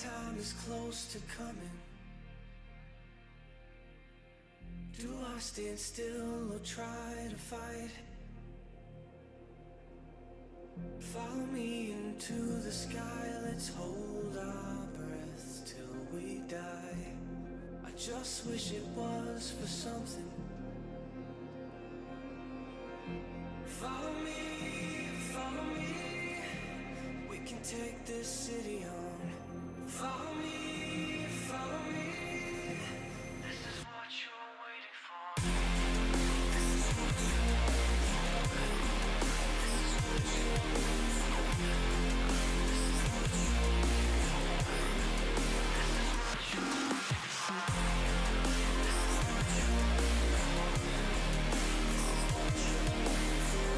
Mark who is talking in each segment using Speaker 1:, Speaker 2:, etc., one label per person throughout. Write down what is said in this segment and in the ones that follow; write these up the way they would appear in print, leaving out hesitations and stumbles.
Speaker 1: time is close to coming. Do I stand still or try to fight? Follow me into the sky, let's hold our breath till we die. I just wish it was for something. Follow me, we can take this city on. Follow me, this is what you're waiting for. This is what you're waiting for. This is what you're waiting for. This is what you're waiting for. This is what you're waiting for. This is what you're waiting for. This is what you're waiting for.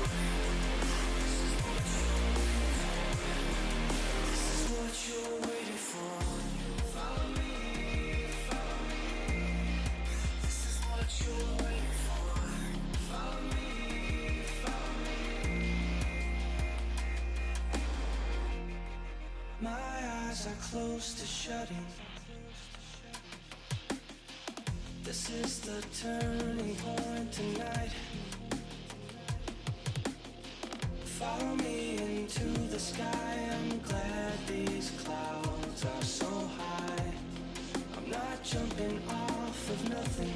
Speaker 1: This is what you're waiting for. This is what you're waiting for. Follow me. This is what you're waiting for. Follow me. My eyes are close to shutting. This is the turning point tonight. Follow me into the sky. I'm glad these clouds are so high. I'm not jumping off of nothing.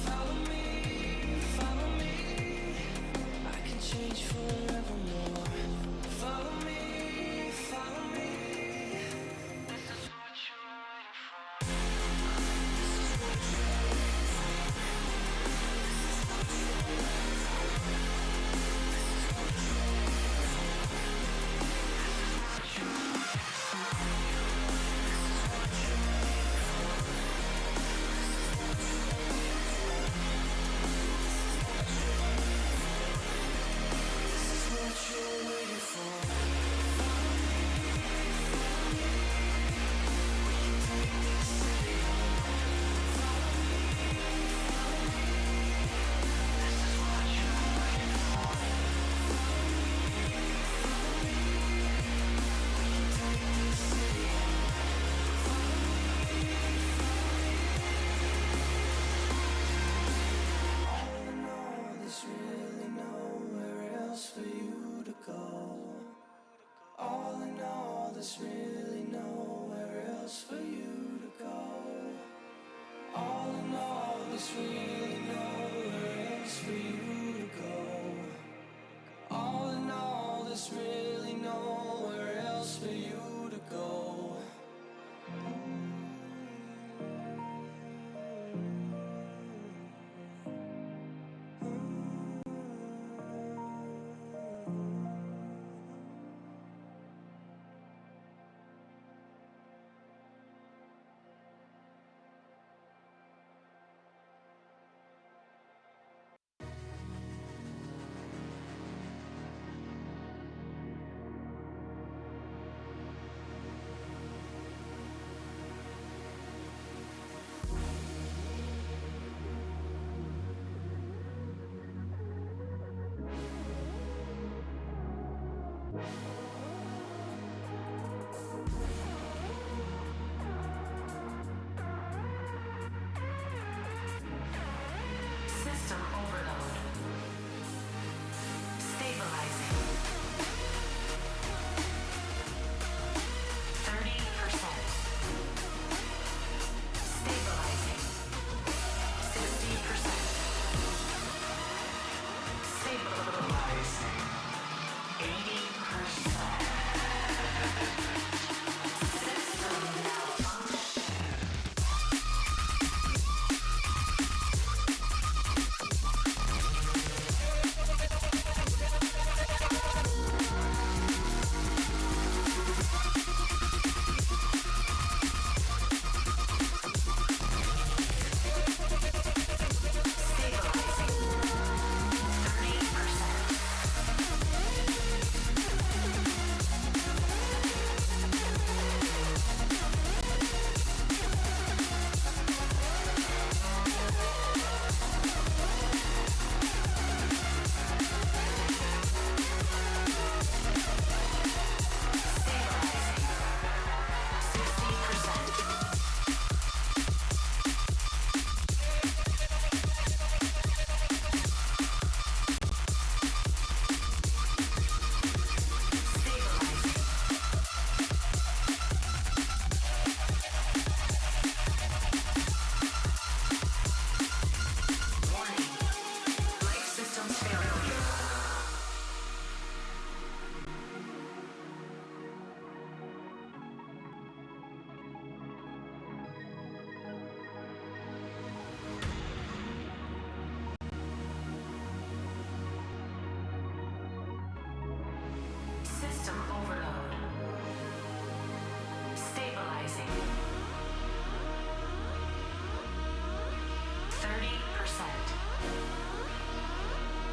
Speaker 1: Follow me. I can change forevermore. Follow me. This is what you're waiting for. This is what you're waiting for. This is what you're waiting for. This is what you're waiting for. This is what you're waiting for. This is what you're waiting for.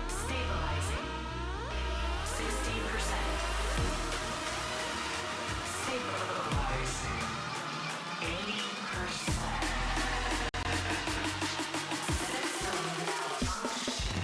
Speaker 1: Stabilizing. 60%. Stabilizing. 80%. System malfunction.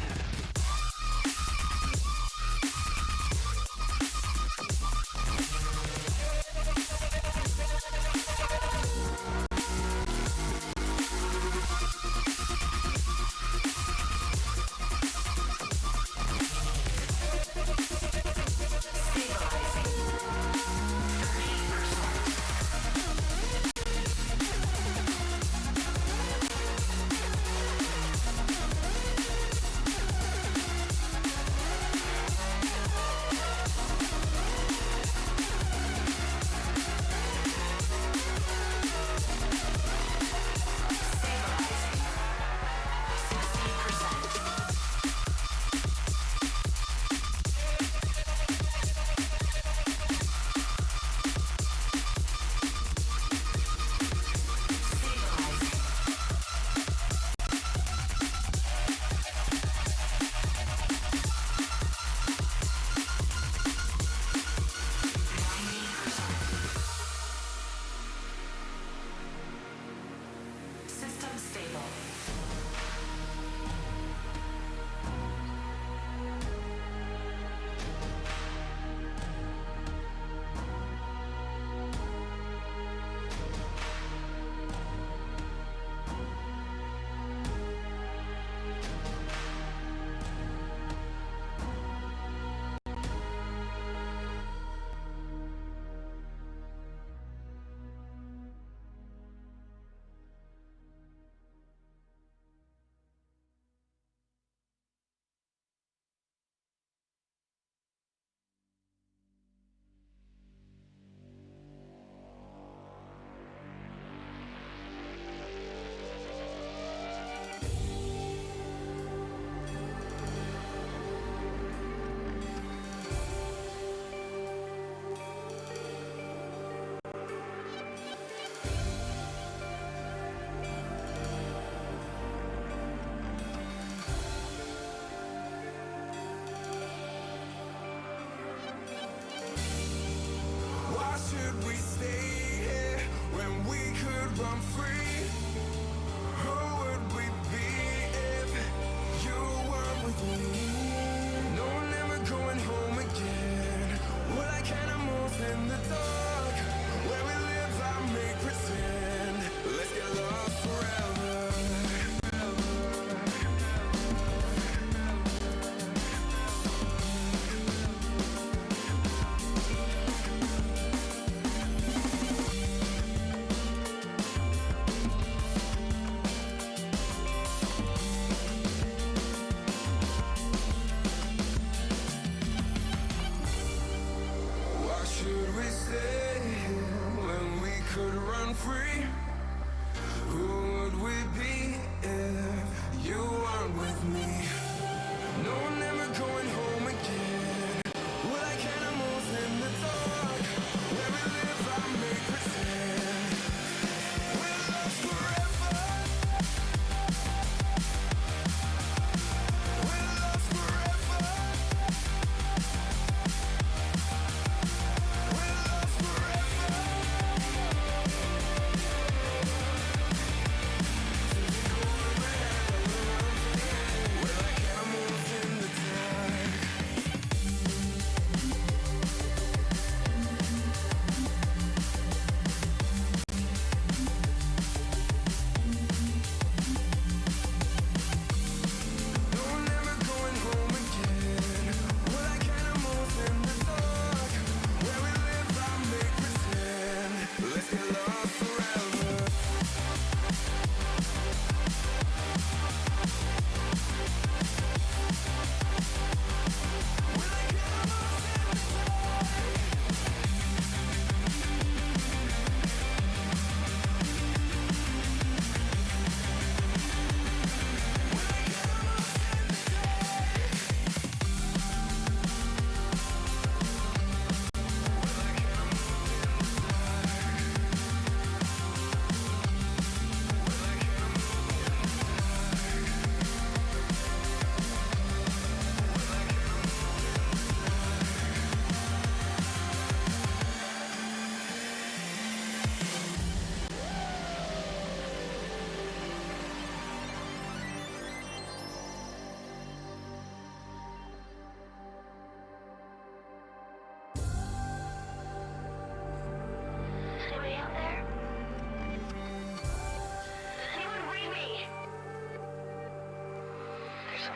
Speaker 1: Why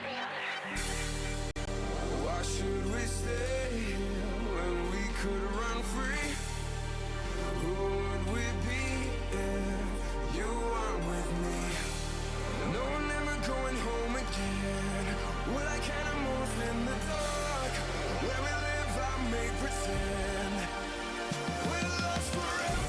Speaker 1: should we stay here when we could run free? Who would we be if you weren't with me? No, I'm never going home again. We're like animals in the dark. Where we live, I make pretend we're lost forever.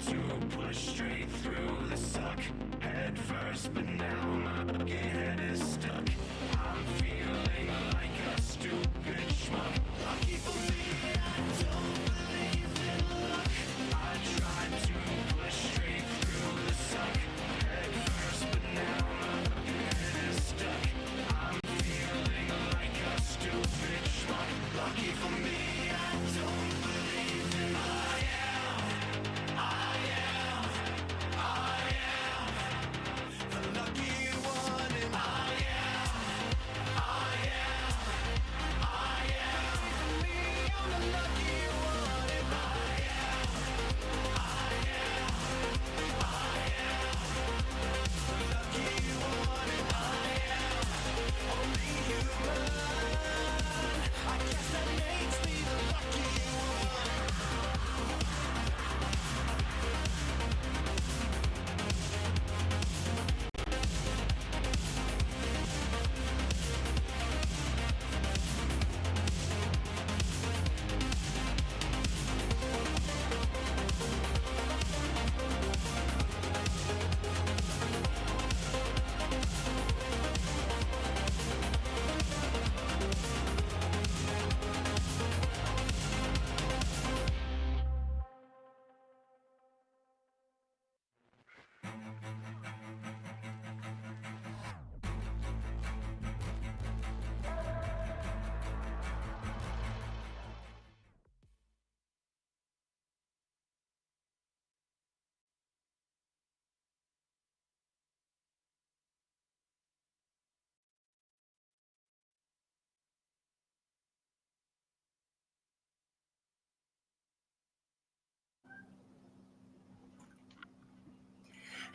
Speaker 1: to push straight through the suck head first, but now my fucking head is stuck. I'm feeling like a stupid schmuck. Lucky for me, I don't believe in luck. I tried to push straight through the suck head first, but now my fucking head is stuck. I'm feeling like a stupid schmuck. Lucky for me, I don't believe in luck.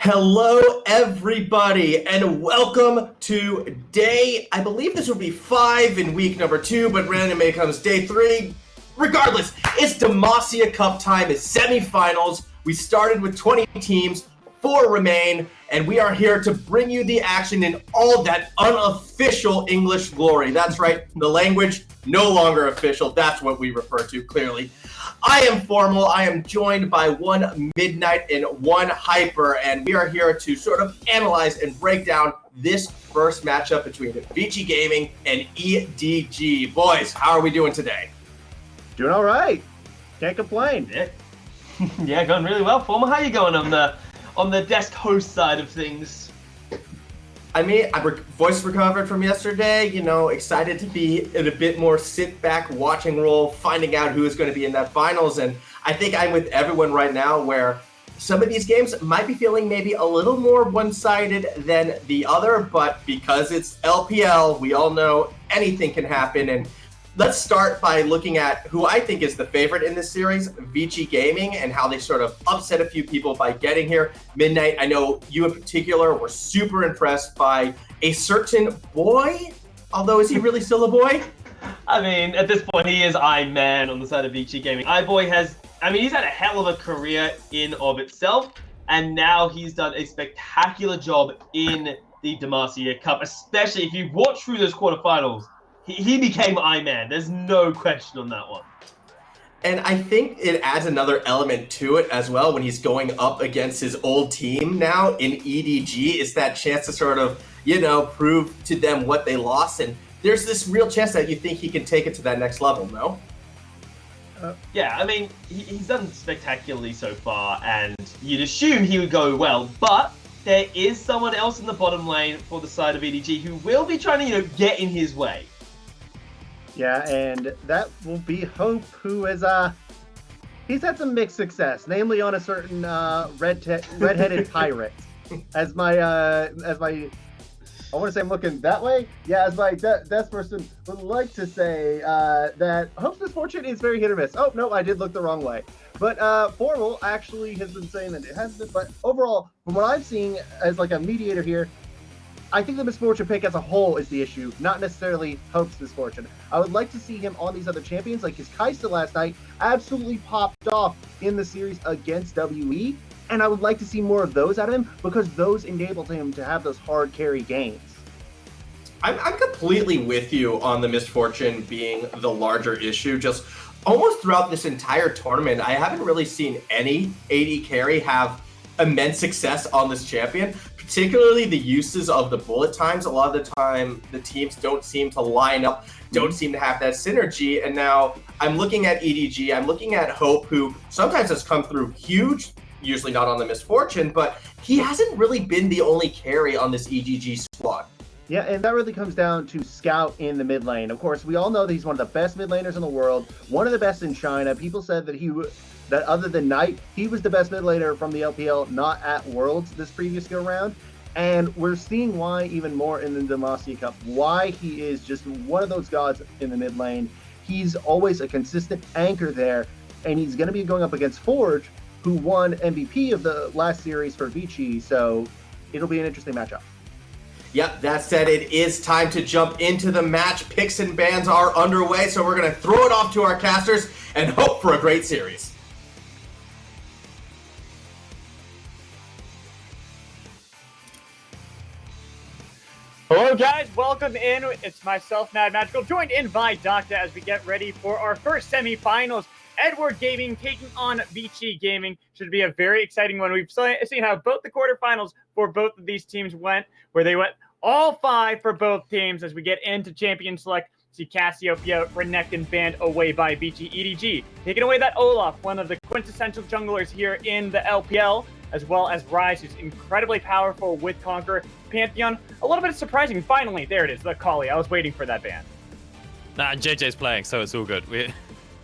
Speaker 2: Hello, everybody, and welcome to day, I believe this will be 5 in week number 2, but randomly comes day 3. Regardless, it's Demacia Cup time. It's semifinals. We started with 20 teams, 4 remain, and we are here to bring you the action in all that unofficial English glory. That's right, the language no longer official. That's what we refer to clearly. I am formal. I am joined by one Midnight and one Hyper, and we are here to sort of analyze and break down this first matchup between VG Gaming and EDG. Boys, how are we doing today?
Speaker 3: Doing all right. Can't complain.
Speaker 4: Yeah, going really well. Formal, how you going on the desk host side of things?
Speaker 2: I mean, voice recovered from yesterday, excited to be in a bit more sit-back watching role, finding out who is going to be in that finals. And I think I'm with everyone right now where some of these games might be feeling maybe a little more one-sided than the other, but because it's LPL, we all know anything can happen. And let's start by looking at who I think is the favorite in this series, VG Gaming, and how they sort of upset a few people by getting here. Midnight, I know you in particular were super impressed by a certain boy, although is he really still a boy?
Speaker 4: I mean, at this point, he is I-Man on the side of VG Gaming. iBoy he's had a hell of a career in of itself, and now he's done a spectacular job in the Demacia Cup, especially if you watch through those quarterfinals. He became I-Man. There's no question on that one.
Speaker 2: And I think it adds another element to it as well when he's going up against his old team now in EDG. It's that chance to sort of, prove to them what they lost. And there's this real chance that you think he can take it to that next level, no?
Speaker 4: Yeah, I mean, he's done spectacularly so far, and you'd assume he would go well, but there is someone else in the bottom lane for the side of EDG who will be trying to, get in his way.
Speaker 3: Yeah, and that will be Hope, who is he's had some mixed success, namely on a certain redheaded pirate. As my I want to say I'm looking that way. Yeah, as my desk person would like to say that Hope's misfortune is very hit or miss. Oh no, I did look the wrong way. But Formal actually has been saying that it hasn't. But overall, from what I'm seeing as like a mediator here, I think the misfortune pick as a whole is the issue, not necessarily Hope's misfortune. I would like to see him on these other champions, like his Kaista last night absolutely popped off in the series against WE, and I would like to see more of those out of him because those enabled him to have those hard carry games.
Speaker 2: I'm completely with you on the misfortune being the larger issue. Just almost throughout this entire tournament, I haven't really seen any AD carry have immense success on this champion, particularly the uses of the bullet times. A lot of the time, the teams don't seem to line up, don't seem to have that synergy. And now I'm looking at EDG, I'm looking at Hope, who sometimes has come through huge, usually not on the Misfortune, but he hasn't really been the only carry on this EDG squad.
Speaker 3: Yeah, and that really comes down to Scout in the mid lane. Of course, we all know that he's one of the best mid laners in the world, one of the best in China. People said that that other than Knight, he was the best mid laner from the LPL, not at Worlds this previous go round. And we're seeing why even more in the Demacia Cup, why he is just one of those gods in the mid lane. He's always a consistent anchor there, and he's going to be going up against Forge, who won MVP of the last series for Vici, so it'll be an interesting matchup.
Speaker 2: Yep, that said, it is time to jump into the match. Picks and bans are underway, so we're going to throw it off to our casters and hope for a great series.
Speaker 5: Hello guys, welcome in. It's myself, Mad Magical, joined in by Doctor as we get ready for our first semifinals. Edward Gaming taking on Vici Gaming. Should be a very exciting one. We've seen how both the quarterfinals for both of these teams went, where they went all 5 for both teams. As we get into Champion Select, see Cassiopeia, Renekton banned away by Vici. EDG taking away that Olaf, one of the quintessential junglers here in the LPL, as well as Rise, who's incredibly powerful with Conqueror. Pantheon, a little bit surprising. Finally, there it is, the Kali. I was waiting for that ban.
Speaker 6: Nah, JJ's playing, so it's all good.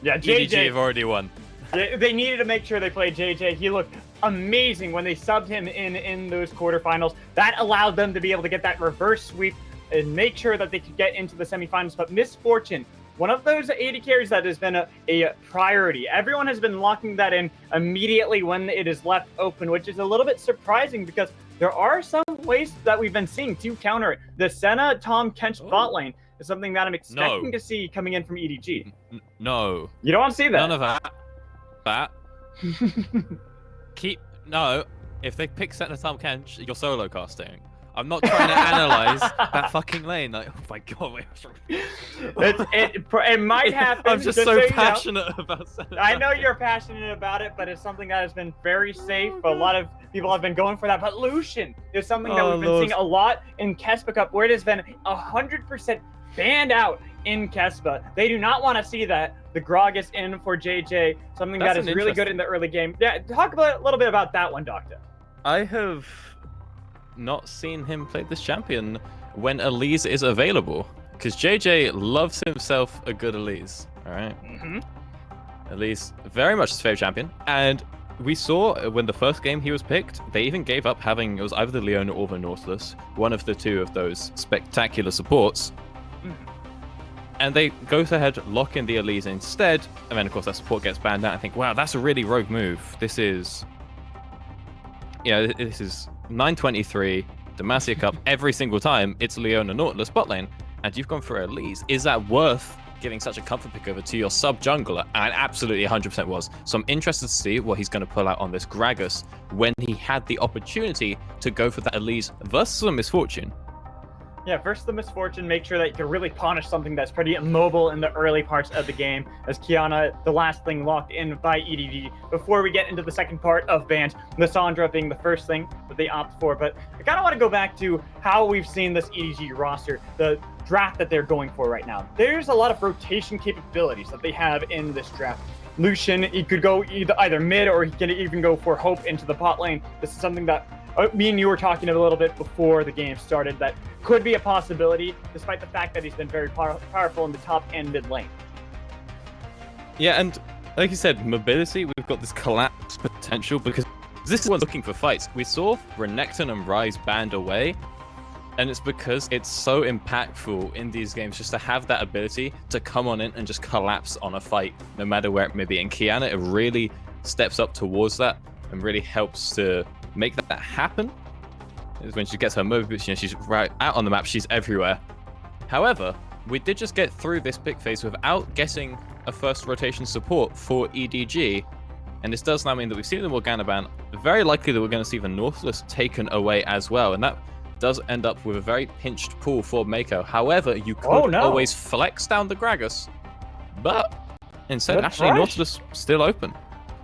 Speaker 5: Yeah,
Speaker 6: EDG
Speaker 5: JJ
Speaker 6: have already won.
Speaker 5: They needed to make sure they played JJ. He looked amazing when they subbed him in those quarterfinals. That allowed them to be able to get that reverse sweep and make sure that they could get into the semifinals. But Misfortune, one of those AD carries that has been a priority. Everyone has been locking that in immediately when it is left open, which is a little bit surprising because there are some ways that we've been seeing to counter it. The Senna Tom Kench bot lane is something that I'm expecting to see coming in from EDG.
Speaker 6: No.
Speaker 5: You don't want to see that.
Speaker 6: None of that. No. If they pick Senna Tom Kench, you're solo casting. I'm not trying to analyze that fucking lane. Like, oh my god,
Speaker 5: it might happen.
Speaker 6: I'm just so passionate about Senna.
Speaker 5: I know you're passionate about it, but it's something that has been very safe. A lot of people have been going for that. But Lucian is something that we've been seeing a lot in Kespa Cup, where it has been 100% banned out in Kespa. They do not want to see that. The Grog is in for JJ, something that is really good in the early game. Yeah, talk a little bit about that one, Doctor.
Speaker 6: I have not seen him play this champion when Elise is available, because JJ loves himself a good Elise. All right. Elise, very much his favorite champion, and we saw when the first game he was picked, they even gave up having, it was either the Leona or the Nautilus, one of the two of those spectacular supports. And they go ahead, lock in the Elise instead, and then of course that support gets banned out. I think, wow, that's a really rogue move. This is, this is 923, Demacia Cup, every single time it's Leona Nautilus bot lane, and you've gone for Elise. Is that worth giving such a comfort pick over to your sub jungler? And it absolutely 100% was. So I'm interested to see what he's going to pull out on this Gragas when he had the opportunity to go for that Elise versus a Misfortune.
Speaker 5: Yeah, versus the Misfortune, make sure that you can really punish something that's pretty immobile in the early parts of the game, as Kiana, the last thing locked in by EDG. Before we get into the second part of bans, Lissandra being the first thing that they opt for. But I kind of want to go back to how we've seen this EDG roster, the draft that they're going for right now. There's a lot of rotation capabilities that they have in this draft. Lucian, he could go either mid, or he can even go for Hope into the bot lane. This is something that me and you were talking a little bit before the game started that could be a possibility, despite the fact that he's been very powerful in the top and mid lane.
Speaker 6: Yeah, and like you said, mobility, we've got this collapse potential because this is what's looking for fights. We saw Renekton and Rise banned away, and it's because it's so impactful in these games just to have that ability to come on in and just collapse on a fight, no matter where it may be. And Kiana, it really steps up towards that and really helps to make that happen. Is when she gets her mobility, she's right out on the map, she's everywhere. However, we did just get through this pick phase without getting a first rotation support for EDG, and this does now mean that we've seen the Morgana ban. Very likely that we're going to see the Nautilus taken away as well, and that does end up with a very pinched pool for Mako. However, you could always flex down the Gragas, but Instead,
Speaker 5: Good
Speaker 6: actually,
Speaker 5: try.
Speaker 6: Nautilus still open.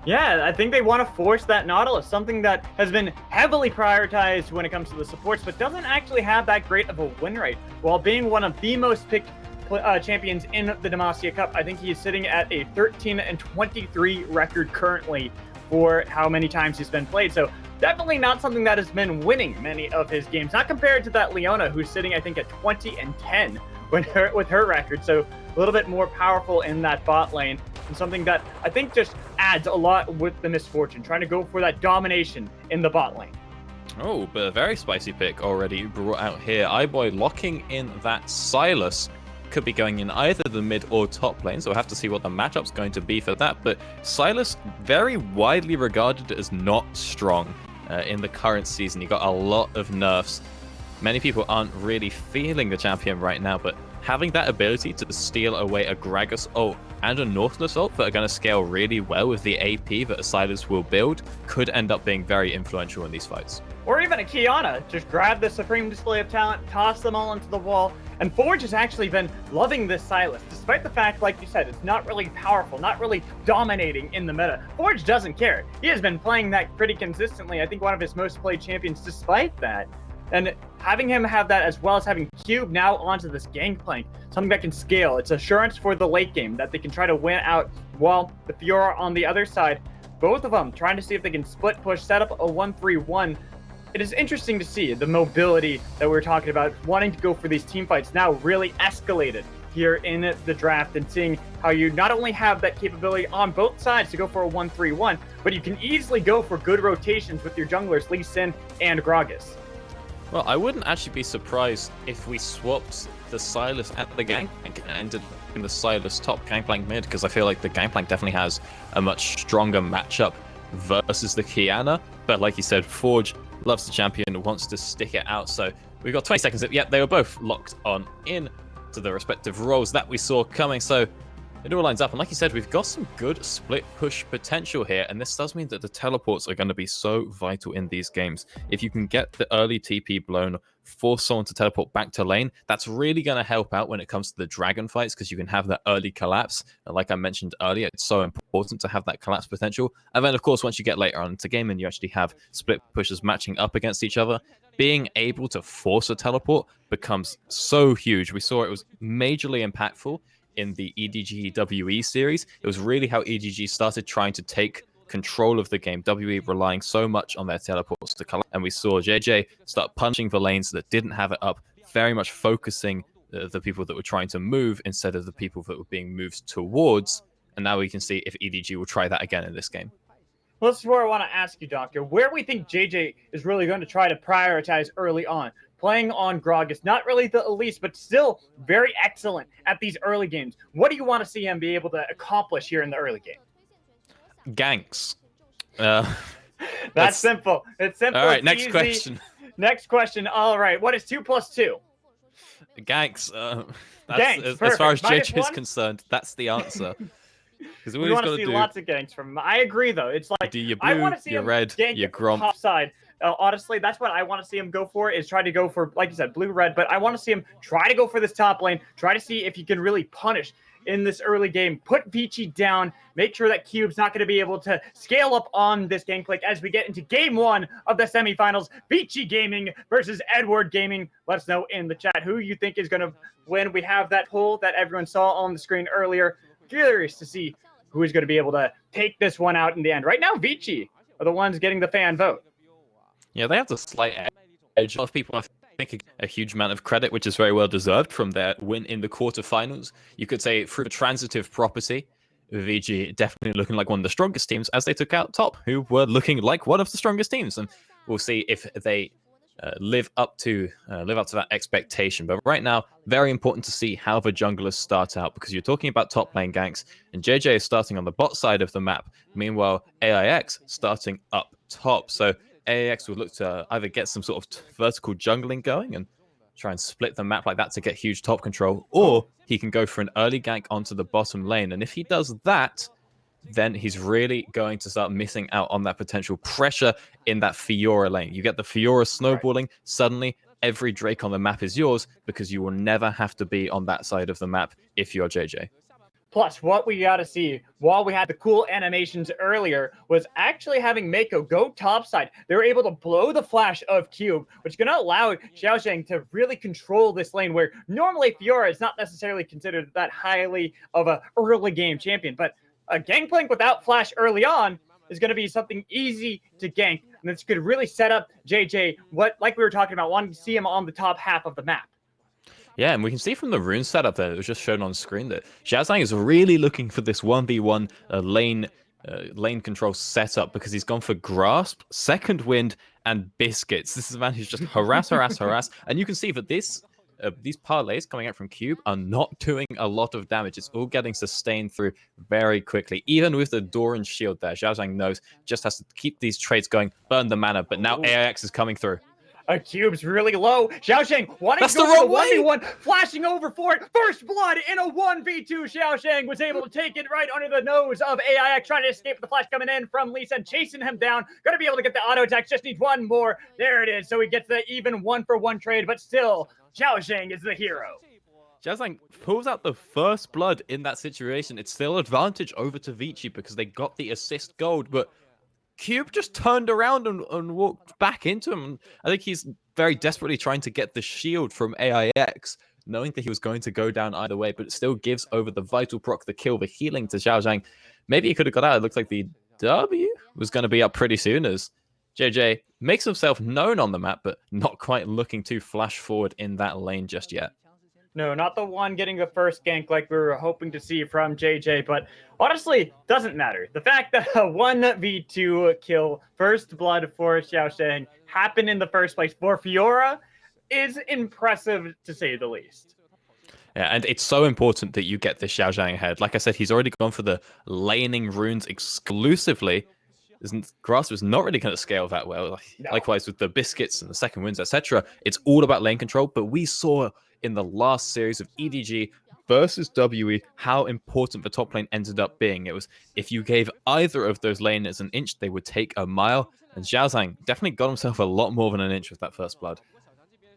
Speaker 5: Yeah, I think they want to force that Nautilus, something that has been heavily prioritized when it comes to the supports, but doesn't actually have that great of a win rate. While being one of the most picked champions in the Demacia Cup, I think he is sitting at a 13-23 record currently for how many times he's been played. So definitely not something that has been winning many of his games. Not compared to that Leona, who's sitting, I think, at 20-10 with her record. So a little bit more powerful in that bot lane, and something that I think just adds a lot with the Misfortune, trying to go for that domination in the bot lane.
Speaker 6: Oh, but a very spicy pick already brought out here. iBoy locking in that Silas. Could be going in either the mid or top lane, so we'll have to see what the matchup's going to be for that. But Silas, very widely regarded as not strong in the current season. He got a lot of nerfs. Many people aren't really feeling the champion right now, but having that ability to steal away a Gragas ult and a Nautilus ult that are going to scale really well with the AP that Silas will build could end up being very influential in these fights.
Speaker 5: Or even a Kiana, just grab the supreme display of talent, toss them all into the wall. And Forge has actually been loving this Silas, despite the fact, like you said, it's not really powerful, not really dominating in the meta. Forge doesn't care. He has been playing that pretty consistently. I think one of his most played champions despite that. And having him have that, as well as having Cube now onto this Gangplank, something that can scale. It's assurance for the late game that they can try to win out, while the Fiora on the other side, both of them trying to see if they can split push, set up a 1-3-1. It is interesting to see the mobility that we were talking about, wanting to go for these team fights now really escalated here in the draft, and seeing how you not only have that capability on both sides to go for a 1-3-1, but you can easily go for good rotations with your junglers Lee Sin and Gragas.
Speaker 6: Well, I wouldn't actually be surprised if we swapped the Silas at the Gangplank and ended in the Silas top Gangplank mid, because I feel like the Gangplank definitely has a much stronger matchup versus the Kiana. But like you said, Forge loves the champion, wants to stick it out. So we've got 20 seconds. Yep, they were both locked on in to the respective roles that we saw coming. So it all lines up. And like you said, we've got some good split push potential here. And this does mean that the teleports are going to be so vital in these games. If you can get the early TP blown, force someone to teleport back to lane, that's really going to help out when it comes to the dragon fights, because you can have that early collapse. And like I mentioned earlier, it's so important to have that collapse potential. And then, of course, once you get later on into game and you actually have split pushes matching up against each other, being able to force a teleport becomes so huge. We saw it was majorly impactful in the EDG WE series. It was really how EDG started trying to take control of the game, WE relying so much on their teleports to collapse. And we saw JJ start punching the lanes that didn't have it up, very much focusing the people that were trying to move instead of the people that were being moved towards. And now we can see if EDG will try that again in this game.
Speaker 5: Well, this is where I want to ask you, Doctor, where we think JJ is really going to try to prioritize early on. Playing on Gragas, not really the Elise, but still very excellent at these early games. What do you want to see him be able to accomplish here in the early game?
Speaker 6: Ganks.
Speaker 5: That's simple. It's simple.
Speaker 6: All right,
Speaker 5: it's
Speaker 6: next
Speaker 5: easy.
Speaker 6: question.
Speaker 5: Next question. All right. What is 2 + 2?
Speaker 6: Ganks.
Speaker 5: Ganks,
Speaker 6: as far as
Speaker 5: perfect.
Speaker 6: JJ is
Speaker 5: -1?
Speaker 6: concerned, that's the answer. Because
Speaker 5: We want to see lots of ganks from him. I agree, though. It's like,
Speaker 6: do your
Speaker 5: I
Speaker 6: blue,
Speaker 5: want to see
Speaker 6: your
Speaker 5: him
Speaker 6: red,
Speaker 5: gank
Speaker 6: your
Speaker 5: at the
Speaker 6: gromp.
Speaker 5: top side. Honestly, that's what I want to see him go for, is try to go for, like you said, blue, red. But I want to see him try to go for this top lane, try to see if he can really punish in this early game, put Vici down, make sure that Cube's not going to be able to scale up on this Gangplank as we get into game 1 of the semifinals. Vici Gaming versus Edward Gaming. Let us know in the chat who you think is going to win. We have that poll that everyone saw on the screen earlier. Curious to see who is going to be able to take this one out in the end. Right now, Vici are the ones getting the fan vote.
Speaker 6: Yeah, they have the slight edge. A lot of people, I think, a huge amount of credit, which is very well deserved from their win in the quarterfinals. You could say through the transitive property, VG definitely looking like one of the strongest teams as they took out top, who were looking like one of the strongest teams. And we'll see if they live up to that expectation. But right now, very important to see how the junglers start out, because you're talking about top lane ganks, and JJ is starting on the bot side of the map. Meanwhile, AIX starting up top. So AIX will look to either get some sort of vertical jungling going and try and split the map like that to get huge top control, or he can go for an early gank onto the bottom lane. And if he does that, then he's really going to start missing out on that potential pressure in that Fiora lane. You get the Fiora snowballing, suddenly every Drake on the map is yours, because you will never have to be on that side of the map if you're JJ.
Speaker 5: Plus, what we got to see while we had the cool animations earlier was actually having Mako go topside. They were able to blow the flash of Cube, which is going to allow Xiaosheng to really control this lane where normally Fiora is not necessarily considered that highly of a early game champion. But a Gangplank without flash early on is going to be something easy to gank. And this could really set up JJ, like we were talking about, wanting to see him on the top half of the map.
Speaker 6: Yeah, and we can see from the rune setup there, it was just shown on screen that Xiaozhang is really looking for this 1v1 lane control setup because he's gone for Grasp, Second Wind, and Biscuits. This is a man who's just harass. And you can see that these parlays coming out from Cube are not doing a lot of damage. It's all getting sustained through very quickly. Even with the Doran shield there, Xiaozhang knows just has to keep these trades going, burn the mana, but now AIX is coming through.
Speaker 5: A Cube's really low. Xiaosheng wanting
Speaker 6: That's
Speaker 5: to go
Speaker 6: the wrong
Speaker 5: for the 1v1, flashing over for it. First blood in a 1v2. Xiaosheng was able to take it right under the nose of AIX, trying to escape with the flash coming in from Lee Sin, chasing him down. Going to be able to get the auto attack. Just needs one more. There it is. So he gets the even 1-for-1 trade, but still, Xiaosheng is the hero.
Speaker 6: Xiaozhang pulls out the first blood in that situation. It's still advantage over to Vici because they got the assist gold, but Cube just turned around and walked back into him. I think he's very desperately trying to get the shield from AIX, knowing that he was going to go down either way, but it still gives over the vital proc, the kill, the healing to Xiaozhang. Maybe he could have got out. It looks like the W was going to be up pretty soon as JJ makes himself known on the map, but not quite looking to flash forward in that lane just yet.
Speaker 5: No, not the one getting the first gank like we were hoping to see from JJ, but honestly, doesn't matter. The fact that a 1v2 kill, first blood for Xiaosheng happened in the first place for Fiora is impressive to say the least.
Speaker 6: Yeah, and it's so important that you get this Xiaozhang ahead. Like I said, he's already gone for the laning runes exclusively. Grasp is not really going to scale that well.
Speaker 5: No.
Speaker 6: Likewise with the Biscuits and the Second Winds, etc. It's all about lane control, but we saw in the last series of EDG versus WE how important the top lane ended up being. It was if you gave either of those laners an inch, they would take a mile, and Xiaozhang definitely got himself a lot more than an inch with that first blood.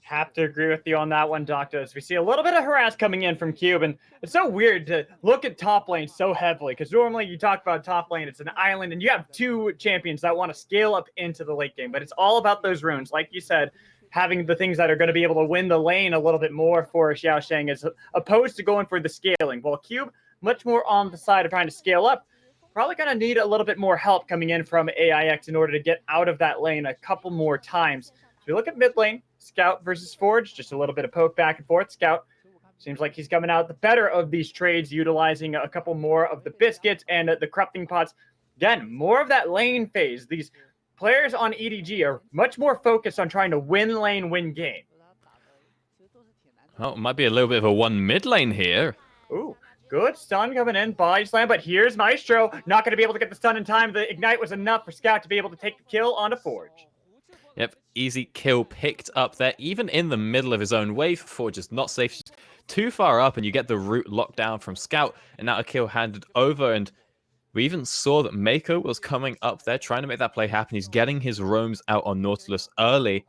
Speaker 5: Have to agree with you on that one, Doctor. As we see a little bit of harass coming in from Cube, and it's so weird to look at top lane so heavily, because normally you talk about top lane, it's an island, and you have two champions that want to scale up into the late game, but it's all about those runes. Like you said, having the things that are going to be able to win the lane a little bit more for Xiaosheng as opposed to going for the scaling. While Cube, much more on the side of trying to scale up, probably going to need a little bit more help coming in from AIX in order to get out of that lane a couple more times. If we look at mid lane, Scout versus Forge, just a little bit of poke back and forth. Scout seems like he's coming out the better of these trades, utilizing a couple more of the Biscuits and the Corrupting Pots. Again, more of that lane phase. These players on EDG are much more focused on trying to win lane, win game.
Speaker 6: Oh, it might be a little bit of a one mid lane here.
Speaker 5: Ooh, good stun coming in, body slam, but here's Maestro. Not going to be able to get the stun in time. The Ignite was enough for Scout to be able to take the kill onto Forge.
Speaker 6: Yep, easy kill picked up there, even in the middle of his own wave. Forge is not safe, just too far up, and you get the route locked down from Scout, and now a kill handed over, and we even saw that Mako was coming up there, trying to make that play happen. He's getting his roams out on Nautilus early,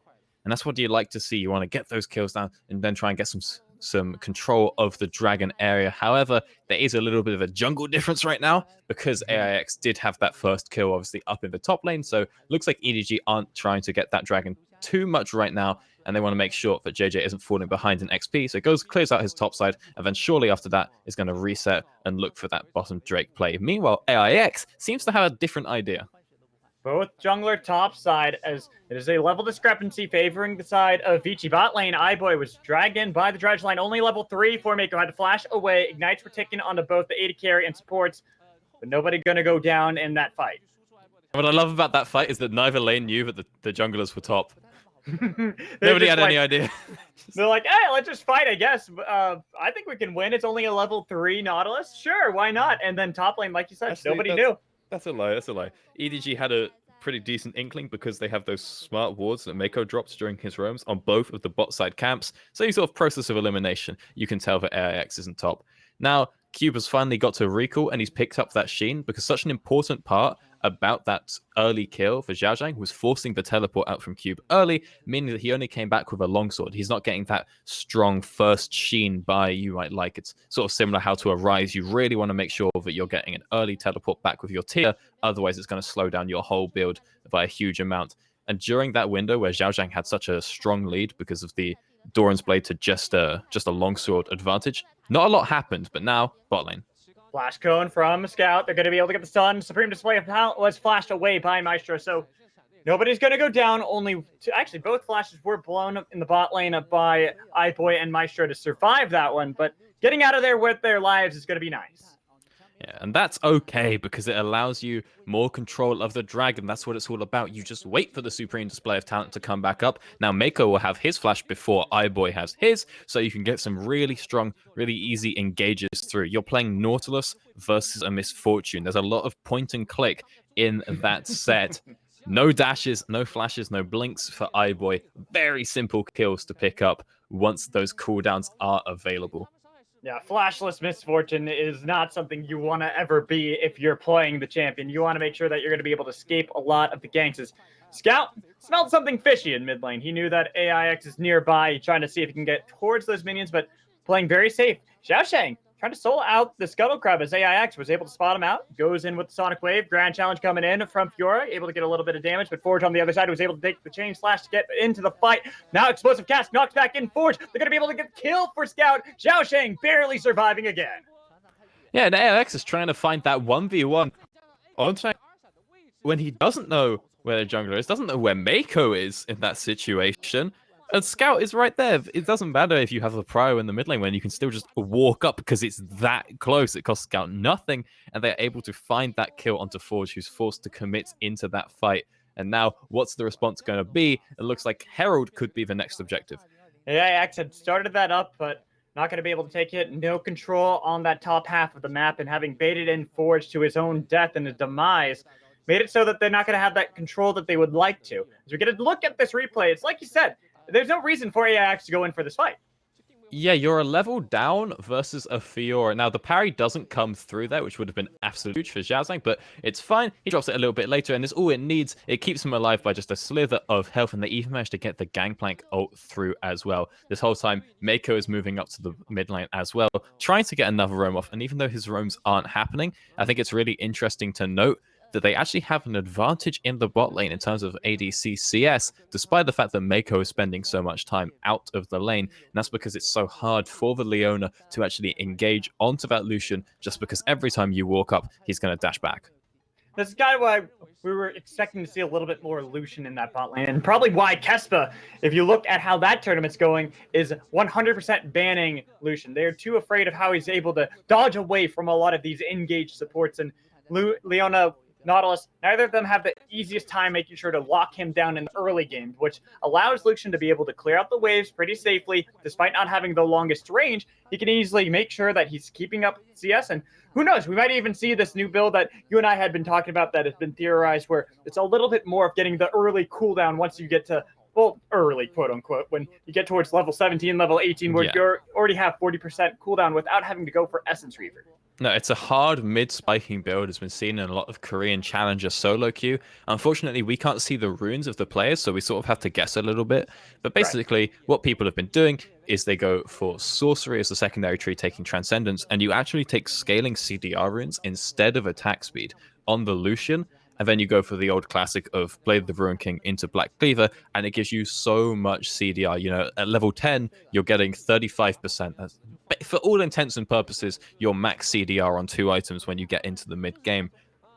Speaker 6: and that's what you like to see. You want to get those kills down and then try and get some control of the dragon area. However, there is a little bit of a jungle difference right now because AIX did have that first kill, obviously, up in the top lane. So looks like EDG aren't trying to get that dragon too much right now, and they want to make sure that JJ isn't falling behind in XP. So clears out his top side, and then shortly after that is going to reset and look for that bottom Drake play. Meanwhile, AIX seems to have a different idea.
Speaker 5: Both jungler top side, as it is a level discrepancy favoring the side of Vici. Bot lane, iBoy was dragged in by the dredge line. Only level 3 for Mako. Had to flash away. Ignites were taken onto both the AD carry and supports, but nobody going to go down in that fight.
Speaker 6: What I love about that fight is that neither lane knew that the junglers were top.
Speaker 5: They're
Speaker 6: Nobody
Speaker 5: just
Speaker 6: had any idea.
Speaker 5: They're like, hey, let's just fight, I guess. I think we can win. It's only a level 3 Nautilus. Sure, why not? And then top lane, like you said, nobody knew.
Speaker 6: That's a lie. That's a lie. EDG had a pretty decent inkling because they have those smart wards that Mako drops during his roams on both of the bot side camps. So you sort of process of elimination, you can tell that AIX isn't top. Now, Cube has finally got to recall and he's picked up that Sheen because such an important part about that early kill for Zhaozhang was forcing the teleport out from Cube early, meaning that he only came back with a longsword. He's not getting that strong first sheen by you might like. It's sort of similar how to Arise. You really want to make sure that you're getting an early teleport back with your tier, otherwise it's going to slow down your whole build by a huge amount. And during that window where Zhaozhang had such a strong lead because of the Doran's Blade to just a longsword advantage, not a lot happened, but now bot lane.
Speaker 5: Flash cone from Scout. They're going to be able to get the stun. Supreme Display of Talent was flashed away by Maestro, so nobody's going to go down. Actually, both flashes were blown up in the bot lane by iBoy and Maestro to survive that one, but getting out of there with their lives is going to be nice.
Speaker 6: Yeah, and that's okay because it allows you more control of the dragon. That's what it's all about. You just wait for the Supreme Display of Talent to come back up. Now, Mako will have his flash before iBoy has his, so you can get some really strong, really easy engages through. You're playing Nautilus versus a Misfortune. There's a lot of point and click in that set. No dashes, no flashes, no blinks for iBoy. Very simple kills to pick up once those cooldowns are available.
Speaker 5: Yeah, flashless Misfortune is not something you want to ever be if you're playing the champion. You want to make sure that you're going to be able to escape a lot of the ganks. Scout smelled something fishy in mid lane. He knew that AIX is nearby, trying to see if he can get towards those minions, but playing very safe. Zhaozhang trying to solo out the Scuttle Crab as AIX was able to spot him out. Goes in with the Sonic Wave. Grand Challenge coming in from Fiora, able to get a little bit of damage, but Forge on the other side was able to take the Chain Slash to get into the fight. Now Explosive Cast knocks back in Forge. They're going to be able to get kill for Scout. Zhaozhang barely surviving again.
Speaker 6: Yeah, and AIX is trying to find that 1v1 on track when he doesn't know where the jungler is, doesn't know where Mako is in that situation. And Scout is right there. It doesn't matter if you have the prio in the mid lane when you can still just walk up because it's that close. It costs Scout nothing, and they're able to find that kill onto Forge, who's forced to commit into that fight. And now, what's the response going to be? It looks like Herald could be the next objective.
Speaker 5: AIX had started that up, but not going to be able to take it. No control on that top half of the map, and having baited in Forge to his own death and his demise, made it so that they're not going to have that control that they would like to. As we get a look at this replay, it's like you said, there's no reason for AIX to go in for this fight.
Speaker 6: Yeah, you're a level down versus a Fiora. Now, the parry doesn't come through there, which would have been absolute huge for Zhaozhang, but it's fine. He drops it a little bit later, and it's all it needs. It keeps him alive by just a slither of health, and they even managed to get the Gangplank ult through as well. This whole time, Mako is moving up to the mid lane as well, trying to get another roam off, and even though his roams aren't happening, I think it's really interesting to note that they actually have an advantage in the bot lane in terms of ADC CS, despite the fact that Mako is spending so much time out of the lane. And that's because it's so hard for the Leona to actually engage onto that Lucian, just because every time you walk up, he's going to dash back.
Speaker 5: This is kind of why we were expecting to see a little bit more Lucian in that bot lane, and probably why Kespa, if you look at how that tournament's going, is 100% banning Lucian. They're too afraid of how he's able to dodge away from a lot of these engaged supports, and Leona, Nautilus, neither of them have the easiest time making sure to lock him down in the early game, which allows Lucian to be able to clear out the waves pretty safely. Despite not having the longest range, he can easily make sure that he's keeping up CS, and who knows, we might even see this new build that you and I had been talking about that has been theorized, where it's a little bit more of getting the early cooldown once you get to, well, early, quote unquote, when you get towards level 17, level 18, where you already have 40% cooldown without having to go for Essence Reaver.
Speaker 6: No, it's a hard mid-spiking build. It's been seen in a lot of Korean Challenger solo queue. Unfortunately, we can't see the runes of the players, so we sort of have to guess a little bit. But basically, what people have been doing is they go for Sorcery as the secondary tree, taking Transcendence, and you actually take Scaling CDR runes instead of attack speed on the Lucian, and then you go for the old classic of Blade of the Ruin King into Black Cleaver, and it gives you so much CDR. You know, at level 10, you're getting 35%. For all intents and purposes, your max CDR on 2 items when you get into the mid-game.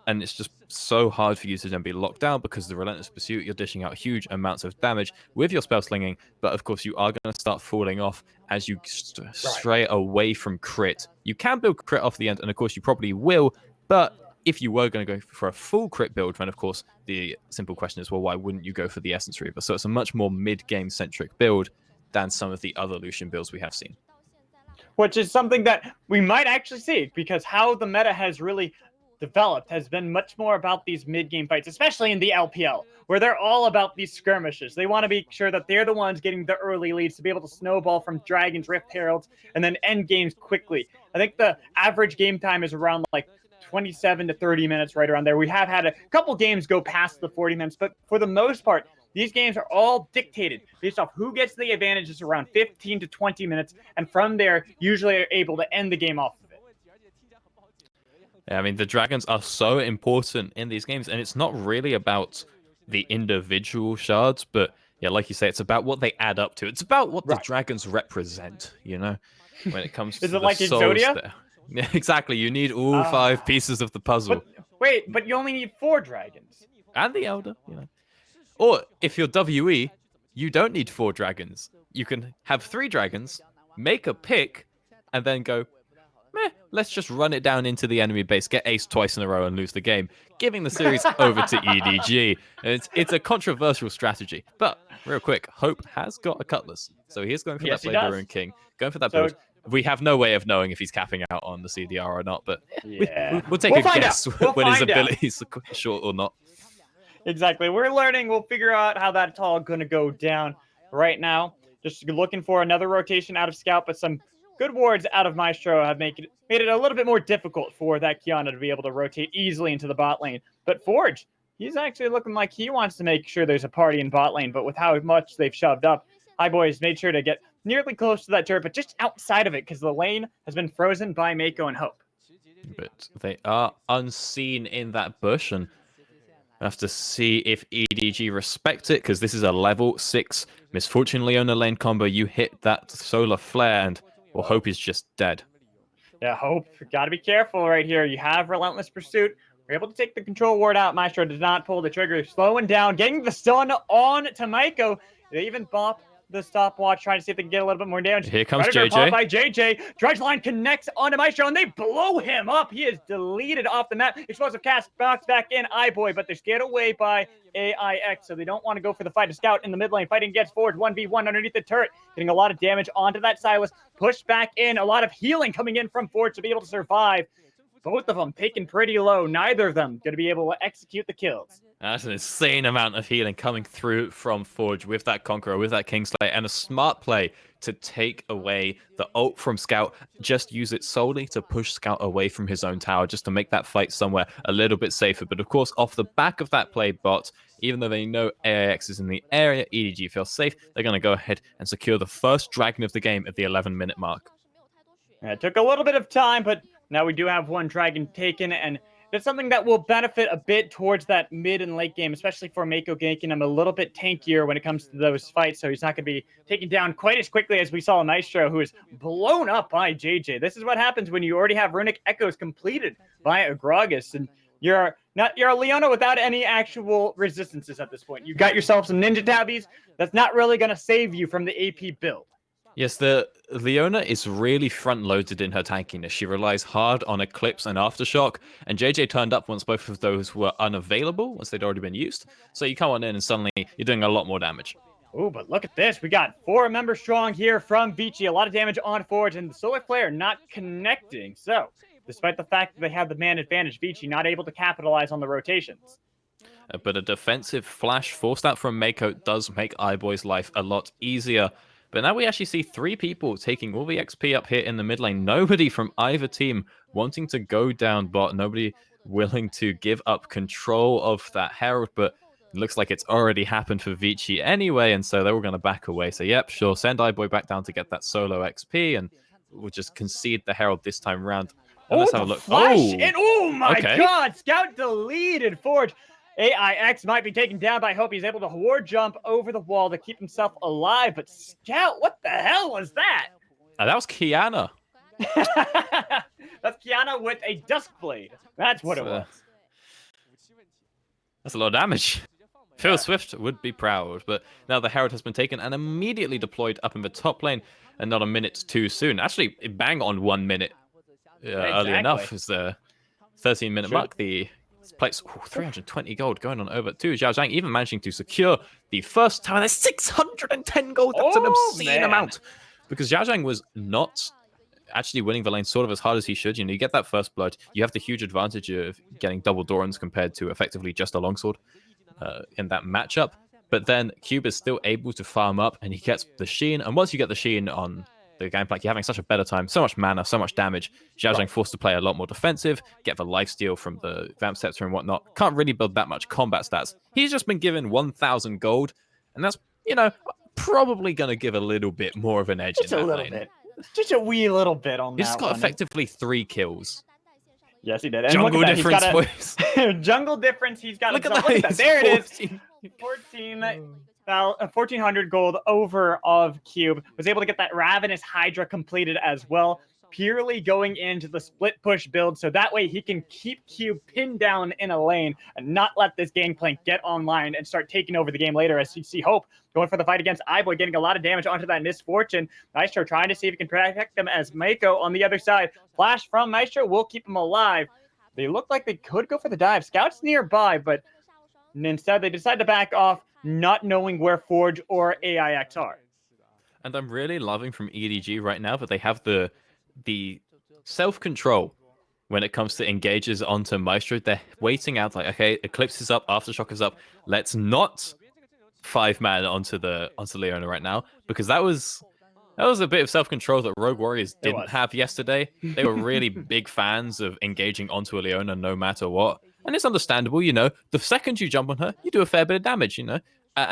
Speaker 6: And it's just so hard for you to then be locked down because the Relentless Pursuit, you're dishing out huge amounts of damage with your spell slinging, but of course you are going to start falling off as you stray away from crit. You can build crit off the end, and of course you probably will, but if you were going to go for a full crit build, then of course the simple question is, well, why wouldn't you go for the Essence Reaver? So it's a much more mid-game centric build than some of the other Lucian builds we have seen.
Speaker 5: Which is something that we might actually see, because how the meta has really developed has been much more about these mid-game fights, especially in the LPL, where they're all about these skirmishes. They want to be sure that they're the ones getting the early leads to be able to snowball from Dragons, Rift Heralds, and then end games quickly. I think the average game time is around like 27 to 30 minutes, right around there. We have had a couple games go past the 40 minutes, but for the most part, these games are all dictated based off who gets the advantages around 15 to 20 minutes, and from there, usually are able to end the game off of it.
Speaker 6: Yeah, I mean, the dragons are so important in these games, and it's not really about the individual shards, but yeah, like you say, it's about what they add up to. It's about what the dragons represent, when it comes to
Speaker 5: Is
Speaker 6: the
Speaker 5: it like
Speaker 6: souls
Speaker 5: Exodia?
Speaker 6: there. Yeah, exactly. You need all 5 pieces of the puzzle.
Speaker 5: But you only need 4 dragons.
Speaker 6: And the Elder, Or if you're WE, you don't need 4 dragons. You can have 3 dragons, make a pick, and then go, let's just run it down into the enemy base, get ace twice in a row and lose the game, giving the series over to EDG. It's a controversial strategy. But real quick, Hope has got a Cutlass. So he is going for that Blade Ruin King, going for that build. We have no way of knowing if he's capping out on the CDR or not, but we'll take a guess when his abilities are short or not.
Speaker 5: Exactly. We're learning. We'll figure out how that's all going to go down right now. Just looking for another rotation out of Scout, but some good wards out of Maestro have made it a little bit more difficult for that Kiana to be able to rotate easily into the bot lane. But Forge, he's actually looking like he wants to make sure there's a party in bot lane, but with how much they've shoved up, Highboys made sure to get nearly close to that turret, but just outside of it because the lane has been frozen by Mako and Hope.
Speaker 6: But they are unseen in that bush, and I have to see if EDG respect it, because this is a level 6 Misfortune Leona lane combo. You hit that solar flare, and Hope is just dead.
Speaker 5: Yeah, Hope, got to be careful right here. You have Relentless Pursuit. We're able to take the control ward out. Maestro did not pull the trigger, slowing down, getting the stun on to Mako. They even bop the stopwatch, trying to see if they can get a little bit more damage.
Speaker 6: Here comes
Speaker 5: Predator
Speaker 6: JJ.
Speaker 5: Pop by JJ. Dredgeline connects onto Maestro, and they blow him up. He is deleted off the map. Explosive cast box back in Boy, but they're scared away by AIX, so they don't want to go for the fight. A Scout in the mid lane fighting against Forge 1v1 underneath the turret, getting a lot of damage onto that Silas. Pushed back in, a lot of healing coming in from Forge to be able to survive. Both of them taken pretty low. Neither of them going to be able to execute the kills.
Speaker 6: That's an insane amount of healing coming through from Forge with that Conqueror, with that Kingslayer, and a smart play to take away the ult from Scout. Just use it solely to push Scout away from his own tower, just to make that fight somewhere a little bit safer. But of course, off the back of that play, bot, even though they know AIX is in the area, EDG feels safe. They're going to go ahead and secure the first dragon of the game at the 11-minute mark.
Speaker 5: Yeah, it took a little bit of time, but now we do have one dragon taken, and it's something that will benefit a bit towards that mid and late game, especially for Mako ganking him a little bit tankier when it comes to those fights, so he's not going to be taken down quite as quickly as we saw Maestro, who is blown up by JJ. This is what happens when you already have Runic Echoes completed by Agragas, and you're a Leona without any actual resistances at this point. You've got yourself some Ninja Tabbies. That's not really going to save you from the AP build.
Speaker 6: Yes, the Leona is really front-loaded in her tankiness. She relies hard on Eclipse and Aftershock, and JJ turned up once both of those were unavailable, once they'd already been used. So you come on in and suddenly you're doing a lot more damage.
Speaker 5: Oh, but look at this. We got 4 members strong here from Vici. A lot of damage on Forge, and the Solar Flare not connecting. So, despite the fact that they have the man advantage, Vici not able to capitalize on the rotations.
Speaker 6: But a defensive flash forced out from Mako does make iBoy's life a lot easier. But now we actually see 3 people taking all the XP up here in the mid lane. Nobody from either team wanting to go down bot. Nobody willing to give up control of that Herald. But it looks like it's already happened for Vici anyway. And so they're all going to back away. So yep, sure, send iBoy back down to get that solo XP. And we'll just concede the Herald this time around. And let's have a look.
Speaker 5: Flash! And oh my
Speaker 6: okay.
Speaker 5: God! Scout deleted Forge. AIX might be taken down, but I hope he's able to ward jump over the wall to keep himself alive. But Scout, what the hell was that?
Speaker 6: That was Kiana.
Speaker 5: That's Kiana with a Duskblade. That's what it was.
Speaker 6: That's a lot of damage. Phil Swift would be proud, but now the Herald has been taken and immediately deployed up in the top lane, and not a minute too soon. Actually, bang on 1 minute early enough is the 13-minute mark. The place 320 gold going on over to Zhao Zhang, even managing to secure the first tower. There's 610 gold. That's an obscene amount, because Zhao Zhang was not actually winning the lane sort of as hard as he should. You know, you get that first blood, you have the huge advantage of getting double Dorans compared to effectively just a longsword in that matchup. But then Cube is still able to farm up, and he gets the Sheen. And once you get the Sheen on the game plan. You're having such a better time, so much mana, so much damage. Zhao Zhang forced to play a lot more defensive, get the lifesteal from the Vamp Scepter and whatnot. Can't really build that much combat stats. He's just been given 1,000 gold, and that's, probably going to give a little bit more of an edge
Speaker 5: Just
Speaker 6: in
Speaker 5: a
Speaker 6: that
Speaker 5: little
Speaker 6: lane.
Speaker 5: bit. Just a wee little bit on
Speaker 6: He's
Speaker 5: that
Speaker 6: just got
Speaker 5: one.
Speaker 6: effectively 3 kills.
Speaker 5: Yes, he did. And
Speaker 6: Jungle
Speaker 5: look at that,
Speaker 6: difference, boys.
Speaker 5: Jungle difference. He's got
Speaker 6: Look at
Speaker 5: himself-
Speaker 6: that.
Speaker 5: Look at that. There it is.
Speaker 6: 14.
Speaker 5: 1,400 gold over of Cube. Was able to get that Ravenous Hydra completed as well. Purely going into the split push build, so that way he can keep Cube pinned down in a lane and not let this gangplank get online and start taking over the game later. As you see Hope going for the fight against iBoy, getting a lot of damage onto that Misfortune. Maestro trying to see if he can protect them as Mako on the other side. Flash from Maestro will keep him alive. They look like they could go for the dive. Scouts nearby, but instead they decide to back off, not knowing where Forge or AIX are.
Speaker 6: And I'm really loving from EDG right now that they have the self-control when it comes to engages onto Maestro. They're waiting out like, okay, Eclipse is up, Aftershock is up. Let's not 5-man onto Leona right now, because that was a bit of self-control that Rogue Warriors didn't have yesterday. They were really big fans of engaging onto a Leona no matter what. And it's understandable, the second you jump on her, you do a fair bit of damage, and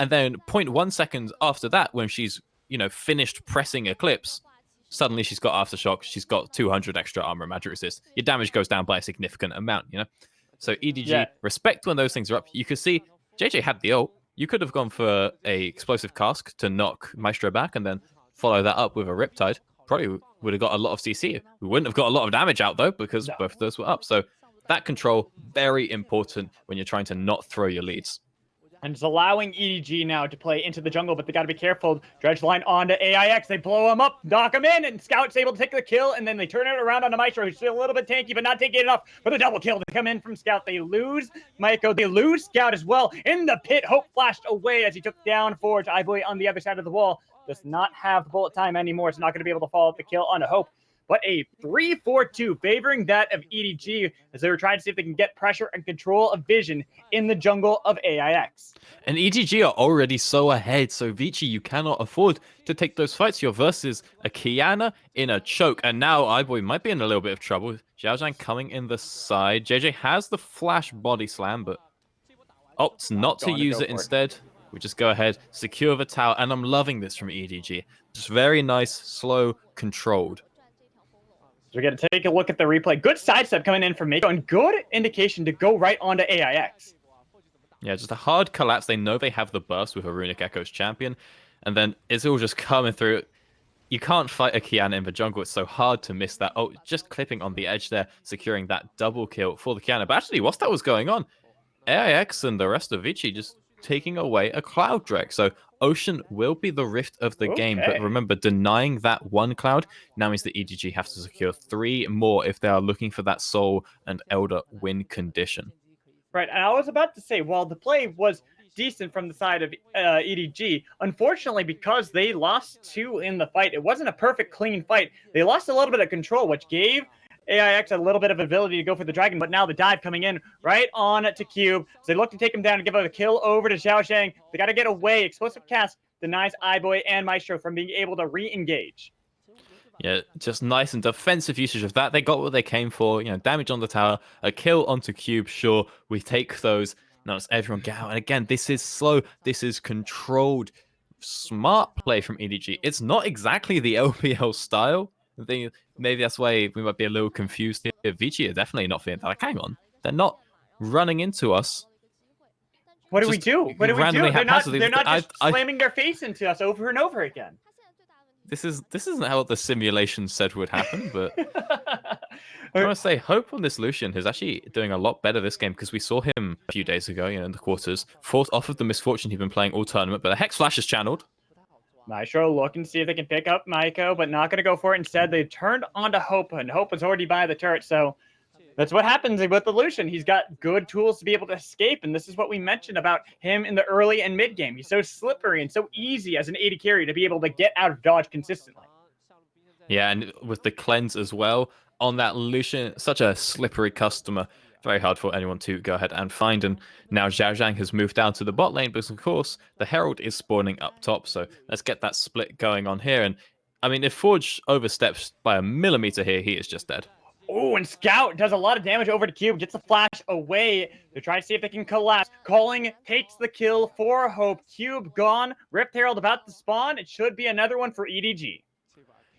Speaker 6: then 0.1 seconds after that, when she's, finished pressing Eclipse, suddenly she's got Aftershock, she's got 200 extra armor and magic resist. Your damage goes down by a significant amount, So EDG, respect when those things are up. You could see JJ had the ult. You could have gone for a explosive cask to knock Maestro back and then follow that up with a Riptide. Probably would have got a lot of CC. We wouldn't have got a lot of damage out, though, because both of those were up. So that control, very important when you're trying to not throw your leads.
Speaker 5: And it's allowing EDG now to play into the jungle, but they got to be careful. Dredge line onto AIX. They blow him up, knock him in, and Scout's able to take the kill, and then they turn it around onto Maestro, who's still a little bit tanky, but not taking enough for the double kill to come in from Scout. They lose Maiko. They lose Scout as well. In the pit, Hope flashed away as he took down Forge. iBoy on the other side of the wall does not have the bullet time anymore. It's not going to be able to follow up the kill onto Hope. But a 3-4-2 favoring that of EDG as they were trying to see if they can get pressure and control of vision in the jungle of AIX.
Speaker 6: And EDG are already so ahead, so Vici, you cannot afford to take those fights. You're versus a Kiana in a choke, and now iBoy might be in a little bit of trouble. Zhao Zhang coming in the side. JJ has the flash body slam, but opts not to use it instead. We just go ahead, secure the tower, and I'm loving this from EDG. Just very nice, slow, controlled.
Speaker 5: So we're going to take a look at the replay. Good sidestep coming in from Mako, and good indication to go right onto AIX.
Speaker 6: Yeah, just a hard collapse. They know they have the burst with a Runic Echoes champion, and then it's all just coming through. You can't fight a Kiana in the jungle. It's so hard to miss that. Oh, just clipping on the edge there, securing that double kill for the Kiana. But actually, whilst that was going on, AIX and the rest of Vici just taking away a Cloud Drake. So Ocean will be the rift of the game, but remember, denying that one Cloud now means that EDG have to secure 3 more if they are looking for that Soul and Elder win condition.
Speaker 5: Right, and I was about to say, while the play was decent from the side of EDG, unfortunately, because they lost 2 in the fight, it wasn't a perfect, clean fight. They lost a little bit of control, which gave AIX a little bit of ability to go for the dragon, but now the dive coming in right on to Cube. So they look to take him down and give a kill over to Zhao Zhang. They got to get away. Explosive cast denies iBoy and Maestro from being able to re-engage.
Speaker 6: Yeah, just nice and defensive usage of that. They got what they came for. Damage on the tower, a kill onto Cube. Sure, we take those. Now it's everyone get out. And again, this is slow. This is controlled. Smart play from EDG. It's not exactly the LPL style. Maybe that's why we might be a little confused here. Vici are definitely not feeling that. Like, hang on. They're not running into us.
Speaker 5: What do we do? What do we do? They're not just slamming their face into us over and over again.
Speaker 6: This isn't how the simulation said would happen, but I want to say Hope on this Lucian is actually doing a lot better this game because we saw him a few days ago, in the quarters, fought off of the misfortune he'd been playing all tournament, but a Hex Flash is channeled.
Speaker 5: Maestro looking to see if they can pick up Maiko, but not going to go for it. Instead, they turned onto Hope, and Hope was already by the turret, so that's what happens with the Lucian. He's got good tools to be able to escape, and this is what we mentioned about him in the early and mid game. He's so slippery and so easy as an AD carry to be able to get out of dodge consistently.
Speaker 6: Yeah, and with the cleanse as well on that Lucian, such a slippery customer. Very hard for anyone to go ahead and find. And now Zhao Zhang has moved down to the bot lane, but of course, the Herald is spawning up top. So let's get that split going on here. And I mean, if Forge oversteps by a millimeter here, he is just dead.
Speaker 5: Oh, and Scout does a lot of damage over to Cube, gets the flash away to try to see if they can collapse. Calling takes the kill for Hope. Cube gone. Rift Herald about to spawn. It should be another one for EDG.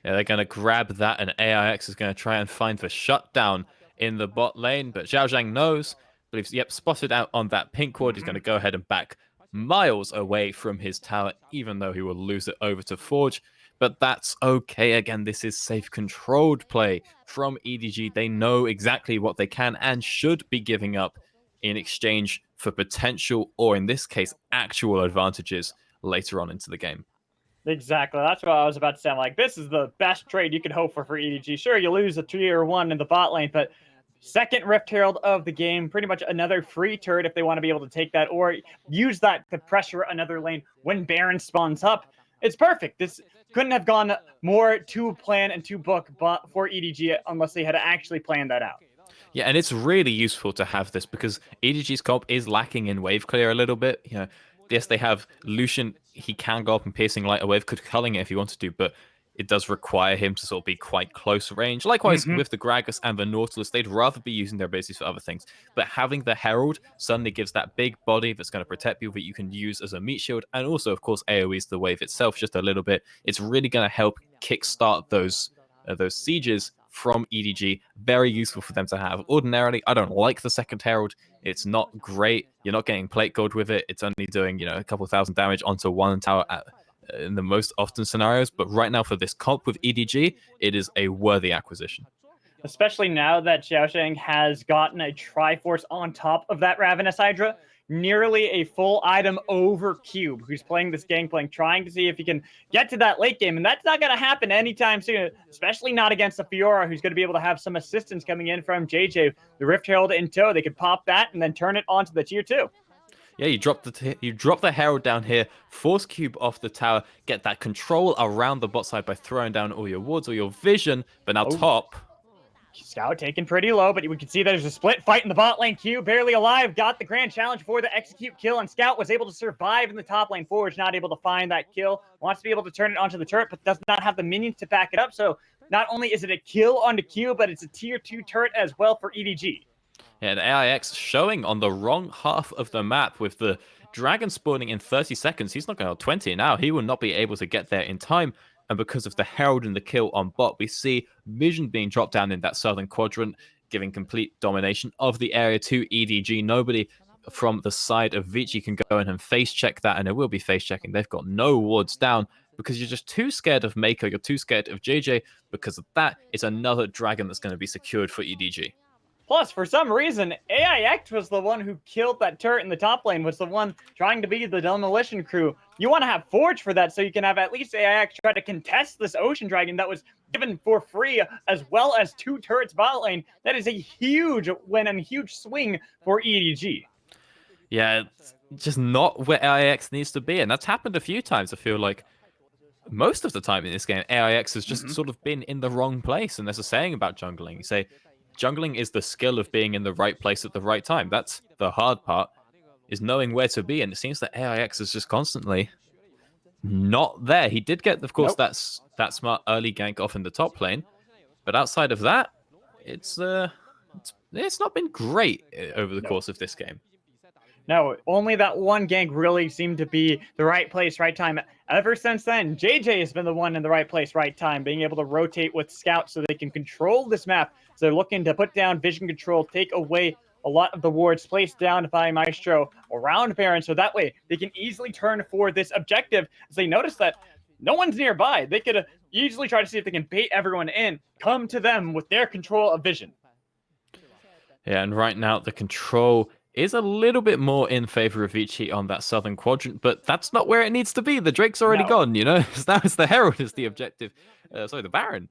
Speaker 6: Yeah, they're going to grab that, and AIX is going to try and find the shutdown in the bot lane, but Zhao Zhang knows, believes, yep, spotted out on that pink ward. He's going to go ahead and back miles away from his tower, even though he will lose it over to Forge. But that's okay. Again, this is safe, controlled play from EDG. They know exactly what they can and should be giving up in exchange for potential, or in this case, actual advantages later on into the game.
Speaker 5: Exactly. That's what I was about to say. I'm like, this is the best trade you could hope for EDG. Sure, you lose a tier 1 in the bot lane, but second Rift Herald of the game, pretty much another free turret if they want to be able to take that, or use that to pressure another lane when Baron spawns up. It's perfect. This couldn't have gone more to plan and to book for EDG unless they had actually planned that out.
Speaker 6: Yeah, and it's really useful to have this because EDG's comp is lacking in wave clear a little bit. You know, yes, they have Lucian. He can go up and piercing light a wave, could culling it if he wanted to, but it does require him to sort of be quite close range. Likewise, with the Gragas and the Nautilus, they'd rather be using their abilities for other things. But having the Herald suddenly gives that big body that's going to protect you that you can use as a meat shield. And also, of course, AoE's the wave itself just a little bit. It's really going to help kickstart those sieges from EDG. Very useful for them to have. Ordinarily, I don't like the second Herald. It's not great. You're not getting plate gold with it. It's only doing, a couple thousand damage onto one tower in the most often scenarios. But right now for this comp with EDG, it is a worthy acquisition.
Speaker 5: Especially now that Xiaosheng has gotten a Triforce on top of that Ravenous Hydra. Nearly a full item over Cube, who's playing this gangplank, trying to see if he can get to that late game. And that's not going to happen anytime soon, especially not against a Fiora, who's going to be able to have some assistance coming in from JJ. The Rift Herald in tow, they could pop that and then turn it onto the tier 2.
Speaker 6: Yeah, you drop the Herald down here, force Cube off the tower, get that control around the bot side by throwing down all your wards or your vision, but now top.
Speaker 5: Scout taken pretty low, but we can see there's a split fight in the bot lane. Q barely alive, got the grand challenge for the execute kill, and Scout was able to survive in the top lane. Forge not able to find that kill, wants to be able to turn it onto the turret, but does not have the minions to back it up. So not only is it a kill onto Q, but it's a tier 2 turret as well for EDG.
Speaker 6: Yeah, and AIX showing on the wrong half of the map with the dragon spawning in 30 seconds. He's not going to 20 now. He will not be able to get there in time. And because of the Herald and the kill on bot, we see Vision being dropped down in that southern quadrant, giving complete domination of the area to EDG. Nobody from the side of Vici can go in and face check that, and it will be face checking. They've got no wards down because you're just too scared of Mako. You're too scared of JJ. Because of that, it's another dragon that's going to be secured for EDG.
Speaker 5: Plus, for some reason, AIX was the one who killed that turret in the top lane, was the one trying to be the demolition crew. You want to have Forge for that so you can have at least AIX try to contest this Ocean Dragon that was given for free, as well as 2 turrets bot lane. That is a huge win and huge swing for EDG.
Speaker 6: Yeah, it's just not where AIX needs to be, and that's happened a few times. I feel like most of the time in this game, AIX has just sort of been in the wrong place, and there's a saying about jungling. You say, jungling is the skill of being in the right place at the right time. That's the hard part, is knowing where to be. And it seems that AIX is just constantly not there. He did get, of course, that smart early gank off in the top lane. But outside of that, it's not been great over the course of this game.
Speaker 5: No, only that one gank really seemed to be the right place, right time. Ever since then, JJ has been the one in the right place, right time, being able to rotate with Scout so they can control this map. So they're looking to put down vision control, take away a lot of the wards placed down by Maestro around Baron, so that way they can easily turn for this objective as they notice that no one's nearby. They could easily try to see if they can bait everyone in, come to them with their control of vision.
Speaker 6: Yeah, and right now the control is a little bit more in favor of Vici on that southern quadrant, but that's not where it needs to be. The Drake's already gone, Now it's the Herald is the objective. The Baron.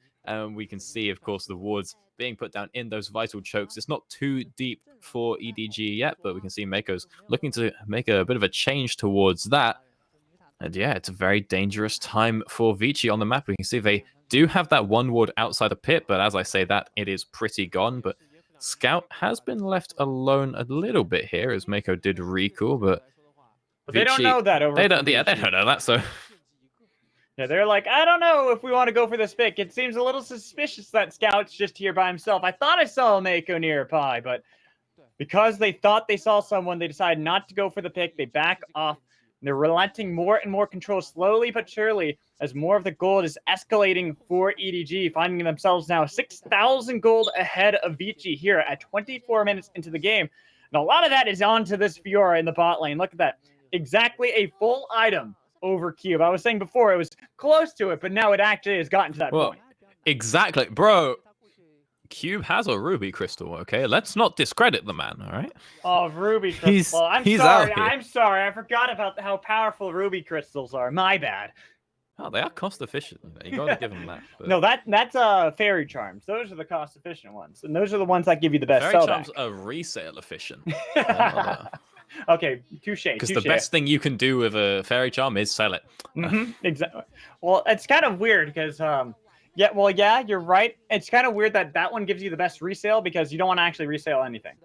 Speaker 6: We can see, of course, the wards being put down in those vital chokes. It's not too deep for EDG yet, but we can see Mako's looking to make a bit of a change towards that. And yeah, it's a very dangerous time for Vici on the map. We can see they do have that one ward outside the pit, but as I say that, it is pretty gone. But Scout has been left alone a little bit here as Mako did recall, but
Speaker 5: they don't know that over.
Speaker 6: They don't know that, so
Speaker 5: Yeah, they're like, I don't know if we want to go for this pick. It seems a little suspicious that Scout's just here by himself. I thought I saw a Mako nearby, but because they thought they saw someone, they decided not to go for the pick. They back off. They're relenting more and more control slowly but surely as more of the gold is escalating for EDG, finding themselves now 6,000 gold ahead of Vici here at 24 minutes into the game. And a lot of that is onto this Fiora in the bot lane. Look at that. Exactly a full item over Cube. I was saying before it was close to it, but now it actually has gotten to that point.
Speaker 6: Exactly. Bro, Cube has a ruby crystal, okay? Let's not discredit the man, all right?
Speaker 5: Oh, ruby crystal. I'm
Speaker 6: he's
Speaker 5: sorry.
Speaker 6: out here.
Speaker 5: I'm sorry. I forgot about how powerful ruby crystals are. My bad.
Speaker 6: Oh, they are cost efficient. You gotta give them that. But...
Speaker 5: No, that's fairy charms. Those are the cost efficient ones, and those are the ones that give you the best
Speaker 6: fairy
Speaker 5: sellback.
Speaker 6: charms are resale efficient.
Speaker 5: Okay, touche.
Speaker 6: Because the best thing you can do with a fairy charm is sell it.
Speaker 5: Exactly. Well, it's kind of weird because yeah, you're right. It's kind of weird that one gives you the best resale because you don't want to actually resale anything.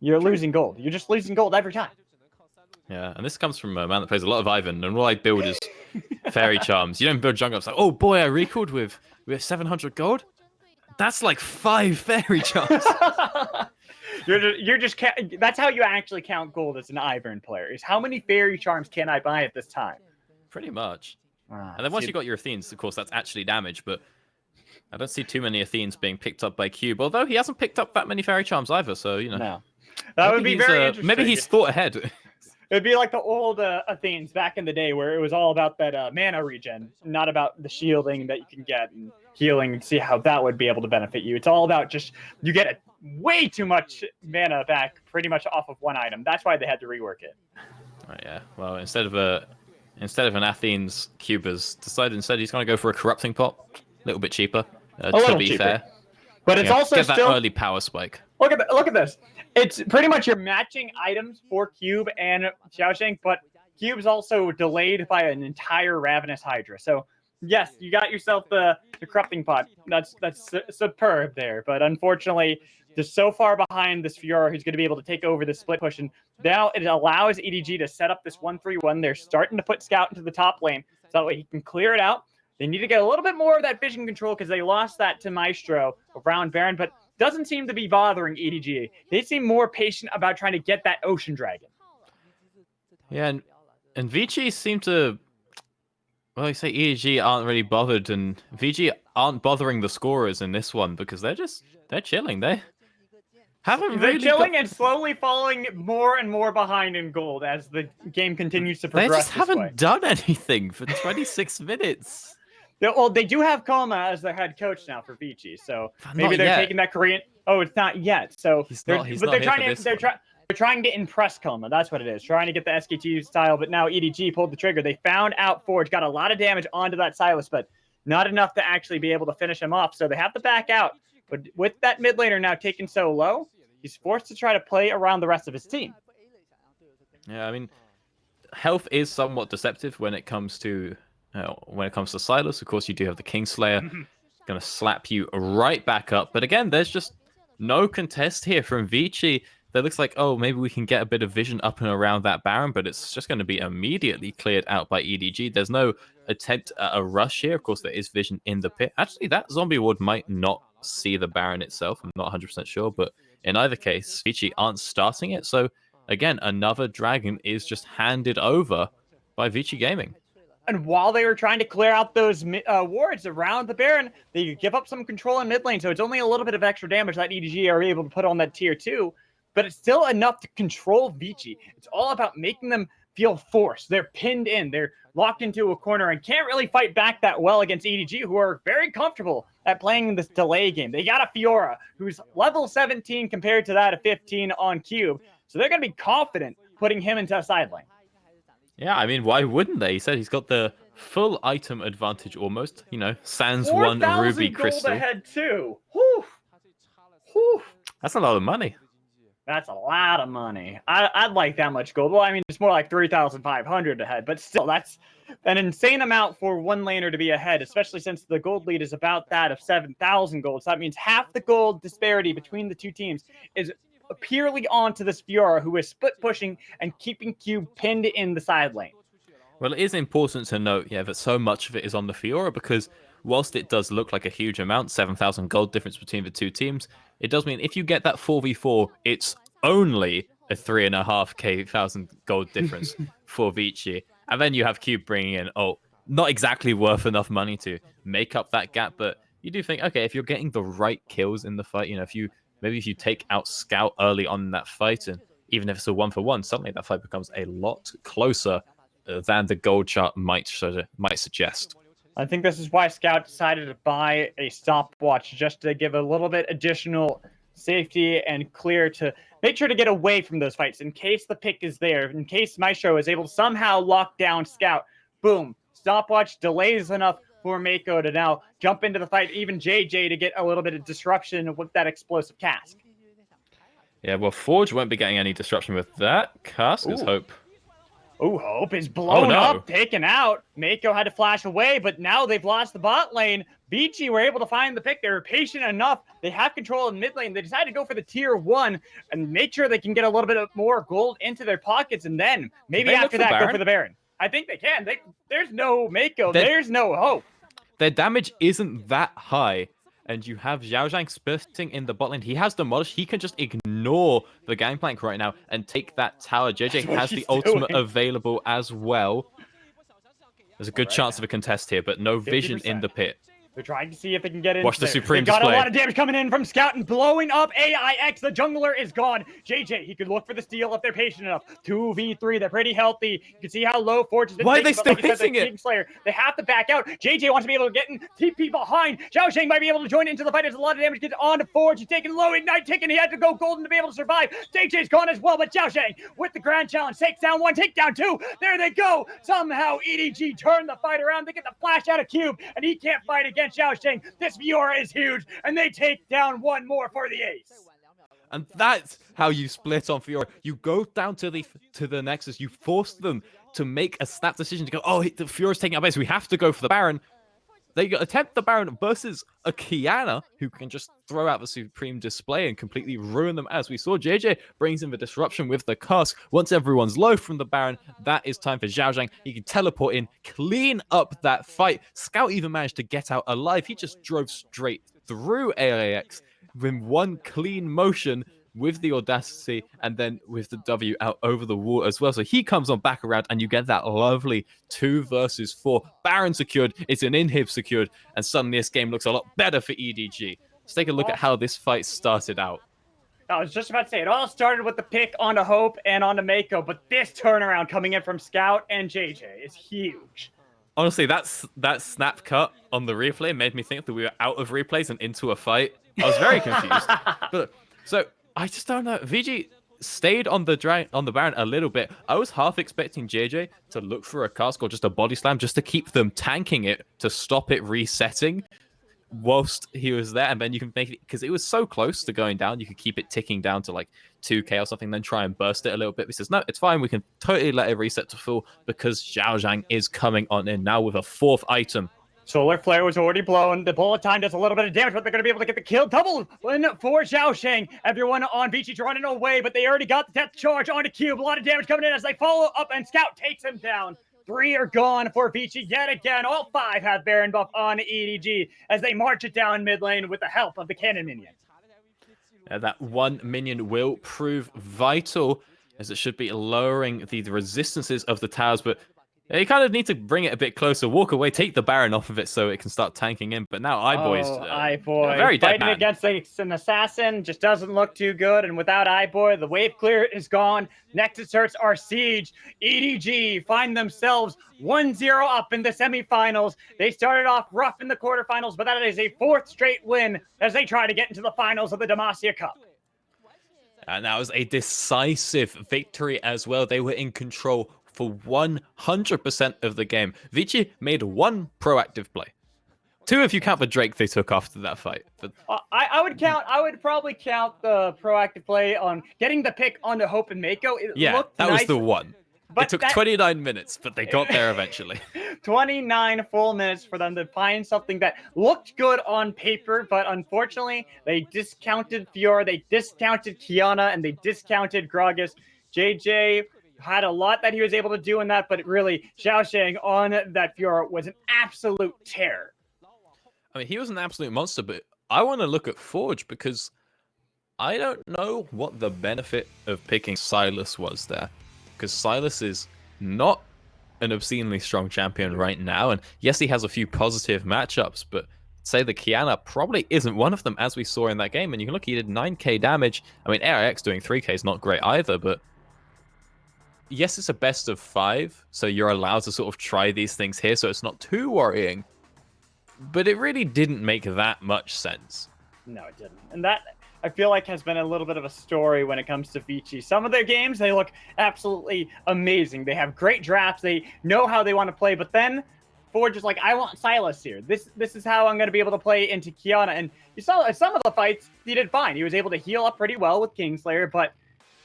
Speaker 5: You're losing gold. You're just losing gold every time.
Speaker 6: Yeah, and this comes from a man that plays a lot of Ivan, and all I build is fairy charms. You don't build jungle. It's like, oh boy, I recalled with 700 gold. That's like 5 fairy charms.
Speaker 5: You're just that's how you actually count gold as an Ivern player. Is how many fairy charms can I buy at this time?
Speaker 6: Pretty much. And then once you got your Athenes, of course, that's actually damage, but I don't see too many Athenes being picked up by Cube, although he hasn't picked up that many fairy charms either, so, you know.
Speaker 5: No. That would be very interesting.
Speaker 6: Maybe he's thought ahead.
Speaker 5: It'd be like the old Athenes back in the day where it was all about that mana regen, not about the shielding that you can get and healing and see how that would be able to benefit you. It's all about just, you get way too much mana back pretty much off of one item. That's why they had to rework it.
Speaker 6: Right, yeah. Well, instead of an Athenes, Cube has decided instead he's going to go for a corrupting pot. A little bit cheaper, to be fair.
Speaker 5: But it's also
Speaker 6: get
Speaker 5: still...
Speaker 6: that early power spike.
Speaker 5: Look at this. It's pretty much you're matching items for Cube and Xiaosheng, but Cube's also delayed by an entire Ravenous Hydra. So, yes, you got yourself the corrupting pot. That's superb there. But unfortunately, they're so far behind this Fiora who's going to be able to take over the split push. And now it allows EDG to set up this 1-3-1. They're starting to put Scout into the top lane so that way he can clear it out. They need to get a little bit more of that vision control because they lost that to Maestro around Baron, but doesn't seem to be bothering EDG. They seem more patient about trying to get that Ocean Dragon.
Speaker 6: Yeah, and Vici seem to... Well, I say EDG aren't really bothered, and VG aren't bothering the scorers in this one because they're chilling. They haven't really...
Speaker 5: They're chilling and slowly falling more and more behind in gold as the game continues to progress.
Speaker 6: They just haven't done anything for 26 minutes.
Speaker 5: Well, they do have Koma as their head coach now for Vici, so maybe they're taking that Korean. Oh, it's not yet. So they're trying to impress Koma. That's what it is. Trying to get the SKT style, but now EDG pulled the trigger. They found out Forge got a lot of damage onto that Silas, but not enough to actually be able to finish him off. So they have to back out. But with that mid laner now taken so low, he's forced to try to play around the rest of his team.
Speaker 6: Yeah, I mean, health is somewhat deceptive when it comes to Silas. Of course, you do have the Kingslayer going to slap you right back up. But again, there's just no contest here from Vici. That looks like, oh, maybe we can get a bit of vision up and around that Baron, but it's just going to be immediately cleared out by EDG. There's no attempt at a rush here. Of course, there is vision in the pit. Actually, that zombie ward might not see the Baron itself. I'm not 100% sure, but in either case, Vici aren't starting it. So again, another dragon is just handed over by Vici Gaming.
Speaker 5: And while they were trying to clear out those wards around the Baron, they give up some control in mid lane. So it's only a little bit of extra damage that EDG are able to put on that tier 2. But it's still enough to control Vici. It's all about making them feel forced. They're pinned in. They're locked into a corner and can't really fight back that well against EDG, who are very comfortable at playing this delay game. They got a Fiora, who's level 17 compared to that of 15 on Cube. So they're going to be confident putting him into a side lane.
Speaker 6: Yeah, I mean, why wouldn't they? He said he's got the full item advantage almost. You know, sans one ruby crystal.
Speaker 5: Ahead too. Whew. Whew.
Speaker 6: That's a lot of money.
Speaker 5: That's a lot of money. I'd like that much gold. Well, I mean, it's more like 3,500 ahead, but still, that's an insane amount for one laner to be ahead, especially since the gold lead is about that of 7,000 gold. So that means half the gold disparity between the two teams is purely onto this Fiora, who is split pushing and keeping Cube pinned in the side lane.
Speaker 6: Well, it is important to note, yeah, that so much of it is on the Fiora because whilst it does look like a huge amount, 7,000 gold difference between the two teams, it does mean if you get that 4v4, it's only a 3,500 gold difference for Vici. And then you have Cube bringing in, not exactly worth enough money to make up that gap, but you do think, okay, if you're getting the right kills in the fight, if you take out Scout early on in that fight, and even if it's a 1-for-1, suddenly that fight becomes a lot closer than the gold chart might suggest.
Speaker 5: I think this is why Scout decided to buy a stopwatch, just to give a little bit additional safety and clear to make sure to get away from those fights in case the pick is there, in case Maestro is able to somehow lock down Scout. Boom. Stopwatch delays enough for Mako to now jump into the fight, even JJ to get a little bit of disruption with that explosive cask.
Speaker 6: Yeah, well, Forge won't be getting any disruption with that. Cask is Hope.
Speaker 5: Oh, Hope is blown up, taken out. Mako had to flash away, but now they've lost the bot lane. Vici were able to find the pick. They were patient enough. They have control of the mid lane. They decided to go for the tier 1 and make sure they can get a little bit more gold into their pockets, and then maybe after that go for the Baron. I think they can. There's no Mako. There's no Hope.
Speaker 6: Their damage isn't that high. And you have Zhao Zhang splitting in the bot lane. He has Demolish. He can just ignore the gangplank right now and take that tower. JJ has the ultimate available as well. There's a good chance of a contest here, but no vision 50%. In the pit.
Speaker 5: They're trying to see if they can get in.
Speaker 6: Watch the Supreme
Speaker 5: They got
Speaker 6: display.
Speaker 5: A lot of damage coming in from Scout and blowing up AIX. The jungler is gone. JJ, he could look for the steal if they're patient enough. 2v3, they're pretty healthy. You can see how low Forge has been.
Speaker 6: Why are they still hitting it?
Speaker 5: Kingslayer, they have to back out. JJ wants to be able to get in, TP behind. Zhao Sheng might be able to join into the fight. There's a lot of damage gets on to Forge. He's taking low ignite, taking. He had to go golden to be able to survive. JJ's gone as well, but Zhao Sheng with the grand challenge takes down 1, take down 2. There they go. Somehow EDG turned the fight around. They get the flash out of Cube, and he can't fight against Zhao Sheng. This Fiora is huge, and they take down 1 more for the ace.
Speaker 6: And that's how you split on Fiora. You go down to the Nexus. You force them to make a snap decision to go, the Fiora's taking our base. We have to go for the Baron. They attempt the Baron versus a Kiana who can just throw out the Supreme display and completely ruin them. As we saw, JJ brings in the disruption with the cask. Once everyone's low from the Baron, that is time for Zhao Zhang. He can teleport in, clean up that fight. Scout even managed to get out alive. He just drove straight through AIX in one clean motion with the Audacity and then with the W out over the wall as well. So he comes on back around and you get that lovely 2 versus 4. Baron secured, it's an inhib secured, and suddenly this game looks a lot better for EDG. Let's take a look at how this fight started out.
Speaker 5: I was just about to say, it all started with the pick onto Hope and onto Mako, but this turnaround coming in from Scout and JJ is huge.
Speaker 6: Honestly, that snap cut on the replay made me think that we were out of replays and into a fight. I was very confused. But so I just don't know. VG stayed on the Baron a little bit. I was half expecting JJ to look for a cask or just a body slam just to keep them tanking it to stop it resetting whilst he was there, and then you can make it because it was so close to going down. You could keep it ticking down to like 2k or something, then try and burst it a little bit. He says, no, it's fine. We can totally let it reset to full because Zhao Zhang is coming on in now with a 4th item.
Speaker 5: Solar Flare was already blown. The bullet time does a little bit of damage, but they're going to be able to get the kill. Double win for Zhao Sheng. Everyone on Vici running away, but they already got the death charge onto Cube. A lot of damage coming in as they follow up, and Scout takes him down. 3 are gone for Vici yet again. All 5 have Baron buff on EDG as they march it down mid lane with the help of the cannon minion.
Speaker 6: That 1 minion will prove vital as it should be lowering the resistances of the towers, but you kind of need to bring it a bit closer, walk away, take the Baron off of it so it can start tanking in. But now
Speaker 5: Eyeboy
Speaker 6: very dead
Speaker 5: fighting
Speaker 6: man.
Speaker 5: against an assassin just doesn't look too good. And without Eyeboy, the wave clear is gone. Next asserts our siege. EDG find themselves 1-0 up in the semifinals. They started off rough in the quarterfinals, but that is a 4th straight win as they try to get into the finals of the Demacia Cup.
Speaker 6: And that was a decisive victory as well. They were in control for 100% of the game. Vici made 1 proactive play. 2 if you count the Drake they took after that fight. But
Speaker 5: I would probably count the proactive play on getting the pick onto Hope and Mako.
Speaker 6: That was the one.
Speaker 5: But
Speaker 6: it took 29 minutes, but they got there eventually.
Speaker 5: 29 full minutes for them to find something that looked good on paper, but unfortunately, they discounted Fiora, they discounted Kiana, and they discounted Gragas. JJ had a lot that he was able to do in that, but really, Xiaoshang on that Fiora was an absolute terror.
Speaker 6: I mean, he was an absolute monster, but I want to look at Forge because I don't know what the benefit of picking Sylas was there. Because Sylas is not an obscenely strong champion right now, and yes, he has a few positive matchups, but say the Qiyana probably isn't one of them, as we saw in that game. And you can look, he did 9k damage. I mean, AIX doing 3k is not great either, but yes, it's a best of 5, so you're allowed to sort of try these things here, so it's not too worrying. But it really didn't make that much sense.
Speaker 5: No, it didn't. And that, I feel like, has been a little bit of a story when it comes to Vici. Some of their games, they look absolutely amazing. They have great drafts. They know how they want to play. But then Forge is like, I want Sylas here. This is how I'm going to be able to play into Qiyana. And you saw some of the fights, he did fine. He was able to heal up pretty well with Kingslayer, but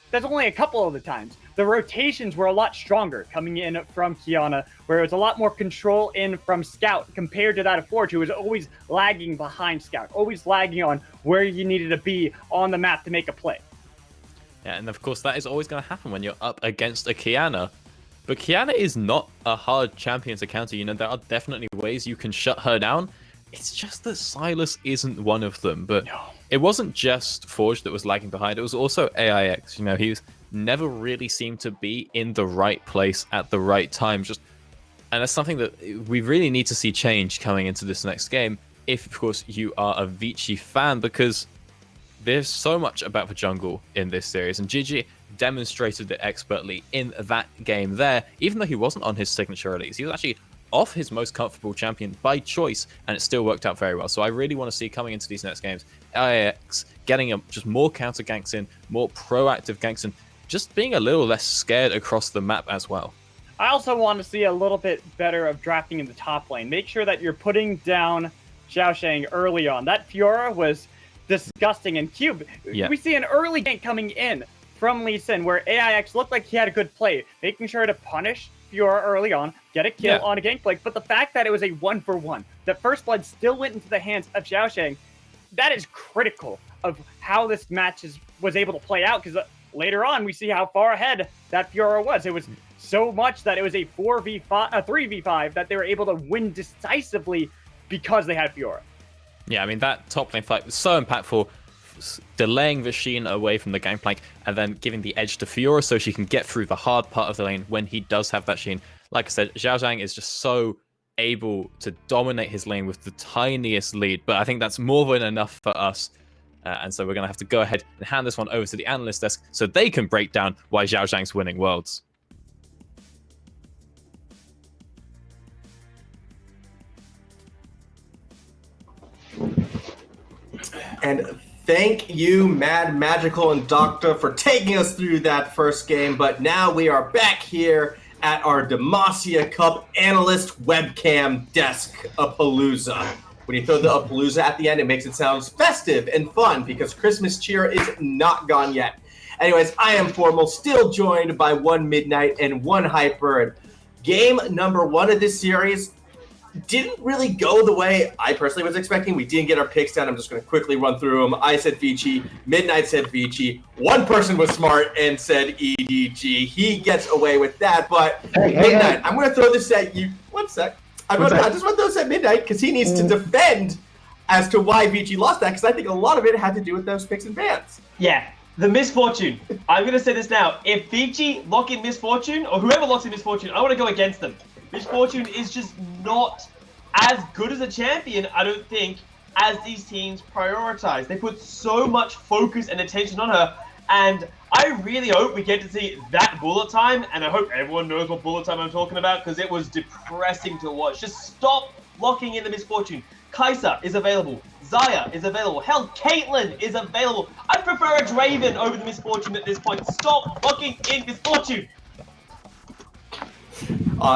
Speaker 5: that's only a couple of the times. The rotations were a lot stronger coming in from Qiyana, where it was a lot more control in from Scout compared to that of Forge, who was always lagging behind Scout, always lagging on where you needed to be on the map to make a play.
Speaker 6: Yeah, and of course that is always going to happen when you're up against a Qiyana. But Qiyana is not a hard champion to counter. You know, there are definitely ways you can shut her down. It's just that Sylas isn't one of them. But
Speaker 5: No.
Speaker 6: It wasn't just Forge that was lagging behind. It was also AIX. You know, he was never really seemed to be in the right place at the right time. And that's something that we really need to see change coming into this next game. If, of course, you are a Vici fan, because there's so much about the jungle in this series. And Gigi demonstrated it expertly in that game there, even though he wasn't on his signature release. He was actually off his most comfortable champion by choice, and it still worked out very well. So I really want to see coming into these next games, AIX getting just more counter ganks in, more proactive ganks in, just being a little less scared across the map as well.
Speaker 5: I also want to see a little bit better of drafting in the top lane. Make sure that you're putting down Xiaoshang early on. That Fiora was disgusting, and Cube,
Speaker 6: Yeah.
Speaker 5: we see an early gank coming in from Lee Sin, where AIX looked like he had a good play, making sure to punish Fiora early on, get a kill on a gank. But the fact that it was a 1-for-1, that first blood still went into the hands of Xiaoshang, that is critical of how this match was able to play out, because later on we see how far ahead that Fiora was. It was so much that it was a 3v5 that they were able to win decisively because they had Fiora.
Speaker 6: Yeah, I mean, that top lane fight was so impactful, delaying the Sheen away from the gangplank and then giving the edge to Fiora so she can get through the hard part of the lane when he does have that Sheen. Like I said, Xiaoshang is just so able to dominate his lane with the tiniest lead, but I think that's more than enough for us. And so we're going to have to go ahead and hand this one over to the analyst desk so they can break down why Xiaoshang's winning Worlds.
Speaker 2: And thank you, Mad Magical and Doctor, for taking us through that first game. But now we are back here at our Demacia Cup analyst webcam desk-a-palooza. When you throw the Appalooza at the end, it makes it sound festive and fun because Christmas cheer is not gone yet. Anyways, I am Formal, still joined by one Midnight and one Hyper. And game number 1 of this series didn't really go the way I personally was expecting. We didn't get our picks down. I'm just going to quickly run through them. I said Vici. Midnight said Vici. One person was smart and said EDG. He gets away with that. But Midnight, I'm going to throw this at you. One sec. I just want to throw this at Midnight because he needs to defend as to why Vici lost that, because I think a lot of it had to do with those picks and bans.
Speaker 4: Yeah, the Misfortune. I'm going to say this now. If Vici lock in Misfortune, or whoever locks in Misfortune, I want to go against them. Misfortune is just not as good as a champion, I don't think, as these teams prioritize. They put so much focus and attention on her, and I really hope we get to see that bullet time, and I hope everyone knows what bullet time I'm talking about, because it was depressing to watch. Just stop locking in the Misfortune. Kai'Sa is available. Xayah is available. Hell, Caitlyn is available. I prefer a Draven over the Misfortune at this point. Stop locking in Misfortune.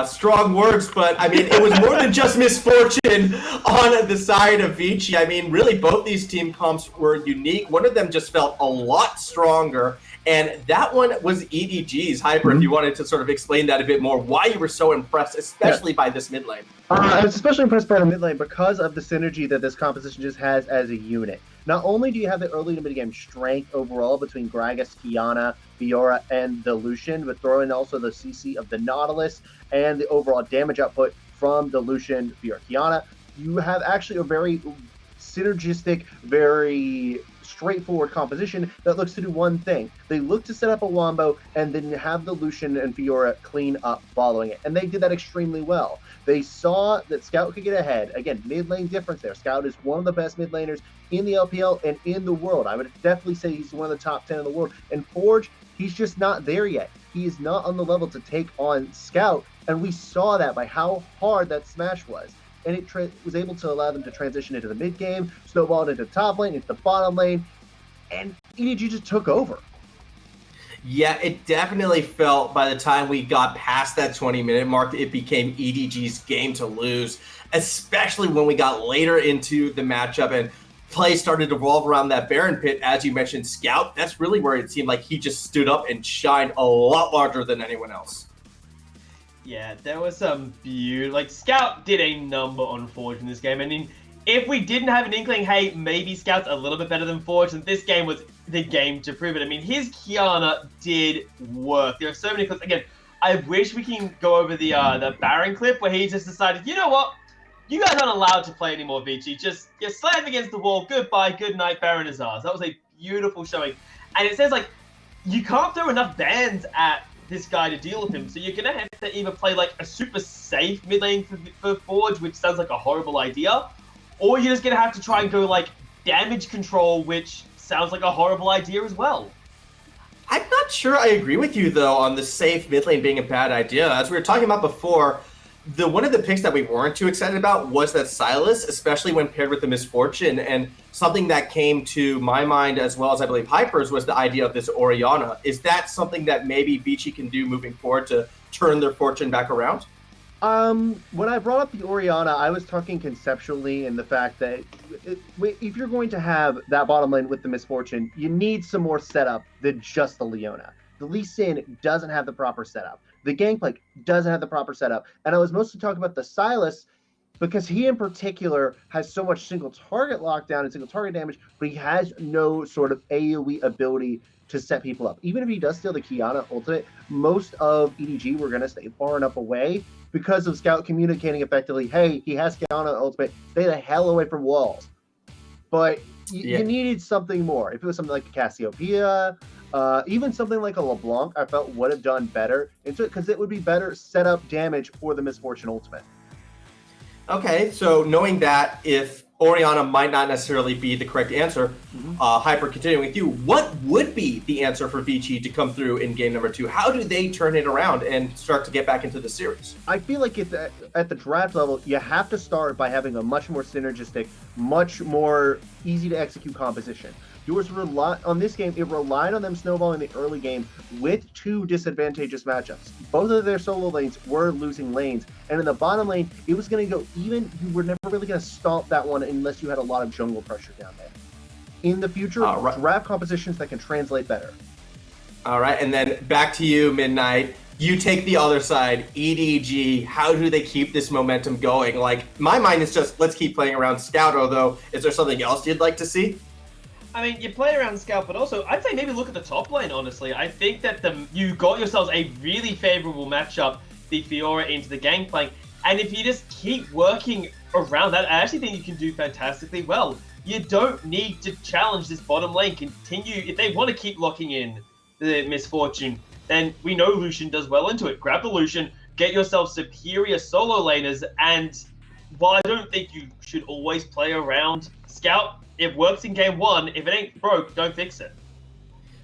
Speaker 2: Strong words, but I mean, it was more than just Misfortune on the side of Vici. I mean, really, both these team comps were unique. One of them just felt a lot stronger, and that one was EDG's. Hyper, if you wanted to sort of explain that a bit more, why you were so impressed, especially by this mid lane.
Speaker 3: I was especially impressed by the mid lane because of the synergy that this composition just has as a unit. Not only do you have the early to mid-game strength overall between Gragas, Kiana, Fiora, and the Lucian, but throw in also the CC of the Nautilus and the overall damage output from the Lucian, Fiora, Kiana. You have actually a very synergistic, very straightforward composition that looks to do one thing. They look to set up a wombo and then have the Lucian and Fiora clean up following it. And they did that extremely well. They saw that Scout could get ahead. Again, mid lane difference there. Scout is one of the best mid laners in the LPL and in the world. I would definitely say he's one of the top 10 in the world. And Forge, he's just not there yet. He is not on the level to take on Scout. And we saw that by how hard that smash was. And it was able to allow them to transition into the mid game, snowballed into the top lane, into the bottom lane, and EDG just took over.
Speaker 2: Yeah, it definitely felt by the time we got past that 20-minute mark, it became EDG's game to lose, especially when we got later into the matchup and play started to revolve around that Baron pit. As you mentioned, Scout, that's really where it seemed like he just stood up and shined a lot larger than anyone else.
Speaker 4: Yeah, there was some beauty. Like, Scout did a number on Forge in this game. I mean, if we didn't have an inkling, hey, maybe Scout's a little bit better than Forge, and this game was the game to prove it. I mean, his Kiana did work. There are so many clips. Again, I wish we can go over the Baron clip where he just decided, you know what? You guys aren't allowed to play anymore, Vici. Just slam against the wall. Goodbye, good night, Baron is ours. That was a beautiful showing. And it says, like, you can't throw enough bans at this guy to deal with him, so you're gonna have to either play like a super safe mid lane for Forge, which sounds like a horrible idea, or you're just gonna have to try and go like damage control, which sounds like a horrible idea as well.
Speaker 2: I'm not sure I agree with you though on the safe mid lane being a bad idea. As we were talking about before, one of the picks that we weren't too excited about was that Sylas, especially when paired with the Misfortune, and something that came to my mind as well as I believe Hyper's was the idea of this Orianna. Is that something that maybe Vici can do moving forward to turn their fortune back around?
Speaker 3: When I brought up the Orianna, I was talking conceptually in the fact that if you're going to have that bottom lane with the Misfortune, you need some more setup than just the Leona. The Lee Sin doesn't have the proper setup. The Gangplank doesn't have the proper setup. And I was mostly talking about the Sylas because he in particular has so much single target lockdown and single target damage, but he has no sort of AoE ability to set people up. Even if he does steal the Kiana ultimate, most of EDG were going to stay far enough away because of Scout communicating effectively, hey, he has Kiana ultimate, stay the hell away from walls. But you needed something more. If it was something like a Cassiopeia, even something like a LeBlanc, I felt would have done better into it because it would be better setup damage for the Misfortune ultimate.
Speaker 2: Okay, so knowing that if Orianna might not necessarily be the correct answer, Hyper, continuing with you, what would be the answer for Vici to come through in game number 2? How do they turn it around and start to get back into the series?
Speaker 3: I feel like at the draft level, you have to start by having a much more synergistic, much more easy to execute composition. Yours on this game, it relied on them snowballing the early game with two disadvantageous matchups. Both of their solo lanes were losing lanes, and in the bottom lane, it was going to go even. You were never really going to stomp that one unless you had a lot of jungle pressure down there. In the future, draft compositions that can translate better.
Speaker 2: All right, and then back to you, Midnight. You take the other side, EDG. How do they keep this momentum going? Like, my mind is just, let's keep playing around Scout, although, is there something else you'd like to see?
Speaker 4: I mean, you play around Scout, but also, I'd say maybe look at the top lane, honestly. I think that you got yourselves a really favorable matchup, the Fiora into the Gangplank, and if you just keep working around that, I actually think you can do fantastically well. You don't need to challenge this bottom lane. Continue, if they want to keep locking in the Misfortune, then we know Lucian does well into it. Grab the Lucian, get yourself superior solo laners, and while I don't think you should always play around Scout, it works in game 1. If it ain't broke, don't fix it.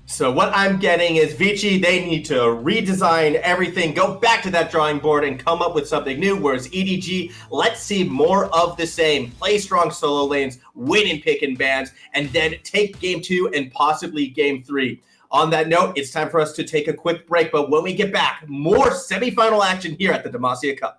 Speaker 2: So what I'm getting is Vici, they need to redesign everything, go back to that drawing board and come up with something new, whereas EDG, let's see more of the same. Play strong solo lanes, win in pick and bans, and then take game 2 and possibly game 3. On that note, it's time for us to take a quick break, but when we get back, more semifinal action here at the Demacia Cup.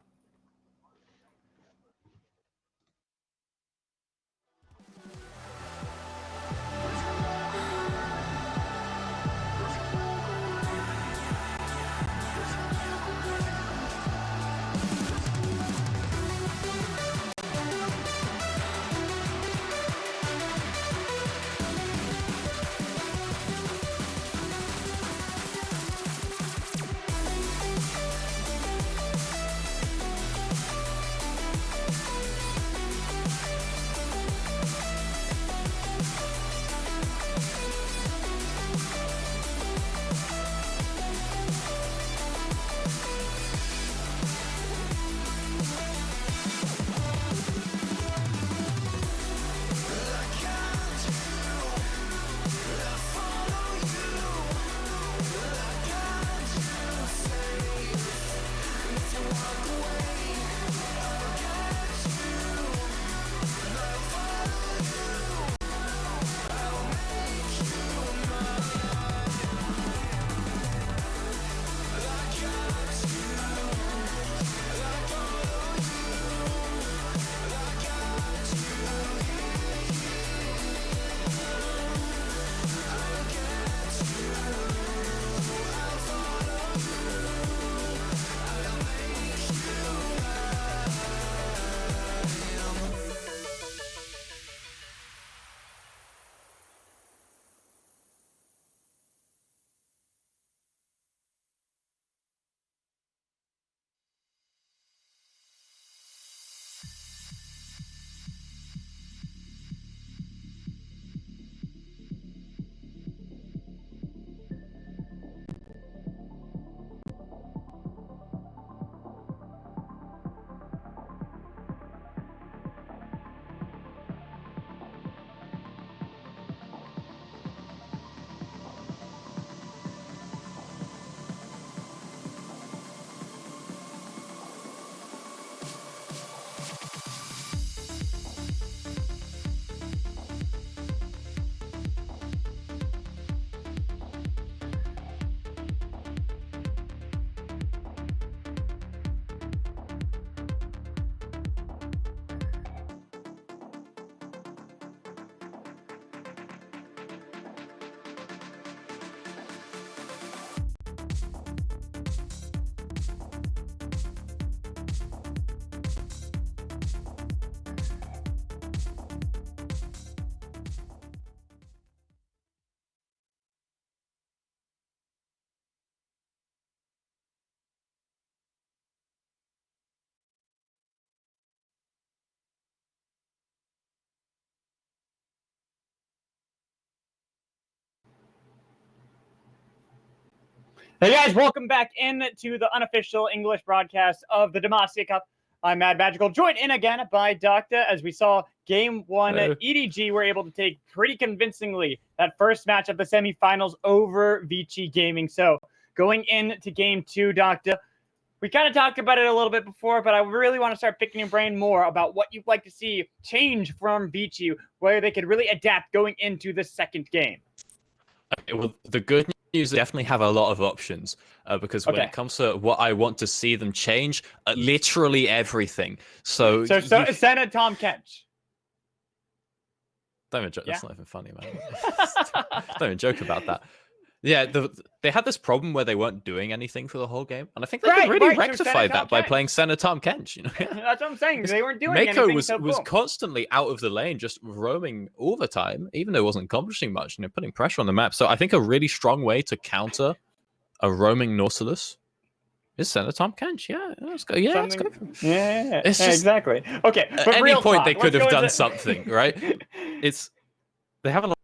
Speaker 5: Hey guys, welcome back in to the unofficial English broadcast of the Demacia Cup. I'm Mad Magical, joined in again by Doctor. As we saw game one,
Speaker 6: Hello.
Speaker 5: EDG were able to take pretty convincingly that first match of the semifinals over Vici Gaming. So going into game two, Doctor, we kind of talked about it a little bit before, but I really want to start picking your brain more about what you'd like to see change from Vici, where they could really adapt going into the second game.
Speaker 6: Okay, well, the good news is they definitely have a lot of options because when it comes to what I want to see them change, literally everything. So
Speaker 5: Senna, Tom Kench.
Speaker 6: Don't even joke. That's not even funny, man. Don't even joke about that. Yeah, they had this problem where they weren't doing anything for the whole game, and I think they could really rectify that by playing Senna Tom Kench. You know?
Speaker 5: That's what I'm saying. They weren't doing
Speaker 6: Mako
Speaker 5: anything.
Speaker 6: was constantly out of the lane, just roaming all the time, even though it wasn't accomplishing much, putting pressure on the map. So I think a really strong way to counter a roaming Nautilus is Senna Tom Kench. Yeah, let's go. Yeah, let's go.
Speaker 5: Yeah,
Speaker 6: it's just,
Speaker 5: exactly. Okay,
Speaker 6: at any point they could have done something, right? They have a lot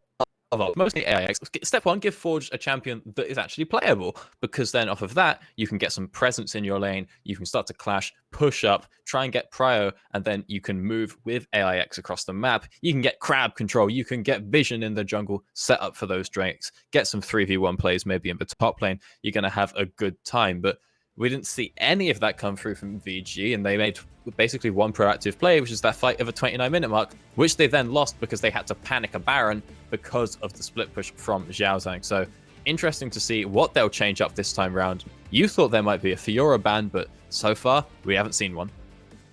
Speaker 6: of mostly AIX. Step one, give Forge a champion that is actually playable, because then off of that, you can get some presence in your lane, you can start to clash, push up, try and get prio, and then you can move with AIX across the map. You can get crab control, you can get vision in the jungle, set up for those drakes, get some 3v1 plays maybe in the top lane. You're going to have a good time, but we didn't see any of that come through from VG, and they made basically one proactive play, which is that fight of a 29-minute mark, which they then lost because they had to panic a Baron because of the split push from Zhaozhang. So interesting to see what they'll change up this time round. You thought there might be a Fiora ban, but so far we haven't seen one.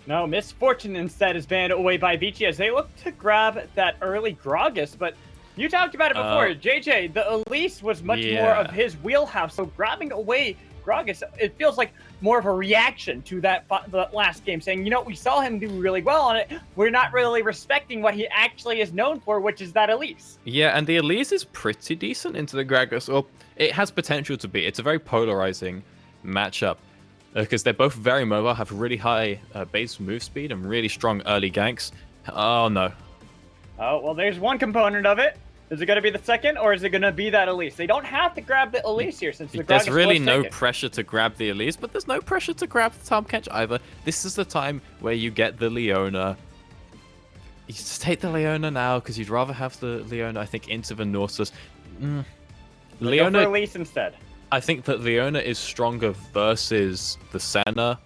Speaker 5: No, Misfortune instead is banned away by Vici as they look to grab that early Gragas, but you talked about it before. JJ, the Elise was much more of his wheelhouse, so grabbing away Gragas, it feels like more of a reaction to the last game, saying, we saw him do really well on it. We're not really respecting what he actually is known for, which is that Elise. Yeah,
Speaker 6: and the Elise is pretty decent into the Gragas, or it has potential to be. It's a very polarizing matchup because they're both very mobile, have really high base move speed and really strong early ganks. Oh, no.
Speaker 5: Oh, well, there's one component of it. Is it going to be the second, or is it going to be that Elise? They don't have to grab the Elise here, since the
Speaker 6: There's really no pressure to grab the Elise, but there's no pressure to grab the Tom Kench either. This is the time where you get the Leona. You just take the Leona now, because you'd rather have the Leona, I think, into the Nautilus.
Speaker 5: Leona, go for Elise instead.
Speaker 6: I think that Leona is stronger versus the Senna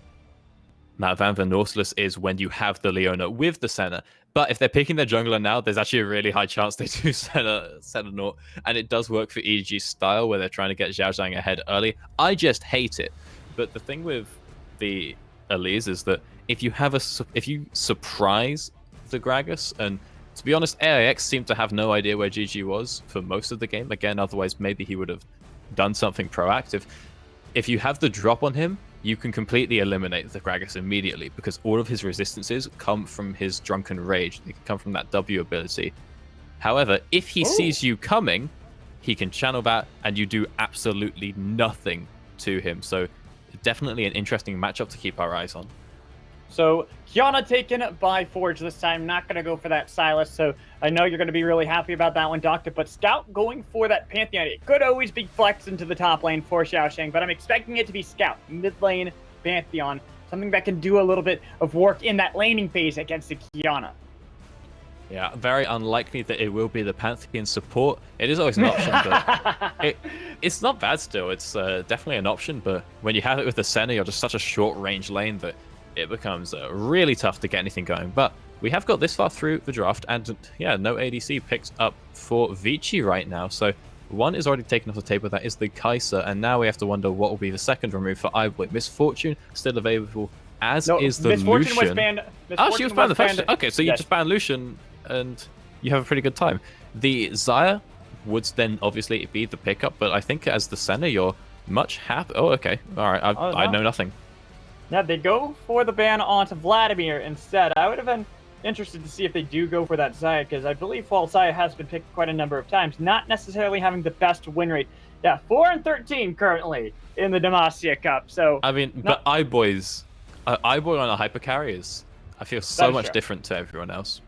Speaker 6: than the Nautilus is when you have the Leona with the Senna. But if they're picking their jungler now, there's actually a really high chance they do Senna Naut, and it does work for EDG's style where they're trying to get Zhaozhang ahead early. I just hate it. But the thing with the Elise is that if you surprise the Gragas, and to be honest, AIX seemed to have no idea where GG was for most of the game. Again, otherwise maybe he would have done something proactive. If you have the drop on him, you can completely eliminate the Gragas immediately, because all of his resistances come from his Drunken Rage. They can come from that W ability. However, if he sees you coming, he can channel that, and you do absolutely nothing to him. So definitely an interesting matchup to keep our eyes on.
Speaker 5: So Kiana taken by Forge this time. Not going to go for that Silas. So I know you're going to be really happy about that one, Doctor. But Scout going for that Pantheon. It could always be flex into the top lane for Zhaozhang, but I'm expecting it to be Scout, mid lane Pantheon. Something that can do a little bit of work in that laning phase against the Kiana.
Speaker 6: Yeah, very unlikely that it will be the Pantheon support. It is always an option, but it's not bad still. It's definitely an option, but when you have it with the Senna, you're just such a short-range lane that it becomes really tough to get anything going. But we have got this far through the draft, and yeah, no ADC picked up for Vici right now. So one is already taken off the table. That is the Kaiser, and now we have to wonder what will be the second remove for iBoy. Misfortune still available, as is the
Speaker 5: Misfortune
Speaker 6: Lucian.
Speaker 5: Was banned.
Speaker 6: She was banned the first. Okay, so you just ban Lucian, and you have a pretty good time. The Xayah would then obviously be the pickup, but I think as the Senna, you're much happy. Oh, okay. All right. I know nothing.
Speaker 5: Yeah, they go for the ban onto Vladimir instead. I would have been interested to see if they do go for that Xayah, because I believe Xayah has been picked quite a number of times, not necessarily having the best win rate. Yeah, 4-13 currently in the Demacia Cup. So
Speaker 6: I mean, but iBoy on a hyper carry is, I feel, so much different to everyone else.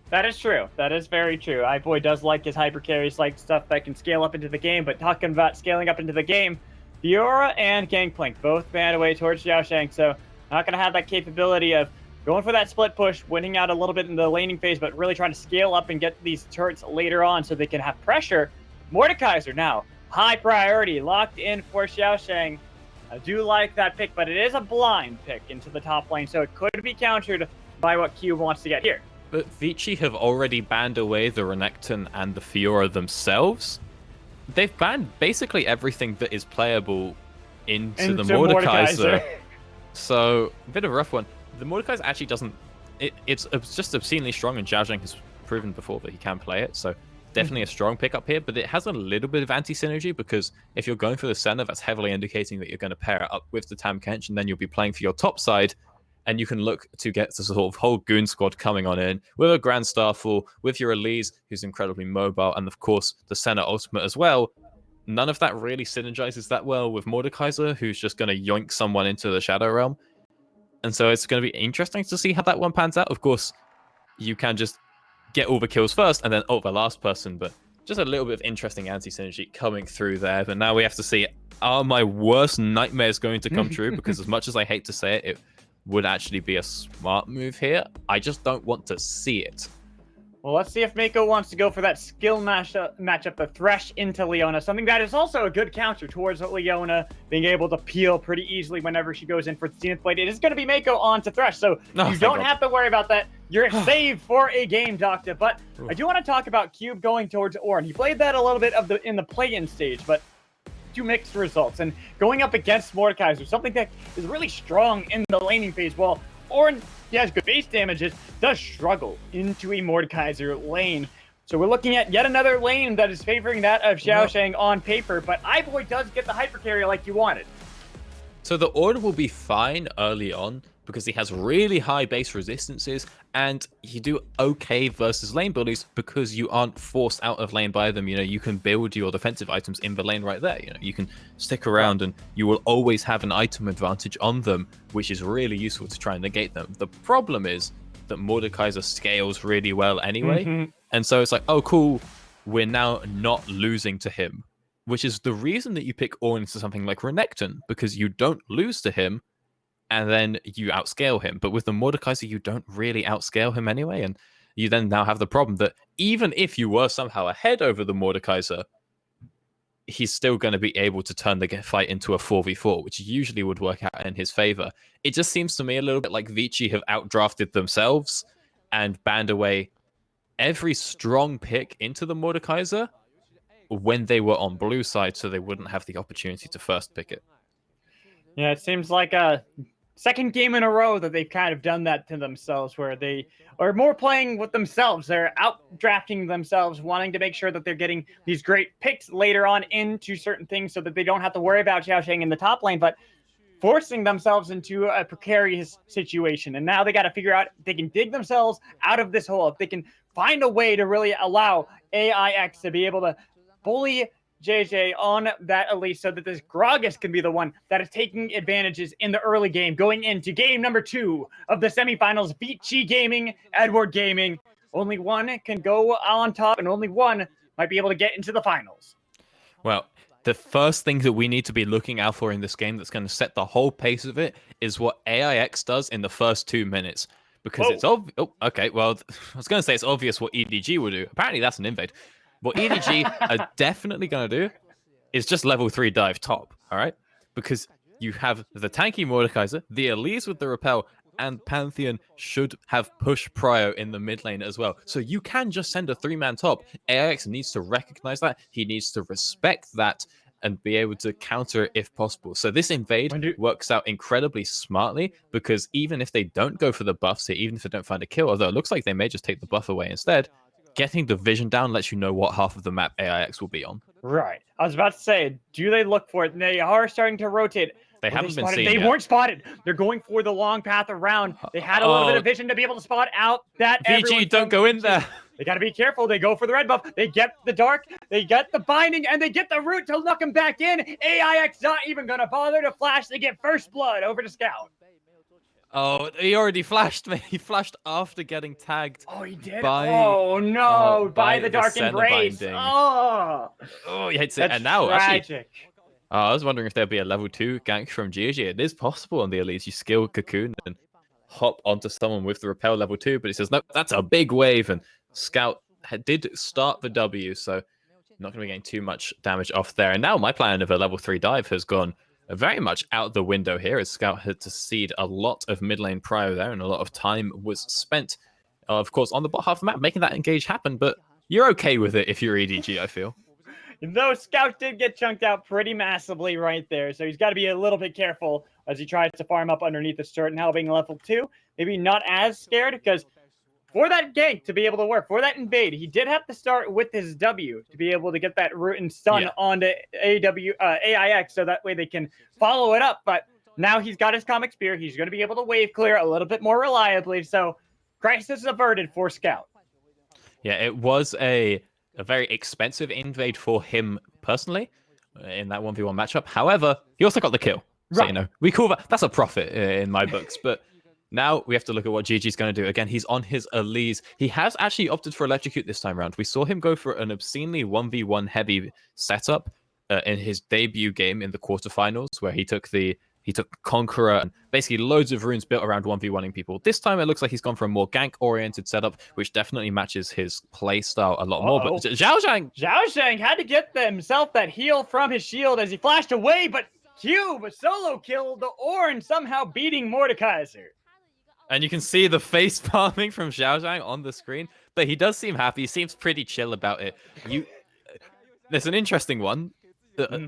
Speaker 5: That is true. That is very true. iBoy does like his hyper carries, like stuff that can scale up into the game. But talking about scaling up into the game, Fiora and Gangplank both banned away towards Xiaoshang, so not going to have that capability of going for that split push, winning out a little bit in the laning phase, but really trying to scale up and get these turrets later on so they can have pressure. Mordekaiser now, high priority, locked in for Xiaoshang. I do like that pick, but it is a blind pick into the top lane, so it could be countered by what Cube wants to get here.
Speaker 6: But Vici have already banned away the Renekton and the Fiora themselves. They've banned basically everything that is playable into the Mordekaiser. So, a bit of a rough one. The Mordekaiser actually doesn't... It's just obscenely strong, and Xiaoshang has proven before that he can play it, so definitely a strong pickup here, but it has a little bit of anti-synergy, because if you're going for the center, that's heavily indicating that you're going to pair it up with the Tahm Kench, and then you'll be playing for your top side, and you can look to get the sort of whole goon squad coming on in with a Grand Starfall, with your Elise, who's incredibly mobile, and of course the center ultimate as well. None of that really synergizes that well with Mordekaiser, who's just going to yoink someone into the Shadow Realm. And so it's going to be interesting to see how that one pans out. Of course, you can just get all the kills first and then the last person, but just a little bit of interesting anti-synergy coming through there. But now we have to see, are my worst nightmares going to come true? Because as much as I hate to say it, it would actually be a smart move here. I just don't want to see it.
Speaker 5: Well, let's see if Mako wants to go for that skill matchup, the Thresh into Leona, something that is also a good counter towards Leona being able to peel pretty easily whenever she goes in for Zenith Blade. It is going to be Mako on to Thresh, so you don't have to worry about that. You're saved for a game, Doctor. But I do want to talk about Cube going towards Ornn. He played that a little bit in the play-in stage, but two mixed results. And going up against Mordekaiser, something that is really strong in the laning phase, well, Ornn, he has good base damages, does struggle into a Mordekaiser lane. So we're looking at yet another lane that is favoring that of Xiaoshang on paper, but iBoy does get the hyper carry like you wanted.
Speaker 6: So the Ornn will be fine early on because he has really high base resistances, and you do okay versus lane builders because you aren't forced out of lane by them. You know, you can build your defensive items in the lane right there. You know, you can stick around and you will always have an item advantage on them, which is really useful to try and negate them. The problem is that Mordekaiser scales really well anyway. And so it's like, oh, cool, we're now not losing to him, which is the reason that you pick Ornn into something like Renekton, because you don't lose to him, and then you outscale him. But with the Mordekaiser, you don't really outscale him anyway, and you then now have the problem that even if you were somehow ahead over the Mordekaiser, he's still going to be able to turn the fight into a 4v4, which usually would work out in his favor. It just seems to me a little bit like Vici have outdrafted themselves and banned away every strong pick into the Mordekaiser when they were on blue side, so they wouldn't have the opportunity to first pick it.
Speaker 5: Yeah, it seems like a second game in a row that they've kind of done that to themselves, where they are more playing with themselves. They're out-drafting themselves, wanting to make sure that they're getting these great picks later on into certain things so that they don't have to worry about Xiaoshang in the top lane, but forcing themselves into a precarious situation. And now they got to figure out if they can dig themselves out of this hole, if they can find a way to really allow AIX to be able to bully JJ on that Elise so that this Gragas can be the one that is taking advantages in the early game, going into game number 2 of the semifinals. Vici Gaming, Edward Gaming. Only one can go on top, and only one might be able to get into the finals.
Speaker 6: Well, the first thing that we need to be looking out for in this game that's going to set the whole pace of it is what AIX does in the first 2 minutes. Because it's obvious. Oh, okay, well, I was going to say it's obvious what EDG will do. Apparently that's an invade. What EDG are definitely going to do is just level 3 dive top, all right? Because you have the tanky Mordekaiser, the Elise with the repel, and Pantheon should have push prio in the mid lane as well. So you can just send a 3-man top. AIX needs to recognize that. He needs to respect that and be able to counter it if possible. So this invade works out incredibly smartly, because even if they don't go for the buffs here, even if they don't find a kill, although it looks like they may just take the buff away instead, getting the vision down lets you know what half of the map AIX will be on.
Speaker 5: Right. I was about to say, do they look for it? They are starting to rotate.
Speaker 6: They haven't been seen
Speaker 5: They
Speaker 6: yet.
Speaker 5: weren't spotted. They're going for the long path around. They had a little bit of vision to be able to spot out that
Speaker 6: VG, don't go in there.
Speaker 5: They got to be careful. They go for the red buff. They get the dark. They get the binding, and they get the root to look him back in. AIX not even going to bother to flash. They get first blood over to Scout.
Speaker 6: Oh, he already flashed me. He flashed after getting tagged.
Speaker 5: Oh, he did?
Speaker 6: Oh,
Speaker 5: no. By the dark
Speaker 6: Senna
Speaker 5: embrace.
Speaker 6: binding.
Speaker 5: Oh,
Speaker 6: Oh, he hates it.
Speaker 5: that's
Speaker 6: And now,
Speaker 5: tragic.
Speaker 6: actually, I was wondering if there'd be a level 2 gank from JDG. It is possible on the elites. You skill Cocoon and hop onto someone with the repel level 2, but he says, nope, that's a big wave. And Scout did start the W, so not going to be getting too much damage off there. And now my plan of a level 3 dive has gone very much out the window here, as Scout had to cede a lot of mid lane prio there, and a lot of time was spent, of course, on the bot half of the map, making that engage happen. But you're okay with it if you're EDG, I feel.
Speaker 5: Though Scout did get chunked out pretty massively right there, so he's got to be a little bit careful as he tries to farm up underneath the start. Now being level 2, maybe not as scared, because for that gank to be able to work, for that invade, he did have to start with his W to be able to get that root and stun onto AIX, so that way they can follow it up. But now he's got his comic spear. He's going to be able to wave clear a little bit more reliably, so crisis averted for Scout.
Speaker 6: Yeah, it was a very expensive invade for him personally in that 1v1 matchup. However, he also got the kill. So, you know, we call that's a profit in my books. But now we have to look at what GG's going to do. Again, he's on his Elise. He has actually opted for Electrocute this time around. We saw him go for an obscenely 1v1 heavy setup in his debut game in the quarterfinals, where he took Conqueror and basically loads of runes built around 1v1ing people. This time it looks like he's gone for a more gank-oriented setup, which definitely matches his playstyle a lot more. But
Speaker 5: Zhao had to get himself that heal from his shield as he flashed away, but Cube solo killed the Ornn, somehow beating Mordekaiser.
Speaker 6: And you can see the face palming from Zhao Zhang on the screen, but he does seem happy. He seems pretty chill about it. There's an interesting one.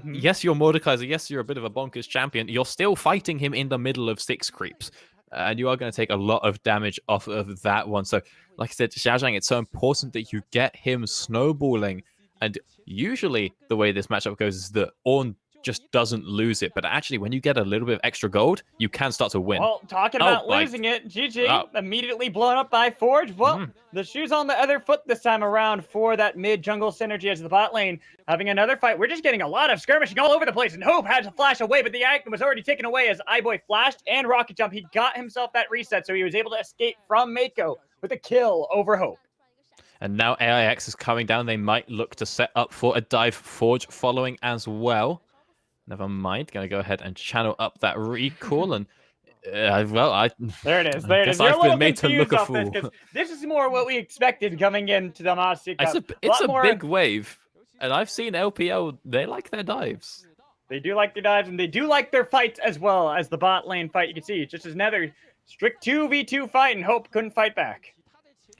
Speaker 6: Yes, you're Mordekaiser. Yes, you're a bit of a bonkers champion. You're still fighting him in the middle of 6 creeps. And you are going to take a lot of damage off of that one. So, like I said, Zhao Zhang, it's so important that you get him snowballing. And usually the way this matchup goes is that Ornn just doesn't lose it. But actually, when you get a little bit of extra gold, you can start to win.
Speaker 5: Well, talking about losing it, GG immediately blown up by Forge. Well, the shoe's on the other foot this time around for that mid-jungle synergy as the bot lane having another fight. We're just getting a lot of skirmishing all over the place, and Hope had to flash away, but the item was already taken away as iBoy flashed and rocket jump. He got himself that reset, so he was able to escape from Mako with a kill over Hope.
Speaker 6: And now AIX is coming down. They might look to set up for a dive. Forge following as well. Never mind. Going to go ahead and channel up that recall. And,
Speaker 5: there it is.
Speaker 6: There it is. You're I've been made to look a fool.
Speaker 5: This is more what we expected coming into the Demacia Cup.
Speaker 6: It's a big wave. And I've seen LPL, they like their dives.
Speaker 5: They do like their dives, and they do like their fights as well as the bot lane fight. You can see it's just another strict 2v2 fight, and Hope couldn't fight back.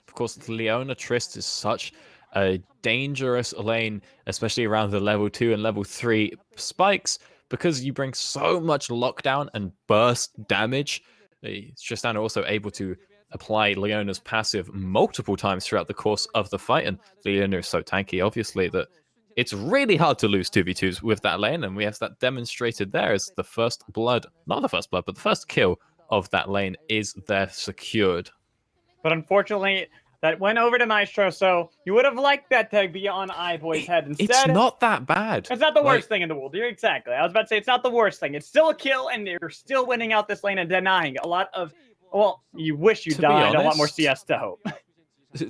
Speaker 6: Of course, Leona Trist is such a dangerous lane, especially around the level 2 and level 3 spikes, because you bring so much lockdown and burst damage. Tristan are also able to apply Leona's passive multiple times throughout the course of the fight, and Leona is so tanky, obviously, that it's really hard to lose 2v2s with that lane, and we have that demonstrated there as the first blood, not the first blood, but the first kill of that lane is there secured.
Speaker 5: But unfortunately, that went over to Maestro, so you would have liked that to be on iBoy's head instead.
Speaker 6: It's not that bad.
Speaker 5: It's not the worst thing in the world. Exactly. I was about to say it's not the worst thing. It's still a kill, and you're still winning out this lane and denying a lot of, well, you wish you died a lot more CS to Hope.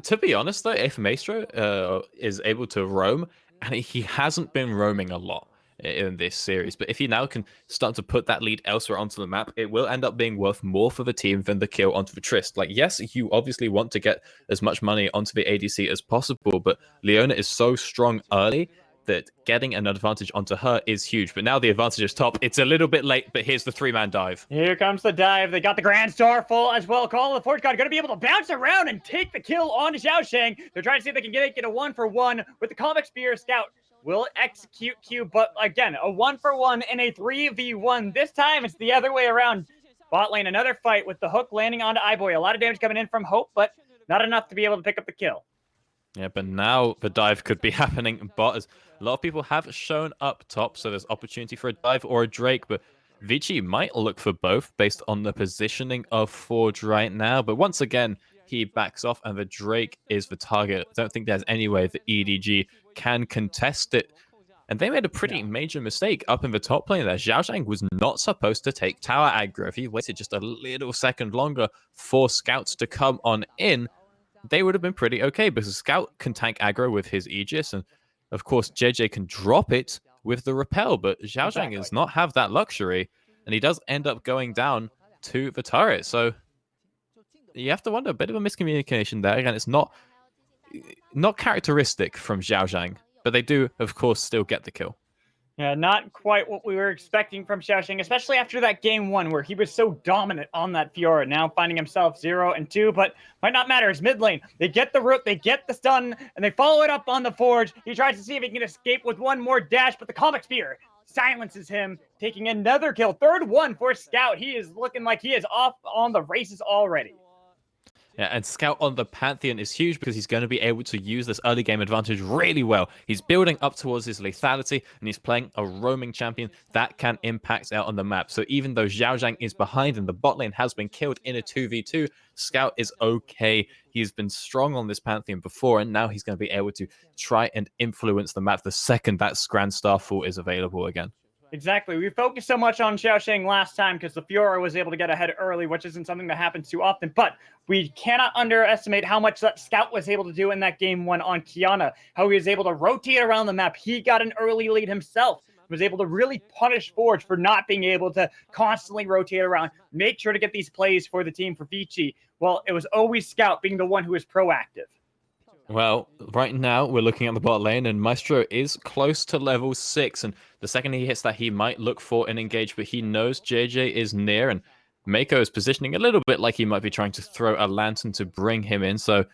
Speaker 6: To be honest, though, if Maestro is able to roam, and he hasn't been roaming a lot in this series, but if he now can start to put that lead elsewhere onto the map, it will end up being worth more for the team than the kill onto the Trist. Like, yes, you obviously want to get as much money onto the ADC as possible, but Leona is so strong early that getting an advantage onto her is huge. But now the advantage is top. It's a little bit late, but here's the 3-man dive.
Speaker 5: Here comes the dive. They got the Grand Star full as well. Call of the Forge God going to be able to bounce around and take the kill on Xiaoshang. They're trying to see if they can get a 1-for-1 with the Comic Spear. Scout will execute Q, but again, a 1-for-1 in a 3v1. This time it's the other way around. Bot lane, another fight with the hook landing onto iBoy. A lot of damage coming in from Hope, but not enough to be able to pick up the kill.
Speaker 6: Yeah, but now the dive could be happening. But as a lot of people have shown up top, so there's opportunity for a dive or a Drake. But Vici might look for both based on the positioning of Forge right now. But once again, he backs off and the Drake is the target. I don't think there's any way that EDG can contest it. And they made a pretty major mistake up in the top lane there. Xiaoshang was not supposed to take tower aggro. If he waited just a little second longer for scouts to come on in, they would have been pretty okay, because Scout can tank aggro with his Aegis, and of course JJ can drop it with the repel, but Zhao Zhang does not have that luxury, and he does end up going down to the turret. So you have to wonder, a bit of a miscommunication there. Again, it's not characteristic from Zhao Zhang, but they do, of course, still get the kill.
Speaker 5: Yeah, not quite what we were expecting from Xiaoxing, especially after that game 1 where he was so dominant on that Fiora, now finding himself 0 and 2, but might not matter. His mid lane, they get the root, they get the stun, and they follow it up on the Forge. He tries to see if he can escape with one more dash, but the Comic Spear silences him, taking another kill. Third one for Scout. He is looking like he is off on the races already.
Speaker 6: Yeah, and Scout on the Pantheon is huge because he's going to be able to use this early game advantage really well. He's building up towards his lethality, and he's playing a roaming champion that can impact out on the map. So even though Zhao Zhang is behind and the bot lane has been killed in a 2v2, Scout is okay. He's been strong on this Pantheon before, and now he's going to be able to try and influence the map the second that Grand Starfall is available again.
Speaker 5: Exactly. We focused so much on Xiaoxing last time because the Fiora was able to get ahead early, which isn't something that happens too often. But we cannot underestimate how much that Scout was able to do in that game 1 on Qiyana, how he was able to rotate around the map. He got an early lead himself, was able to really punish Forge for not being able to constantly rotate around, make sure to get these plays for the team for Vici. Well, it was always Scout being the one who was proactive.
Speaker 6: Well, right now we're looking at the bot lane, and Maestro is close to level 6, and the second he hits that, he might look for an engage, but he knows JJ is near, and Mako is positioning a little bit like he might be trying to throw a lantern to bring him in, so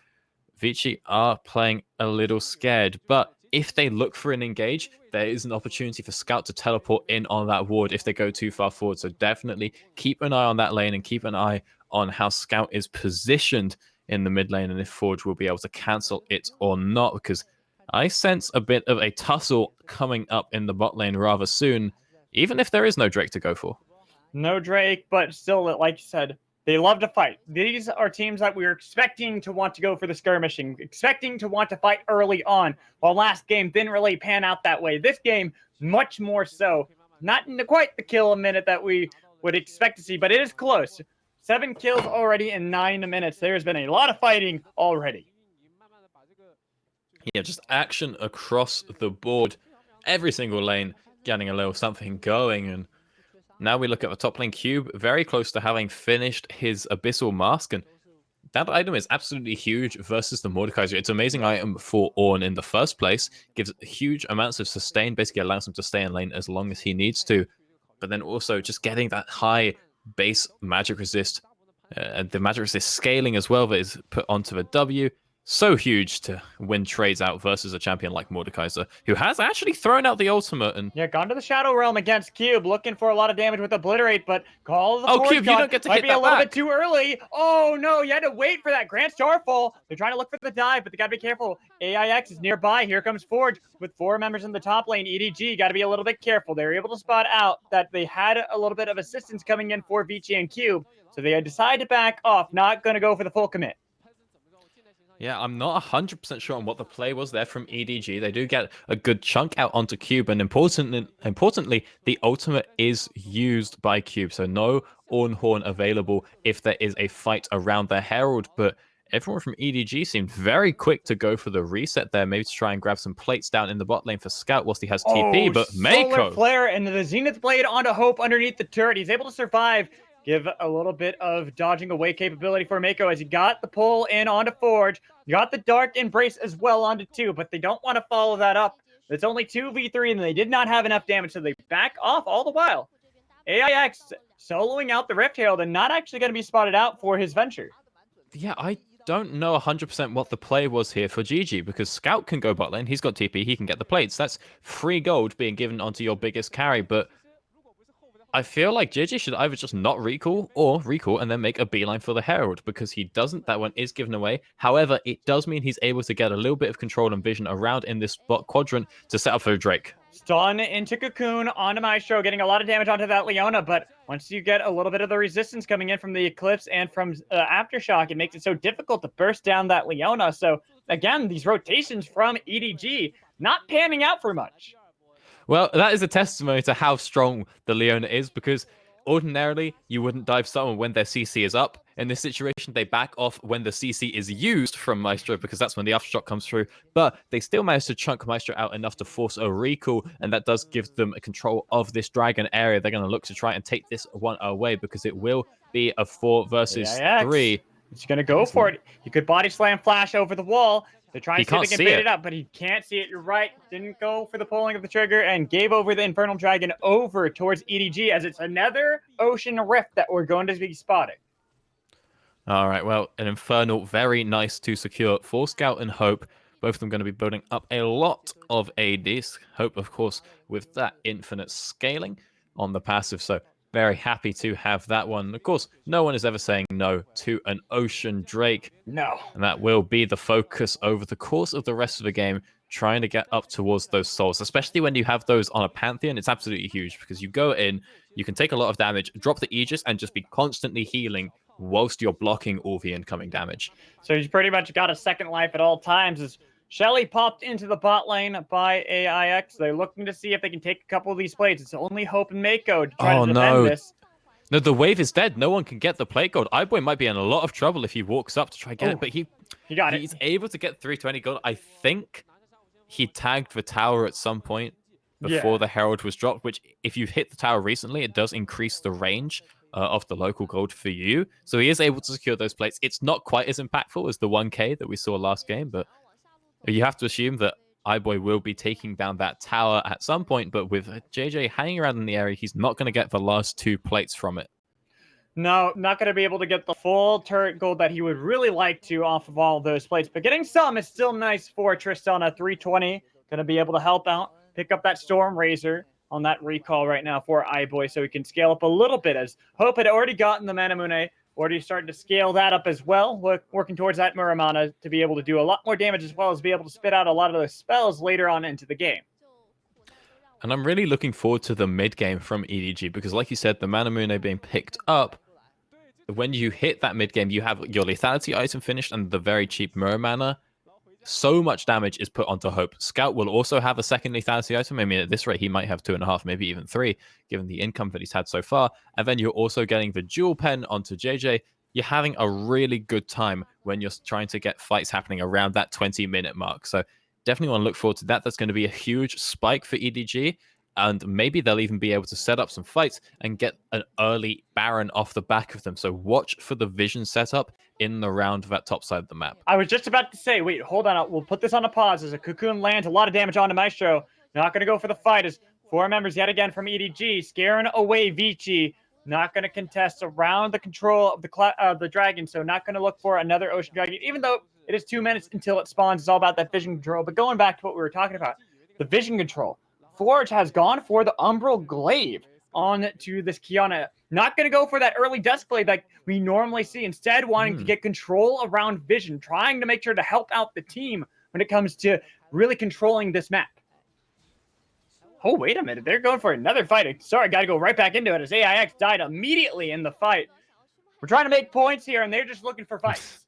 Speaker 6: Vici are playing a little scared, but if they look for an engage, there is an opportunity for Scout to teleport in on that ward if they go too far forward, so definitely keep an eye on that lane and keep an eye on how Scout is positioned in the mid lane and if Forge will be able to cancel it or not, because I sense a bit of a tussle coming up in the bot lane rather soon, even if there is no Drake to go for.
Speaker 5: No Drake, but still, like you said, they love to fight. These are teams that we were expecting to want to go for the skirmishing, expecting to want to fight early on, while last game didn't really pan out that way. This game, much more so. Not quite the kill a minute that we would expect to see, but it is close. 7 kills already in 9 minutes. There's been a lot of fighting already.
Speaker 6: Yeah, just action across the board. Every single lane getting a little something going. And now we look at the top lane. Cube, very close to having finished his Abyssal Mask. And that item is absolutely huge versus the Mordekaiser. It's an amazing item for Ornn in the first place. Gives huge amounts of sustain, basically allows him to stay in lane as long as he needs to. But then also just getting that high base magic resist, and the magic resist scaling as well that is put onto the W. So huge to win trades out versus a champion like Mordekaiser, who has actually thrown out the ultimate. And
Speaker 5: yeah, gone to the Shadow Realm against Cube, looking for a lot of damage with Obliterate, but Call of the Forge
Speaker 6: Cube, you don't get to
Speaker 5: might
Speaker 6: hit
Speaker 5: be
Speaker 6: that
Speaker 5: a little
Speaker 6: back.
Speaker 5: bit too early. Oh no, you had to wait for that Grand Starfall. They're trying to look for the dive, but they gotta be careful. AIX is nearby. Here comes Forge with 4 members in the top lane. EDG gotta be a little bit careful. They were able to spot out that they had a little bit of assistance coming in for Vici and Cube, so they decided to back off, not gonna go for the full commit.
Speaker 6: yeah, I'm not 100% sure on what the play was there from EDG. They do get a good chunk out onto Cube, and importantly, the ultimate is used by Cube, so no Ornn Horn available if there is a fight around the Herald, but everyone from EDG seemed very quick to go for the reset there, maybe to try and grab some plates down in the bot lane for Scout whilst he has TP, but Mako...
Speaker 5: Solar Flare and the Zenith Blade onto Hope underneath the turret. He's able to survive. Give a little bit of dodging away capability for Mako as he got the pull in onto Forge. You got the Dark Embrace as well onto 2, but they don't want to follow that up. It's only 2v3, and they did not have enough damage, so they back off all the while. AIX soloing out the Rift Herald and not actually going to be spotted out for his venture.
Speaker 6: Yeah, I don't know 100% what the play was here for GG, because Scout can go bot lane, he's got TP, he can get the plates. That's free gold being given onto your biggest carry, but I feel like JJ should either just not recall or recall and then make a beeline for the Herald, because he doesn't. That one is given away. However, it does mean he's able to get a little bit of control and vision around in this bot quadrant to set up for Drake.
Speaker 5: Stun into Cocoon onto Maestro, getting a lot of damage onto that Leona, but once you get a little bit of the resistance coming in from the Eclipse and from Aftershock, it makes it so difficult to burst down that Leona. So again, these rotations from EDG not panning out for much.
Speaker 6: Well, that is a testimony to how strong the Leona is, because ordinarily you wouldn't dive someone when their CC is up. In this situation, they back off when the CC is used from Maestro because that's when the aftershock comes through. But they still manage to chunk Maestro out enough to force a recall, and that does give them a control of this dragon area. They're going to look to try and take this one away because it will be a 4 versus 3.
Speaker 5: He's going to go for it. He could body slam flash over the wall. They're trying to see if they can bait it up, but he can't see it. You're right. Didn't go for the pulling of the trigger and gave over the Infernal Dragon over towards EDG as it's another Ocean Rift that we're going to be spotting.
Speaker 6: All right, well, an Infernal, very nice to secure for Scout and Hope. Both of them going to be building up a lot of ADs. Hope, of course, with that infinite scaling on the passive, so very happy to have that one. Of course, no one is ever saying no to an Ocean Drake.
Speaker 5: No.
Speaker 6: And that will be the focus over the course of the rest of the game, trying to get up towards those souls, especially when you have those on a Pantheon. It's absolutely huge because you go in, you can take a lot of damage, drop the Aegis, and just be constantly healing whilst you're blocking all the incoming damage.
Speaker 5: So he's pretty much got a second life at all times. As Shelly popped into the bot lane by AIX, they're looking to see if they can take a couple of these plates. It's only Hope and Mako to try to defend this.
Speaker 6: No, the wave is dead. No one can get the plate gold. iBoy might be in a lot of trouble if he walks up to try and get it, but he got it. He's able to get 320 gold. I think he tagged the tower at some point before the Herald was dropped, which if you've hit the tower recently, it does increase the range of the local gold for you. So he is able to secure those plates. It's not quite as impactful as the 1k that we saw last game, but you have to assume that iBoy will be taking down that tower at some point, but with JJ hanging around in the area, he's not going to get the last 2 plates from it.
Speaker 5: No, not going to be able to get the full turret gold that he would really like to off of all of those plates, but getting some is still nice for Tristana. 320, going to be able to help out, pick up that Storm Razor on that recall right now for iBoy, so he can scale up a little bit, as Hope had already gotten the Manamune, already starting to scale that up as well, working towards that Muramana to be able to do a lot more damage as well as be able to spit out a lot of those spells later on into the game.
Speaker 6: And I'm really looking forward to the mid game from EDG because, like you said, the Manamune being picked up, when you hit that mid game, you have your lethality item finished and the very cheap Muramana. So much damage is put onto Hope. Scout will also have a second lethality item. I mean, at this rate, he might have 2.5, maybe even 3, given the income that he's had so far. And then you're also getting the dual pen onto JJ. You're having a really good time when you're trying to get fights happening around that 20-minute mark. So definitely want to look forward to that. That's going to be a huge spike for EDG. And maybe they'll even be able to set up some fights and get an early Baron off the back of them. So watch for the vision setup in the round of that top side of the map.
Speaker 5: I was just about to say, wait, hold on. We'll put this on a pause as a Cocoon lands a lot of damage onto Maestro. Not going to go for the fight as 4 members yet again from EDG, scaring away Vici. Not going to contest around the control of the dragon, so not going to look for another Ocean Dragon, even though it is 2 minutes until it spawns. It's all about that vision control. But going back to what we were talking about, the vision control. Forge has gone for the Umbral Glaive on to this Kiana. Not going to go for that early Duskblade like we normally see. Instead, wanting to get control around vision, trying to make sure to help out the team when it comes to really controlling this map. Oh, wait a minute. They're going for another fight. Sorry, got to go right back into it as AIX died immediately in the fight. We're trying to make points here, and they're just looking for fights.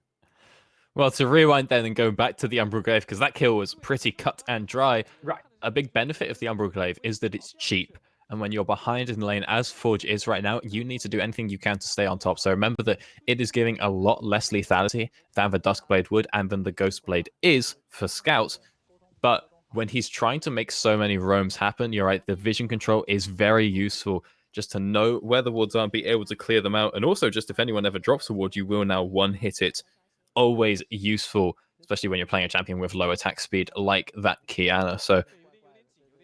Speaker 6: Well, to rewind then and go back to the Umbral Glaive, because that kill was pretty cut and dry.
Speaker 5: Right.
Speaker 6: A big benefit of the Umbral Glaive is that it's cheap. And when you're behind in the lane, as Forge is right now, you need to do anything you can to stay on top. So remember that it is giving a lot less lethality than the Duskblade would and than the Ghostblade is for Scout. But when he's trying to make so many roams happen, you're right, the vision control is very useful just to know where the wards are and be able to clear them out. And also just if anyone ever drops a ward, you will now one-hit it. Always useful, especially when you're playing a champion with low attack speed like that Kiana. So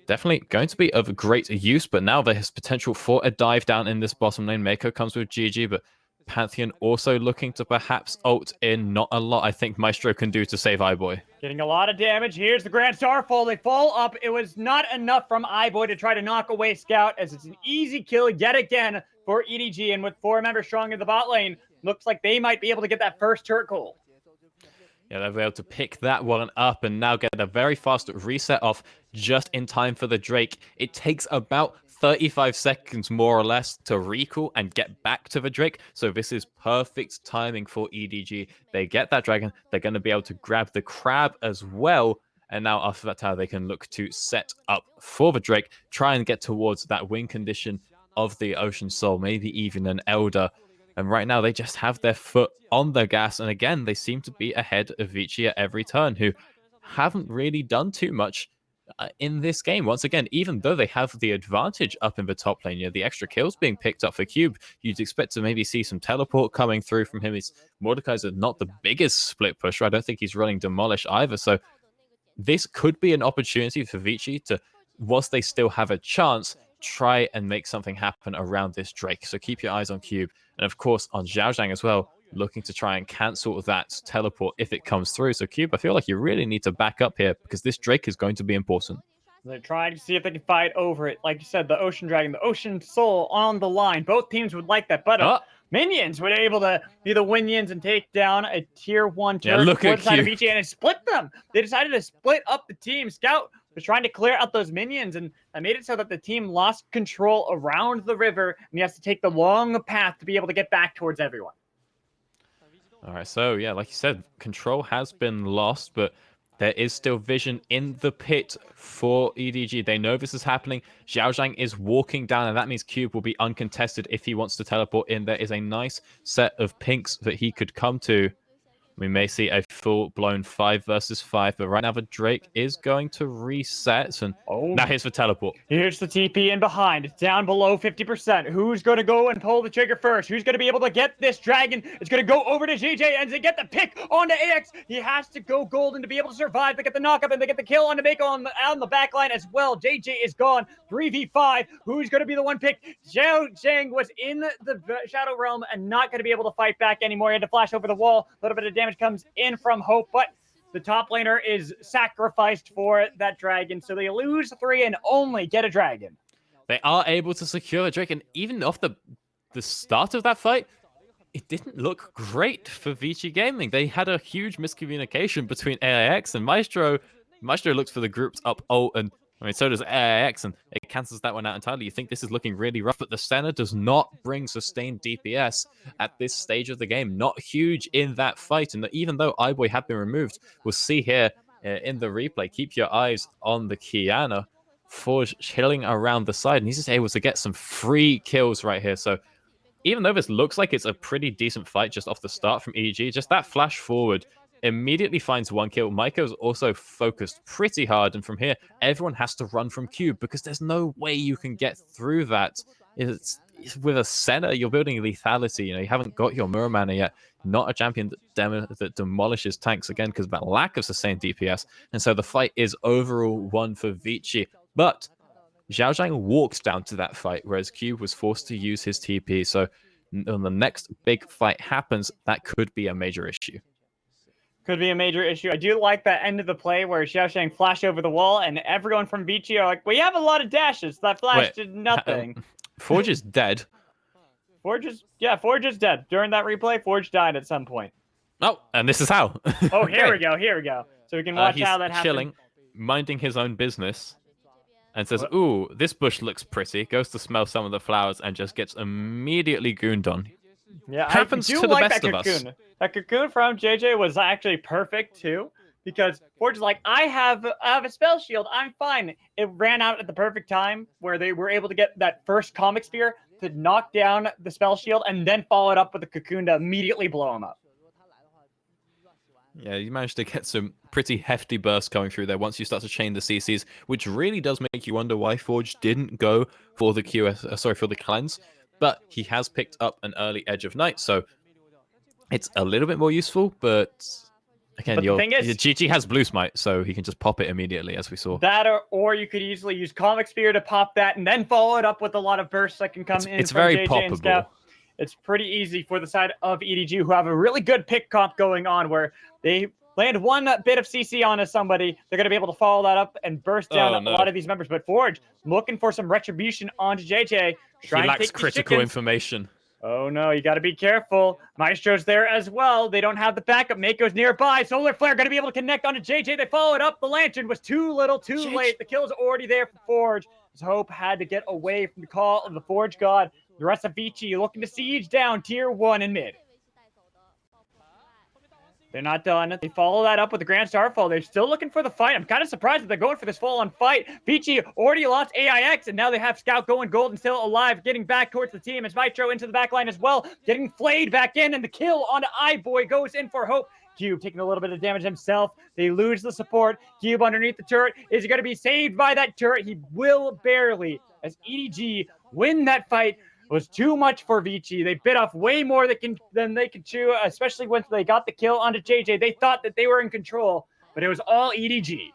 Speaker 6: definitely going to be of great use, but now there's potential for a dive down in this bottom lane. Mako comes with GG, but Pantheon also looking to perhaps ult in. Not a lot I think Maestro can do to save iBoy.
Speaker 5: Getting a lot of damage. Here's the Grand Starfall. They fall up. It was not enough from iBoy to try to knock away Scout, as it's an easy kill yet again for EDG. And with 4 members strong in the bot lane, looks like they might be able to get that first turret goal.
Speaker 6: Yeah, they'll be able to pick that one up and now get a very fast reset off just in time for the Drake. It takes about 35 seconds, more or less, to recall and get back to the Drake. So this is perfect timing for EDG. They get that dragon. They're going to be able to grab the crab as well. And now after that tower, they can look to set up for the Drake, try and get towards that win condition of the Ocean Soul, maybe even an Elder. And right now, they just have their foot on the gas. And again, they seem to be ahead of Vici at every turn, who haven't really done too much in this game. Once again, even though they have the advantage up in the top lane, the extra kills being picked up for Cube, you'd expect to maybe see some teleport coming through from him. Mordekai's not the biggest split pusher. I don't think he's running Demolish either. So this could be an opportunity for Vici to, whilst they still have a chance, try and make something happen around this Drake. So keep your eyes on Cube. And of course, on Xiaozhang as well, looking to try and cancel that teleport if it comes through. So Cube, I feel like you really need to back up here because this Drake is going to be important.
Speaker 5: They're trying to see if they can fight over it. Like you said, the Ocean Dragon, the Ocean Soul on the line. Both teams would like that, but Minions were able to be the Winions and take down a tier 1 turret
Speaker 6: look
Speaker 5: for
Speaker 6: at
Speaker 5: the side of
Speaker 6: Cube.
Speaker 5: EG, and it split them. They decided to split up the team. Scout was trying to clear out those minions, and that made it so that the team lost control around the river, and he has to take the long path to be able to get back towards everyone.
Speaker 6: All right, so yeah, like you said, control has been lost, but there is still vision in the pit for EDG. They know this is happening. Xiaozhang is walking down, and that means Cube will be uncontested if he wants to teleport in. There is a nice set of pinks that he could come to. We may see a full-blown 5 versus 5, but right now the Drake is going to reset, and now here's the teleport.
Speaker 5: Here's the TP in behind. It's down below 50%. Who's going to go and pull the trigger first? Who's going to be able to get this dragon? It's going to go over to JJ and to get the pick onto AX. He has to go golden to be able to survive. They get the knockup and they get the kill on Mako on the back line as well. JJ is gone. 3v5. Who's going to be the one pick? Zhao Zhang was in the Shadow Realm and not going to be able to fight back anymore. He had to flash over the wall. A little bit of damage comes in from Hope, but the top laner is sacrificed for that dragon, so they lose 3 and only get a dragon.
Speaker 6: They are able to secure a Drake, and even off the start of that fight, it didn't look great for Vici Gaming. They had a huge miscommunication between AIX and Maestro. Maestro looks for the grouped up ult, and I mean, so does AIX, and it cancels that one out entirely. You think this is looking really rough, but the Senna does not bring sustained DPS at this stage of the game. Not huge in that fight, and even though iBoy had been removed, we'll see here in the replay, keep your eyes on the Kiana. Forge chilling around the side, and he's just able to get some free kills right here. So even though this looks like it's a pretty decent fight just off the start from EDG, just that flash forward immediately finds 1 kill. Maiko's also focused pretty hard, and from here, everyone has to run from Cube because there's no way you can get through that. It's with a Senna, you're building lethality. You haven't got your Mirror Mana yet. Not a champion that demolishes tanks again because of that lack of sustained DPS. And so the fight is overall 1 for Vici. But Xiaozhang walked down to that fight, whereas Cube was forced to use his TP. So when the next big fight happens, that could be a major issue.
Speaker 5: Could be a major issue. I do like that end of the play where Xiaoshang flashed over the wall, and everyone from Vici are like, we have a lot of dashes. That flash did nothing.
Speaker 6: Forge is dead.
Speaker 5: Forge is dead. During that replay, Forge died at some point.
Speaker 6: Oh, and this is how.
Speaker 5: Oh, here we go. So we can watch how that
Speaker 6: he's
Speaker 5: happens.
Speaker 6: chilling, minding his own business, and says, ooh, this bush looks pretty. Goes to smell some of the flowers and just gets immediately gooned on.
Speaker 5: Yeah,
Speaker 6: happens
Speaker 5: I do
Speaker 6: to the
Speaker 5: like
Speaker 6: best
Speaker 5: that
Speaker 6: of
Speaker 5: cocoon.
Speaker 6: us.
Speaker 5: That cocoon from JJ was actually perfect too, because Forge is like, I have a spell shield, I'm fine. It ran out at the perfect time where they were able to get that first comic sphere to knock down the spell shield and then follow it up with the cocoon to immediately blow him up.
Speaker 6: Yeah, you managed to get some pretty hefty bursts coming through there once you start to chain the CCs, which really does make you wonder why Forge didn't go for the for the cleanse. But he has picked up an early Edge of Night, so it's a little bit more useful. But again, your GG has Blue Smite, so he can just pop it immediately, as we saw.
Speaker 5: That, or you could easily use Comic Spear to pop that, and then follow it up with a lot of bursts that can come in.
Speaker 6: It's
Speaker 5: from
Speaker 6: very
Speaker 5: JJ
Speaker 6: poppable.
Speaker 5: And Scout. It's pretty easy for the side of EDG, who have a really good pick comp going on, where they land one bit of CC onto somebody, they're going to be able to follow that up and burst down a lot of these members. But Forge, looking for some retribution onto JJ.
Speaker 6: He lacks critical information.
Speaker 5: Oh no, you got to be careful. Maestro's there as well. They don't have the backup. Mako's nearby. Solar Flare going to be able to connect onto JJ. They followed up. The Lantern was too little, too late. The kill's already there for Forge. His Hope had to get away from the call of the Forge God. The rest of Vici looking to siege down tier 1 in mid. They're not done. They follow that up with the Grand Starfall. They're still looking for the fight. I'm kind of surprised that they're going for this full-on fight. Vici already lost AIX, and now they have Scout going gold and still alive, getting back towards the team. As Maestro into the back line as well, getting flayed back in, and the kill on iBoy goes in for Hope. Cube taking a little bit of damage himself. They lose the support. Cube underneath the turret. Is he going to be saved by that turret? He will barely, as EDG win that fight. It was too much for Vici. They bit off way more than they could chew, especially once they got the kill onto JJ. They thought that they were in control, but it was all EDG.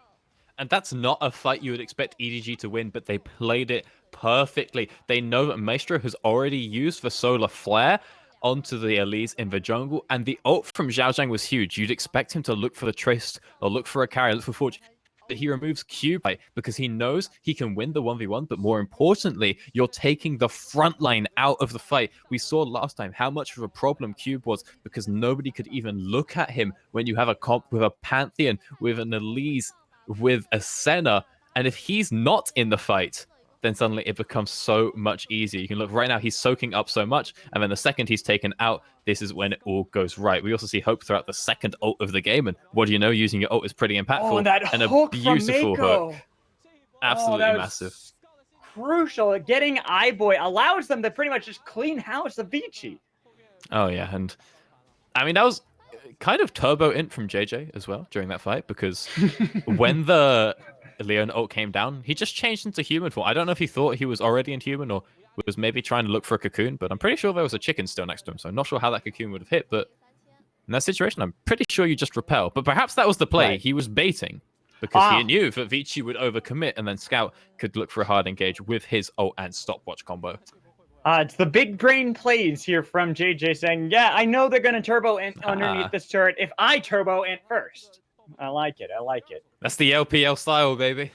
Speaker 6: And that's not a fight you would expect EDG to win, but they played it perfectly. They know that Maestro has already used the Solar Flare onto the Elise in the jungle, and the ult from Zhao Zhang was huge. You'd expect him to look for the Trace, or look for a carry, look for Forge. But he removes Cube because he knows he can win the 1v1, but more importantly, you're taking the front line out of the fight. We saw last time how much of a problem Cube was because nobody could even look at him when you have a comp with a Pantheon, with an Elise, with a Senna, and if he's not in the fight, then suddenly it becomes so much easier. You can look right now, he's soaking up so much, and then the second he's taken out, this is when it all goes right. We also see Hope throughout the second ult of the game, and what do you know, using your ult is pretty impactful.
Speaker 5: Oh, and that
Speaker 6: and
Speaker 5: hook
Speaker 6: a beautiful
Speaker 5: from Mako.
Speaker 6: hook. Absolutely massive.
Speaker 5: Crucial. Getting iBoy allows them to pretty much just clean house of Vici.
Speaker 6: Oh yeah, and I mean, that was kind of turbo int from JJ as well during that fight, because when the Leon ult came down, he just changed into human form. I don't know if he thought he was already in human or was maybe trying to look for a cocoon, but I'm pretty sure there was a chicken still next to him, so I'm not sure how that cocoon would have hit, but in that situation, I'm pretty sure you just repel. But perhaps that was the play.
Speaker 5: Right.
Speaker 6: He was baiting because he knew that Vici would overcommit, and then Scout could look for a hard engage with his ult and stopwatch combo.
Speaker 5: It's the big brain plays here from JJ saying, yeah, I know they're going to turbo int underneath this turret if I turbo int first. I like it. I like it.
Speaker 6: That's the LPL style, baby.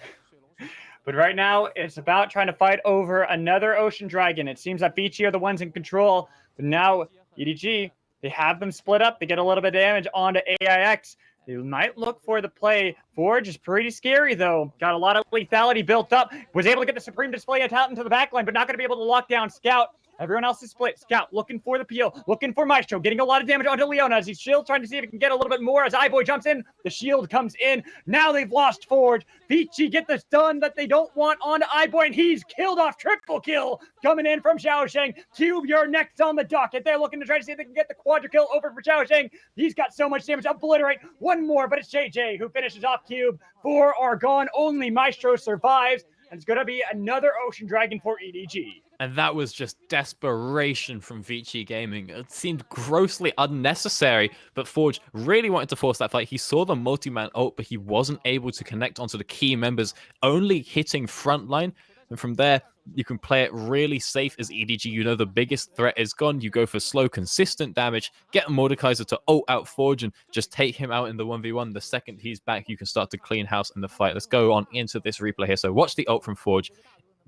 Speaker 5: But right now, it's about trying to fight over another Ocean Dragon. It seems that Vici are the ones in control. But now, EDG, they have them split up. They get a little bit of damage onto AIX. They might look for the play. Forge is pretty scary, though. Got a lot of lethality built up. Was able to get the Supreme Display out into the backline, but not going to be able to lock down Scout. Everyone else is split. Scout looking for the peel, looking for Maestro, getting a lot of damage onto Leona as he's shield, trying to see if he can get a little bit more as iBoy jumps in. The shield comes in. Now they've lost Forge. Vici get the stun that they don't want onto iBoy, and he's killed off. Triple kill coming in from Xiaosheng. Cube, you're next on the docket. They're looking to try to see if they can get the quadra kill over for Xiaosheng. He's got so much damage. Obliterate. One more, but it's JJ who finishes off Cube. 4 are gone. Only Maestro survives. And it's going to be another Ocean Dragon for EDG.
Speaker 6: And that was just desperation from Vici Gaming. It seemed grossly unnecessary, but Forge really wanted to force that fight. He saw the multi-man ult, but he wasn't able to connect onto the key members, only hitting frontline. And from there, you can play it really safe as EDG. You know the biggest threat is gone. You go for slow, consistent damage, get Mordekaiser to ult out Forge and just take him out in the 1v1. The second he's back, you can start to clean house in the fight. Let's go on into this replay here. So watch the ult from Forge.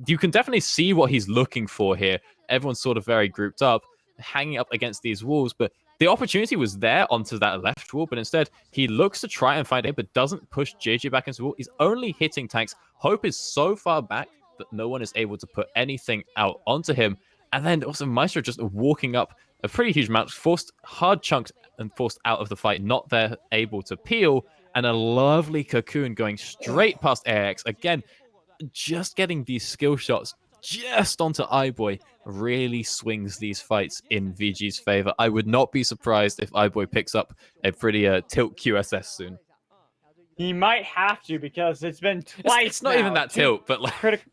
Speaker 6: You can definitely see what he's looking for here. Everyone's sort of very grouped up, hanging up against these walls, but the opportunity was there onto that left wall, but instead he looks to try and find it, but doesn't push JJ back into the wall. He's only hitting tanks. Hope is so far back that no one is able to put anything out onto him. And then also Maestro just walking up a pretty huge amount, forced hard chunked and forced out of the fight, not there able to peel, and a lovely cocoon going straight past AX. Again, just getting these skill shots just onto iBoy really swings these fights in VG's favor. I would not be surprised if iBoy picks up a pretty tilt QSS soon.
Speaker 5: He might have to, because it's been twice.
Speaker 6: It's not even that tilt, but like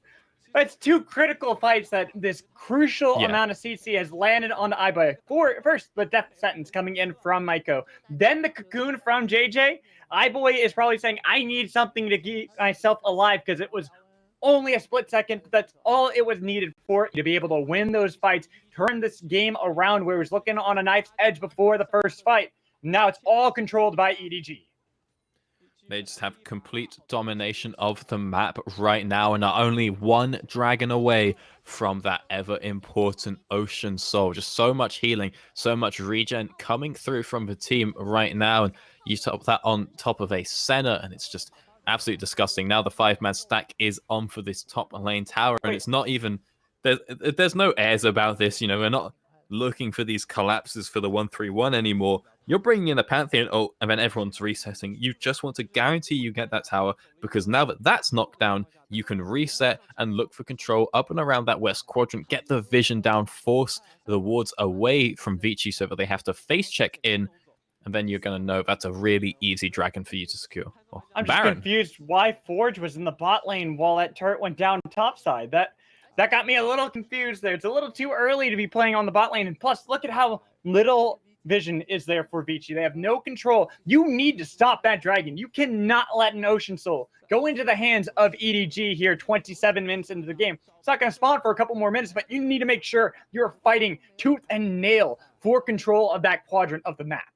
Speaker 5: it's 2 critical fights that this crucial amount of CC has landed on the iBoy. First, the death sentence coming in from Maiko. Then the cocoon from JJ. iBoy is probably saying, I need something to keep myself alive, because it was only a split second. That's all it was needed for to be able to win those fights, turn this game around where it was looking on a knife's edge before the first fight. Now it's all controlled by EDG.
Speaker 6: They just have complete domination of the map right now and are only 1 dragon away from that ever-important Ocean Soul. Just so much healing, so much regen coming through from the team right now. And you top that on top of a Senna, and it's just absolutely disgusting. Now the 5-man stack is on for this top lane tower, and it's not even... There's no airs about this, you know, we're not looking for these collapses for the 1-3-1 anymore. You're bringing in a Pantheon ult, and then everyone's resetting. You just want to guarantee you get that tower, because now that that's knocked down, you can reset and look for control up and around that west quadrant, get the vision down, force the wards away from Vici so that they have to face check in, and then you're going to know that's a really easy dragon for you to secure. Or
Speaker 5: I'm just
Speaker 6: Baron.
Speaker 5: confused why Forge was in the bot lane while that turret went down topside. That got me a little confused there. It's a little too early to be playing on the bot lane, and plus, look at how little vision is there for Vici. They have no control. You need to stop that dragon. You cannot let an Ocean Soul go into the hands of EDG here 27 minutes into the game. It's not going to spawn for a couple more minutes, but you need to make sure you're fighting tooth and nail for control of that quadrant of the map.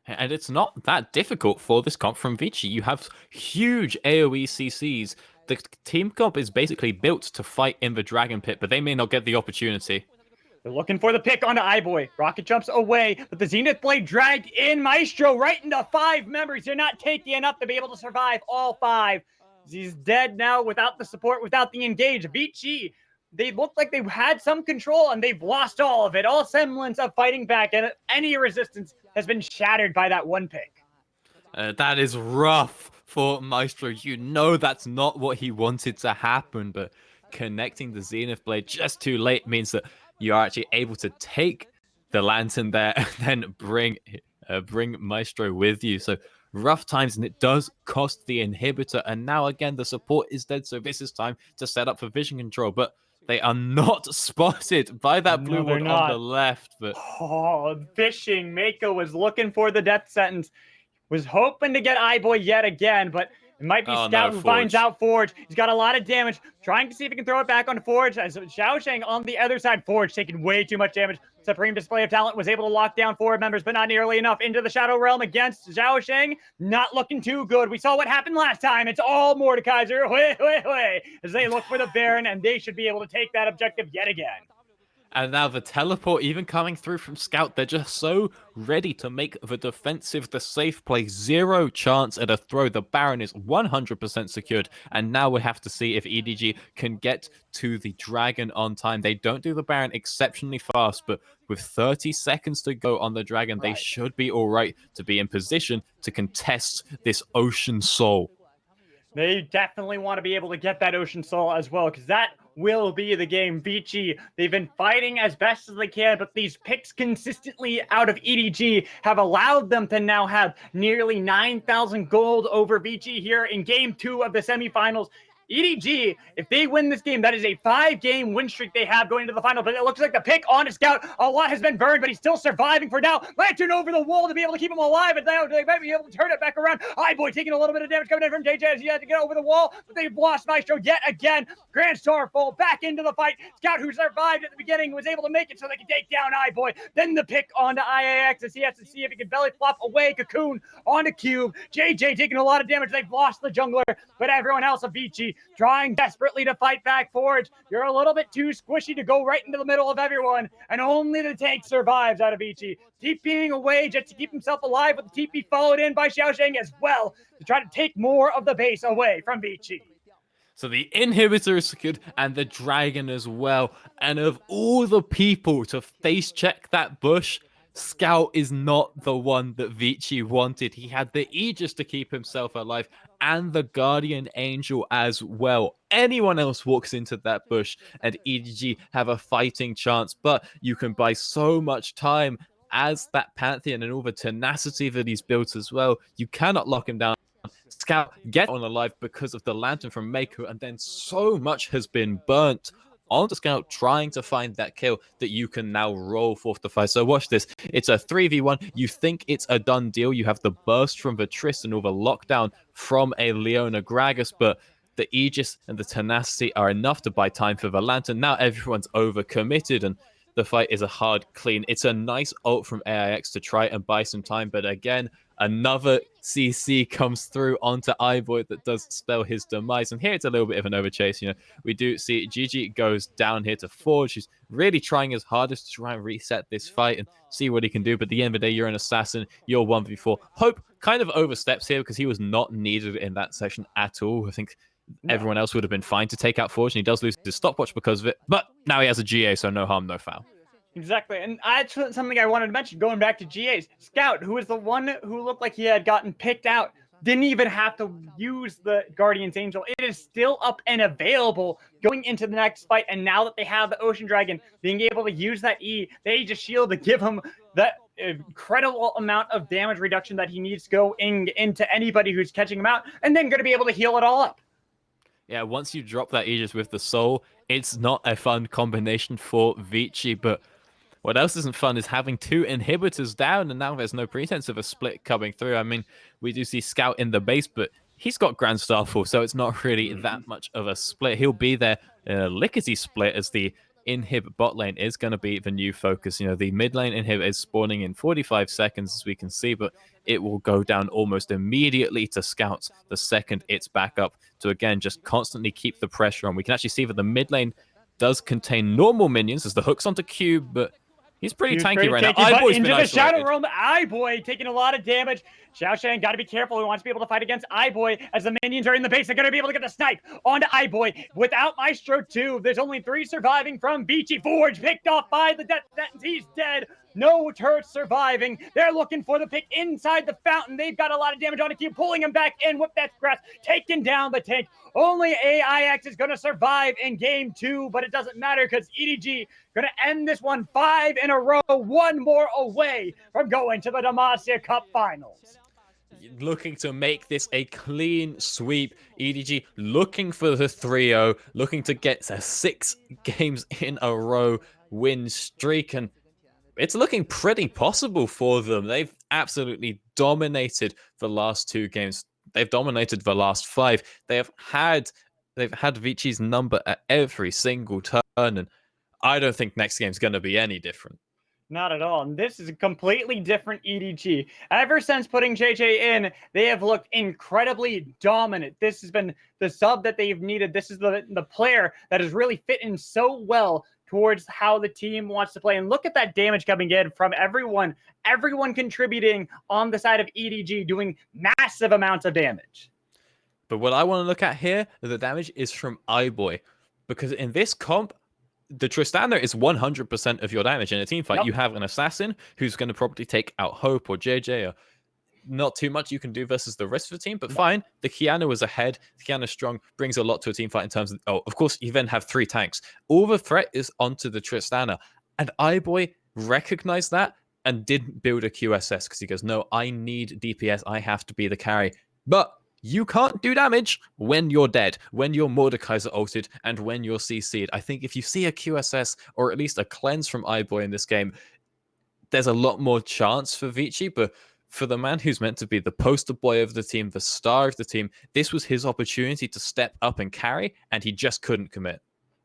Speaker 6: And it's not that difficult for this comp from Vici. You have huge AoE CCs. The team comp is basically built to fight in the Dragon Pit, but they may not get the opportunity.
Speaker 5: They're looking for the pick onto iBoy. Rocket jumps away, but the Zenith Blade dragged in Maestro right into 5 members. They're not taking enough to be able to survive all 5. He's dead now without the support, without the engage. Vici, they look like they've had some control, and they've lost all of it. All semblance of fighting back, and any resistance has been shattered by that one pick.
Speaker 6: That is rough for Maestro. You know that's not what he wanted to happen, but connecting the Zenith Blade just too late means that you are actually able to take the Lantern there and then bring Maestro with you. So rough times, and it does cost the inhibitor. And now again, the support is dead, so this is time to set up for vision control. But they are not spotted by that blue ward on the left. But
Speaker 5: fishing. Mako was looking for the death sentence. Was hoping to get iBoy yet again, but it might be Scout who finds out Forge. He's got a lot of damage, trying to see if he can throw it back onto Forge. As Xiaosheng on the other side, Forge taking way too much damage. Supreme Display of Talent was able to lock down 4 members, but not nearly enough. Into the Shadow Realm against Xiaosheng. Not looking too good. We saw what happened last time. It's all Mordekaiser. As they look for the Baron, and they should be able to take that objective yet again.
Speaker 6: And now the teleport even coming through from Scout. They're just so ready to make the defensive, the safe play. 0 chance at a throw. The Baron is 100% secured. And now we have to see if EDG can get to the Dragon on time. They don't do the Baron exceptionally fast, but with 30 seconds to go on the Dragon, they should be all right to be in position to contest this Ocean Soul.
Speaker 5: They definitely want to be able to get that Ocean Soul as well, because that will be the game. Vici, they've been fighting as best as they can, but these picks consistently out of EDG have allowed them to now have nearly 9,000 gold over Vici here in Game 2 of the semifinals. EDG, if they win this game, that is a 5-game win streak they have going into the final. But it looks like the pick on Scout, a lot has been burned, but he's still surviving for now. Lantern over the wall to be able to keep him alive, and now they might be able to turn it back around. iBoy taking a little bit of damage coming in from JJ as he had to get over the wall, but they've lost Maestro yet again. Grand Starfall back into the fight. Scout, who survived at the beginning, was able to make it so they can take down iBoy. Then the pick onto IAX as he has to see if he can belly flop away Cocoon onto Cube. JJ taking a lot of damage. They've lost the jungler, but everyone else of Vici trying desperately to fight back. Forge, you're a little bit too squishy to go right into the middle of everyone, and only the tank survives out of Vici. TPing away just to keep himself alive, with the TP followed in by Xiaosheng as well to try to take more of the base away from Vici.
Speaker 6: So the inhibitor is secured and the dragon as well. And of all the people to face check that bush, Scout is not the one that Vici wanted. He had the Aegis to keep himself alive and the Guardian Angel as well. Anyone else walks into that bush and EDG have a fighting chance, but you can buy so much time as that Pantheon and all the tenacity that he's built as well. You cannot lock him down. Scout get on alive because of the Lantern from Mako, and then so much has been burnt onto Scout trying to find that kill that you can now roll forth the fight. So watch this. It's a 3v1. You think it's a done deal. You have the burst from the Tristan or the lockdown from a Leona Gragas, but the Aegis and the tenacity are enough to buy time for the Lantern. Now everyone's overcommitted and the fight is a hard clean. It's a nice ult from AIX to try and buy some time, but again, another CC comes through onto iBoy that does spell his demise. And here it's a little bit of an overchase. You know, we do see GG goes down here to Forge. He's really trying his hardest to try and reset this fight and see what he can do. But at the end of the day, you're an assassin. You're 1v4. Hope kind of oversteps here because he was not needed in that section at all. I think everyone else would have been fine to take out Forge, and he does lose his stopwatch because of it. But now he has a GA, so no harm, no foul.
Speaker 5: Exactly, and that's something I wanted to mention. Going back to GA's Scout, who was the one who looked like he had gotten picked out, didn't even have to use the Guardian's Angel. It is still up and available going into the next fight. And now that they have the Ocean Dragon, being able to use that the Aegis Shield to give him that incredible amount of damage reduction that he needs going into anybody who's catching him out, and then going to be able to heal it all up.
Speaker 6: Yeah, once you drop that Aegis with the Soul, it's not a fun combination for Vici, but what else isn't fun is having 2 inhibitors down, and now there's no pretense of a split coming through. I mean, we do see Scout in the base, but he's got Grand Starfall, so it's not really that much of a split. He'll be there in a lickety split, as the inhib bot lane is going to be the new focus. You know, the mid lane inhib is spawning in 45 seconds, as we can see, but it will go down almost immediately to Scouts the second it's back up to, again, just constantly keep the pressure on. We can actually see that the mid lane does contain normal minions as the hook's onto Cube, but he's pretty tanky right now.
Speaker 5: Iboy's into the Shadow Realm. Iboy taking a lot of damage. Xiao Shan got to be careful. He wants to be able to fight against Iboy as the minions are in the base. They're going to be able to get the snipe onto Iboy. Without Maestro 2, there's only 3 surviving from Vici. Forge picked off by the death sentence. He's dead. No turrets surviving. They're looking for the pick inside the fountain. They've got a lot of damage on it. Keep pulling him back in with that grass. Taking down the tank. Only AIX is going to survive in game 2, but it doesn't matter because EDG going to end this one 5 in a row, 1 more away from going to the Demacia Cup Finals.
Speaker 6: Looking to make this a clean sweep. EDG looking for the 3-0, looking to get a 6 games in a row win streak, and it's looking pretty possible for them. They've absolutely dominated the last 2 games. They've dominated the last 5. They've had Vici's number at every single turn, and I don't think next game's going to be any different.
Speaker 5: Not at all. And this is a completely different EDG. Ever since putting JJ in, they have looked incredibly dominant. This has been the sub that they've needed. This is the player that has really fit in so well towards how the team wants to play. And look at that damage coming in from everyone contributing on the side of EDG, doing massive amounts of damage.
Speaker 6: But what I want to look at here, the damage is from Iboy. Because in this comp, the Tristana is 100% of your damage in a team fight. Yep. You have an assassin who's going to probably take out Hope or JJ, or not too much you can do versus the rest of the team, but fine. The Kiana was ahead. The Kiana strong, brings a lot to a team fight in terms of, of course, you then have 3 tanks. All the threat is onto the Tristana. And Iboy recognized that and didn't build a QSS because he goes, no, I need DPS. I have to be the carry. But you can't do damage when you're dead, when your Mordekaiser ulted, and when you're CC'd. I think if you see a QSS or at least a cleanse from Iboy in this game, there's a lot more chance for Vici, but for the man who's meant to be the poster boy of the team, the star of the team, this was his opportunity to step up and carry, and he just couldn't commit.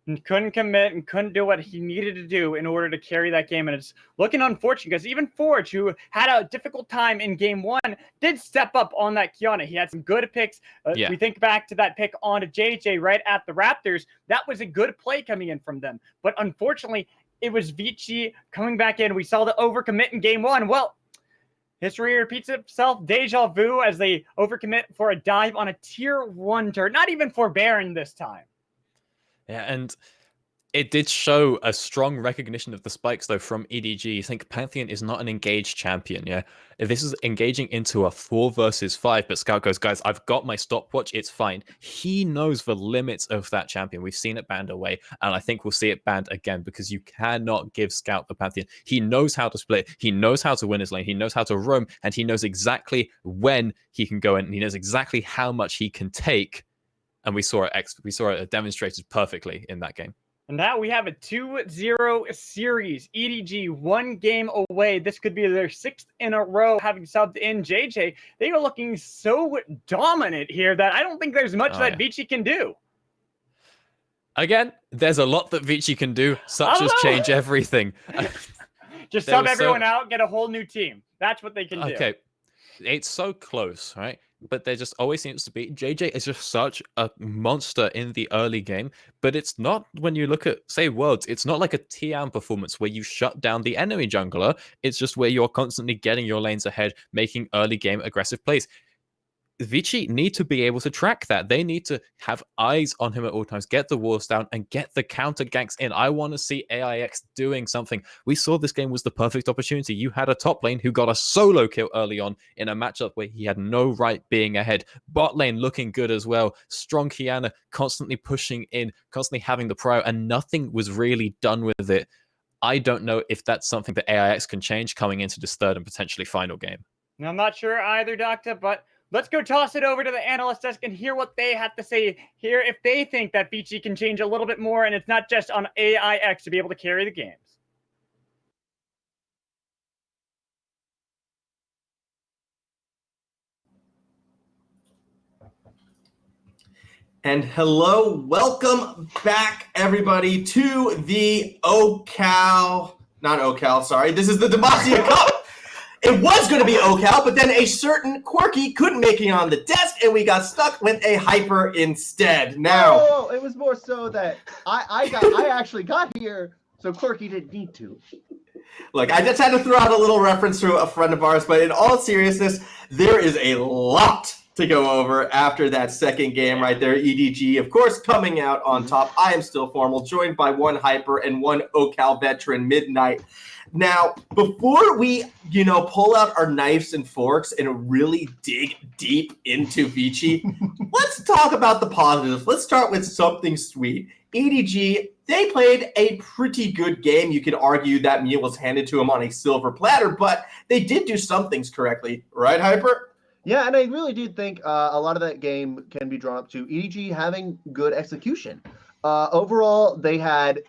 Speaker 5: And couldn't commit and couldn't do what he needed to do in order to carry that game. And it's looking unfortunate because even Forge, who had a difficult time in game 1, did step up on that Kiana. He had some good picks. We think back to that pick onto JJ right at the Raptors. That was a good play coming in from them. But unfortunately, it was Vici coming back in. We saw the overcommit in game 1. Well, history repeats itself. Deja vu as they overcommit for a dive on a tier 1 turret. Not even for Baron this time.
Speaker 6: Yeah, and it did show a strong recognition of the spikes, though, from EDG. You think Pantheon is not an engaged champion, yeah? If this is engaging into a 4 versus 5, but Scout goes, guys, I've got my stopwatch, it's fine. He knows the limits of that champion. We've seen it banned away, and I think we'll see it banned again, because you cannot give Scout the Pantheon. He knows how to split, he knows how to win his lane, he knows how to roam, and he knows exactly when he can go in, and he knows exactly how much he can take. And we saw it demonstrated perfectly in that game.
Speaker 5: And now we have a 2-0 series. EDG 1 game away. This could be their 6th in a row having subbed in JJ. They are looking so dominant here that I don't think there's much that Vici can do.
Speaker 6: Again, there's a lot that Vici can do, such as change everything.
Speaker 5: Just sub everyone out, get a whole new team. That's what they can do.
Speaker 6: Okay, it's so close, right? But there just always seems to be. JJ is just such a monster in the early game, but it's not when you look at, say, Worlds, it's not like a TM performance where you shut down the enemy jungler. It's just where you're constantly getting your lanes ahead, making early game aggressive plays. Vici need to be able to track that. They need to have eyes on him at all times, get the walls down, and get the counter ganks in. I want to see AIX doing something. We saw this game was the perfect opportunity. You had a top lane who got a solo kill early on in a matchup where he had no right being ahead. Bot lane looking good as well. Strong Kiana constantly pushing in, constantly having the prio, and nothing was really done with it. I don't know if that's something that AIX can change coming into this third and potentially final game.
Speaker 5: I'm not sure either, Doctor, but let's go toss it over to the analyst desk and hear what they have to say here if they think that Vici can change a little bit more and it's not just on AIX to be able to carry the games.
Speaker 2: And hello, welcome back, everybody, to the this is the Demacia Cup. It was going to be OCal, but then a certain Quirky couldn't make it on the desk, and we got stuck with a Hyper instead. Now,
Speaker 3: Oh, it was more so that I actually got here, so Quirky didn't need to.
Speaker 2: look, I just had to throw out a little reference to a friend of ours, but in all seriousness, there is a lot to go over after that second game right there. EDG, of course, coming out on top. I am still formal, joined by one Hyper and one OCal veteran, Midnight. Now, before we, pull out our knives and forks and really dig deep into Vici, let's talk about the positives. Let's start with something sweet. EDG, they played a pretty good game. You could argue that meal was handed to them on a silver platter, but they did do some things correctly. Right, Hyper?
Speaker 3: Yeah, and I really do think a lot of that game can be drawn up to EDG having good execution. Overall, they had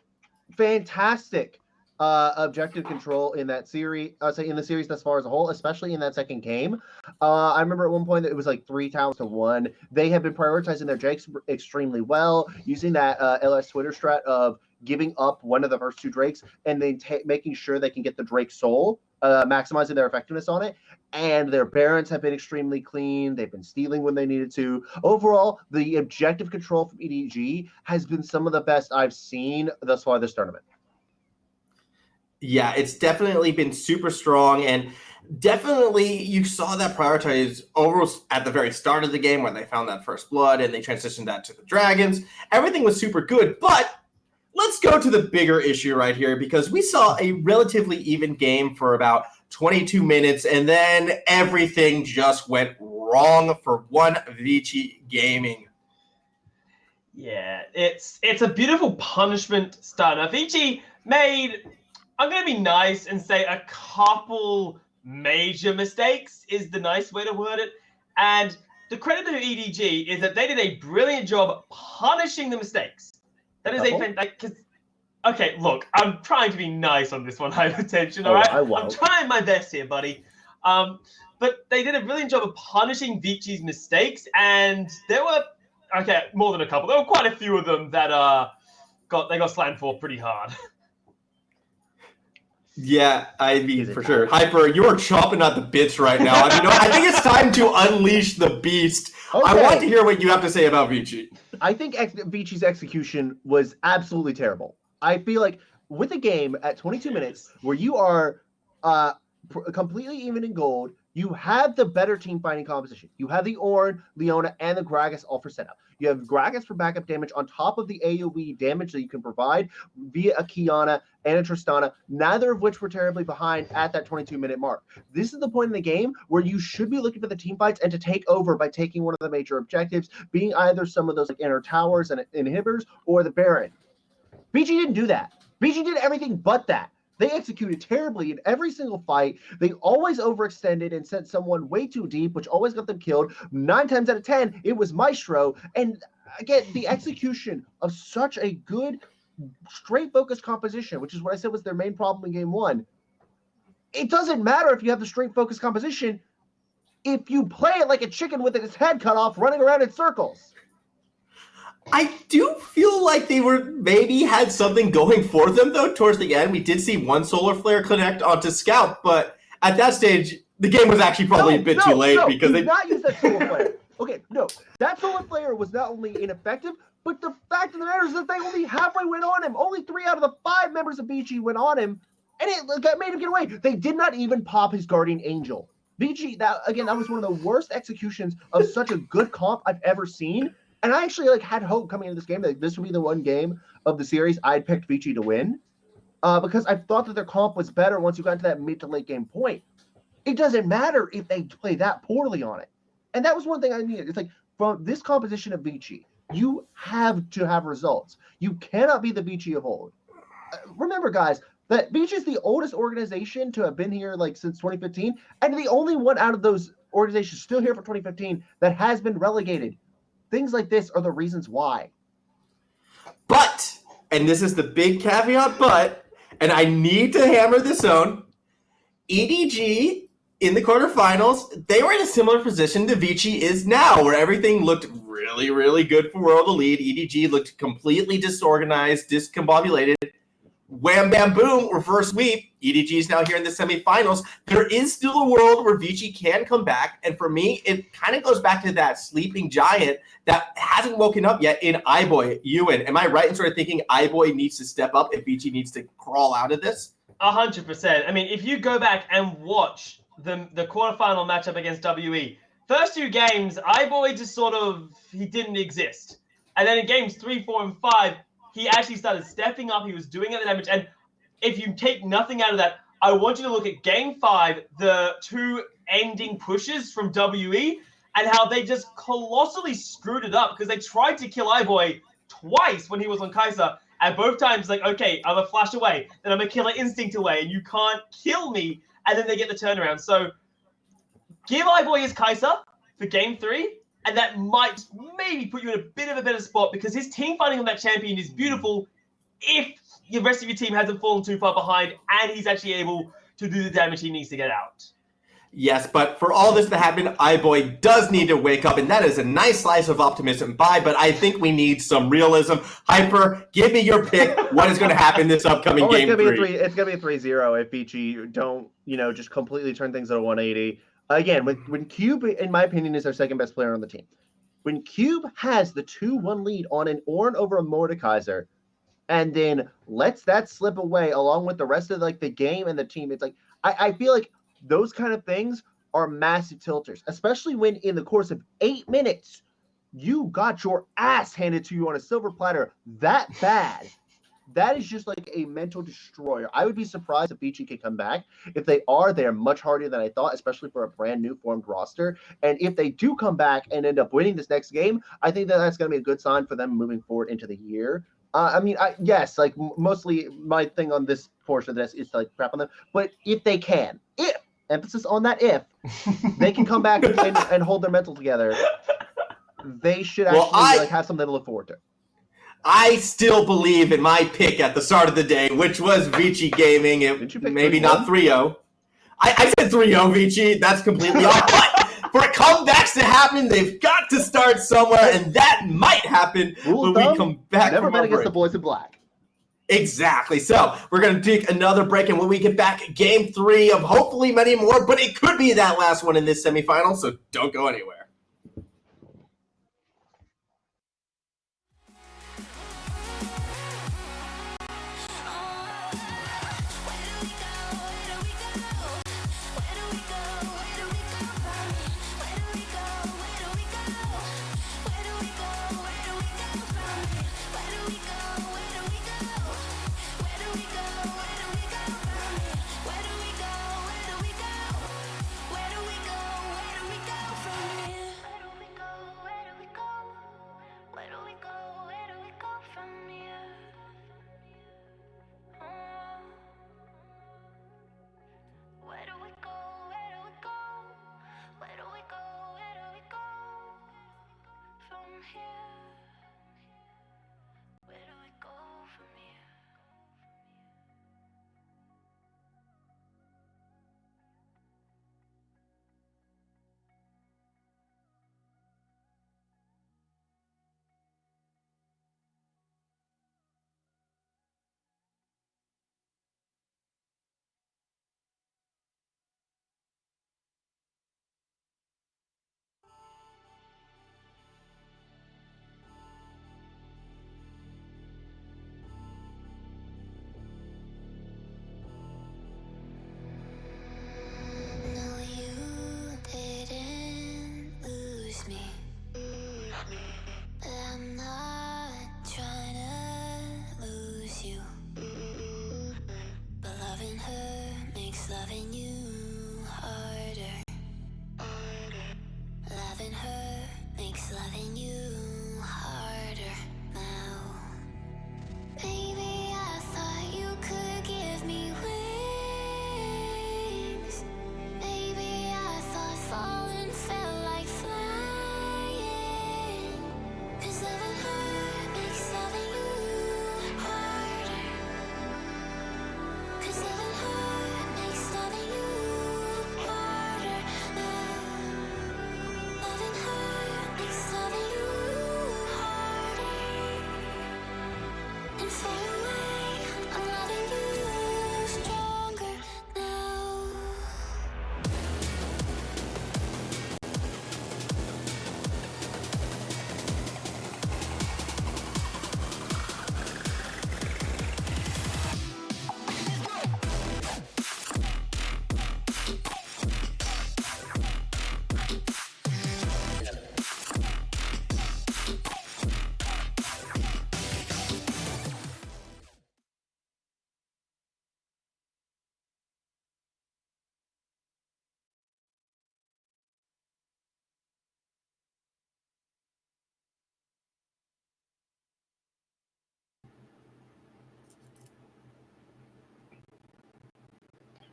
Speaker 3: fantastic objective control in that series, in the series thus far as a whole, especially in that second game. I remember at one point that it was like 3-1. They have been prioritizing their Drakes extremely well, using that LS Twitter strat of giving up one of the first two Drakes and then making sure they can get the Drake soul, maximizing their effectiveness on it. And their Barons have been extremely clean. They've been stealing when they needed to. Overall, the objective control from EDG has been some of the best I've seen thus far this tournament.
Speaker 2: Yeah, it's definitely been super strong, and definitely you saw that prioritized over at the very start of the game when they found that first blood and they transitioned that to the Dragons. Everything was super good, but let's go to the bigger issue right here, because we saw a relatively even game for about 22 minutes, and then everything just went wrong for one Vici Gaming.
Speaker 4: Yeah, it's a beautiful punishment start. Now, Vici made, I'm going to be nice and say a couple major mistakes is the nice way to word it. And the credit to EDG is that they did a brilliant job punishing the mistakes. That is a fantastic... Okay, look, I'm trying to be nice on this one, Hypertension, all right? I'm trying my best here, buddy. But they did a brilliant job of punishing Vici's mistakes, and there were, more than a couple. There were quite a few of them that got slammed for pretty hard.
Speaker 2: Yeah, I mean, for sure. Hyper, you're chomping at the bits right now. I think it's time to unleash the beast. Okay. I want to hear what you have to say about Vici.
Speaker 3: I think Vici's execution was absolutely terrible. I feel like with a game at 22 minutes where you are completely even in gold, you have the better team fighting composition. You have the Ornn, Leona, and the Gragas all for setup. You have Gragas for backup damage on top of the AoE damage that you can provide via a Kiana and a Tristana, neither of which were terribly behind at that 22-minute mark. This is the point in the game where you should be looking for the team fights and to take over by taking one of the major objectives, being either some of those inner towers and inhibitors or the Baron. Vici didn't do that. Vici did everything but that. They executed terribly in every single fight. They always overextended and sent someone way too deep, which always got them killed. 9 times out of 10, it was Maestro. And again, the execution of such a good, straight focus composition, which is what I said was their main problem in game one. It doesn't matter if you have the straight focus composition if you play it like a chicken with its head cut off running around in circles.
Speaker 2: I do feel like they maybe had something going for them, though, towards the end. We did see one Solar Flare connect onto Scout, but at that stage, the game was actually probably a bit too late because they...
Speaker 3: not use that Solar Flare. Okay, no. That Solar Flare was not only ineffective, but the fact of the matter is that they only halfway went on him. Only 3 out of the 5 members of Vici went on him, and it made him get away. They did not even pop his Guardian Angel. VG, that was one of the worst executions of such a good comp I've ever seen. And I actually had hope coming into this game that this would be the one game of the series I'd picked VG to win. Because I thought that their comp was better once you got to that mid to late game point. It doesn't matter if they play that poorly on it. And that was one thing I needed. It's like, from this composition of Vici, you have to have results. You cannot be the Vici of old. Remember, guys, that Vici is the oldest organization to have been here since 2015, and the only one out of those organizations still here for 2015 that has been relegated. Things like this are the reasons why.
Speaker 2: But, and this is the big caveat, but, and I need to hammer this home, EDG in the quarterfinals, they were in a similar position to Vici is now, where everything looked really, really good for World Elite. EDG looked completely disorganized, discombobulated. Wham, bam, boom, reverse sweep. EDG is now here in the semifinals. There is still a world where Vici can come back, and for me, it kind of goes back to that sleeping giant that hasn't woken up yet in iBoy. Ewan, am I right in sort of thinking iBoy needs to step up if Vici needs to crawl out of this?
Speaker 4: 100%. I mean, if you go back and watch the quarterfinal matchup against WE, first two games, iBoy just he didn't exist. And then in games 3, 4, and 5, he actually started stepping up. He was doing the damage. And if you take nothing out of that, I want you to look at game 5, the two ending pushes from WE, and how they just colossally screwed it up because they tried to kill iBoy twice when he was on Kai'Sa. And both times, okay, I'm a flash away, then I'm a killer instinct away, and you can't kill me. And then they get the turnaround. So give iBoy his Kai'Sa for game 3, and that might maybe put you in a bit of a better spot because his team fighting on that champion is beautiful if the rest of your team hasn't fallen too far behind and he's actually able to do the damage he needs to get out.
Speaker 2: Yes, but for all this to happen, iBoy does need to wake up, and that is a nice slice of optimism. But I think we need some realism. Hyper, give me your pick. What is going to happen this upcoming game 3?
Speaker 3: It's going to be a 3-0 if Vici don't, just completely turn things at a 180. Again, when Cube, in my opinion, is our second best player on the team. When Cube has the 2-1 lead on an Ornn over a Mordekaiser, and then lets that slip away along with the rest of the game and the team, it's I feel like those kind of things are massive tilters, especially when in the course of 8 minutes, you got your ass handed to you on a silver platter that bad. That is just a mental destroyer. I would be surprised if Vici could come back. If they are much harder than I thought, especially for a brand new formed roster. And if they do come back and end up winning this next game, I think that's going to be a good sign for them moving forward into the year. Mostly my thing on this portion of this is to crap on them. But if they can, emphasis on that if, they can come back and hold their mental together, they should actually have something to look forward to.
Speaker 2: I still believe in my pick at the start of the day, which was Vici Gaming. Maybe not 3-0. I said 3-0 Vici. That's completely off. But for comebacks to happen, they've got to start somewhere, and that might happen when we come back.
Speaker 3: Never bet against the boys in black.
Speaker 2: Exactly. So we're going to take another break, and when we get back, game 3 of hopefully many more, but it could be that last one in this semifinal, so don't go anywhere.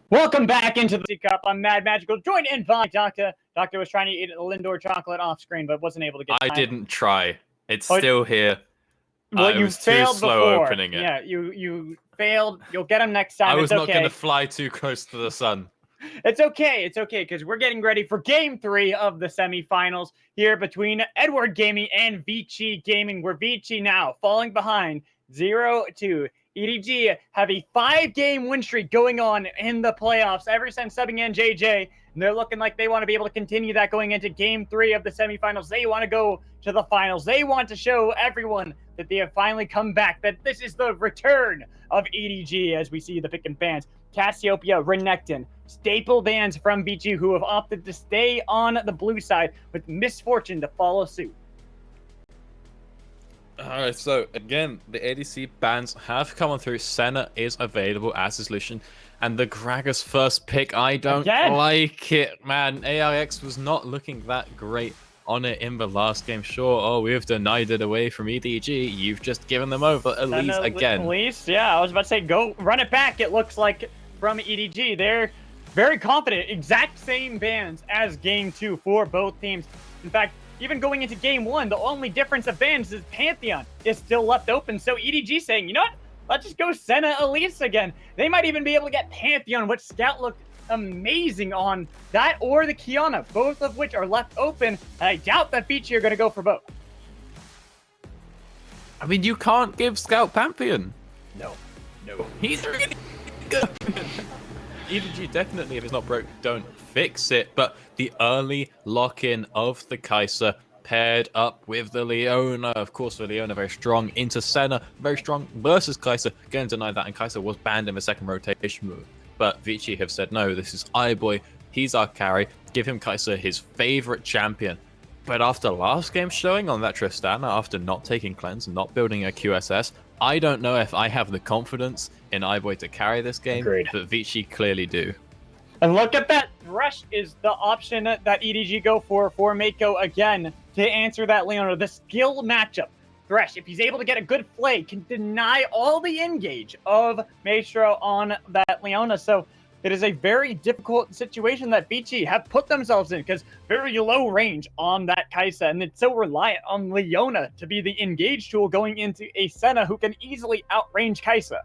Speaker 5: Welcome back into the Cup. I'm Mad Magical, joined in by Doctor. Doctor was trying to eat a Lindor chocolate off screen, but wasn't able to get
Speaker 6: I
Speaker 5: time.
Speaker 6: didn't try. It's
Speaker 5: Oh,
Speaker 6: still here.
Speaker 5: Well,
Speaker 6: I
Speaker 5: you
Speaker 6: was too
Speaker 5: failed
Speaker 6: slow
Speaker 5: before.
Speaker 6: opening it.
Speaker 5: Yeah, you failed. You'll get him next time.
Speaker 6: I was
Speaker 5: It's
Speaker 6: not
Speaker 5: okay.
Speaker 6: going to fly too close to the sun.
Speaker 5: It's okay, because we're getting ready for Game 3 of the semifinals here between Edward Gaming and Vici Gaming, where Vici now falling behind 0-2. EDG have a 5-game win streak going on in the playoffs ever since subbing in JJ, and they're looking like they want to be able to continue that going into Game 3 of the semifinals. They want to go to the finals. They want to show everyone that they have finally come back, that this is the return of EDG, as we see the picking fans. Cassiopeia, Renekton, staple bands from Vici who have opted to stay on the blue side with Misfortune to follow suit.
Speaker 6: Alright, so again, the ADC bans have come on through. Senna is available as a solution. And the Gragas first pick, I don't like it, man. AIX was not looking that great on it in the last game. Sure, we've denied it away from EDG. You've just given them over Elise again.
Speaker 5: Elise, yeah, I was about to say, go run it back. It looks like from EDG, they're very confident. Exact same bans as Game 2 for both teams. In fact, even going into Game 1, the only difference of bans is Pantheon is still left open. So EDG saying, you know what? Let's just go Senna Elise again. They might even be able to get Pantheon, which Scout looked amazing on that, or the Kiana, both of which are left open. And I doubt that Vici are going to go for both.
Speaker 6: I mean, you can't give Scout Pantheon.
Speaker 5: No.
Speaker 6: He's really good. EDG definitely, if it's not broke, don't fix it. But the early lock-in of the Kai'Sa paired up with the Leona. Of course, the Leona very strong into Senna, very strong versus Kai'Sa. Going to deny that, and Kai'Sa was banned in the second rotation move. But Vici have said, no, this is iBoy. He's our carry. Give him Kai'Sa, his favorite champion. But after last game's showing on that Tristana, after not taking cleanse and not building a QSS, I don't know if I have the confidence in iBoy to carry this game,
Speaker 5: Agreed.
Speaker 6: but Vici clearly do.
Speaker 5: And look at that. Thresh is the option that EDG go for Mako again to answer that Leona. The skill matchup. Thresh, if he's able to get a good play, can deny all the engage of Maestro on that Leona. So it is a very difficult situation that Vici have put themselves in, because very low range on that Kai'Sa, and it's so reliant on Leona to be the engage tool going into a Senna who can easily outrange Kai'Sa.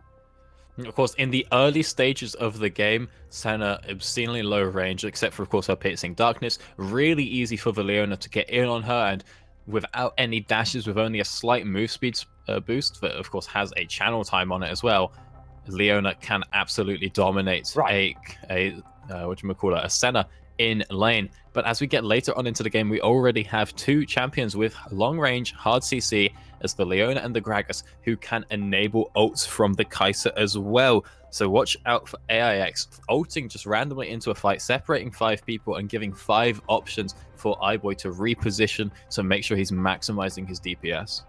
Speaker 6: Of course, in the early stages of the game, Senna obscenely low range, except for, of course, her piercing darkness. Really easy for the Leona to get in on her, and without any dashes, with only a slight move speed boost that, of course, has a channel time on it as well, Leona can absolutely dominate a Senna in lane. But as we get later on into the game, we already have two champions with long range, hard CC, as the Leona and the Gragas, who can enable ults from the Kai'Sa as well. So watch out for AIX ulting just randomly into a fight, separating 5 people and giving 5 options for iBoy to reposition to make sure he's maximizing his DPS.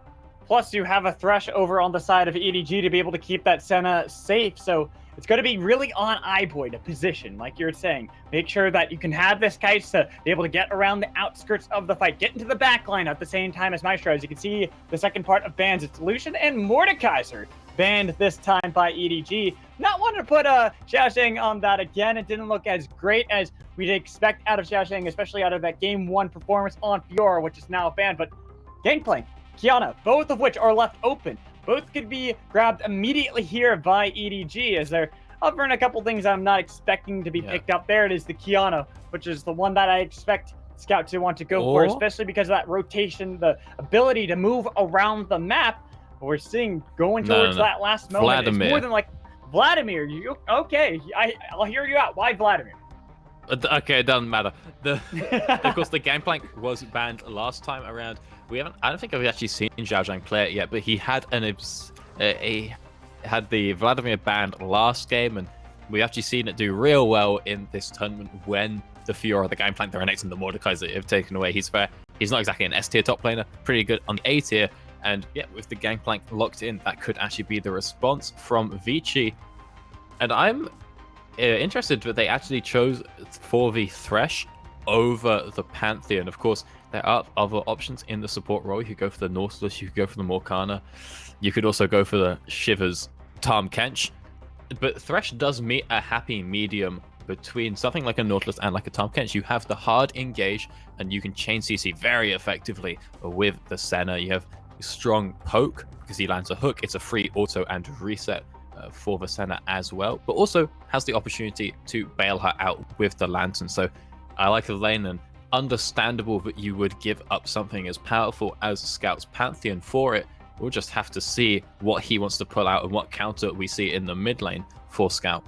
Speaker 5: Plus, you have a Thresh over on the side of EDG to be able to keep that Senna safe. So it's going to be really on iBoy to position, like you're saying. Make sure that you can have this Kai'Sa be able to get around the outskirts of the fight, get into the back line at the same time as Maestro. As you can see, the second part of bans, it's Lucian and Mordekaiser banned this time by EDG. Not wanting to put Xiaosheng on that again. It didn't look as great as we'd expect out of Xiaosheng, especially out of that Game 1 performance on Fiora, which is now banned. But Gangplank, Kiana, both of which are left open. Both could be grabbed immediately here by EDG, as they're offering a couple things I'm not expecting to be picked up. There it is, the Kiana, which is the one that I expect Scout to want to go for, especially because of that rotation, the ability to move around the map. We're seeing going towards that last moment.
Speaker 6: Vladimir.
Speaker 5: It's more than like, Vladimir, you okay? I'll hear you out. Why Vladimir?
Speaker 6: Okay, it doesn't matter. Of course, the Gangplank was banned last time around. I don't think I've actually seen Zhao Zhang play it yet, but he had had the Vladimir banned last game, and we've actually seen it do real well in this tournament when the Fiora, the Gangplank, the Renekton, and the Mordekaiser have taken away. He's fair. He's not exactly an S tier top laner, pretty good on the A tier, and yeah, with the Gangplank locked in, that could actually be the response from Vici. And I'm interested that they actually chose for the Thresh over the Pantheon. Of course, there are other options in the support role. You could go for the Nautilus, you could go for the Morgana, you could also go for the Shivers Tahm Kench. But Thresh does meet a happy medium between something like a Nautilus and like a Tahm Kench. You have the hard engage, and you can chain CC very effectively with the Senna. You have strong poke, because he lands a hook. It's a free auto and reset for the Senna as well, but also has the opportunity to bail her out with the Lantern. So I like the lane, and understandable that you would give up something as powerful as Scout's Pantheon for it. We'll just have to see what he wants to pull out and what counter we see in the mid lane for Scout.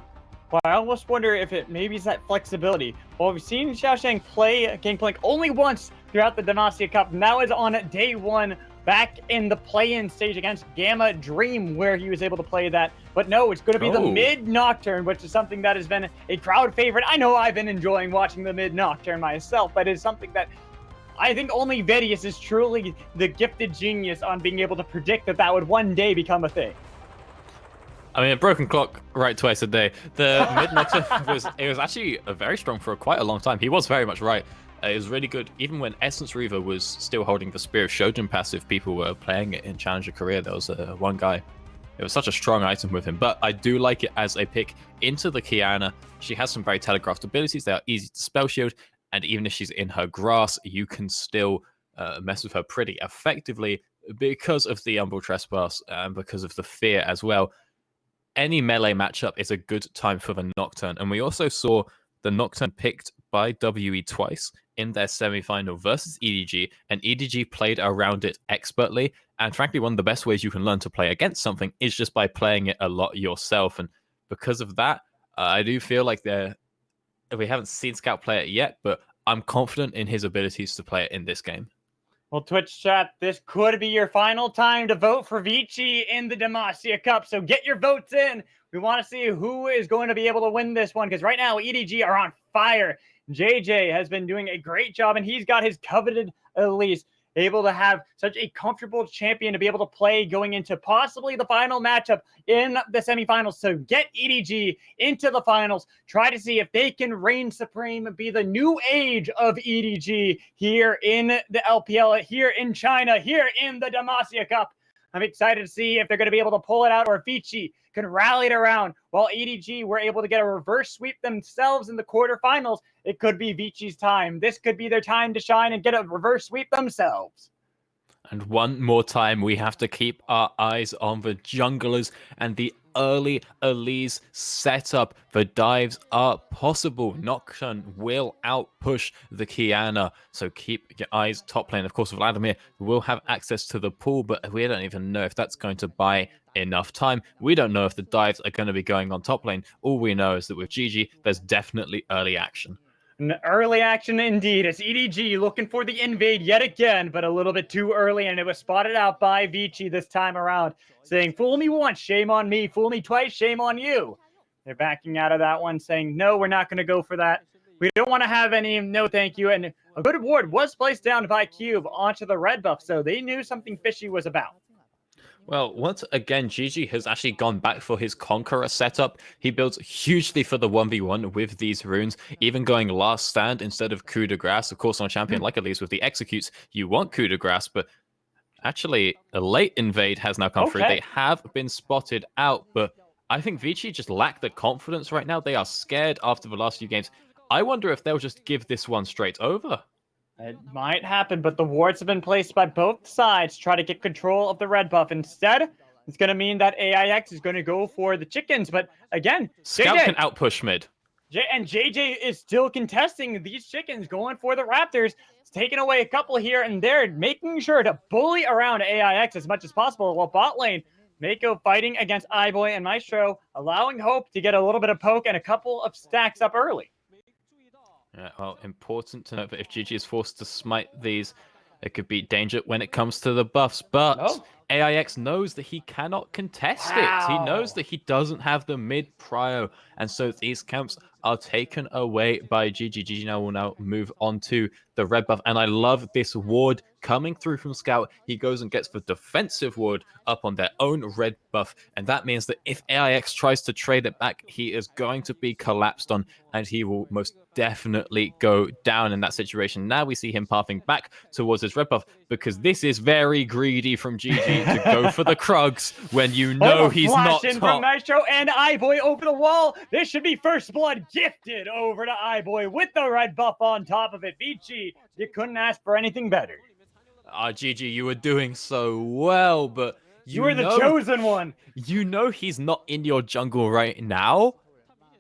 Speaker 5: Well, I almost wonder if it maybe is that flexibility. Well, we've seen Xiaoshang play Gangplank only once throughout the Demacia Cup. Now is on day one, back in the play-in stage against Gamma Dream, where he was able to play that. But no, it's going to be the mid Nocturne, which is something that has been a crowd favorite. I know I've been enjoying watching the mid Nocturne myself, but it's something that I think only Vedius is truly the gifted genius on being able to predict that that would one day become a thing.
Speaker 6: I mean, a broken clock right twice a day. The mid Nocturne was actually very strong for quite a long time. He was very much right. It was really good. Even when Essence Reaver was still holding the Spear of Shojin passive, people were playing it in Challenger Korea. There was one guy. It was such a strong item with him. But I do like it as a pick into the Kiana. She has some very telegraphed abilities. They are easy to spell shield. And even if she's in her grass, you can still mess with her pretty effectively because of the Umbral Trespass and because of the fear as well. Any melee matchup is a good time for the Nocturne. And we also saw the Nocturne picked by WE twice in their semi-final versus EDG, and EDG played around it expertly. And frankly, one of the best ways you can learn to play against something is just by playing it a lot yourself. And because of that, I do feel like we haven't seen Scout play it yet, but I'm confident in his abilities to play it in this game.
Speaker 5: Well, Twitch chat, this could be your final time to vote for Vici in the Demacia Cup, so get your votes in. We want to see who is going to be able to win this one, because right now EDG are on fire. JJ has been doing a great job, and he's got his coveted Elise, able to have such a comfortable champion to be able to play going into possibly the final matchup in the semifinals. So get EDG into the finals. Try to see if they can reign supreme, be the new age of EDG here in the LPL, here in China, here in the Demacia Cup. I'm excited to see if they're going to be able to pull it out, or if Vici can rally it around. While EDG were able to get a reverse sweep themselves in the quarterfinals, it could be Vici's time. This could be their time to shine and get a reverse sweep themselves.
Speaker 6: And one more time, we have to keep our eyes on the junglers and the early Elise setup. The dives are possible. Nocturne will outpush the Kiana, so keep your eyes top lane. Of course, Vladimir will have access to the pool, but we don't even know if that's going to buy enough time. We don't know if the dives are going to be going on top lane. All we know is that with GG, there's definitely early action.
Speaker 5: An early action indeed. It's EDG looking for the invade yet again, but a little bit too early, and it was spotted out by Vici this time around, saying, fool me once, shame on me. Fool me twice, shame on you. They're backing out of that one, saying, no, we're not going to go for that. We don't want to have any no thank you. And a good ward was placed down by Cube onto the red buff, so they knew something fishy was about.
Speaker 6: Well, once again, GG has actually gone back for his Conqueror setup. He builds hugely for the 1v1 with these runes, even going last stand instead of coup de grace. Of course, on a champion like Elise with the executes, you want coup de grace, but actually a late invade has now come through. They have been spotted out, but I think Vici just lack the confidence right now. They are scared after the last few games. I wonder if they'll just give this one straight over.
Speaker 5: It might happen, but the wards have been placed by both sides to try to get control of the red buff. Instead, it's going to mean that AIX is going to go for the chickens. But again,
Speaker 6: Scout
Speaker 5: JJ
Speaker 6: can outpush mid.
Speaker 5: And JJ is still contesting these chickens, going for the Raptors. It's taking away a couple here and there, making sure to bully around AIX as much as possible. While bot lane, Mako fighting against iBoy and Maestro, allowing Hope to get a little bit of poke and a couple of stacks up early.
Speaker 6: Yeah, well, important to note that if GG is forced to smite these, it could be danger when it comes to the buffs. But AIX knows that he cannot contest it. He knows that he doesn't have the mid prio. And so these camps are taken away by GG. GG now will now move on to the red buff. And I love this ward coming through from Scout. He goes and gets the defensive ward up on their own red buff. And that means that if AIX tries to trade it back, he is going to be collapsed on, and he will most definitely go down in that situation. Now we see him pathing back towards his red buff, because this is very greedy from GG. opportunity to go for the Krugs when you
Speaker 5: Oh,
Speaker 6: know
Speaker 5: a
Speaker 6: he's
Speaker 5: flash
Speaker 6: not
Speaker 5: in from
Speaker 6: top.
Speaker 5: Maestro and iBoy over the wall. This should be first blood gifted over to iBoy with the red buff on top of it. Vici, you couldn't ask for anything better.
Speaker 6: GG, you were doing so well, but
Speaker 5: You were the chosen one.
Speaker 6: You know he's not in your jungle right now.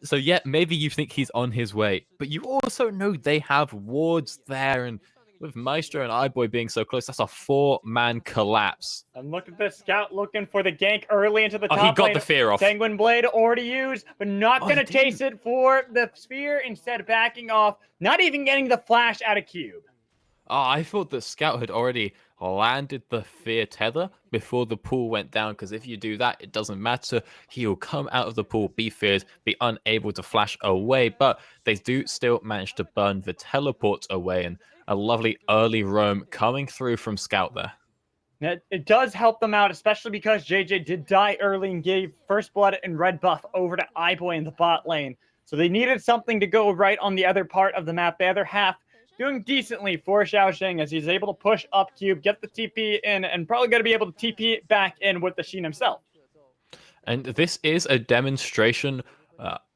Speaker 6: So yeah, maybe you think he's on his way, but you also know they have wards there, and with Maestro and iBoy being so close, that's a 4-man collapse.
Speaker 5: And look at the scout looking for the gank early into the top
Speaker 6: Oh, he got
Speaker 5: lane.
Speaker 6: the fear off.
Speaker 5: Sanguine Blade already used, but not
Speaker 6: Oh,
Speaker 5: going to
Speaker 6: he
Speaker 5: chase it for the sphere. Instead, backing off, not even getting the flash out of cube.
Speaker 6: Oh, I thought the scout had already landed the fear tether before the pool went down, because if you do that, it doesn't matter. He'll come out of the pool, be feared, be unable to flash away, but they do still manage to burn the teleport away, and a lovely early roam coming through from scout there.
Speaker 5: It does help them out, especially because JJ did die early and gave first blood and red buff over to iBoy in the bot lane. So they needed something to go right on the other part of the map. The other half doing decently for Xiaoxing as he's able to push up cube, get the TP in, and probably going to be able to TP back in with the Sheen himself.
Speaker 6: And this is a demonstration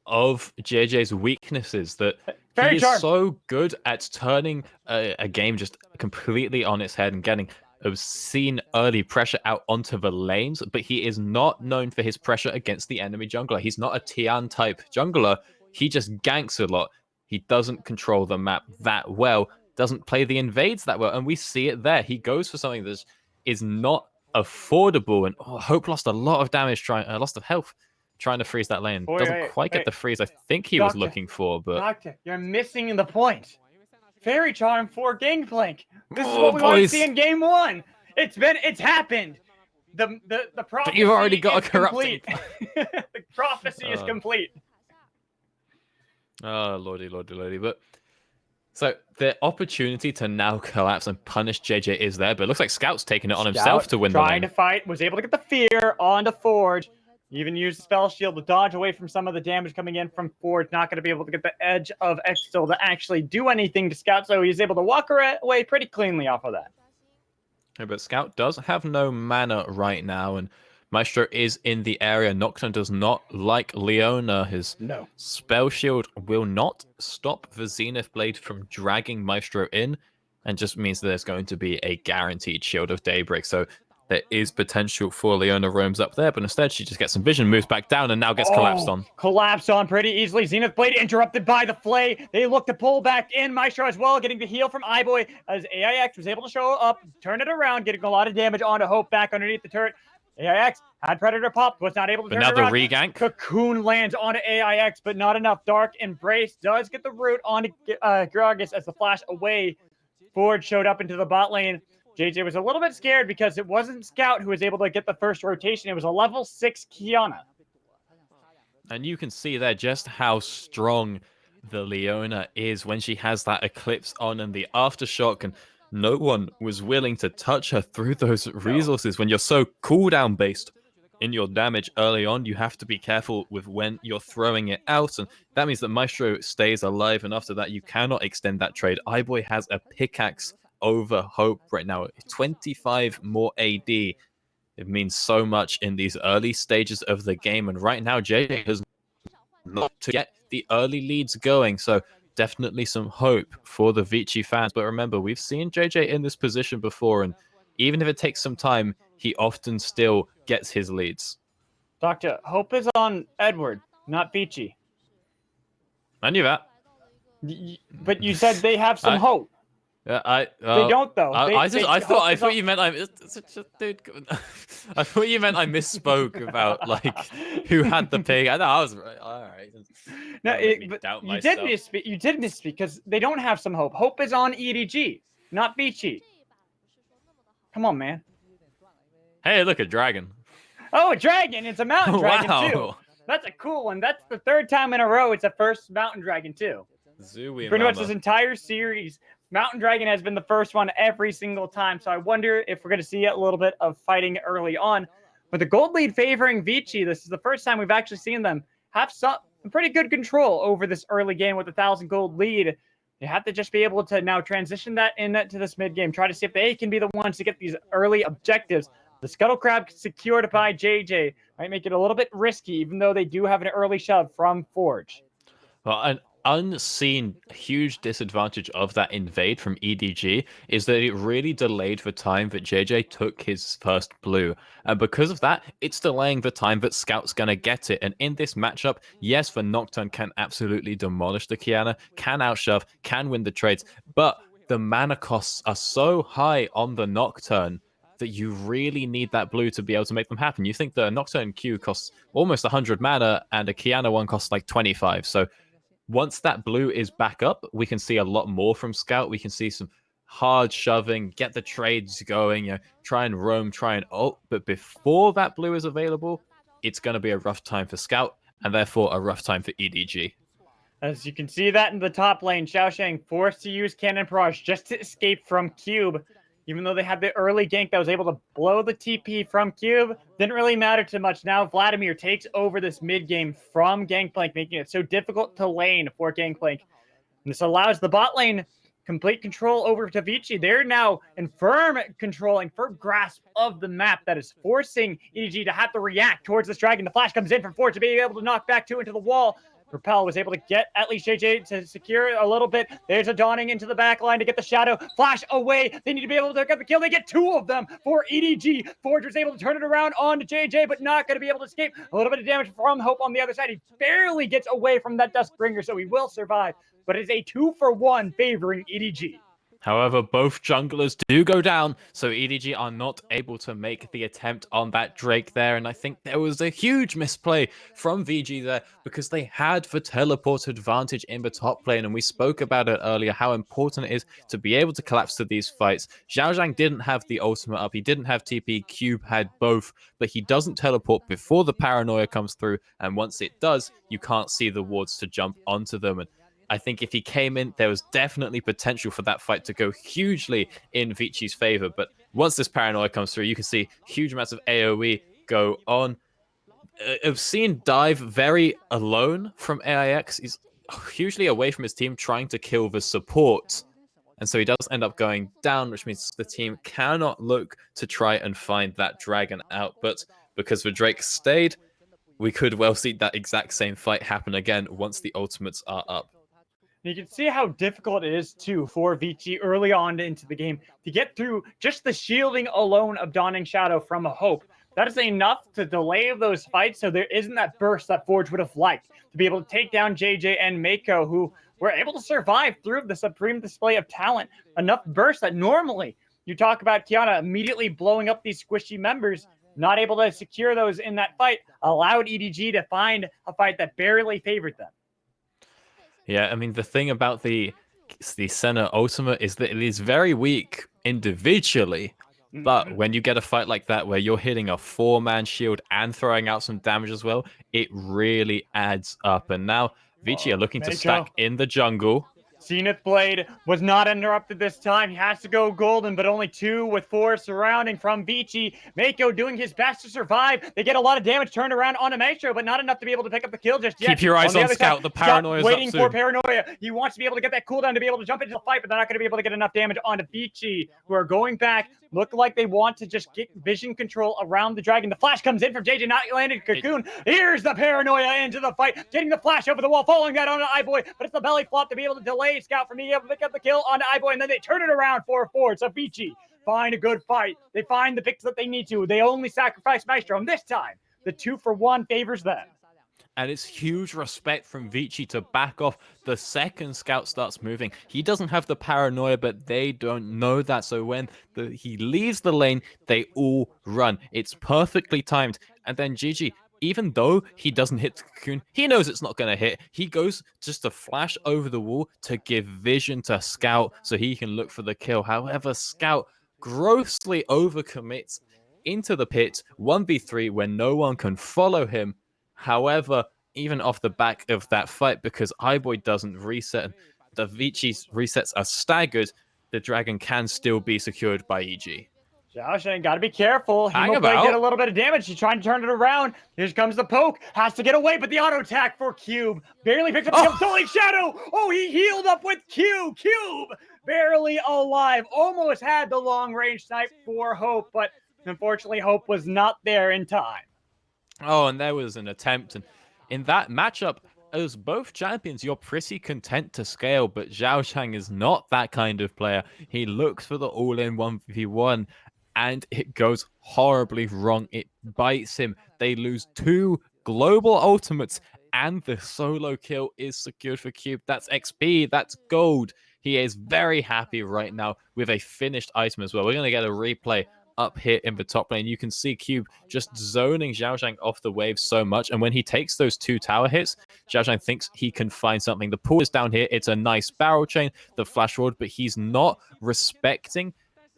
Speaker 6: of JJ's weaknesses, that
Speaker 5: Very
Speaker 6: he is
Speaker 5: sharp.
Speaker 6: so good at turning a game just completely on its head and getting obscene early pressure out onto the lanes, but he is not known for his pressure against the enemy jungler. He's not a Tian type jungler. He just ganks a lot. He doesn't control the map that well, doesn't play the invades that well, and we see it there. He goes for something that is not affordable, and Hope lost a lot of damage, lost of health trying to freeze that lane. Doesn't quite get the freeze I think he was looking for, but...
Speaker 5: Doctor, you're missing the point. Fairy Charm for Gangplank. This is what we want to see in game one. It's happened. The prophecy
Speaker 6: but you've already got
Speaker 5: is
Speaker 6: a corrupting.
Speaker 5: The prophecy is complete.
Speaker 6: Oh, lordy. But so the opportunity to now collapse and punish JJ is there, but it looks like Scout's taking it on himself to win the lane.
Speaker 5: Trying to fight, was able to get the fear onto Forge. Even used the spell shield to dodge away from some of the damage coming in from Forge. Not going to be able to get the edge of Extil to actually do anything to Scout, so he's able to walk away pretty cleanly off of that.
Speaker 6: Yeah, but Scout does have no mana right now, and Maestro is in the area. Nocturne does not like Leona. His spell shield will not stop the Zenith Blade from dragging Maestro in, and just means there's going to be a guaranteed Shield of Daybreak. So there is potential for Leona roams up there, but instead she just gets some vision, moves back down, and now gets collapsed on.
Speaker 5: Collapsed on pretty easily. Zenith Blade interrupted by the Flay. They look to pull back in. Maestro as well, getting the heal from iBoy as AIX was able to show up, turn it around, getting a lot of damage onto Hope back underneath the turret. AIX had Predator popped, was not able to turn it around.
Speaker 6: But now the regank.
Speaker 5: Cocoon lands onto AIX, but not enough. Dark Embrace does get the root onto Gragas as the flash away. Forge showed up into the bot lane. JJ was a little bit scared because it wasn't Scout who was able to get the first rotation. It was a level 6 Kiana.
Speaker 6: And you can see there just how strong the Leona is when she has that Eclipse on and the Aftershock, and no one was willing to touch her through those resources. When you're so cooldown based in your damage early on, you have to be careful with when you're throwing it out, and that means that Maestro stays alive, and after that you cannot extend that trade. iBoy has a pickaxe over Hope right now. 25 more AD. It means so much in these early stages of the game, and right now JJ has not to get the early leads going, so definitely some hope for the Vici fans. But remember, we've seen JJ in this position before, and even if it takes some time, he often still gets his leads.
Speaker 5: Doctor, Hope is on Edward, not Vici.
Speaker 6: I knew that.
Speaker 5: But you said they have some hope.
Speaker 6: They
Speaker 5: don't though.
Speaker 6: I thought you meant I thought you meant I misspoke about like who had the pig. I know I was right. All right.
Speaker 5: No, but you did misspeak because they don't have some hope. Hope is on EDG, not Vici. Come on, man.
Speaker 6: Hey, look, a dragon.
Speaker 5: Oh, a dragon! It's a mountain dragon too.
Speaker 6: Wow.
Speaker 5: That's a cool one. That's the third time in a row it's a first mountain dragon too. Pretty much this entire series, Mountain Dragon has been the first one every single time, so I wonder if we're going to see a little bit of fighting early on. But the gold lead favoring Vici, this is the first time we've actually seen them have some pretty good control over this early game with a 1,000 gold lead. You have to just be able to now transition that into this mid game, try to see if they can be the ones to get these early objectives. The Scuttle Crab secured by JJ might make it a little bit risky, even though they do have an early shove from Forge.
Speaker 6: Well, an unseen huge disadvantage of that invade from EDG is that it really delayed the time that JJ took his first blue. And because of that, it's delaying the time that Scout's going to get it. And in this matchup, yes, the Nocturne can absolutely demolish the Kiana, can outshove, can win the trades, but the mana costs are so high on the Nocturne that you really need that blue to be able to make them happen. You think the Nocturne Q costs almost 100 mana and a Kiana one costs like 25. So once that blue is back up, we can see a lot more from Scout. We can see some hard shoving, get the trades going, try and roam, try and ult. But before that blue is available, it's going to be a rough time for Scout, and therefore a rough time for EDG.
Speaker 5: As you can see that in the top lane, Xiaoshang forced to use Cannon Barrage just to escape from Cube. Even though they had the early gank that was able to blow the TP from Cube, didn't really matter too much. Now Vladimir takes over this mid game from Gangplank, making it so difficult to lane for Gangplank. And this allows the bot lane complete control over to Vici. They're now in firm grasp of the map that is forcing EDG to have to react towards this dragon. The flash comes in from Forge to be able to knock back 2 into the wall. Propel was able to get at least JJ to secure a little bit. There's a dawning into the back line to get the shadow. Flash away. They need to be able to get the kill. They get 2 of them for EDG. Forge was able to turn it around on to JJ, but not going to be able to escape. A little bit of damage from Hope on the other side. He barely gets away from that Duskbringer, so he will survive. But it's a 2-for-1 favoring EDG.
Speaker 6: However, both junglers do go down, so EDG are not able to make the attempt on that Drake there, and I think there was a huge misplay from VG there because they had the teleport advantage in the top lane, and we spoke about it earlier, how important it is to be able to collapse to these fights. Xiaozhang didn't have the ultimate up, he didn't have TP, Cube had both, but he doesn't teleport before the paranoia comes through, and once it does, you can't see the wards to jump onto them, and I think if he came in, there was definitely potential for that fight to go hugely in Vici's favor. But once this paranoia comes through, you can see huge amounts of AoE go on. I've seen Dive very alone from AIX. He's hugely away from his team, trying to kill the support. And so he does end up going down, which means the team cannot look to try and find that dragon out. But because the Drake stayed, we could well see that exact same fight happen again once the ultimates are up.
Speaker 5: You can see how difficult it is, too, for Vici early on into the game to get through just the shielding alone of Dawning Shadow from a Hope. That is enough to delay those fights, so there isn't that burst that Forge would have liked to be able to take down JJ and Mako, who were able to survive through the supreme display of talent. Enough burst that normally you talk about Kiana immediately blowing up these squishy members, not able to secure those in that fight, allowed EDG to find a fight that barely favored them.
Speaker 6: Yeah, I mean, the thing about the Senna Ultimate is that it is very weak individually, but when you get a fight like that where you're hitting a 4-man shield and throwing out some damage as well, it really adds up. And now Vici are looking to stack in the jungle.
Speaker 5: Zenith Blade was not interrupted this time. He has to go golden, but only 2 with 4 surrounding from Vici. Mako doing his best to survive. They get a lot of damage turned around on a Maestro, but not enough to be able to pick up the kill just yet.
Speaker 6: Keep your eyes on Scout. The paranoia is up soon.
Speaker 5: Waiting for paranoia. He wants to be able to get that cooldown to be able to jump into the fight, but they're not going to be able to get enough damage onto Vici, who are going back. Look like they want to just get vision control around the dragon. The flash comes in from JJ, not landed Cocoon. Here's the paranoia into the fight, getting the flash over the wall, following that on Eyeboy, but it's the belly flop to be able to delay Scout from being able to pick up the kill on Eyeboy, and then they turn it around for a Forge. So Vici find a good fight. They find the picks that they need to. They only sacrifice Maestro, and this time, the 2-for-1 favors them.
Speaker 6: And it's huge respect from Vici to back off the second Scout starts moving. He doesn't have the paranoia, but they don't know that. So when he leaves the lane, they all run. It's perfectly timed. And then GG, even though he doesn't hit the Cocoon, he knows it's not going to hit. He goes just to flash over the wall to give vision to Scout so he can look for the kill. However, Scout grossly overcommits into the pit, 1v3, when no one can follow him. However, even off the back of that fight, because Eyeboy doesn't reset, and the Vici's resets are staggered, the dragon can still be secured by EG.
Speaker 5: Xiaoshang, gotta be careful.
Speaker 6: Hang
Speaker 5: He might
Speaker 6: about.
Speaker 5: get a little bit of damage. He's trying to turn it around. Here comes the poke. Has to get away, but the auto attack for Cube. Barely picks up the Dawning Shadow. Oh, he healed up with Cube. Cube barely alive. Almost had the long range snipe for Hope, but Unfortunately, hope was not there in time.
Speaker 6: Oh, and there was an attempt, and in that matchup, as both champions, you're pretty content to scale, but Zhao Shang is not that kind of player. He looks for the all-in 1v1, and it goes horribly wrong. It bites him. They lose 2 global ultimates, and the solo kill is secured for Cube. That's XP, that's gold. He is very happy right now with a finished item as well. We're going to get a replay up here in the top lane. You can see Cube just zoning Xiaoshang off the wave so much, and when he takes those 2 tower hits, Xiaoshang thinks he can find something. The pool is down here. It's a nice barrel chain, the flash ward, but he's not respecting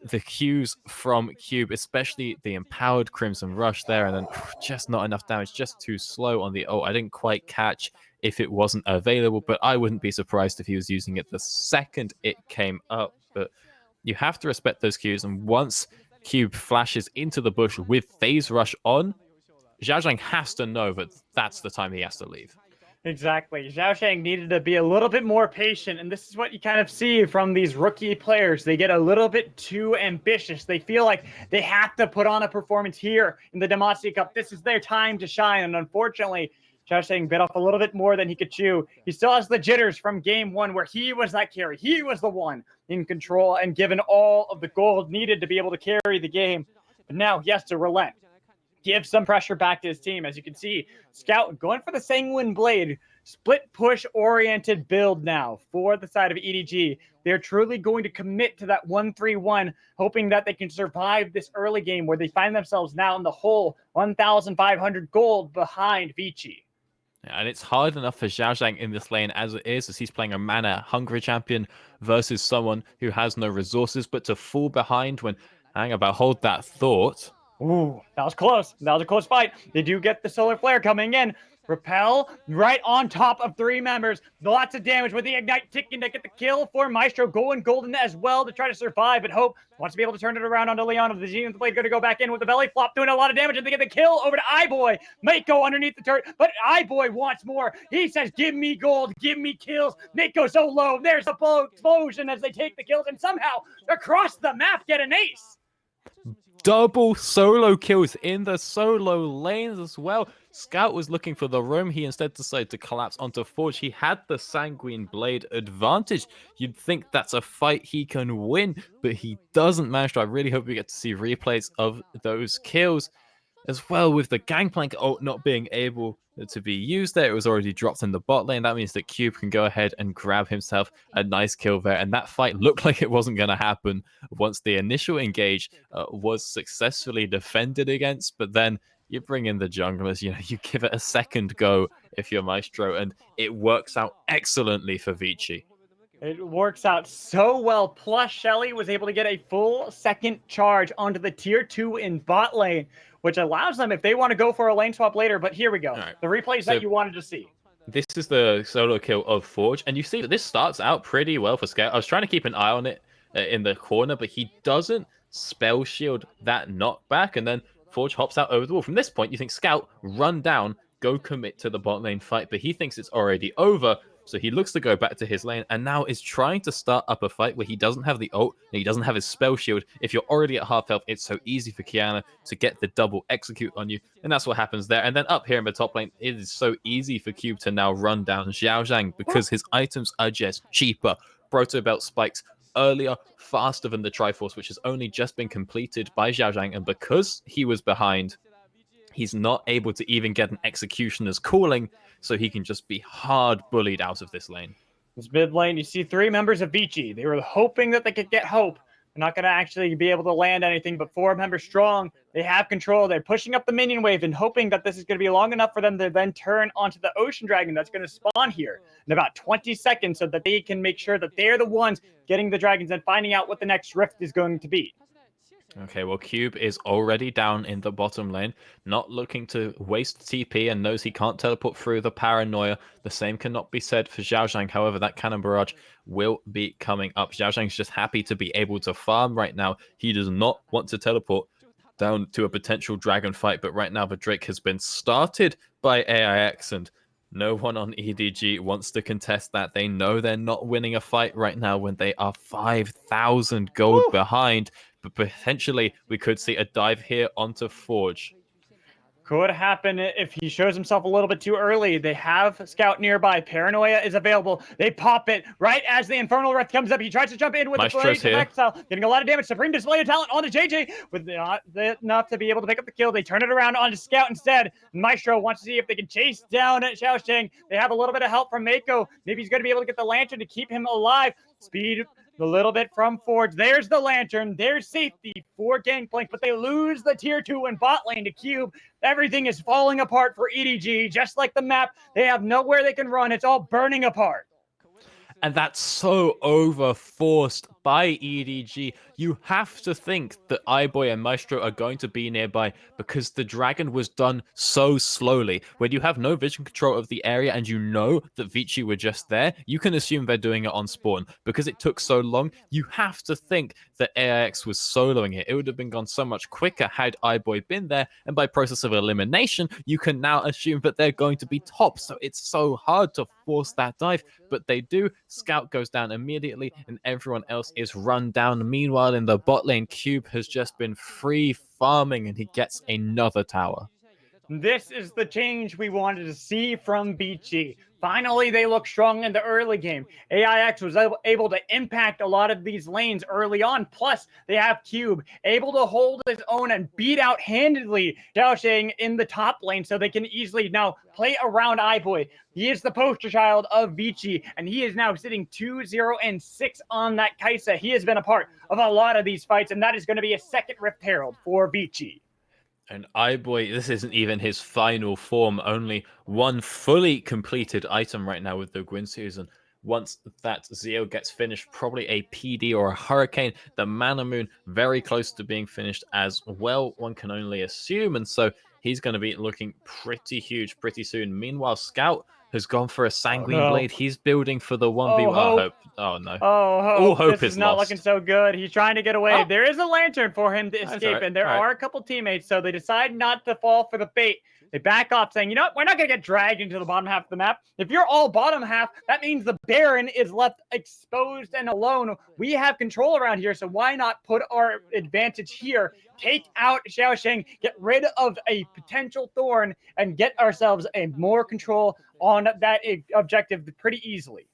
Speaker 6: the cues from Cube, especially the empowered Crimson Rush there, and then just not enough damage, just too slow on the ult. I didn't quite catch if it wasn't available, but I wouldn't be surprised if he was using it the second it came up. But you have to respect those cues, and once Cube flashes into the bush with Phase Rush on, Xiaoshang has to know that that's the time he has to leave.
Speaker 5: Exactly. Zhao Shang needed to be a little bit more patient, and this is what you kind of see from these rookie players. They get a little bit too ambitious. They feel like they have to put on a performance here in the Demacia Cup. This is their time to shine, and unfortunately, Zhao Shang bit off a little bit more than he could chew. He still has the jitters from game 1 where he was that carry. He was the one in control and given all of the gold needed to be able to carry the game. But now he has to relent. Give some pressure back to his team. As you can see, Scout going for the Sanguine Blade. Split push oriented build now for the side of EDG. They're truly going to commit to that 1-3-1, hoping that they can survive this early game where they find themselves now in the hole 1,500 gold behind Vici.
Speaker 6: And it's hard enough for Xiaoshang in this lane as it is, as he's playing a mana-hungry champion versus someone who has no resources, but to fall behind when, hang about, hold that thought.
Speaker 5: Ooh, that was close. That was a close fight. They do get the solar flare coming in. Repel right on top of 3 members. Lots of damage with the ignite ticking to get the kill for Maestro. Going golden as well to try to survive, but Hope wants to be able to turn it around onto Leon. The Zenith Blade going to go back in with the belly flop, doing a lot of damage, and they get the kill over to iBoy. Mako underneath the turret, but iBoy wants more. He says, give me gold, give me kills. Mako so low. There's a explosion as they take the kills, and somehow across the map get an ace.
Speaker 6: Double solo kills in the solo lanes as well. Scout was looking for the roam. He instead decided to collapse onto Forge. He had the Sanguine Blade advantage. You'd think that's a fight he can win, but he doesn't manage to. I really hope we get to see replays of those kills. As well, with the Gangplank ult not being able to be used there, it was already dropped in the bot lane. That means that Cube can go ahead and grab himself a nice kill there. And that fight looked like it wasn't going to happen once the initial engage was successfully defended against. But then you bring in the junglers, you give it a second go if you're Maestro, and it works out excellently for Vici.
Speaker 5: It works out so well. Plus, Shelly was able to get a full second charge onto the tier 2 in bot lane, which allows them if they want to go for a lane swap later. But here we go.
Speaker 6: Right.
Speaker 5: The replays that you wanted to see.
Speaker 6: This is the solo kill of Forge, and you see that this starts out pretty well for Scout. I was trying to keep an eye on it in the corner, but he doesn't spell shield that knockback, and then Forge hops out over the wall. From this point, you think Scout, run down, go commit to the bot lane fight, but he thinks it's already over. So he looks to go back to his lane and now is trying to start up a fight where he doesn't have the ult and he doesn't have his spell shield. If you're already at half health, it's so easy for Qiyana to get the double execute on you. And that's what happens there. And then up here in the top lane, it is so easy for Cube to now run down Xiaoshang because his items are just cheaper. Proto Belt spikes earlier, faster than the Triforce, which has only just been completed by Xiaoshang. And because he was behind, he's not able to even get an Executioner's calling, so he can just be hard bullied out of this lane.
Speaker 5: This mid lane, you see 3 members of Vici. They were hoping that they could get Hope. They're not going to actually be able to land anything, but 4 members strong. They have control. They're pushing up the minion wave and hoping that this is going to be long enough for them to then turn onto the Ocean Dragon that's going to spawn here in about 20 seconds so that they can make sure that they're the ones getting the dragons and finding out what the next rift is going to be.
Speaker 6: Okay, well, Cube is already down in the bottom lane, not looking to waste TP and knows he can't teleport through the paranoia. The same cannot be said for Xiaoshang. However, that cannon barrage will be coming up. Xiaoshang's just happy to be able to farm right now. He does not want to teleport down to a potential dragon fight, but right now the Drake has been started by AIX, and no one on EDG wants to contest that. They know they're not winning a fight right now when they are 5,000 gold behind. but potentially we could see a dive here onto Forge.
Speaker 5: Could happen if he shows himself a little bit too early. They have Scout nearby. Paranoia is available. They pop it right as the Infernal Rift comes up. He tries to jump in with
Speaker 6: Maestro's
Speaker 5: the Blade of
Speaker 6: here.
Speaker 5: Exile, getting a lot of damage. Supreme Display of Talent onto JJ with not enough to be able to pick up the kill. They turn it around onto Scout instead. Maestro wants to see if they can chase down Xiaosheng. They have a little bit of help from Mako. Maybe he's going to be able to get the Lantern to keep him alive. Speed a little bit from Forge. There's the Lantern. There's safety for Gangplank, but they lose the tier 2 in bot lane to Cube. Everything is falling apart for EDG, just like the map. They have nowhere they can run. It's all burning apart.
Speaker 6: And that's so overforced by EDG. You have to think that iBoy and Maestro are going to be nearby because the dragon was done so slowly. When you have no vision control of the area and you know that Vici were just there, you can assume they're doing it on spawn. Because it took so long, you have to think that AIX was soloing it. It would have been gone so much quicker had iBoy been there, and by process of elimination, you can now assume that they're going to be top. So it's so hard to force that dive, but they do. Scout goes down immediately, and everyone else is run down. Meanwhile, in the bot lane, Cube has just been free farming, and he gets another tower.
Speaker 5: This is the change we wanted to see from Vici. Finally, they look strong in the early game. AIX was able to impact a lot of these lanes early on. Plus, they have Cube able to hold his own and beat out handedly Xiaosheng in the top lane, so they can easily now play around iBoy. He is the poster child of Vici, and he is now sitting 2-0-6 on that Kaisa. He has been a part of a lot of these fights, and that is going to be a second Rift Herald for Vici.
Speaker 6: And iBoy, this isn't even his final form. Only one fully completed item right now with the Gwyn season. Once that Zeo gets finished, probably a PD or a Hurricane. The Mana Moon very close to being finished as well, one can only assume. And so he's going to be looking pretty huge pretty soon. Meanwhile, Scout has gone for a Sanguine Blade. He's building for the 1v1.
Speaker 5: Hope.
Speaker 6: Oh, no.
Speaker 5: All hope
Speaker 6: is
Speaker 5: is not
Speaker 6: lost.
Speaker 5: looking so good. He's trying to get away.
Speaker 6: Oh.
Speaker 5: There is a Lantern for him to escape,
Speaker 6: right.
Speaker 5: and there are a couple teammates, so they decide not to fall for the bait. They back off, saying, you know what, we're not going to get dragged into the bottom half of the map. If you're all bottom half, that means the Baron is left exposed and alone. We have control around here, so why not put our advantage here, take out Xiaosheng, get rid of a potential thorn, and get ourselves a more control on that objective pretty easily.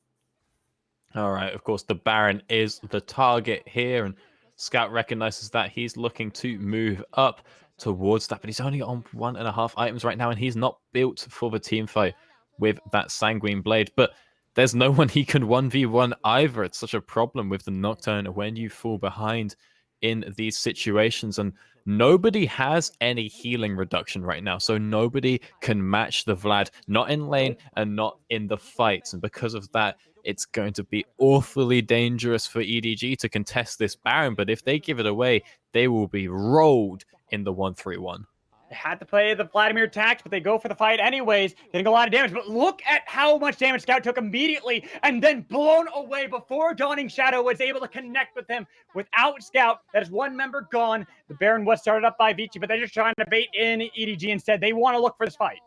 Speaker 6: All right, of course, the Baron is the target here, and Scout recognizes that. He's looking to move up towards that, but he's only on 1.5 items right now, and he's not built for the team fight with that Sanguine Blade. But there's no one he can 1v1 either. It's such a problem with the Nocturne when you fall behind in these situations, and nobody has any healing reduction right now, so nobody can match the Vlad, not in lane and not in the fights. And because of that, it's going to be awfully dangerous for EDG to contest this Baron, but if they give it away, they will be rolled in the 1-3-1.
Speaker 5: They had to play the Vladimir tax, but they go for the fight anyways, getting a lot of damage. But look at how much damage Scout took immediately and then blown away before Dawning Shadow was able to connect with him. Without Scout, that is one member gone. The Baron was started up by Vici, but they're just trying to bait in EDG instead. They want to look for this fight.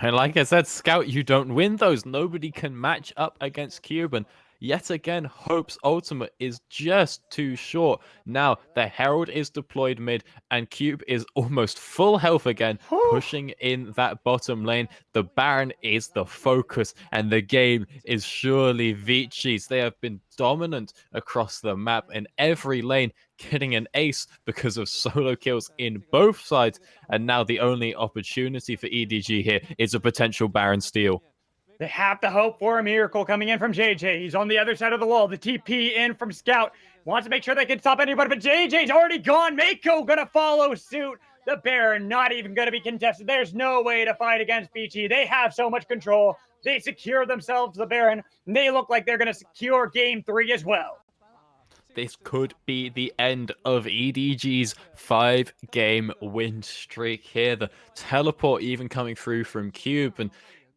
Speaker 6: And like I said, Scout, you don't win those. Nobody can match up against Cube. And yet again, Hope's ultimate is just too short. Now, the Herald is deployed mid, and Cube is almost full health again, pushing in that bottom lane. The Baron is the focus, and the game is surely Vici's. They have been dominant across the map in every lane, getting an ace because of solo kills in both sides. And now the only opportunity for EDG here is a potential Baron steal.
Speaker 5: They have to hope for a miracle coming in from JJ. He's on the other side of the wall. The TP in from Scout. Wants to make sure they can stop anybody, but JJ's already gone. Mako gonna follow suit. The Baron not even gonna be contested. There's no way to fight against Vici. They have so much control. They secure themselves the Baron, and they look like they're gonna secure game 3 as well.
Speaker 6: This could be the end of EDG's 5-game win streak here. The teleport even coming through from Cube, and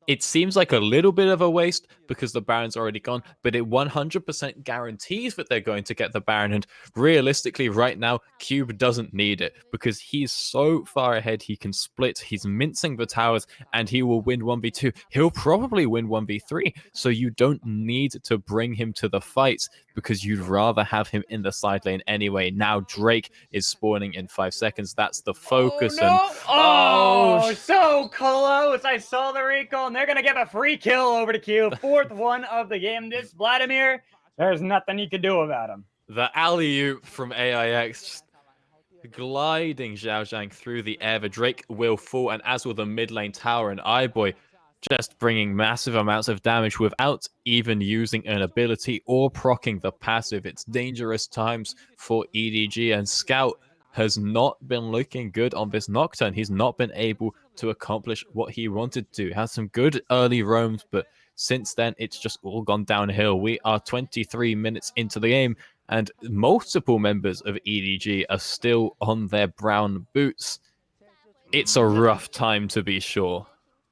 Speaker 6: it seems like a little bit of a waste because the Baron's already gone, but it 100% guarantees that they're going to get the Baron. And realistically, right now, Cube doesn't need it because he's so far ahead. He can split. He's mincing the towers, and he will win 1v2. He'll probably win 1v3, so you don't need to bring him to the fights. because you'd rather have him in the side lane anyway. Now Drake is spawning in 5 seconds. That's the focus.
Speaker 5: Oh, so close. I saw the recall, and they're going to give a free kill over to Q. Fourth one of the game. This Vladimir, there's nothing you can do about him.
Speaker 6: The alley-oop from AIX, just gliding Zhao Zhang through the air. The Drake will fall, and as will the mid lane tower, and iBoy just bringing massive amounts of damage without even using an ability or proccing the passive. It's dangerous times for EDG, and Scout has not been looking good on this Nocturne. He's not been able to accomplish what he wanted to. Has some good early roams, but since then, it's just all gone downhill. We are 23 minutes into the game, and multiple members of EDG are still on their brown boots. It's a rough time, to be sure.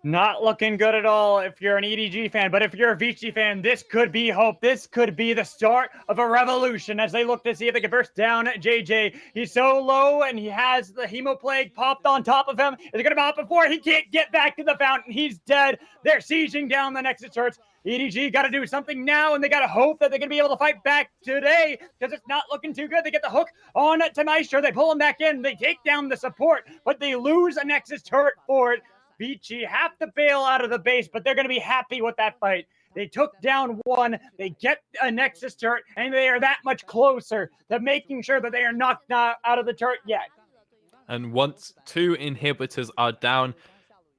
Speaker 5: Not looking good at all if you're an EDG fan, but if you're a Vici fan, this could be hope. This could be the start of a revolution as they look to see if they can burst down JJ. He's so low, and he has the Hemoplague popped on top of him. Is it going to pop before? He can't get back to the fountain. He's dead. They're sieging down the Nexus turrets. EDG got to do something now, and they got to hope that they're going to be able to fight back today because it's not looking too good. They get the hook on to Maestro. They pull him back in. They take down the support, but they lose a Nexus turret for it. Vici have to bail out of the base, but they're going to be happy with that fight. They took down one, they get a Nexus turret, and they are that much closer to making sure that they are knocked out of the turret yet.
Speaker 6: And once 2 inhibitors are down,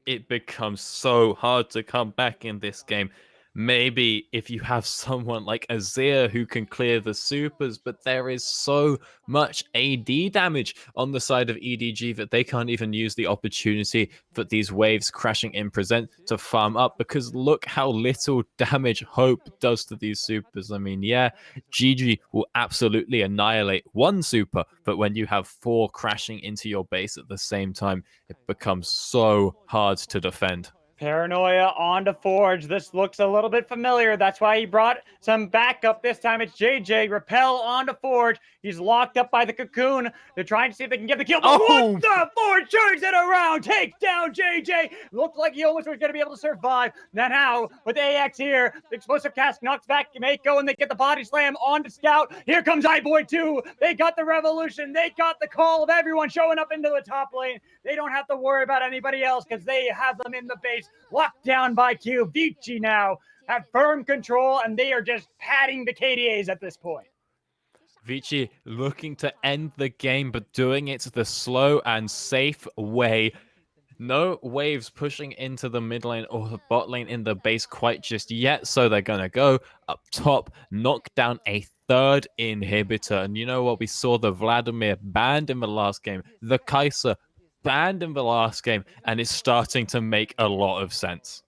Speaker 6: it becomes so hard to come back in this game. Maybe if you have someone like Azir who can clear the supers, but there is so much AD damage on the side of EDG that they can't even use the opportunity that these waves crashing in present to farm up, because look how little damage Hope does to these supers. I mean, yeah, GG will absolutely annihilate one super, but when you have 4 crashing into your base at the same time, it becomes so hard to defend.
Speaker 5: Paranoia onto Forge. This looks a little bit familiar. That's why he brought some backup. This time it's JJ. Repel onto Forge. He's locked up by the cocoon. They're trying to see if they can get the kill. But what the? Forge turns it around. Takes down JJ. Looked like he almost was going to be able to survive. Now with AX here, the explosive cast knocks back Mako, and they get the body slam onto Scout. Here comes iBoy too. They got the revolution. They got the call of everyone showing up into the top lane. They don't have to worry about anybody else because they have them in the base. Locked down by Q. Vici now have firm control, and they are just padding the KDAs at this point.
Speaker 6: Vici looking to end the game, but doing it the slow and safe way. No waves pushing into the mid lane or the bot lane in the base quite just yet, so they're going to go up top, knock down a 3rd inhibitor. And you know what? We saw the Vladimir banned in the last game, the Kaiser banned in the last game, and it's starting to make a lot of sense.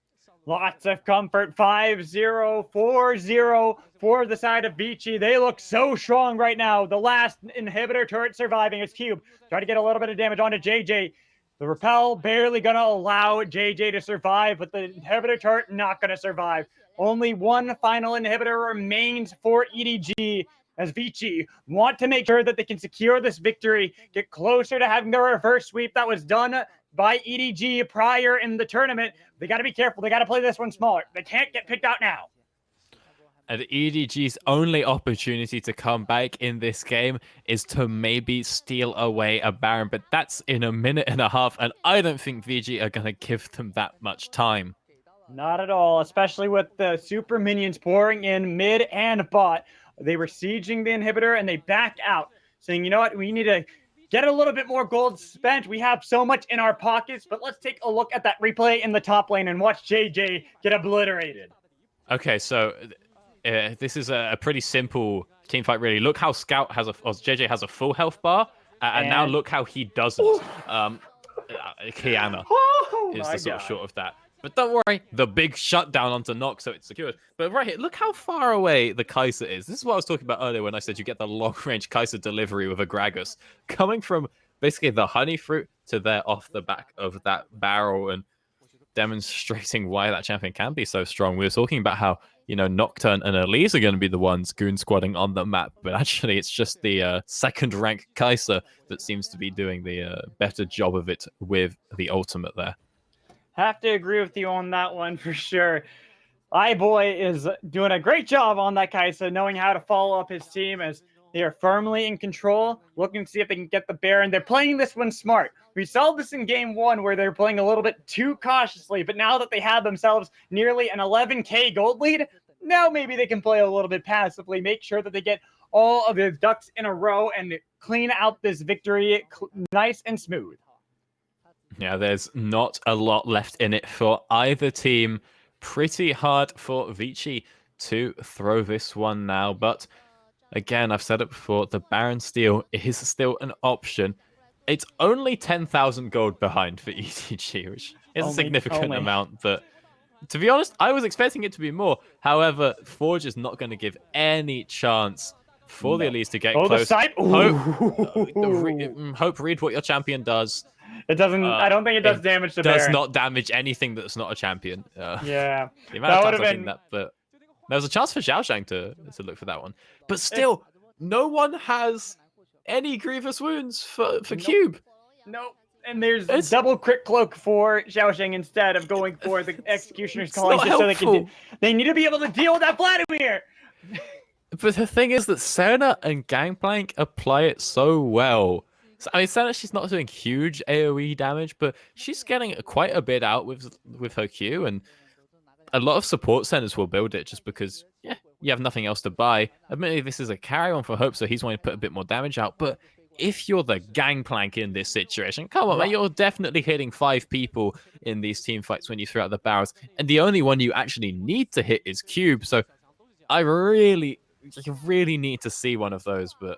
Speaker 5: Lots of comfort. 5-0, 4-0 for the side of Vici. They look so strong right now. The last inhibitor turret surviving is Cube. Try to get a little bit of damage onto JJ. The repel barely going to allow JJ to survive, but the inhibitor turret not going to survive. Only one final inhibitor remains for EDG, as Vici want to make sure that they can secure this victory, get closer to having the reverse sweep that was done by EDG prior in the tournament. They got to be careful. They got to play this one smaller. They can't get picked out now.
Speaker 6: And EDG's only opportunity to come back in this game is to maybe steal away a Baron, but that's in a minute and a half, and I don't think VG are going to give them that much time.
Speaker 5: Not at all, especially with the super minions pouring in mid and bot. They were sieging the inhibitor, and they backed out, saying, you know what, we need to get a little bit more gold spent. We have so much in our pockets, but let's take a look at that replay in the top lane and watch JJ get obliterated.
Speaker 6: Okay, so this is a pretty simple team fight, really. Look how Scout has JJ has a full health bar, and now look how he doesn't. Kiana is the sort of short of that. But don't worry, the big shutdown onto Nox, so it's secured. But right here, look how far away the Kaiser is. This is what I was talking about earlier when I said you get the long-range Kaiser delivery with a Gragas. Coming from basically the honey fruit to there off the back of that barrel and demonstrating why that champion can be so strong. We were talking about how, you know, Nocturne and Elise are going to be the ones goon squatting on the map, but actually it's just the second-rank Kaiser that seems to be doing the better job of it with the ultimate there.
Speaker 5: Have to agree with you on that one for sure. iBoy is doing a great job on that Kaisa, knowing how to follow up his team as they are firmly in control, looking to see if they can get the Baron. They're playing this one smart. We saw this in game one where they're playing a little bit too cautiously, but now that they have themselves nearly an 11k gold lead, now maybe they can play a little bit passively, make sure that they get all of their ducks in a row and clean out this victory nice and smooth.
Speaker 6: Yeah, there's not a lot left in it for either team. Pretty hard for Vici to throw this one now, but again, I've said it before, the Baron steal is still an option. It's only 10,000 gold behind for EDG, which is a significant amount, but to be honest, I was expecting it to be more. However, Forge is not going to give any chance for the Elites to get close. Hope read what your champion does.
Speaker 5: It doesn't. I don't think it does damage to
Speaker 6: Baron. Does
Speaker 5: Baron.
Speaker 6: not damage anything that's not a champion.
Speaker 5: Yeah,
Speaker 6: the amount of times I've seen that, but there was a chance for Xiaoshang to look for that one. But still, no one has any grievous wounds for Cube.
Speaker 5: Nope. And there's double crit cloak for Xiaoshang instead of going for the Executioner's Calling, just so they need to be able to deal with that Vladimir.
Speaker 6: But the thing is that Senna and Gangplank apply it so well. So, I mean, Senna, she's not doing huge AoE damage, but she's getting quite a bit out with her Q, and a lot of support centers will build it just because, yeah, you have nothing else to buy. Admittedly, this is a carry-on for Hope, so he's wanting to put a bit more damage out, but if you're the Gangplank in this situation, come on, man, you're definitely hitting 5 people in these team fights when you throw out the barrels, and the only one you actually need to hit is Cube, so I really need to see one of those, but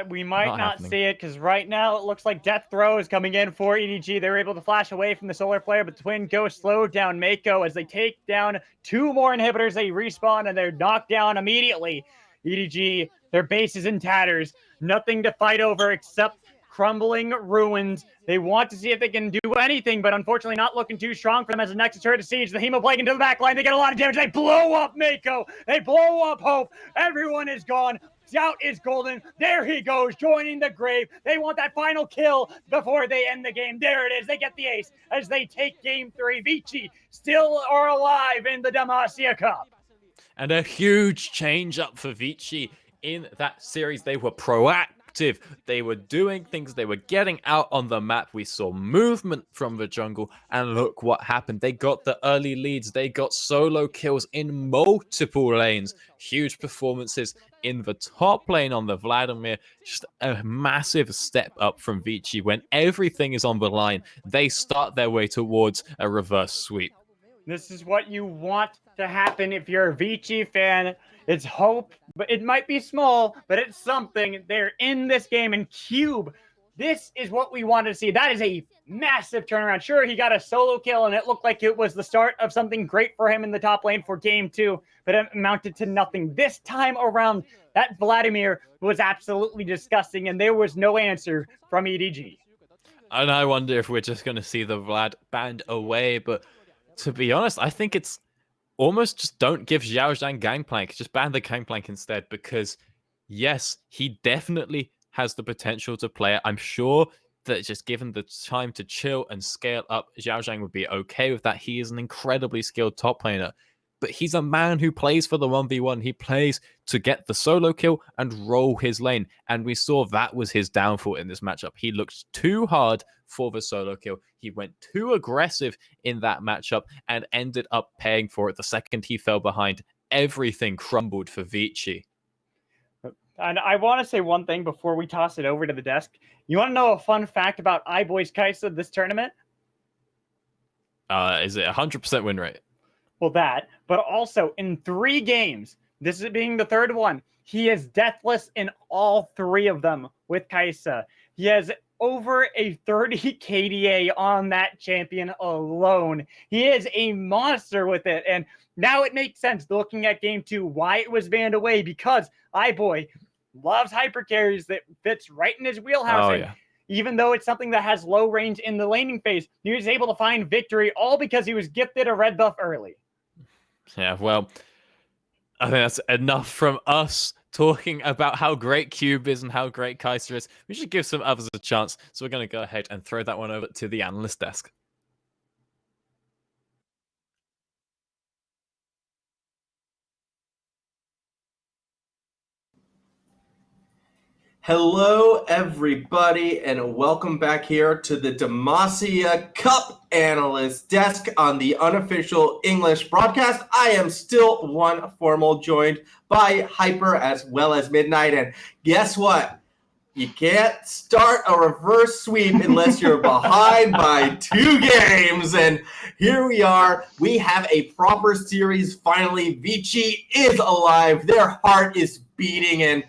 Speaker 5: we might not see it because right now it looks like Death Throw is coming in for EDG. They were able to flash away from the Solar Flare, but Twin Ghost slowed down Mako as they take down 2 more inhibitors. They respawn and they're knocked down immediately. EDG, their base is in tatters. Nothing to fight over except crumbling ruins. They want to see if they can do anything, but unfortunately not looking too strong for them as the Nexus turret to siege the Hemoplague into the back line. They get a lot of damage. They blow up Mako. They blow up Hope. Everyone is gone. Doubt is golden. There he goes, joining the grave. They want that final kill before they end the game. There it is. They get the ace as they take game 3. Vici still are alive in the Demacia Cup.
Speaker 6: And a huge change up for Vici in that series. They were proactive. They were doing things. They were getting out on the map. We saw movement from the jungle. And look what happened. They got the early leads. They got solo kills in multiple lanes. Huge performances in the top lane on the Vladimir. Just a massive step up from Vici. When everything is on the line, they start their way towards a reverse sweep.
Speaker 5: This is what you want to happen if you're a Vici fan. It's hope, but it might be small, but it's something. They're in this game, and Cube, this is what we wanted to see. That is a massive turnaround. Sure, he got a solo kill, and it looked like it was the start of something great for him in the top lane for game 2, but it amounted to nothing. This time around, that Vladimir was absolutely disgusting, and there was no answer from EDG.
Speaker 6: And I wonder if we're just going to see the Vlad banned away, but to be honest, I think it's almost just don't give Xiaoshang Gangplank. Just ban the Gangplank instead, because yes, he definitely has the potential to play it. I'm sure that just given the time to chill and scale up, Xiaoshang would be okay with that. He is an incredibly skilled top laner, but he's a man who plays for the 1v1. He plays to get the solo kill and roll his lane. And we saw that was his downfall in this matchup. He looked too hard for the solo kill. He went too aggressive in that matchup and ended up paying for it. The second he fell behind, everything crumbled for Vici.
Speaker 5: And I want to say one thing before we toss it over to the desk. You want to know a fun fact about iBoy's Kaisa this tournament?
Speaker 6: Is it 100% win rate?
Speaker 5: Well, that, but also in 3 games, this is being the 3rd one, he is deathless in all 3 of them with Kaisa. He has over a 30 KDA on that champion alone. He is a monster with it, and now it makes sense looking at game 2 why it was banned away, because iBoy loves hyper carries that fits right in his wheelhouse.
Speaker 6: Oh, yeah.
Speaker 5: Even though it's something that has low range in the laning phase, he was able to find victory all because he was gifted a red buff early.
Speaker 6: Yeah, well, I think that's enough from us talking about how great Cube is and how great Kaisa is. We should give some others a chance. So we're going to go ahead and throw that one over to the analyst desk.
Speaker 2: Hello, everybody, and welcome back here to the Demacia Cup Analyst Desk on the unofficial English broadcast. I am still one formal, joined by Hyper as well as Midnight, and guess what? You can't start a reverse sweep unless you're behind by 2 games, and here we are. We have a proper series finally. Vici is alive. Their heart is beating, and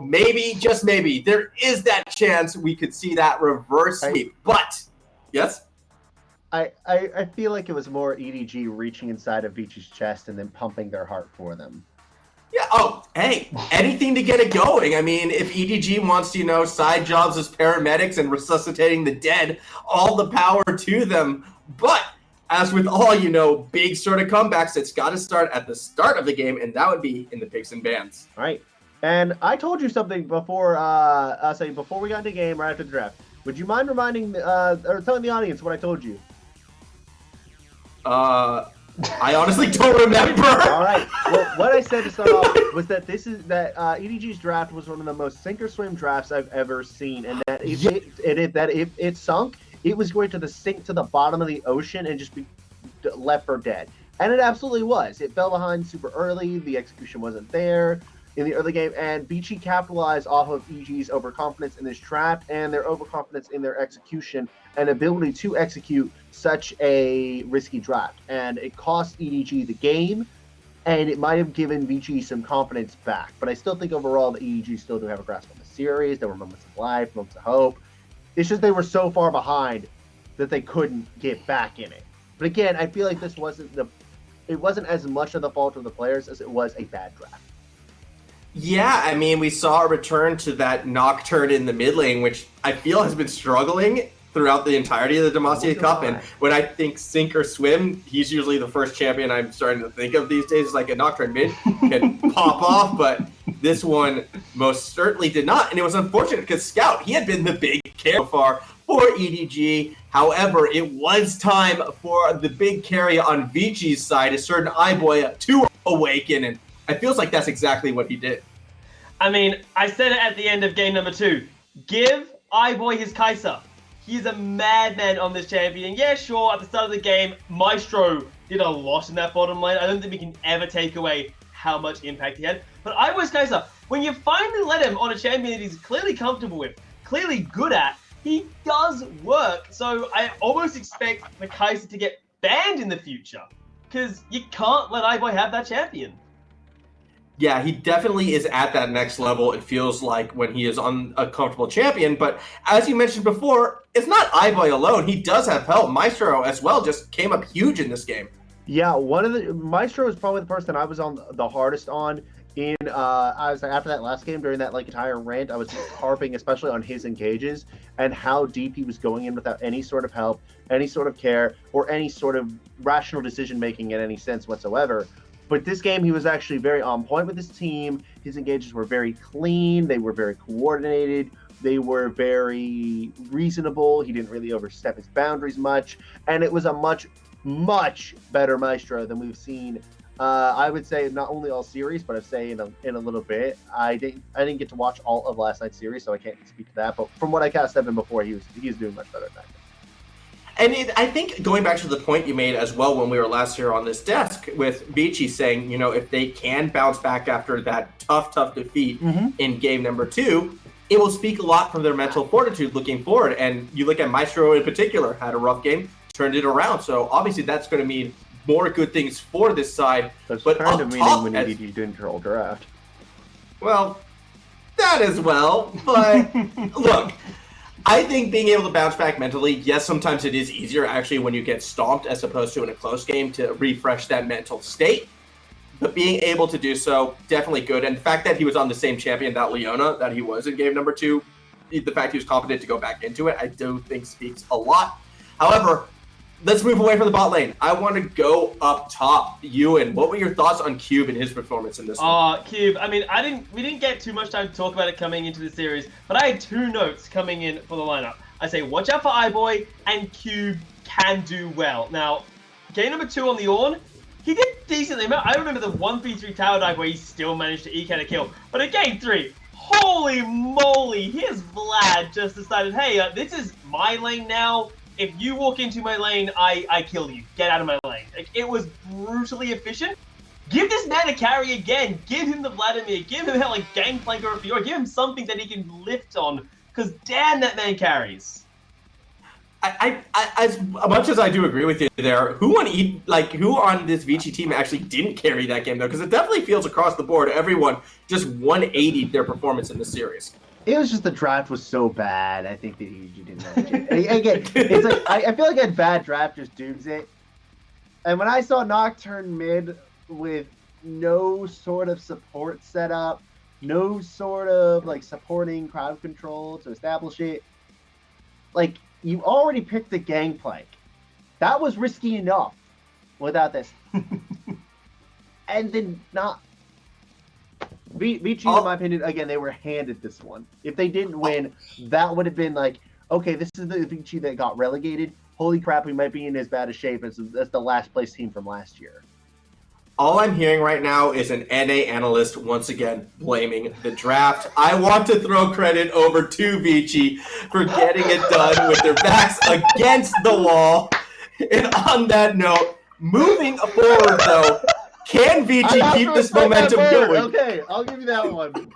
Speaker 2: maybe, just maybe, there is that chance we could see that reverse sweep. But, yes?
Speaker 3: I feel like it was more EDG reaching inside of Vici's chest and then pumping their heart for them.
Speaker 2: Yeah, hey, anything to get it going. I mean, if EDG wants to, side jobs as paramedics and resuscitating the dead, all the power to them. But, as with all, big sort of comebacks, it's got to start at the start of the game, and that would be in the picks and bans.
Speaker 3: All right. And I told you something before before we got into the game right after the draft. Would you mind reminding or telling the audience what I told you?
Speaker 2: I honestly don't remember.
Speaker 3: All right. Well, what I said to start off was that EDG's draft was one of the most sink or swim drafts I've ever seen, and that if it sunk, it was going to sink to the bottom of the ocean and just be left for dead. And it absolutely was. It fell behind super early. The execution wasn't there in the early game, and Vici capitalized off of EG's overconfidence in this draft and their overconfidence in their execution and ability to execute such a risky draft. And it cost EDG the game, and it might have given Vici some confidence back. But I still think overall that EDG still do have a grasp on the series. There were moments of life, moments of hope. It's just they were so far behind that they couldn't get back in it. But again, I feel like it wasn't as much of the fault of the players as it was a bad draft.
Speaker 2: Yeah, I mean, we saw a return to that Nocturne in the mid lane, which I feel has been struggling throughout the entirety of the Demacia Cup. And when I think sink or swim, he's usually the first champion I'm starting to think of these days. Like a Nocturne mid can pop off, but this one most certainly did not. And it was unfortunate because Scout, he had been the big carry so far for EDG. However, it was time for the big carry on Vici's side, a certain iBoy, to awaken, and it feels like that's exactly what he did.
Speaker 4: I mean, I said it at the end of game number 2. Give iBoy his Kaiser. He's a madman on this champion. Yeah, sure, at the start of the game, Maestro did a lot in that bottom lane. I don't think we can ever take away how much impact he had. But iBoy's Kaiser, when you finally let him on a champion that he's clearly comfortable with, clearly good at, he does work. So I almost expect the Kaiser to get banned in the future, because you can't let iBoy have that champion.
Speaker 2: Yeah, he definitely is at that next level, it feels like, when he is on a comfortable champion. But as you mentioned before, it's not iBoy alone. He does have help. Maestro as well just came up huge in this game.
Speaker 3: Yeah, Maestro was probably the person I was on the hardest on in after that last game. During that entire rant, I was harping especially on his engages and how deep he was going in without any sort of help, any sort of care, or any sort of rational decision making in any sense whatsoever. But this game, he was actually very on point with his team. His engages were very clean. They were very coordinated. They were very reasonable. He didn't really overstep his boundaries much. And it was a much, much better Maestro than we've seen. I would say not only all series, but I'd say in a little bit. I didn't get to watch all of last night's series, so I can't speak to that. But from what I cast of him before, he's doing much better than that.
Speaker 2: And I think going back to the point you made as well when we were last here on this desk with Vici saying, if they can bounce back after that tough defeat in game number 2, it will speak a lot from their mental fortitude looking forward. And you look at Maestro in particular, had a rough game, turned it around. So obviously that's going to mean more good things for this side.
Speaker 3: That's
Speaker 2: but
Speaker 3: kind of meaning when EDG didn't control draft.
Speaker 2: Well, that as well. But look, I think being able to bounce back mentally, yes, sometimes it is easier actually when you get stomped as opposed to in a close game to refresh that mental state. But being able to do so, definitely good. And the fact that he was on the same champion, that Leona, that he was in game number 2, the fact he was confident to go back into it, I do think speaks a lot. However, let's move away from the bot lane. I want to go up top. Ewan, what were your thoughts on Cube and his performance in this one?
Speaker 4: Cube, I mean, we didn't get too much time to talk about it coming into the series, but I had 2 notes coming in for the lineup. I say, watch out for iBoy, and Cube can do well. Now, game number 2 on the Ornn, he did decently. I remember the 1v3 tower dive where he still managed to eke out a kill. But in game 3, holy moly, here's Vlad just decided, hey, this is my lane now. If you walk into my lane, I kill you. Get out of my lane. Like, it was brutally efficient. Give this man a carry again. Give him the Vladimir. Give him like Gangplank or a Fiora. Give him something that he can lift on. Because damn, that man carries.
Speaker 2: I as much as I do agree with you there, who on this Vici team actually didn't carry that game though? Because it definitely feels across the board everyone just 180'd their performance in the series.
Speaker 3: It was just the draft was so bad. I think that EDG didn't manage it. And again, it's like I feel like a bad draft just dooms it. And when I saw Nocturne mid with no sort of support setup, no sort of like supporting crowd control to establish it, like you already picked the Gangplank. That was risky enough without this. And then not. Vici, in my opinion, again, they were handed this one. If they didn't win, that would have been like, okay, this is the Vici that got relegated. Holy crap, we might be in as bad a shape as the last place team from last year.
Speaker 2: All I'm hearing right now is an NA analyst once again blaming the draft. I want to throw credit over to Vici for getting it done with their backs against the wall. And on that note, moving forward though, can Vici keep this momentum going?
Speaker 3: Okay, I'll give you that one.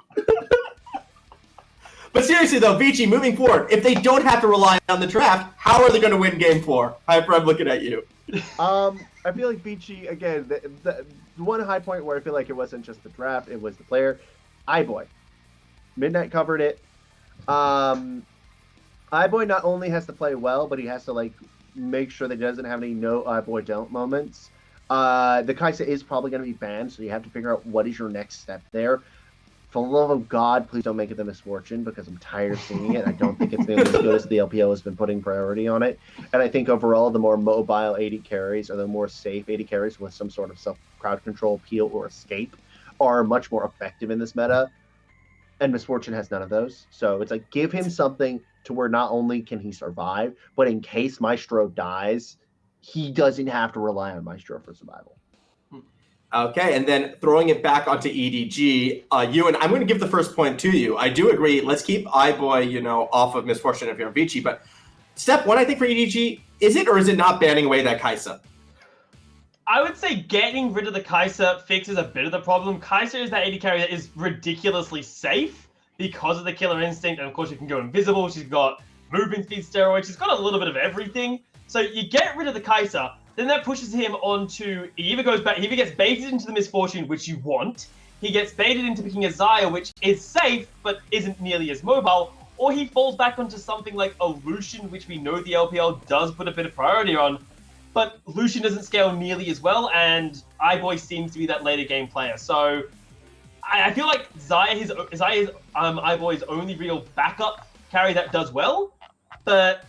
Speaker 2: But seriously though, Vici, moving forward, if they don't have to rely on the draft, how are they going to win Game 4? Hyper, I'm looking at you.
Speaker 3: I feel like Vici, again, the one high point where I feel like it wasn't just the draft, it was the player. iBoy. Midnight covered it. iBoy not only has to play well, but he has to like make sure that he doesn't have any no iBoy don't moments. The Kaisa is probably going to be banned, so you have to figure out what is your next step there. For the love of God, please don't make it the Misfortune, because I'm tired of seeing it. I don't think it's nearly as good as the LPL has been putting priority on it. And I think overall, the more mobile 80 carries or the more safe 80 crries with some sort of self-crowd control, peel, or escape are much more effective in this meta. And Misfortune has none of those. So it's like, give him something to where not only can he survive, but in case Maestro dies, he doesn't have to rely on Maestro for survival.
Speaker 2: Okay, and then throwing it back onto EDG, Ewan, I'm going to give the first point to you. I do agree. Let's keep iBoy, off of Misfortune if you're Vici. But step one, I think, for EDG, is it or is it not banning away that Kaisa?
Speaker 4: I would say getting rid of the Kaisa fixes a bit of the problem. Kaisa is that 80 carry that is ridiculously safe because of the killer instinct. And of course, she can go invisible. She's got movement speed steroids. She's got a little bit of everything. So you get rid of the Kaisa. Then that pushes him onto, he either goes back, he either gets baited into the Misfortune, which you want, he gets baited into picking a Xayah, which is safe, but isn't nearly as mobile, or he falls back onto something like a Lucian, which we know the LPL does put a bit of priority on, but Lucian doesn't scale nearly as well, and iBoy seems to be that later game player. So I feel like Xayah is iBoy's only real backup carry that does well, but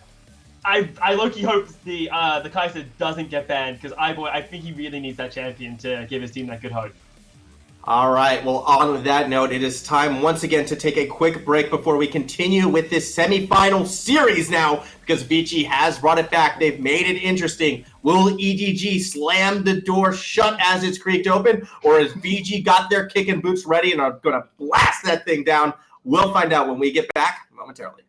Speaker 4: I low-key hope the Kaisa doesn't get banned, because iBoy, I think he really needs that champion to give his team that good hope.
Speaker 2: All right, well, on that note, it is time once again to take a quick break before we continue with this semifinal series now, because Vici has brought it back. They've made it interesting. Will EDG slam the door shut as it's creaked open, or has Vici got their kicking boots ready and are going to blast that thing down? We'll find out when we get back momentarily.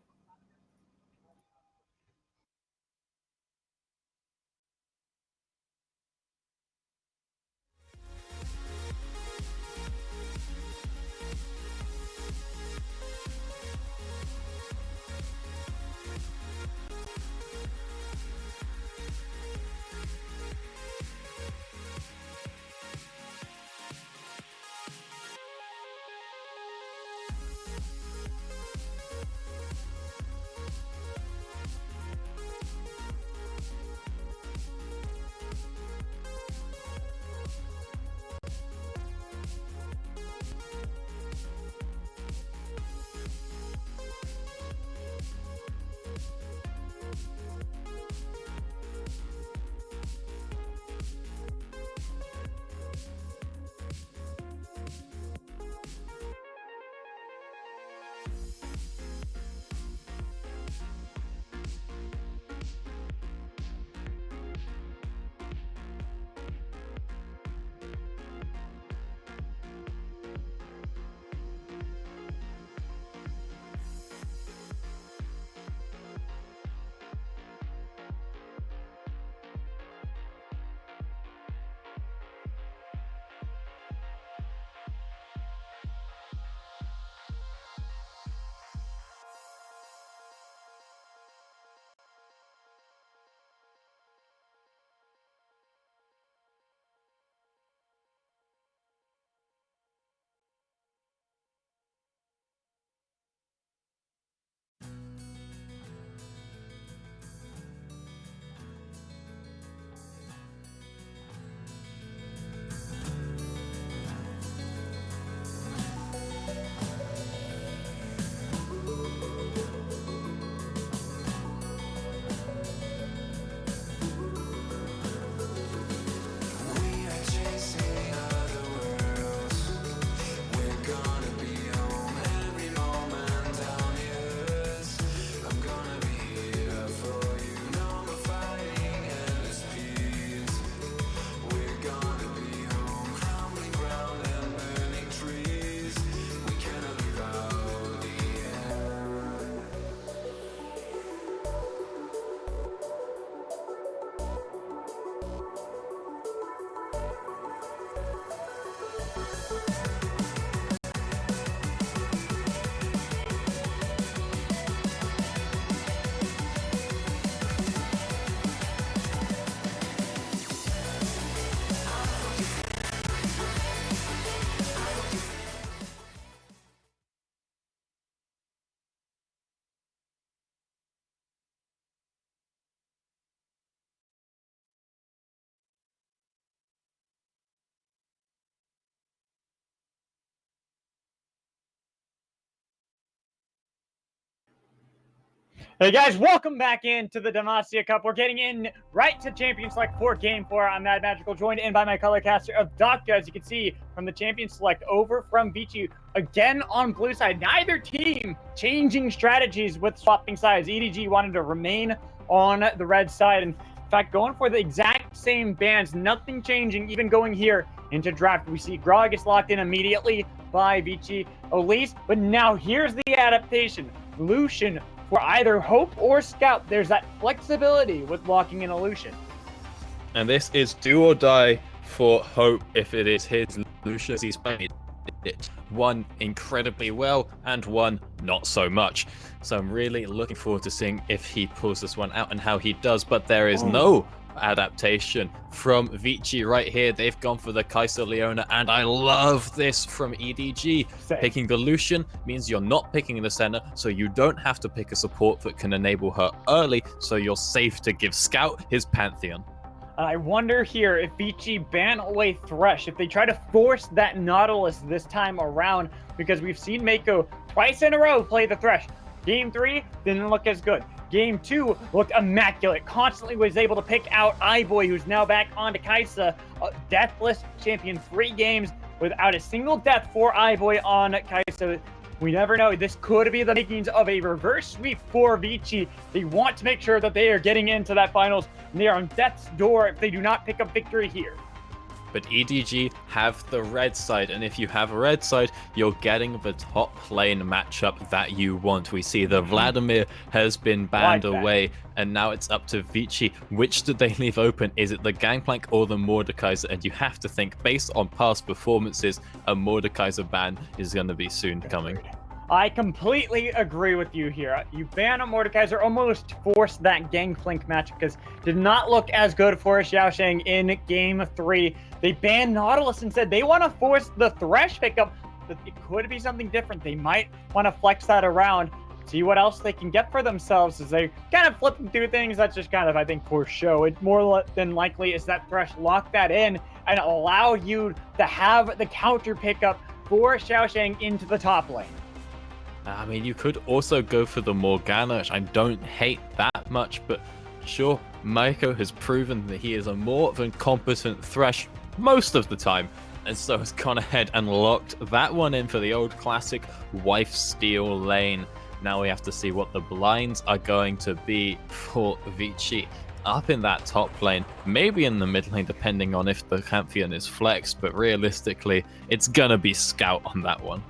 Speaker 5: Hey guys, welcome back into the Demacia Cup. We're getting in right to Champion Select for Game 4. I'm Mad Magical, joined in by my color caster of Doctor, as you can see from the Champion Select over from Vici. Again on blue side, neither team changing strategies with swapping sides. EDG wanted to remain on the red side. In fact, going for the exact same bans, nothing changing, even going here into draft. We see Grog gets locked in immediately by Vici Elise, but now here's the adaptation. Lucian for either Hope or Scout. There's that flexibility with locking in a Lucian.
Speaker 6: And this is do or die for Hope if it is his Lucian. He's played it one incredibly well and one not so much. So I'm really looking forward to seeing if he pulls this one out and how he does. But there is no adaptation from Vici right here. They've gone for the Kaiser Leona, and I love this from EDG.
Speaker 5: Same.
Speaker 6: Picking the Lucian means you're not picking the center, so you don't have to pick a support that can enable her early, so you're safe to give Scout his Pantheon.
Speaker 5: I wonder here if Vici ban away Thresh, if they try to force that Nautilus this time around, because we've seen Mako twice in a row play the Thresh. Game 3 didn't look as good. Game 2 looked immaculate. Constantly was able to pick out iBoy, who's now back onto Kaisa. Deathless champion 3 games without a single death for iBoy on Kaisa. We never know. This could be the makings of a reverse sweep for Vici. They want to make sure that they are getting into that finals. And they are on death's door if they do not pick up victory here.
Speaker 6: But EDG have the red side, and if you have a red side, you're getting the top lane matchup that you want. We see the Vladimir has been banned away, and now it's up to Vici. Which did they leave open? Is it the Gangplank or the Mordekaiser? And you have to think, based on past performances, a Mordekaiser ban is going to be soon coming.
Speaker 5: I completely agree with you here. You ban a Mordekaiser, almost forced that Gangplank match because did not look as good for Xiaoshang in Game 3. They banned Nautilus and said they want to force the Thresh pickup, but it could be something different. They might want to flex that around, see what else they can get for themselves as they kind of flipping through things. That's just kind of, I think, for show. It more than likely is that Thresh lock that in and allow you to have the counter pickup for Xiaoshang into the top lane.
Speaker 6: I mean, you could also go for the Morgana, which I don't hate that much, but sure, Maiko has proven that he is a more than competent Thresh most of the time, and so has gone ahead and locked that one in for the old classic wife steal lane. Now we have to see what the blinds are going to be for Vici up in that top lane, maybe in the mid lane depending on if the Pantheon is flexed, but realistically it's gonna be Scout on that one.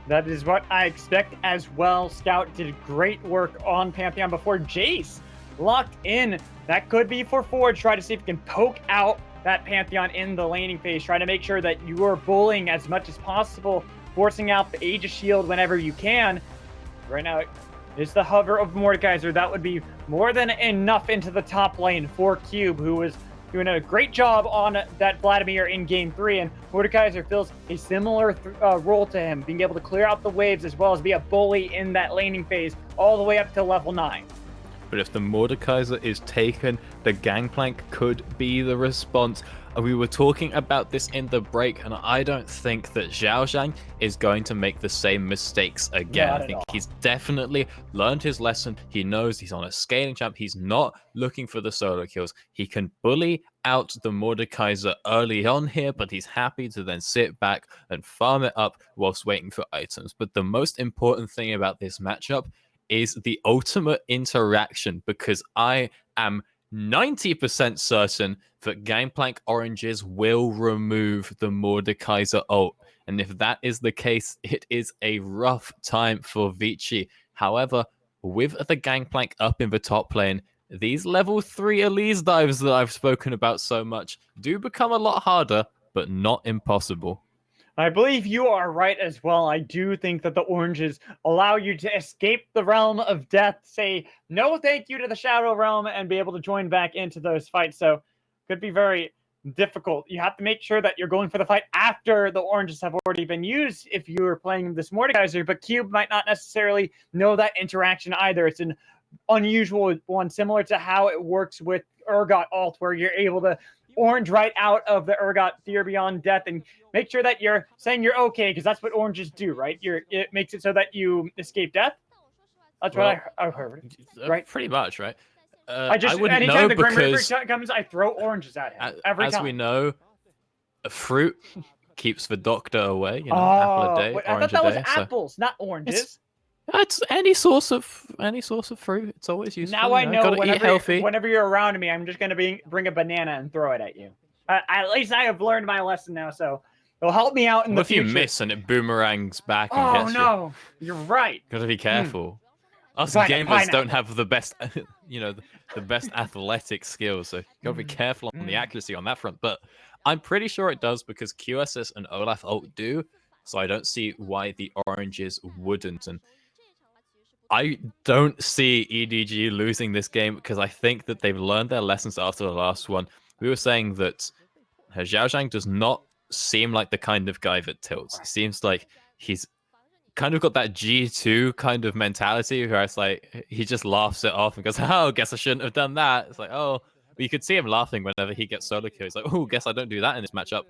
Speaker 5: That is what I expect as well. Scout did great work on Pantheon before Jace locked in. That could be for Forge. Try to see if you can poke out that Pantheon in the laning phase. Try to make sure that you are bullying as much as possible, forcing out the Age of Shield whenever you can. Right now, it's the hover of Mordekaiser. That would be more than enough into the top lane for Cube, who was doing a great job on that Vladimir in Game 3, and Mordekaiser fills a similar role to him, being able to clear out the waves as well as be a bully in that laning phase all the way up to level 9.
Speaker 6: But if the Mordekaiser is taken, the Gangplank could be the response. We were talking about this in the break, and I don't think that Xiaoshang is going to make the same mistakes again. I think he's definitely learned his lesson. He knows he's on a scaling champ. He's not looking for the solo kills. He can bully out the Mordekaiser early on here, but he's happy to then sit back and farm it up whilst waiting for items. But the most important thing about this matchup is the ultimate interaction, because I am 90% certain that Gangplank Oranges will remove the Mordekaiser ult. And if that is the case, it is a rough time for Vici. However, with the Gangplank up in the top lane, these level 3 Elise dives that I've spoken about so much do become a lot harder, but not impossible.
Speaker 5: I believe you are right as well. I do think that the oranges allow you to escape the realm of death, say no thank you to the Shadow Realm, and be able to join back into those fights. So could be very difficult. You have to make sure that you're going for the fight after the oranges have already been used if you're playing this Mordekaiser, but Cube might not necessarily know that interaction either. It's an unusual one, similar to how it works with Urgot ult, where you're able to orange right out of the Urgot Fear Beyond Death and make sure that you're saying you're okay, because that's what oranges do, right? It makes it so that you escape death. That's
Speaker 6: Well,
Speaker 5: what I heard. Right.
Speaker 6: Pretty much, right?
Speaker 5: I just
Speaker 6: wouldn't
Speaker 5: anytime
Speaker 6: know
Speaker 5: the Grim Reaper
Speaker 6: because,
Speaker 5: comes, I throw oranges at him every
Speaker 6: as
Speaker 5: time.
Speaker 6: we know, a fruit keeps the doctor away. You know,
Speaker 5: Oh,
Speaker 6: apple a day,
Speaker 5: wait, I
Speaker 6: orange
Speaker 5: thought that
Speaker 6: a
Speaker 5: was
Speaker 6: day. So
Speaker 5: apples, not oranges.
Speaker 6: it's any source of fruit. It's always useful.
Speaker 5: Now I know
Speaker 6: Gotta eat healthy.
Speaker 5: whenever you're around me, I'm just gonna bring a banana and throw it at you. At least I have learned my lesson now, so it'll help me out in
Speaker 6: What
Speaker 5: the
Speaker 6: if
Speaker 5: future.
Speaker 6: you miss and it boomerangs back and
Speaker 5: Oh
Speaker 6: gets you?
Speaker 5: no, you're right.
Speaker 6: Gotta be careful. Us
Speaker 5: Like a
Speaker 6: gamers don't
Speaker 5: pineapple.
Speaker 6: have the best, the best athletic skills, so gotta be careful on the accuracy on that front. But I'm pretty sure it does because QSS and Olaf ult do, so I don't see why the oranges wouldn't. And I don't see EDG losing this game because I think that they've learned their lessons after the last one. We were saying that Zhao does not seem like the kind of guy that tilts. He seems like he's kind of got that G2 kind of mentality where it's like he just laughs it off and goes, "Oh, guess I shouldn't have done that." It's like, oh, but you could see him laughing whenever he gets solo kill. He's like, "Oh, guess I don't do that in this matchup."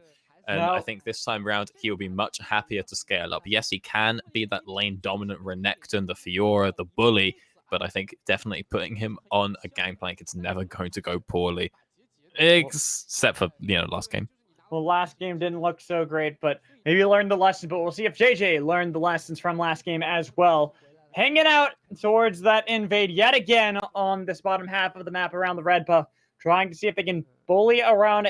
Speaker 6: And
Speaker 5: No.
Speaker 6: I think this time round he'll be much happier to scale up. Yes, he can be that lane dominant Renekton, the Fiora, the bully, but I think definitely putting him on a gangplank, it's never going to go poorly, except for last game.
Speaker 5: Well, last game didn't look so great, but maybe learned the lesson. But we'll see if JJ learned the lessons from last game as well. Hanging out towards that invade yet again on this bottom half of the map around the red buff, trying to see if they can bully around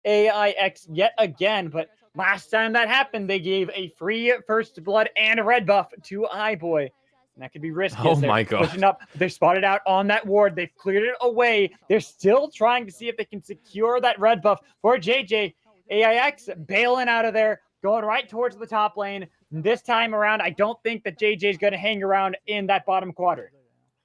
Speaker 5: AIX yet again. But last time that happened, they gave a free first blood and a red buff to iBoy. And that could be risky.
Speaker 6: Oh
Speaker 5: as they're
Speaker 6: my God.
Speaker 5: Pushing up. They're spotted out on that ward. They've cleared it away. They're still trying to see if they can secure that red buff for JJ. AIX bailing out of there, going right towards the top lane. This time around, I don't think that JJ is going to hang around in that bottom quadrant.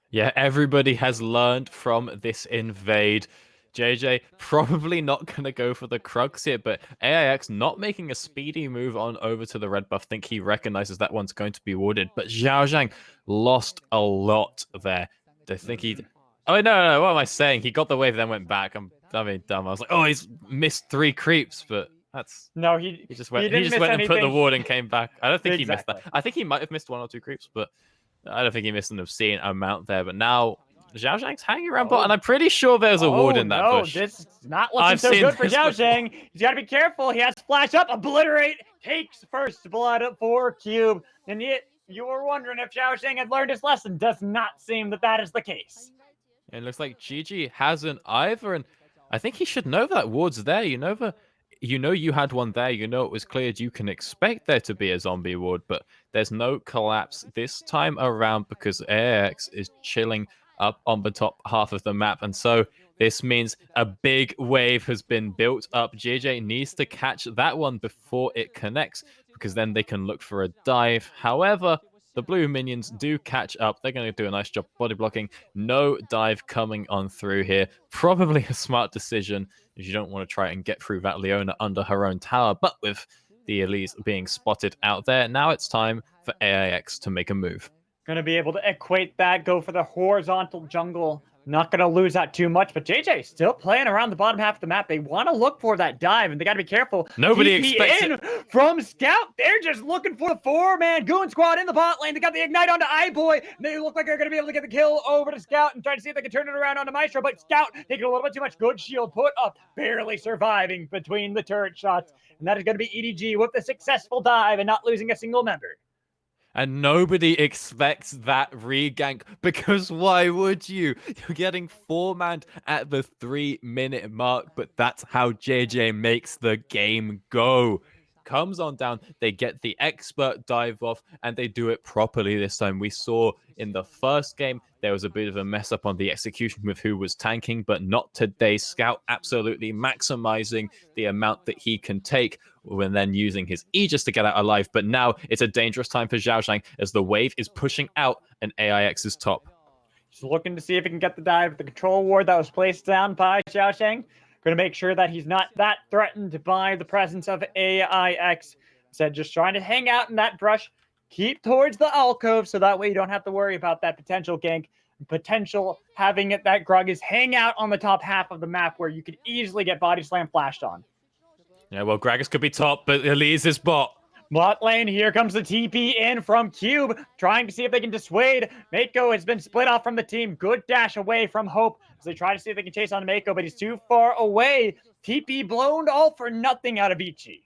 Speaker 6: Yeah, everybody has learned from this invade. JJ probably not going to go for the Crux here, but AIX not making a speedy move on over to the red buff. Think he recognizes that one's going to be warded, but Zhao lost a lot there. I think he... Oh, no, what am I saying? He got the wave, then went back. I'm dumb. I was like, oh, he's missed 3 creeps, but that's...
Speaker 5: No, he
Speaker 6: just went,
Speaker 5: didn't miss
Speaker 6: and put the
Speaker 5: anything.
Speaker 6: ward and came back. I don't think he missed
Speaker 5: Exactly.
Speaker 6: that. I think he might have missed 1 or 2 creeps, but I don't think he missed an obscene amount there. But now Zhao Zhang's hanging around bot, and I'm pretty sure there's a ward in that bush.
Speaker 5: This is not looking
Speaker 6: I've
Speaker 5: so
Speaker 6: seen
Speaker 5: good for
Speaker 6: this
Speaker 5: Zhao
Speaker 6: before.
Speaker 5: Zhang. He's got to be careful. He has flash up, obliterate, takes first blood for Cube. And yet, you were wondering if Zhao Zhang had learned his lesson. Does not seem that that is the case.
Speaker 6: It looks like GG hasn't either, and I think he should know that ward's there. You know you had one there. You know it was cleared. You can expect there to be a zombie ward, but there's no collapse this time around because AX is chilling up on the top half of the map, and so this means a big wave has been built up. JJ needs to catch that one before it connects, because then they can look for a dive. However, the blue minions do catch up. They're going to do a nice job body blocking. No dive coming on through here. Probably a smart decision if you don't want to try and get through that Leona under her own tower. But with the Elise being spotted out there, now it's time for AIX to make a move.
Speaker 5: Going to be able to equate that, go for the horizontal jungle. Not going to lose out too much, but JJ still playing around the bottom half of the map. They want to look for that dive, and they got to be careful.
Speaker 6: Nobody
Speaker 5: TP
Speaker 6: expects
Speaker 5: in
Speaker 6: it.
Speaker 5: from Scout. They're just looking for the 4-man goon squad in the bot lane. They got the ignite onto iBoy. They look like they're going to be able to get the kill over to Scout and try to see if they can turn it around onto Maestro, but Scout taking a little bit too much. Good shield put up, barely surviving between the turret shots, and that is going to be EDG with the successful dive and not losing a single member.
Speaker 6: And nobody expects that regank, because why would you? You're getting 4-manned at the 3-minute mark, but that's how JJ makes the game go. Comes on down, they get the expert dive off, and they do it properly this time. We saw in the first game, there was a bit of a mess up on the execution with who was tanking, but not today. Scout absolutely maximizing the amount that he can take when then using his Aegis to get out alive. But now it's a dangerous time for Zhao Zhang as the wave is pushing out and AIX is top.
Speaker 5: Just looking to see if he can get the dive with the control ward that was placed down by Zhao Zhang. Going to make sure that he's not that threatened by the presence of AIX. Instead, just trying to hang out in that brush, keep towards the alcove, so that way you don't have to worry about that potential gank. Potential having it that Grug is hang out on the top half of the map where you could easily get body slam flashed on.
Speaker 6: Yeah, well, Gragas could be top, but Elise is bot.
Speaker 5: Bot lane, here comes the TP in from Cube, trying to see if they can dissuade. Mako has been split off from the team. Good dash away from Hope as they try to see if they can chase on Mako, but he's too far away. TP blown all for nothing out of Ichi.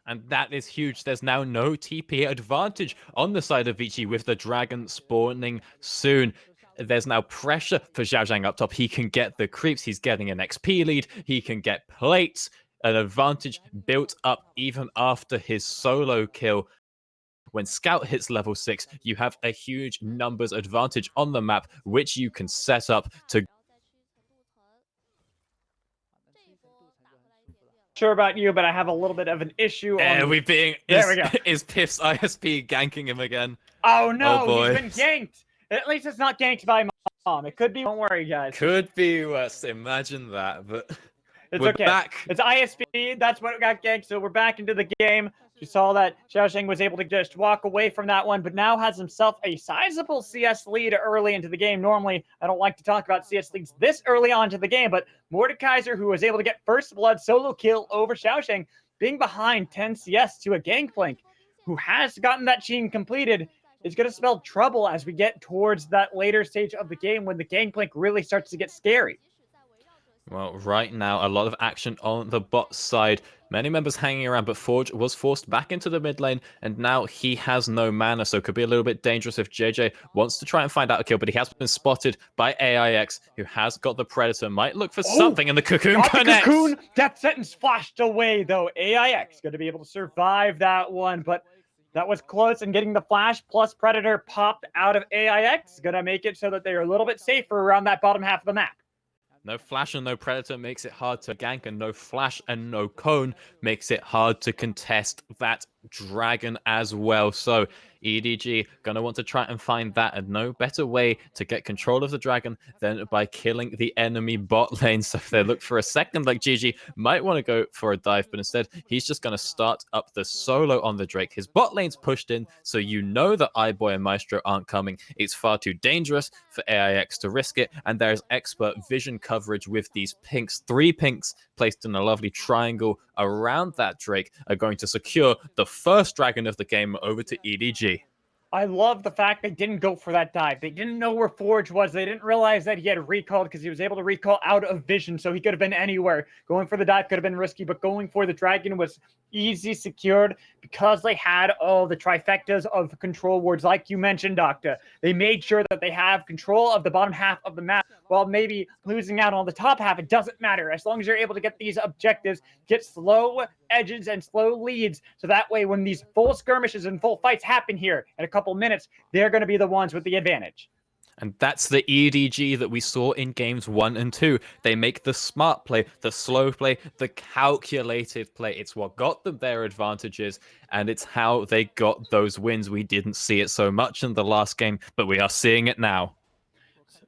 Speaker 6: And that is huge. There's now no TP advantage on the side of Vici with the dragon spawning soon. There's now pressure for Xiao Zhang up top. He can get the creeps. He's getting an XP lead. He can get plates. An advantage built up even after his solo kill. When Scout hits level 6, you have a huge numbers advantage on the map, which you can set up to...
Speaker 5: Sure about you, but I have a little bit of an issue.
Speaker 6: There we go. Is Piff's ISP ganking him again?
Speaker 5: Oh no,
Speaker 6: Oh boy.
Speaker 5: he's been ganked. At least it's not ganked by Mom. It could be. Don't worry, guys.
Speaker 6: Could be worse. Imagine that, but...
Speaker 5: It's
Speaker 6: We're
Speaker 5: okay.
Speaker 6: back.
Speaker 5: It's ISP. That's what got ganked. So we're back into the game. You saw that Xiao Zhang was able to just walk away from that one, but now has himself a sizable CS lead early into the game. Normally, I don't like to talk about CS leads this early on to the game, but Mordekaiser, who was able to get first blood solo kill over Xiao Zhang, being behind 10 CS to a Gangplank, who has gotten that chain completed, is going to spell trouble as we get towards that later stage of the game when the Gangplank really starts to get scary.
Speaker 6: Well, right now, a lot of action on the bot side. Many members hanging around, but Forge was forced back into the mid lane, and now he has no mana, so it could be a little bit dangerous if JJ wants to try and find out a kill, but he has been spotted by AIX, who has got the Predator. Might look for something, and the Cocoon connects.
Speaker 5: The Cocoon! Death Sentence flashed away, though. AIX going to be able to survive that one, but that was close, and getting the flash plus Predator popped out of AIX going to make it so that they're a little bit safer around that bottom half of the map.
Speaker 6: No flash and no predator makes it hard to gank, and no flash and no cone makes it hard to contest that dragon as well. So EDG gonna want to try and find that, and no better way to get control of the dragon than by killing the enemy bot lane. So if they look for a second, like GG might want to go for a dive, but instead he's just gonna start up the solo on the Drake. His bot lane's pushed in, so you know that iBoy and Maestro aren't coming. It's far too dangerous for AIX to risk it, and there's expert vision coverage with these pinks. 3 pinks placed in a lovely triangle around that Drake are going to secure the first dragon of the game over to EDG.
Speaker 5: I love the fact they didn't go for that dive. They didn't know where Forge was. They didn't realize that he had recalled because he was able to recall out of vision, so he could have been anywhere. Going for the dive could have been risky, but going for the dragon was easy, secured, because they had all the trifectas of control wards, like you mentioned, Doctor. They made sure that they have control of the bottom half of the map, while maybe losing out on the top half. It doesn't matter. As long as you're able to get these objectives, get slow edges and slow leads, so that way when these full skirmishes and full fights happen here in a couple minutes, they're going to be the ones with the advantage.
Speaker 6: And that's the EDG that we saw in games 1 and 2. They make the smart play, the slow play, the calculated play. It's what got them their advantages, and it's how they got those wins. We didn't see it so much in the last game, but we are seeing it now.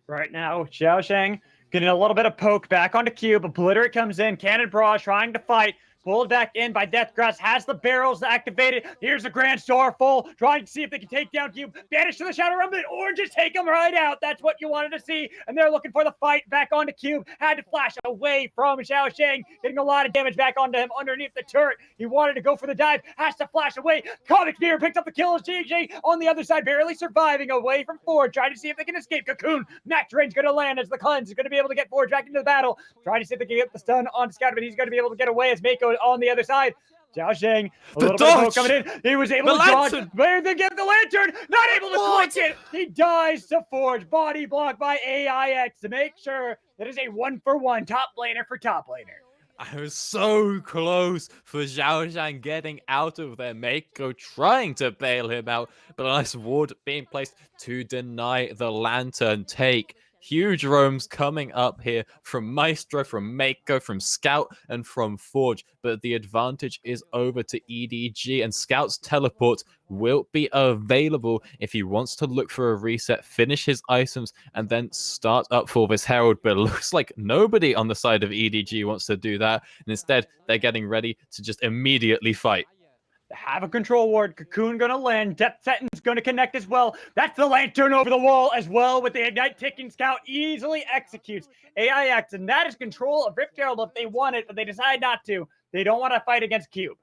Speaker 5: Right now, Xiao Zhang getting a little bit of poke back onto Cube. Obliterate comes in. Cannon Barrage trying to fight. Pulled back in by Deathgrass, has the barrels activated. Here's a Grand Starfall, trying to see if they can take down Cube. Banish to the Shadow Realm, or just take him right out. That's what you wanted to see. And they're looking for the fight back onto Cube. Had to flash away from Xiao Zhang, getting a lot of damage back onto him underneath the turret. He wanted to go for the dive, has to flash away. Comic Spear picked up the kill as JJ on the other side, barely surviving away from Forge, trying to see if they can escape. Cocoon, max range going to land as the Cleanse is going to be able to get Forge back into the battle. Trying to see if they can get the stun on Scout, but he's going to be able to get away as Mako on the other side. Xiao Zhang, a little bit of hope coming in. He was able to dodge. Where they get the lantern? Not able to click it. He dies to Forge. Body block by AIX to make sure that is a 1-for-1 top laner for top laner.
Speaker 6: I was so close for Xiao Zhang getting out of there. Mako trying to bail him out, but a nice ward being placed to deny the lantern take. Huge roams coming up here from Maestro, from Mako, from Scout, and from Forge. But the advantage is over to EDG, and Scout's teleport will be available if he wants to look for a reset, finish his items, and then start up for this Herald. But it looks like nobody on the side of EDG wants to do that. And instead, they're getting ready to just immediately fight.
Speaker 5: Have a control ward. Cocoon gonna land. Death Sentence gonna connect as well. That's the lantern over the wall as well with the Ignite ticking. Scout easily executes AIX, and that is control of Rift Herald if they want it, but they decide not to. They don't want to fight against Cube.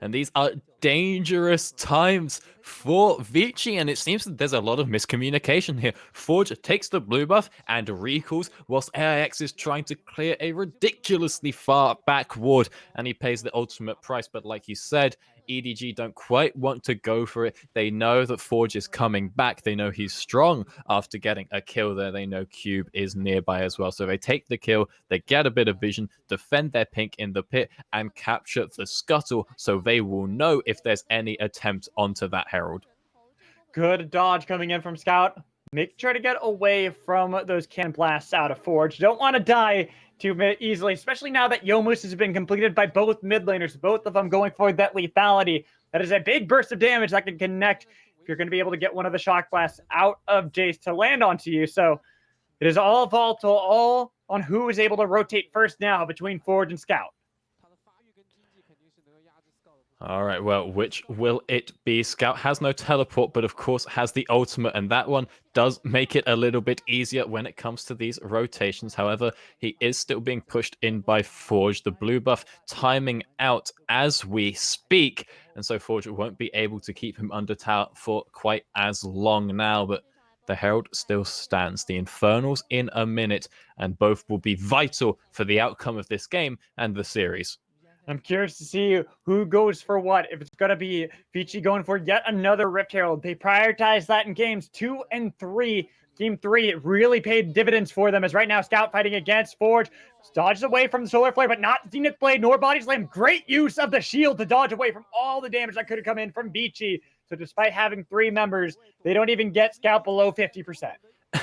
Speaker 6: And these are dangerous times for Vici, and it seems that there's a lot of miscommunication here. Forge takes the blue buff and recalls, whilst AIX is trying to clear a ridiculously far back ward, and he pays the ultimate price. But like you said, EDG don't quite want to go for it. They know that Forge is coming back. They know he's strong after getting a kill there. They know Cube is nearby as well. So they take the kill, they get a bit of vision, defend their pink in the pit, and capture the scuttle so they will know if there's any attempt onto that Herald.
Speaker 5: Good dodge coming in from Scout. Make sure to get away from those cannon blasts out of Forge. Don't want to die too easily, especially now that Yomus has been completed by both mid laners, both of them going for that lethality. That is a big burst of damage that can connect if you're going to be able to get one of the shock blasts out of Jace to land onto you. So it is all volatile, all on who is able to rotate first now between Forge and Scout.
Speaker 6: All right, well, which will it be? Scout has no teleport, but of course has the ultimate, and that one does make it a little bit easier when it comes to these rotations. However, he is still being pushed in by Forge. The blue buff timing out as we speak, and so Forge won't be able to keep him under tower for quite as long now, but the Herald still stands. The Infernals in a minute, and both will be vital for the outcome of this game and the series.
Speaker 5: I'm curious to see who goes for what. If it's going to be Vici going for yet another Rift Herald. They prioritized that in games 2 and 3. Game 3, it really paid dividends for them, as right now Scout fighting against Forge. Dodges away from the Solar Flare, but not Zenith Blade nor Body Slam. Great use of the shield to dodge away from all the damage that could have come in from Vici. So despite having 3 members, they don't even get Scout below 50%.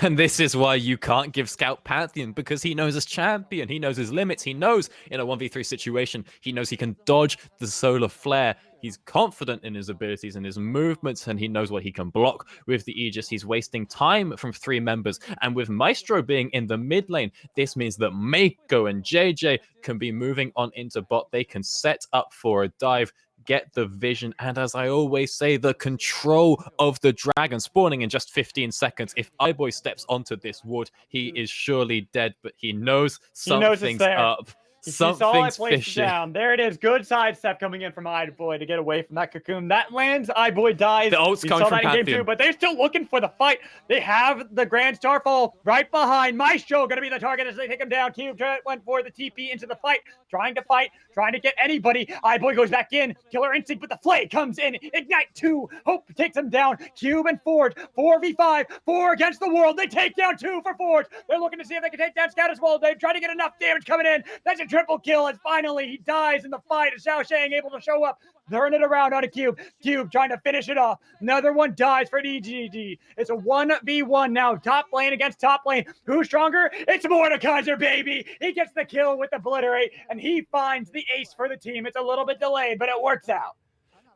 Speaker 6: And this is why you can't give Scout Pantheon, because he knows his champion. He knows his limits. He knows in a 1v3 situation, he knows he can dodge the solar flare. He's confident in his abilities and his movements, and he knows what he can block with the Aegis. He's wasting time from 3 members. And with Maestro being in the mid lane, this means that Mako and JJ can be moving on into bot. They can set up for a dive, get the vision, and as I always say, the control of the dragon spawning in just 15 seconds. If iBoy steps onto this ward, he is surely dead, but he knows something's up. Something's fishy.
Speaker 5: Down. There it is. Good sidestep coming in from iBoy to get away from that cocoon. That lands. iBoy dies.
Speaker 6: The ult's coming from Pantheon.
Speaker 5: Game 2, but they're still looking for the fight. They have the Grand Starfall right behind. Maestro going to be the target as they take him down. Cube went for the TP into the fight, trying to get anybody. iBoy goes back in. Killer Instinct, but the Flay comes in. Ignite 2. Hope takes him down. Cube and Forge. 4v5. 4 against the world. They take down 2 for Forge. They're looking to see if they can take down Scout as well. They're trying to get enough damage coming in. That's a triple kill, and finally he dies in the fight. Is Xiao Shang able to show up, turn it around on a Cube. Cube trying to finish it off. Another one dies for EDG. It's a 1v1 now. Top lane against top lane. Who's stronger? It's Mordekaiser, baby. He gets the kill with Obliterate, and he finds the ace for the team. It's a little bit delayed, but it works out.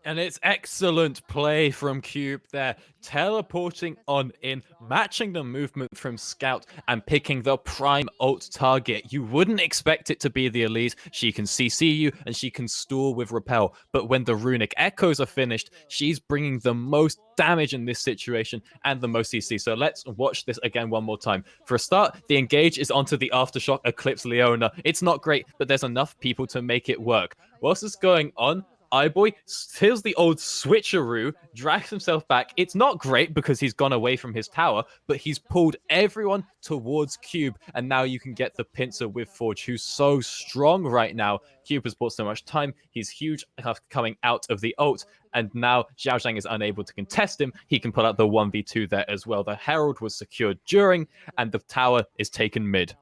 Speaker 6: And it's excellent play from Cube there, teleporting on in, matching the movement from Scout and picking the prime ult target. You wouldn't expect it to be the Elise. She can CC you and she can stall with Repel. But when the runic echoes are finished, she's bringing the most damage in this situation and the most CC. So let's watch this again one more time. For a start, the engage is onto the Aftershock Eclipse Leona. It's not great, but there's enough people to make it work. Whilst it's going on, iBoy steals the old switcheroo, drags himself back. It's not great because he's gone away from his tower, but he's pulled everyone towards Cube, and now you can get the pincer with Forge, who's so strong right now. Cube has bought so much time. He's huge coming out of the ult, and now Xiao Zhang is unable to contest him. He can pull out the 1v2 there as well. The Herald was secured during, and the tower is taken mid.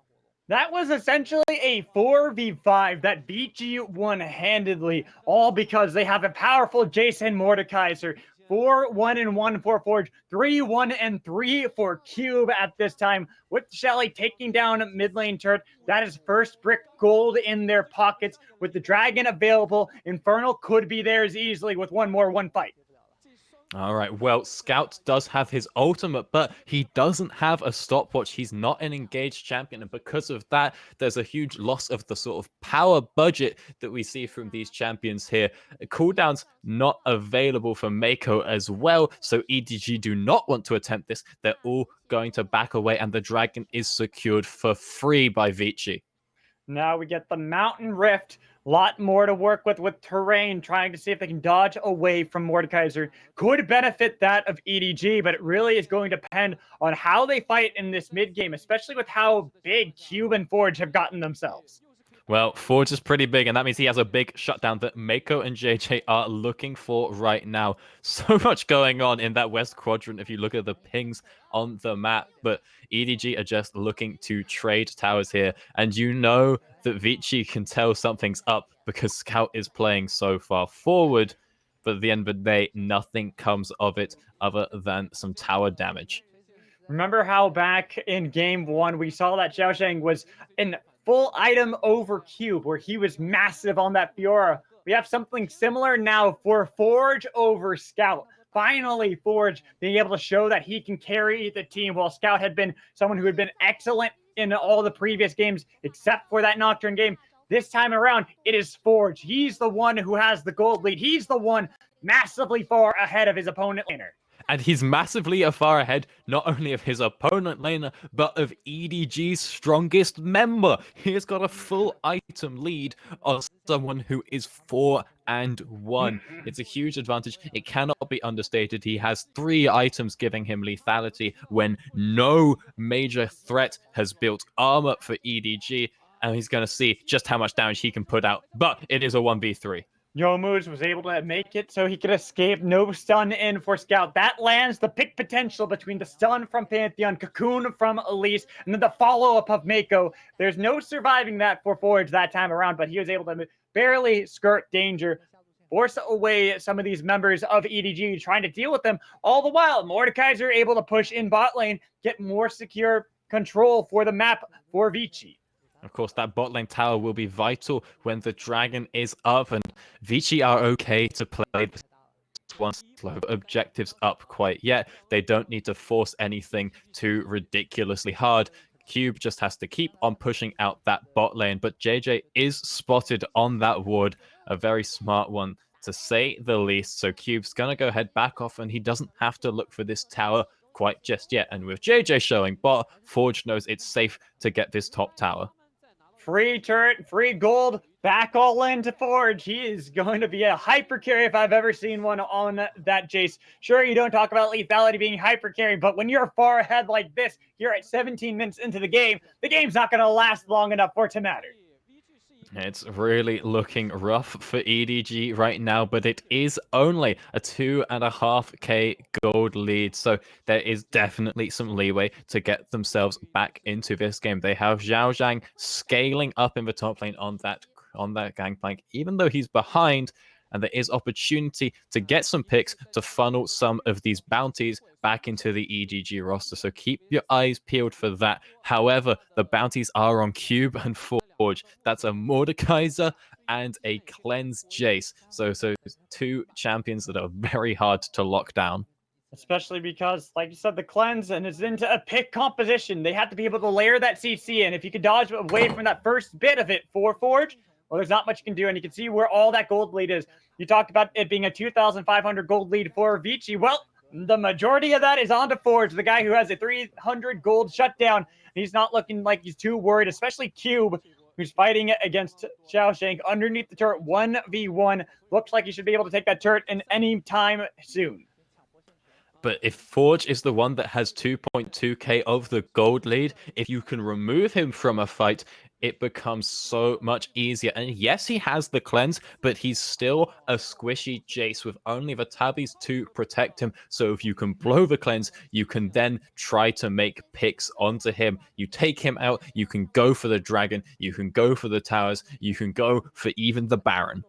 Speaker 5: That was essentially a 4v5 that beat you one-handedly, all because they have a powerful Jason Mordekaiser. 4-1-1 for Forge, 3-1-3 for Cube at this time, with Shelly taking down a mid lane turret. That is first brick gold in their pockets. With the dragon available, Infernal could be theirs easily with one fight.
Speaker 6: All right, well, Scout does have his ultimate, but he doesn't have a stopwatch. He's not an engaged champion, and because of that, there's a huge loss of the sort of power budget that we see from these champions here. Cooldown's not available for Mako as well, so EDG do not want to attempt this. They're all going to back away, and the dragon is secured for free by Vici.
Speaker 5: Now we get the Mountain Rift A lot more to work with terrain, trying to see if they can dodge away from Mordekaiser. Could benefit that of EDG, but it really is going to depend on how they fight in this mid game, especially with how big Cube and Forge have gotten themselves.
Speaker 6: Well, Forge is pretty big, and that means he has a big shutdown that Mako and JJ are looking for right now. So much going on in that west quadrant if you look at the pings on the map, but EDG are just looking to trade towers here, and you know that Vici can tell something's up because Scout is playing so far forward, but at the end of the day, nothing comes of it other than some tower damage.
Speaker 5: Remember how back in game 1 we saw that Xiaosheng was in full item over Cube, where he was massive on that Fiora. We have something similar now for Forge over Scout. Finally, Forge being able to show that he can carry the team, while Scout had been someone who had been excellent in all the previous games, except for that Nocturne game. This time around, it is Forge. He's the one who has the gold lead. He's the one massively far ahead of his opponent laner.
Speaker 6: And he's massively far ahead, not only of his opponent laner, but of EDG's strongest member. He has got a full item lead on someone who is 4-1. It's a huge advantage. It cannot be understated. He has 3 items giving him lethality when no major threat has built armor for EDG. And he's going to see just how much damage he can put out. But it is a 1v3.
Speaker 5: Yomu's was able to make it so he could escape. No stun in for Scout. That lands the pick potential between the stun from Pantheon, Cocoon from Elise, and then the follow-up of Mako. There's no surviving that for Forge that time around, but he was able to barely skirt danger, force away some of these members of EDG, trying to deal with them. All the while, Mordekaiser able to push in bot lane, get more secure control for the map for Vici.
Speaker 6: Of course, that bot lane tower will be vital when the dragon is up, and Vici are okay to play this one slow objectives up quite yet. They don't need to force anything too ridiculously hard. Cube just has to keep on pushing out that bot lane, but JJ is spotted on that ward, a very smart one to say the least. So Cube's gonna go ahead back off, and he doesn't have to look for this tower quite just yet. And with JJ showing bot, Forge knows it's safe to get this top tower.
Speaker 5: Free turret, free gold, back all into Forge. He is going to be a hyper carry if I've ever seen one on that Jace. Sure, you don't talk about lethality being hyper carry, but when you're far ahead like this, you're at 17 minutes into the game's not going to last long enough for it to matter.
Speaker 6: It's really looking rough for EDG right now, but it is only a 2.5k gold lead, so there is definitely some leeway to get themselves back into this game. They have Zhao Zhang scaling up in the top lane on that gangplank, even though he's behind, and there is opportunity to get some picks to funnel some of these bounties back into the EDG roster, so keep your eyes peeled for that. However, the bounties are on Cube and Forge. That's a Mordekaiser and a Cleanse Jace. So 2 champions that are very hard to lock down.
Speaker 5: Especially because, like you said, the Cleanse and is into a pick composition. They have to be able to layer that CC in. If you could dodge away from that first bit of it for Forge, well, there's not much you can do, and you can see where all that gold lead is. You talked about it being a 2,500 gold lead for Vici. Well, the majority of that is onto Forge, the guy who has a 300 gold shutdown. He's not looking like he's too worried, especially Cube, who's fighting against Xiaosheng underneath the turret 1v1. Looks like he should be able to take that turret in any time soon.
Speaker 6: But if Forge is the one that has 2.2k of the gold lead, if you can remove him from a fight, it becomes so much easier. And yes, he has the cleanse, but he's still a squishy Jace with only the tabbies to protect him. So if you can blow the cleanse, you can then try to make picks onto him. You take him out, you can go for the dragon, you can go for the towers, you can go for even the Baron.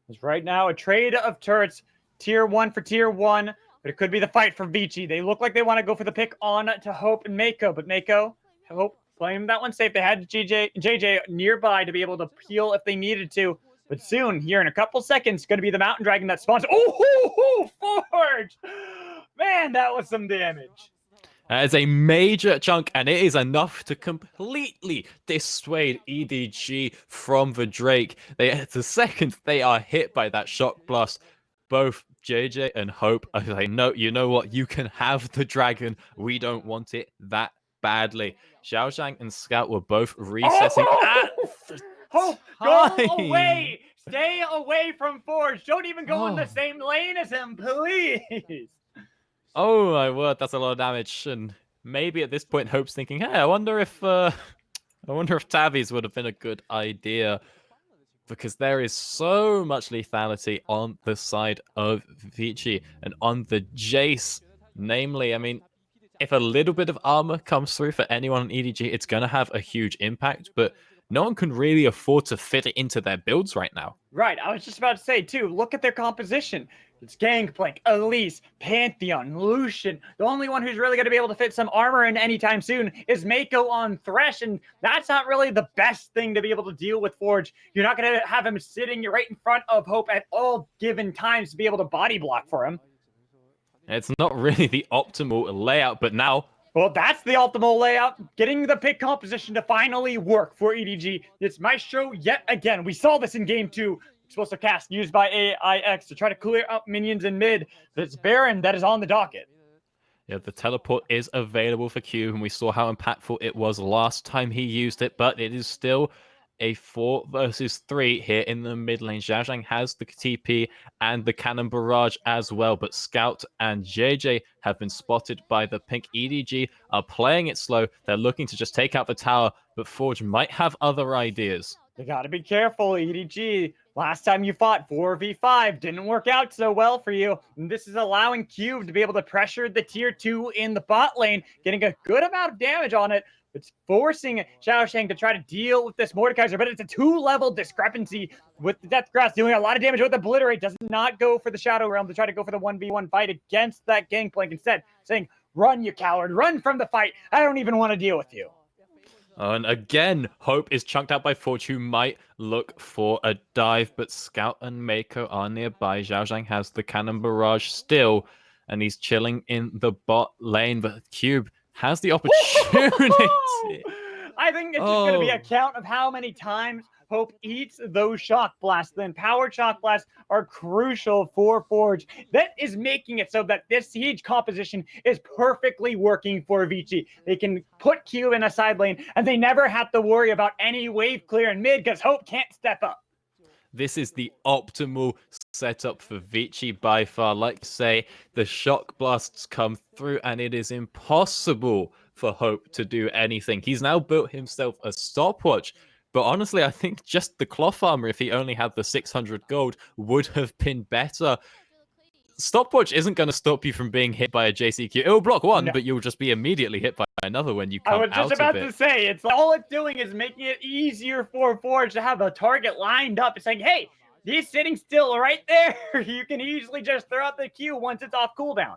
Speaker 5: It's right now a trade of turrets, tier 1 for tier 1. But it could be the fight for Vici. They look like they want to go for the pick on to Hope and Mako. But Mako, Hope, playing that one safe. They had JJ nearby to be able to peel if they needed to. But soon, here in a couple seconds, going to be the Mountain Dragon that spawns. Oh, Forge! Man, that was some damage.
Speaker 6: That is a major chunk, and it is enough to completely dissuade EDG from the Drake. The second they are hit by that shock blast, both JJ and Hope are like, no, you know what? You can have the dragon. We don't want it that badly. Xiaoshang and Scout were both recessing.
Speaker 5: Hope, go
Speaker 6: time.
Speaker 5: away! Stay away from Forge! Don't even go in the
Speaker 6: Oh.
Speaker 5: same lane as him, please!
Speaker 6: Oh my word, that's a lot of damage. And maybe at this point, Hope's thinking, hey, I wonder if Tabbies would have been a good idea. Because there is so much lethality on the side of Vici and on the Jace. Namely, I mean, if a little bit of armor comes through for anyone on EDG, it's going to have a huge impact, but no one can really afford to fit it into their builds right now.
Speaker 5: Right, I was just about to say, too, look at their composition. It's Gangplank, Elise, Pantheon, Lucian. The only one who's really going to be able to fit some armor in anytime soon is Mako on Thresh, and that's not really the best thing to be able to deal with Forge. You're not going to have him sitting right in front of Hope at all given times to be able to body block for him.
Speaker 6: It's not really the optimal layout, but now...
Speaker 5: Well, that's the optimal layout. Getting the pick composition to finally work for EDG. It's Maestro yet again. We saw this in Game 2. Explosive cast used by AIX to try to clear up minions in mid. But it's Baron that is on the docket.
Speaker 6: Yeah, the teleport is available for Q, and we saw how impactful it was last time he used it, but it is still a 4 versus 3 here in the mid lane. Zhao Zhang has the TP and the cannon barrage as well, but Scout and JJ have been spotted by the pink. EDG are playing it slow. They're looking to just take out the tower, but Forge might have other ideas.
Speaker 5: You gotta be careful, EDG. Last time you fought 4v5 didn't work out so well for you. And this is allowing Cube to be able to pressure the tier 2 in the bot lane, getting a good amount of damage on it. It's forcing Xiao Shang to try to deal with this Mordekaiser, but it's a 2-level discrepancy with the Death Grasp doing a lot of damage with Obliterate. Does not go for the Shadow Realm to try to go for the 1v1 fight against that Gangplank. Instead, saying, run, you coward, run from the fight. I don't even want to deal with you.
Speaker 6: And again, Hope is chunked out by Forge, who might look for a dive, but Scout and Mako are nearby. Zhao Zhang has the cannon barrage still, and he's chilling in the bot lane, but Cube has the opportunity.
Speaker 5: I think it's just going to be a count of how many times Hope eats those shock blasts. Then power shock blasts are crucial for Forge. That is making it so that this siege composition is perfectly working for Vici. They can put Q in a side lane, and they never have to worry about any wave clear in mid because Hope can't step up.
Speaker 6: This is the optimal setup for Vici by far. Like I say, the shock blasts come through, and it is impossible for Hope to do anything. He's now built himself a stopwatch. But honestly, I think just the cloth armor, if he only had the 600 gold, would have been better. Stopwatch isn't going to stop you from being hit by a JCQ. It will block one, but you'll just be immediately hit by another when you come out of it.
Speaker 5: I was just about to say, it's all it's doing is making it easier for Forge to have a target lined up. It's saying, hey, he's sitting still right there. You can easily just throw out the Q once it's off cooldown.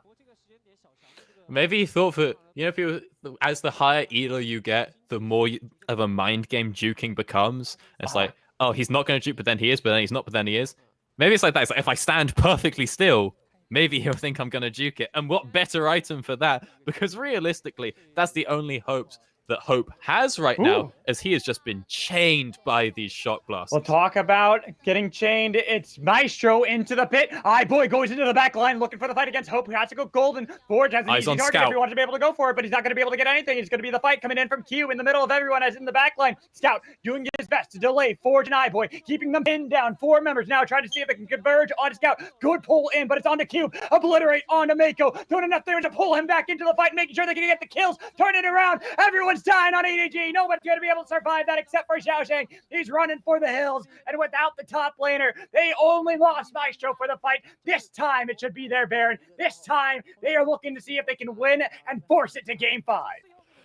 Speaker 6: Maybe he thought that, if you, as the higher elo you get, the more of a mind game juking becomes. It's like, oh, he's not going to juke, but then he is, but then he's not, but then he is. Maybe it's like that. It's like, if I stand perfectly still, maybe he'll think I'm going to juke it. And what better item for that? Because realistically, that's the only hopes that Hope has right now, as he has just been chained by these shock blasts.
Speaker 5: We'll talk about getting chained. It's Maestro into the pit. Boy goes into the back line looking for the fight against Hope. He has to go golden. Forge has an easy target if he wants to be able to go for it, but he's not going to be able to get anything. It's going to be the fight coming in from Q in the middle of everyone as in the back line. Scout doing his best to delay Forge and Boy, keeping them pinned down. 4 members now trying to see if they can converge onto Scout. Good pull in, but it's onto Q. Obliterate onto Mako. Doing enough there to pull him back into the fight, making sure they can get the kills. Turn it around. Everyone's dying on EDG. Nobody's going to be able to survive that except for Xiao Shang. He's running for the hills, and without the top laner, they only lost Maestro for the fight. This time, it should be their Baron. This time, they are looking to see if they can win and force it to Game 5.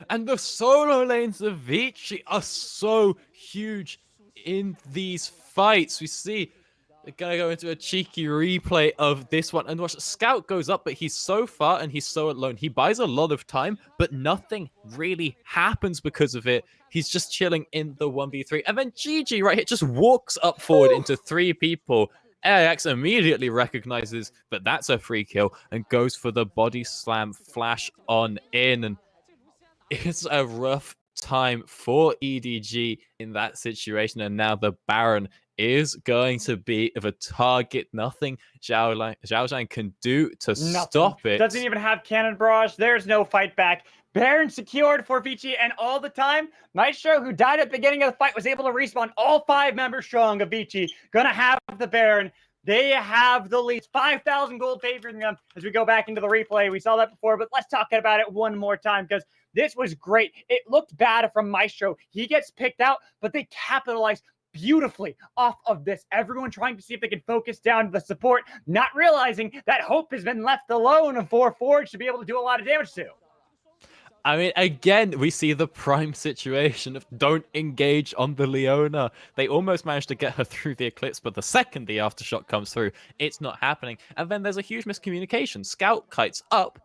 Speaker 6: And the solo lanes of Vici are so huge in these fights. We see they're going to go into a cheeky replay of this one. And watch, Scout goes up, but he's so far and he's so alone. He buys a lot of time, but nothing really happens because of it. He's just chilling in the 1v3. And then GG right here just walks up forward into 3 people. AIX immediately recognizes that that's a free kill and goes for the body slam flash on in. And it's a rough time for EDG in that situation. And now the Baron is going to be of a target. Nothing Zhao Zhang can do to stop it.
Speaker 5: Doesn't even have cannon barrage. There's no fight back. Baron secured for Vici, and all the time, Maestro, who died at the beginning of the fight, was able to respawn all 5 members strong of Vici. Gonna have the Baron. They have the lead. 5,000 gold favoring them as we go back into the replay. We saw that before, but let's talk about it one more time because this was great. It looked bad from Maestro. He gets picked out, but they capitalize beautifully off of this. Everyone trying to see if they can focus down the support, not realizing that Hope has been left alone for Forge to be able to do a lot of damage to.
Speaker 6: I mean, again, we see the prime situation of don't engage on the Leona. They almost managed to get her through the Eclipse, but the second the Aftershock comes through, it's not happening. And then there's a huge miscommunication. Scout kites up,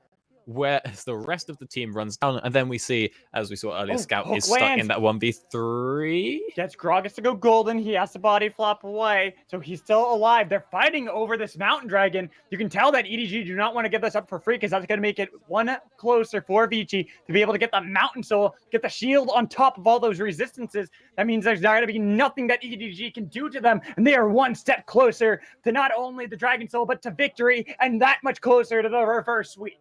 Speaker 6: whereas the rest of the team runs down. And then we see, as we saw earlier, Scout
Speaker 5: Hook
Speaker 6: is stuck
Speaker 5: lands.
Speaker 6: in that 1v3.
Speaker 5: Gets Gragas to go golden. He has to body flop away, so he's still alive. They're fighting over this mountain dragon. You can tell that EDG do not want to give this up for free because that's going to make it one closer for Vici to be able to get the mountain soul, get the shield on top of all those resistances. That means there's not going to be nothing that EDG can do to them, and they are one step closer to not only the dragon soul but to victory, and that much closer to the reverse sweep.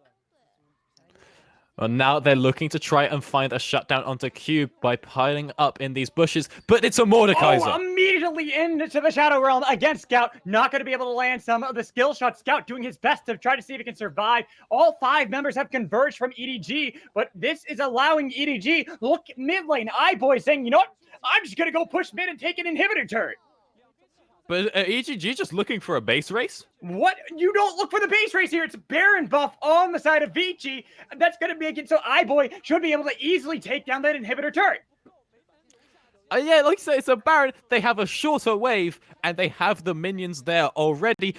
Speaker 6: Well, now they're looking to try and find a shutdown onto Cube by piling up in these bushes, but it's a Mordekaiser.
Speaker 5: Oh, immediately into the Shadow Realm against Scout. Not going to be able to land some of the skill shots. Scout doing his best to try to see if he can survive. All 5 members have converged from EDG, but this is allowing EDG look mid lane. iBoy saying, you know what? I'm just going to go push mid and take an inhibitor turret.
Speaker 6: But EGG just looking for a base race?
Speaker 5: What? You don't look for the base race here. It's Baron buff on the side of Vici. That's going to make it so iBoy should be able to easily take down that inhibitor turret.
Speaker 6: Yeah, like I said, it's a Baron. They have a shorter wave, and they have the minions there already.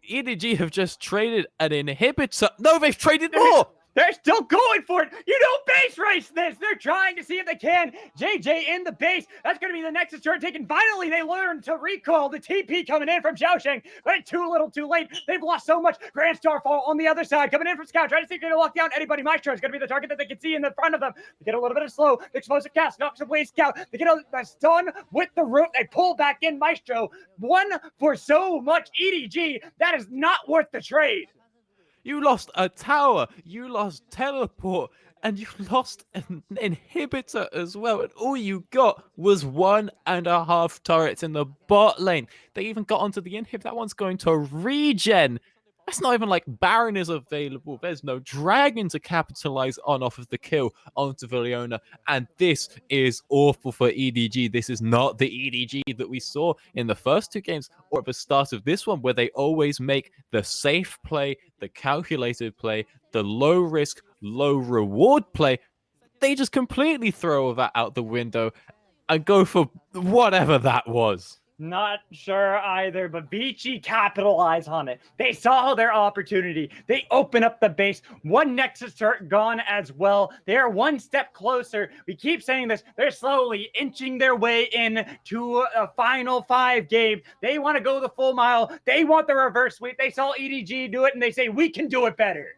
Speaker 6: EDG have just traded an inhibitor. No, they've traded more!
Speaker 5: They're still going for it. You don't base race this. They're trying to see if they can. JJ in the base. That's going to be the Nexus turn taken. Finally, they learn to recall the TP coming in from Xiaosheng, but it's too little too late. They've lost so much. Grand Starfall on the other side coming in from Scout. Trying to see if they're going to lock down anybody. Maestro is going to be the target that they can see in the front of them. They get a little bit of slow. Explosive cast. Knocks away Scout. They get a stun with the root. They pull back in Maestro. One for so much EDG. That is not worth the trade.
Speaker 6: You lost a tower, you lost teleport, and you lost an inhibitor as well. And all you got was 1.5 turrets in the bot lane. They even got onto the inhib. That one's going to regen. That's not even like Baron is available. There's no dragon to capitalize on off of the kill onto Viliona. And this is awful for EDG. This is not the EDG that we saw in the first 2 games or at the start of this one, where they always make the safe play, the calculated play, the low risk, low reward play. They just completely throw that out the window and go for whatever that was.
Speaker 5: Not sure either, but Vici capitalize on it. They saw their opportunity. They open up the base. One Nexus turret gone as well. They are one step closer. We keep saying this. They're slowly inching their way in to a final 5 game. They want to go the full mile. They want the reverse sweep. They saw EDG do it, and they say, we can do it better.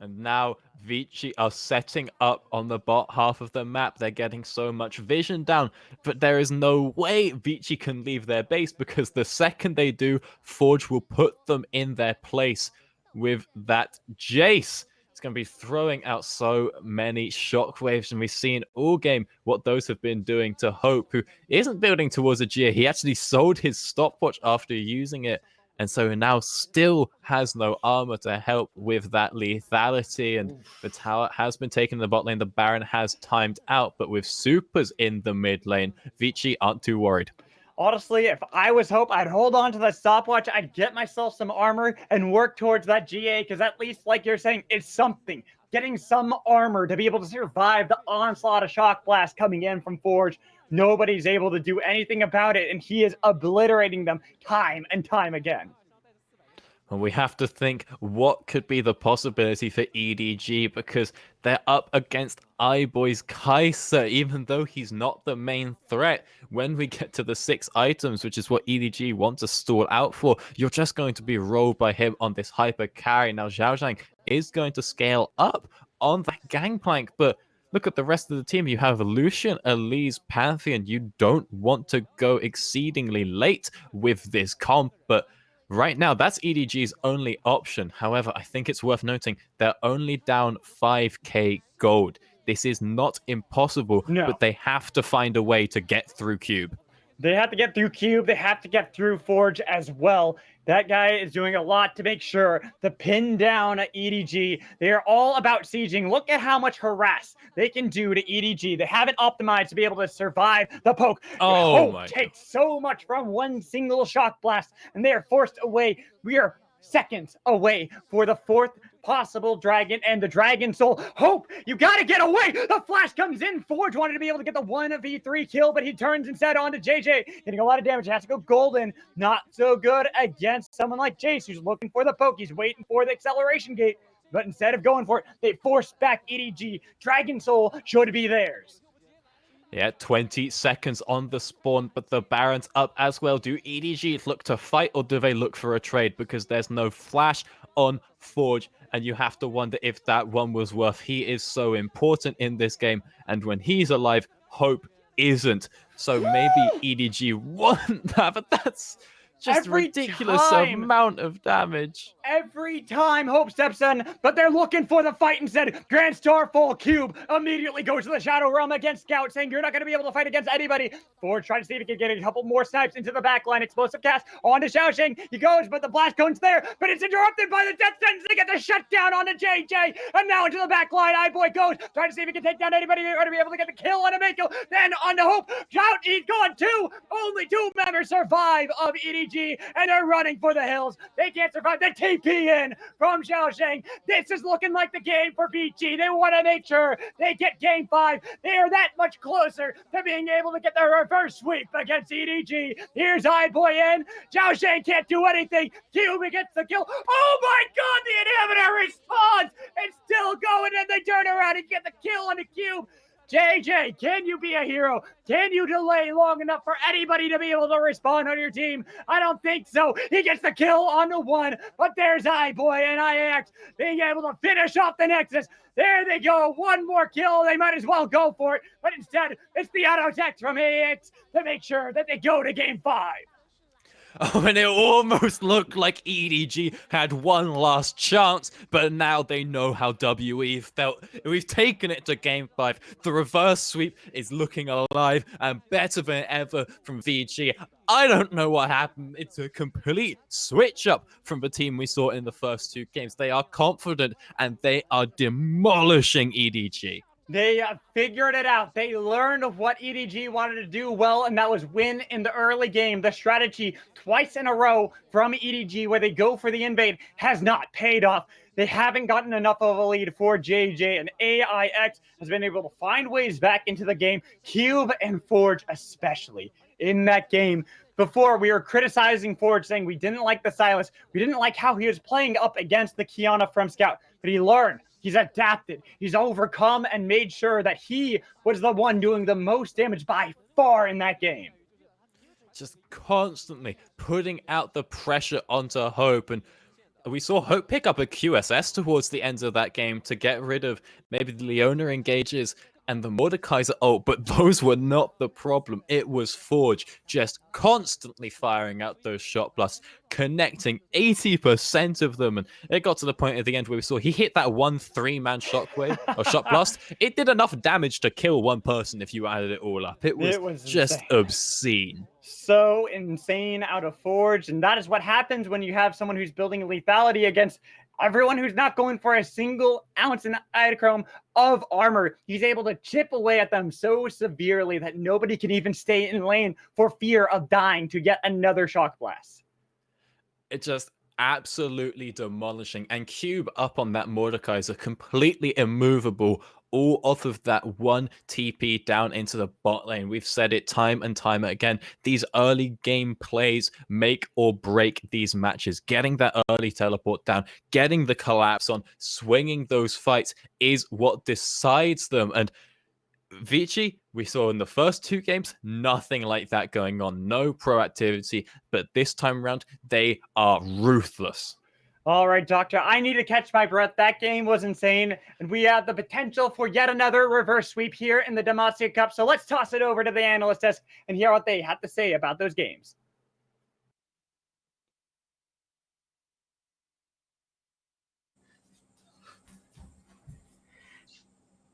Speaker 6: And now Vici are setting up on the bot half of the map. They're getting so much vision down, but there is no way Vici can leave their base, because the second they do, Forge will put them in their place with that Jace. It's going to be throwing out so many shockwaves, and we've seen all game what those have been doing to Hope, who isn't building towards a Gia. He actually sold his stopwatch after using it, and so now still has no armor to help with that lethality. And the tower has been taken in the bot lane. The Baron has timed out, but with supers in the mid lane, Vici aren't too worried.
Speaker 5: Honestly, if I was Hope, I'd hold on to the stopwatch. I'd get myself some armor and work towards that GA, because at least, like you're saying, it's something. Getting some armor to be able to survive the onslaught of Shock Blast coming in from Forge. Nobody's able to do anything about it, and he is obliterating them time and time again.
Speaker 6: And we have to think what could be the possibility for EDG, because they're up against iBoy's Kaiser, even though he's not the main threat. When we get to the 6 items, which is what EDG want to stall out for, you're just going to be rolled by him on this hyper carry. Now, Xiaosheng is going to scale up on that gangplank, but look at the rest of the team. You have Lucian, Elise, Pantheon. You don't want to go exceedingly late with this comp, but Right now, that's EDG's only option. However, I think it's worth noting they're only down 5k gold. This is not impossible,
Speaker 5: No.
Speaker 6: but they have to find a way to get through Cube.
Speaker 5: They have to get through Cube. They have to get through Forge as well. That guy is doing a lot to make sure to pin down EDG. They are all about sieging. Look at how much harass they can do to EDG. They haven't optimized to be able to survive the poke.
Speaker 6: Oh
Speaker 5: Hope
Speaker 6: my
Speaker 5: takes so much from one single shock blast, and they are forced away. We are seconds away for the fourth possible dragon and the dragon soul. Hope, you gotta get away. The flash comes in. Forge wanted to be able to get the 1v3 kill, but he turns instead onto JJ, getting a lot of damage. He has to go golden. Not so good against someone like Jace, who's looking for the poke. He's waiting for the acceleration gate, but instead of going for it, they force back EDG. Dragon soul should be theirs.
Speaker 6: Yeah, 20 seconds on the spawn, but the Baron's up as well. Do EDG look to fight, or do they look for a trade? Because there's no flash on Forge, and you have to wonder if that one was worth. He is so important in this game, and when he's alive, Hope isn't. So maybe EDG won that, but that's just
Speaker 5: Every
Speaker 6: ridiculous
Speaker 5: time.
Speaker 6: amount of damage.
Speaker 5: Every time Hope steps in, but they're looking for the fight instead. Grand Starfall Cube immediately goes to the Shadow Realm against Scout, saying you're not going to be able to fight against anybody. Forge trying to see if he can get a couple more snipes into the backline. Explosive cast onto Xiaoxing. He goes, but the blast cone's there, but it's interrupted by the death sentence. They get the shutdown onto JJ, and now into the backline. iBoy goes, trying to see if he can take down anybody. They're going to be able to get the kill on Mako. Then onto Hope. Shout, he's gone too. Only 2 members survive of EDG, and they're running for the hills. They can't survive the TP in from Xiaoxing. This is looking like the game for BG. They want to make sure they get game 5. They are that much closer to being able to get their reverse sweep against EDG. Here's iBoy in. Xiaoxing can't do anything. Cube gets the kill. Oh my god, the inhibitor responds. It's still going, and they turn around and get the kill on the Cube. JJ, can you be a hero? Can you delay long enough for anybody to be able to respond on your team? I don't think so. He gets the kill on the 1, but there's iBoy and IAX being able to finish off the Nexus. There they go. 1 more kill. They might as well go for it, but instead, it's the auto attack from AX to make sure that they go to game 5.
Speaker 6: Oh, and it almost looked like EDG had one last chance, but now they know how WE felt. We've taken it to game 5. The reverse sweep is looking alive and better than ever from VG. I don't know what happened. It's a complete switch up from the team we saw in the first 2 games. They are confident and they are demolishing EDG.
Speaker 5: They figured it out. They learned of what EDG wanted to do well, and that was win in the early game. The strategy twice in a row from EDG where they go for the invade has not paid off. They haven't gotten enough of a lead for JJ, and AIX has been able to find ways back into the game. Cube and Forge especially in that game. Before, we were criticizing Forge, saying we didn't like the Silas. We didn't like how he was playing up against the Kiana from Scout, but he learned. He's adapted. He's overcome and made sure that he was the one doing the most damage by far in that game.
Speaker 6: Just constantly putting out the pressure onto Hope. And we saw Hope pick up a QSS towards the end of that game to get rid of maybe the Leona engages and the Mordekaiser ult, but those were not the problem. It was Forge just constantly firing out those shot blasts, connecting 80% of them, and it got to the point at the end where we saw he hit that 1 3-man shockwave or shot blast. It did enough damage to kill 1 person if you added it all up. It was just
Speaker 5: insane.
Speaker 6: Obscene.
Speaker 5: So insane out of Forge, and that is what happens when you have someone who's building lethality against everyone who's not going for a single ounce in Idachrome of armor. He's able to chip away at them so severely that nobody can even stay in lane for fear of dying to get another shock blast.
Speaker 6: It just absolutely demolishing. And Cube up on that Mordekaiser, completely immovable, all off of that 1 TP down into the bot lane. We've said it time and time again. These early game plays make or break these matches. Getting that early teleport down, getting the collapse on, swinging those fights is what decides them. And Vici, we saw in the first 2 games, nothing like that going on. No proactivity, but this time around, they are ruthless.
Speaker 5: All right, Doctor, I need to catch my breath. That game was insane, and we have the potential for yet another reverse sweep here in the Demacia Cup. So let's toss it over to the analyst desk and hear what they have to say about those games.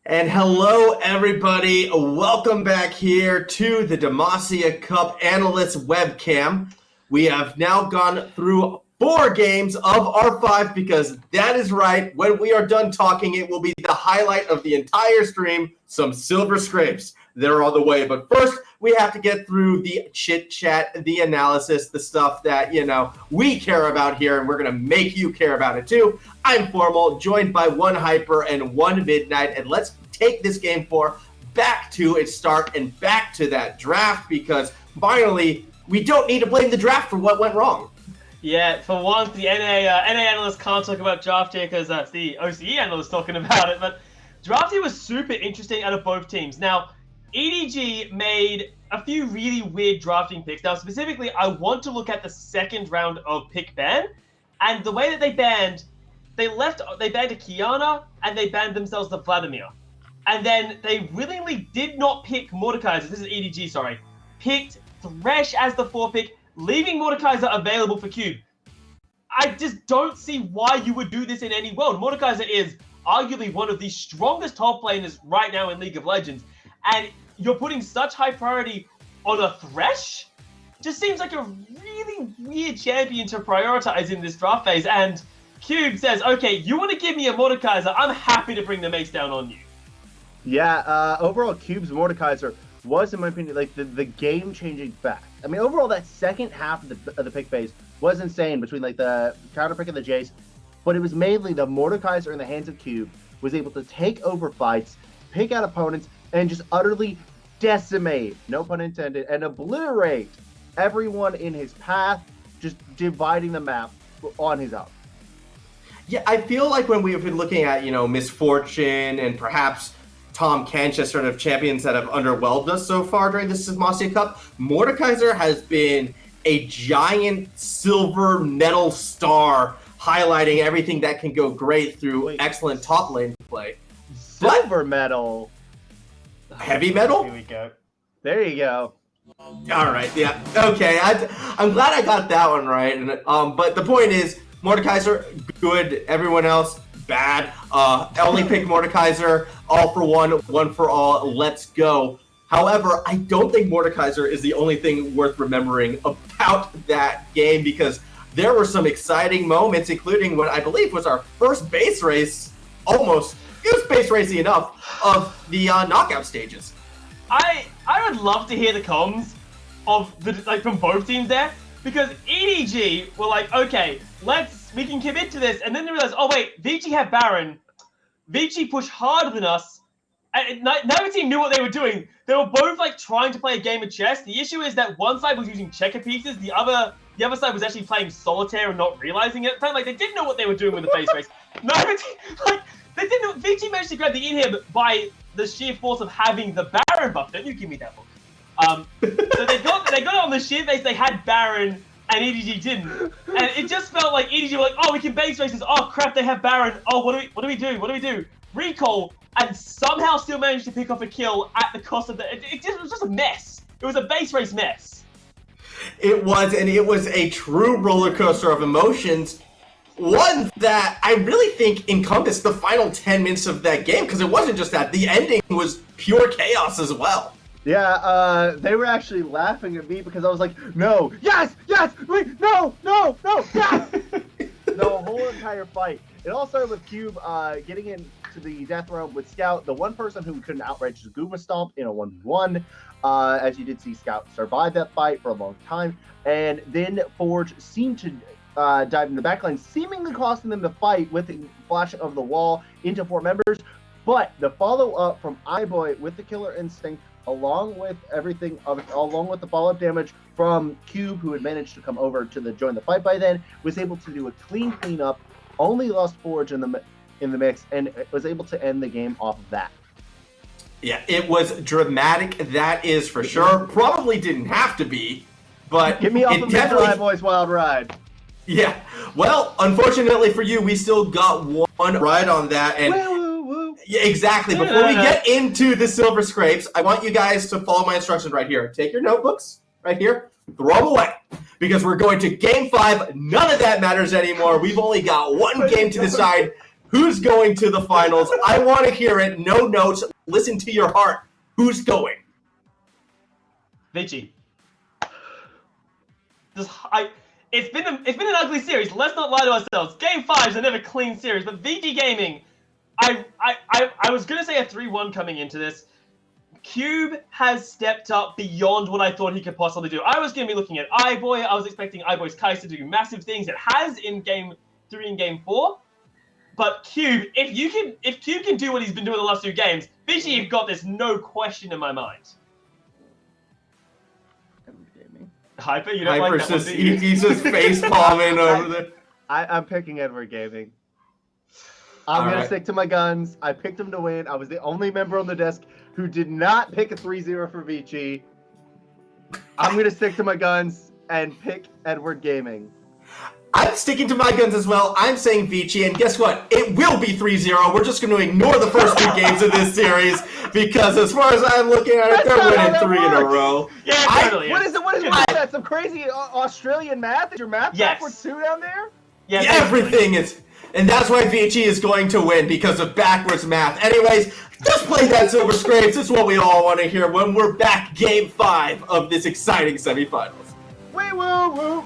Speaker 2: And hello, everybody. Welcome back here to the Demacia Cup Analyst webcam. We have now gone through 4 games of our 5 because that is right. When we are done talking, it will be the highlight of the entire stream, some silver scrapes. They're on the way. But first, we have to get through the chit-chat, the analysis, the stuff that, we care about here, and we're going to make you care about it too. I'm Formal, joined by one Hyper and one Midnight, and let's take this game 4 back to its start and back to that draft because finally, we don't need to blame the draft for what went wrong.
Speaker 4: Yeah, for once, the NA analyst can't talk about draft here because that's the OCE analyst talking about it, but draft here was super interesting out of both teams. Now, EDG made a few really weird drafting picks. Now, specifically, I want to look at the second round of pick ban, and the way that they banned a Kiana, and they banned themselves the Vladimir. And then they willingly did not pick Mordekaiser, this is EDG, sorry, picked Thresh as the 4 pick, leaving Mordekaiser available for Cube. I just don't see why you would do this in any world. Mordekaiser is arguably one of the strongest top laners right now in League of Legends, and you're putting such high priority on a Thresh? Just seems like a really weird champion to prioritize in this draft phase, and Cube says, okay, you want to give me a Mordekaiser, I'm happy to bring the mace down on you.
Speaker 3: Yeah, overall, Cube's Mordekaiser was, in my opinion, like the game-changing fact. I mean, overall, that second half of the pick phase was insane between like the counter pick and the Jace, but it was mainly the Mordekaiser in the hands of Cube was able to take over fights, pick out opponents, and just utterly decimate, no pun intended, and obliterate everyone in his path, just dividing the map on his own.
Speaker 2: Yeah, I feel like when we've been looking at, Misfortune and perhaps Tom Kench as sort of champions that have underwhelmed us so far during this Demacia Cup, Mordekaiser has been a giant silver medal star, highlighting everything that can go great through excellent top lane play.
Speaker 3: Silver medal?
Speaker 2: Heavy metal?
Speaker 3: Here we go. There you go.
Speaker 2: All right, yeah, okay. I'm glad I got that one right. And but the point is, Mordekaiser, good. Everyone else, bad. Only pick Mordekaiser. All for one for all. Let's go. However, I don't think Mordekaiser is the only thing worth remembering about that game because there were some exciting moments, including what I believe was our first base race, almost. It was base racy enough, of the knockout stages.
Speaker 4: I would love to hear the comms of from both teams there, because EDG were like, okay, we can commit to this, and then they realized, oh wait, VG have Baron, VG push harder than us, and neither team knew what they were doing. They were both like trying to play a game of chess. The issue is that one side was using checker pieces, the other side was actually playing solitaire and not realizing it. Like they didn't know what they were doing with the base race. Neither team, they didn't. VG managed to grab the inhib by the sheer force of having the Baron buff. Don't you give me that book. So they got it on the sheer base. They had Baron, and EDG didn't. And it just felt like EDG were like, oh, we can base races. Oh crap, they have Baron. Oh, what do we do? Recall, and somehow still managed to pick off a kill at the cost of the. It was just a mess. It was a base race mess.
Speaker 2: It was, and it was a true roller coaster of emotions. One that I really think encompassed the final 10 minutes of that game, because it wasn't just that. The ending was pure chaos as well.
Speaker 3: Yeah, they were actually laughing at me because I was like, no, yes, wait, no, yes! The whole entire fight. It all started with Cube getting into the death realm with Scout, the one person who couldn't outrage the Goomba Stomp in a 1v1. As you did see, Scout survive that fight for a long time, and then Forge seemed to dive in the backline, seemingly costing them the fight with the flashing of the wall into 4 members. But the follow-up from iBoy with the Killer Instinct, along with the follow-up damage from Cube, who had managed to come over to join the fight by then, was able to do a clean cleanup, only lost Forge in the mix, and was able to end the game off of that.
Speaker 2: Yeah, it was dramatic, that is for sure. Probably didn't have to be, but
Speaker 3: get me off of
Speaker 2: definitely...
Speaker 3: Mr. iBoy's wild ride.
Speaker 2: Yeah, well, unfortunately for you, we still got one ride on that, and yeah, exactly. Before we get into the silver scrapes, I want you guys to follow my instructions right here. Take your notebooks right here, throw them away, because we're going to Game 5. None of that matters anymore. We've only got one game to decide Who's going to the finals? I want to hear it. No notes. Listen to your heart. Who's going?
Speaker 4: Vici. It's been an ugly series. Let's not lie to ourselves. Game 5's a never clean series, but VG Gaming, I was gonna say a 3-1 coming into this. Cube has stepped up beyond what I thought he could possibly do. I was gonna be looking at iBoy. I was expecting iBoy's Kai'Sa to do massive things. It has in Game 3 and Game 4. But Cube, if Cube can do what he's been doing the last 2 games, Vici, you've got this, no question in my mind. Hyper, you don't like that one, do you?
Speaker 2: He's just face palming over there.
Speaker 3: I'm picking Edward Gaming. I'm going to stick to my guns. I picked him to win. I was the only member on the desk who did not pick a 3-0 for Vici. I'm going to stick to my guns and pick Edward Gaming.
Speaker 2: I'm sticking to my guns as well. I'm saying Vici, and guess what? It will be 3-0. We're just going to ignore the first 2 games of this series because as far as I'm looking at it, they're winning 3 in a row.
Speaker 4: Yeah, totally.
Speaker 3: What is it? What is that? Some crazy Australian math? Is your math backwards too down there?
Speaker 4: Yeah,
Speaker 2: everything is. And that's why Vici is going to win because of backwards math. Anyways, just play that Silver Scrapes. This is what we all want to hear when we're back Game 5 of this exciting semifinals.
Speaker 3: Wee woo woo.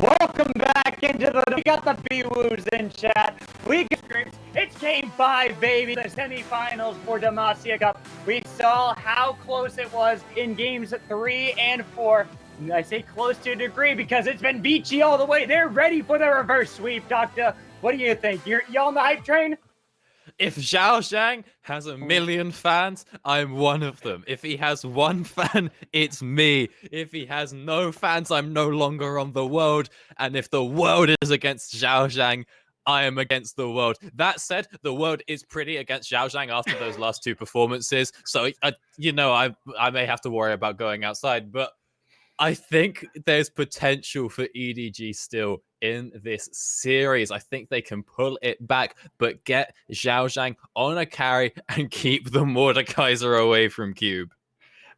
Speaker 5: Welcome back into we got the B-Woos in chat. We got scripts. It's Game 5, baby. The semifinals for Demacia Cup. We saw how close it was in Games 3 and 4. I say close to a degree because it's been Vici all the way. They're ready for the reverse sweep, Doctor. What do you think? You on the hype train?
Speaker 6: If Zhao Zhang has 1 million fans, I'm one of them. If he has one fan, it's me. If he has no fans, I'm no longer on the world. And if the world is against Zhao Zhang, I am against the world. That said, the world is pretty against Zhao Zhang after those last two performances. So, I may have to worry about going outside, but I think there's potential for EDG still in this series. I think they can pull it back, but get Zhao Zhang on a carry and keep the Mordekaiser away from Cube.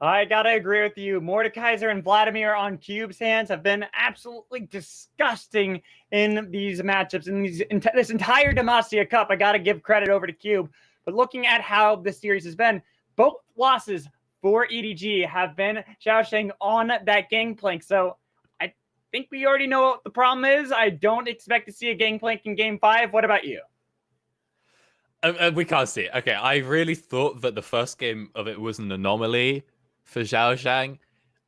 Speaker 5: I gotta agree with you. Mordekaiser and Vladimir on Cube's hands have been absolutely disgusting in these matchups. In this entire Demacia Cup, I gotta give credit over to Cube. But looking at how this series has been, both losses for EDG have been Zhao Zhang on that gangplank. So I think we already know what the problem is. I don't expect to see a gangplank in Game 5. What about you?
Speaker 6: We can't see it. Okay, I really thought that the first game of it was an anomaly for Zhao Zhang,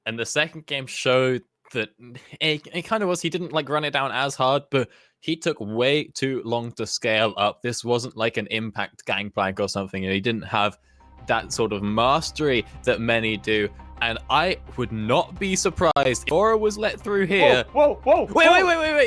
Speaker 6: and the second game showed that it kind of was. He didn't run it down as hard, but he took way too long to scale up. This wasn't like an impact gangplank or something, and he didn't have that sort of mastery that many do. And I would not be surprised if Aura was let through here.
Speaker 5: Whoa.
Speaker 6: Wait.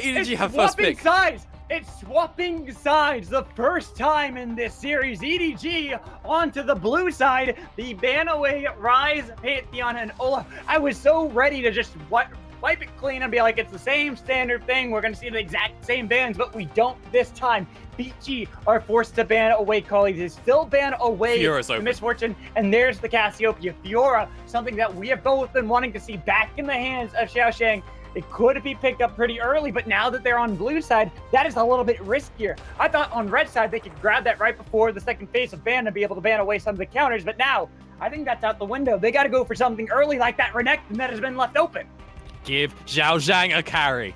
Speaker 6: EDG have first pick.
Speaker 5: Sides. It's swapping sides. The first time in this series, EDG onto the blue side. The ban away Rise, Pantheon, and Olaf. I was so ready to just wipe it clean and be like, it's the same standard thing. We're going to see the exact same bans, but we don't this time. BG are forced to ban away colleagues. They still ban away the Misfortune. And there's the Cassiopeia Fiora, something that we have both been wanting to see back in the hands of Zhao Zhang. It could be picked up pretty early, but now that they're on blue side, that is a little bit riskier. I thought on red side, they could grab that right before the second phase of ban and be able to ban away some of the counters. But now, I think that's out the window. They got to go for something early like that Renekton that has been left open.
Speaker 6: Give Zhao Zhang a carry.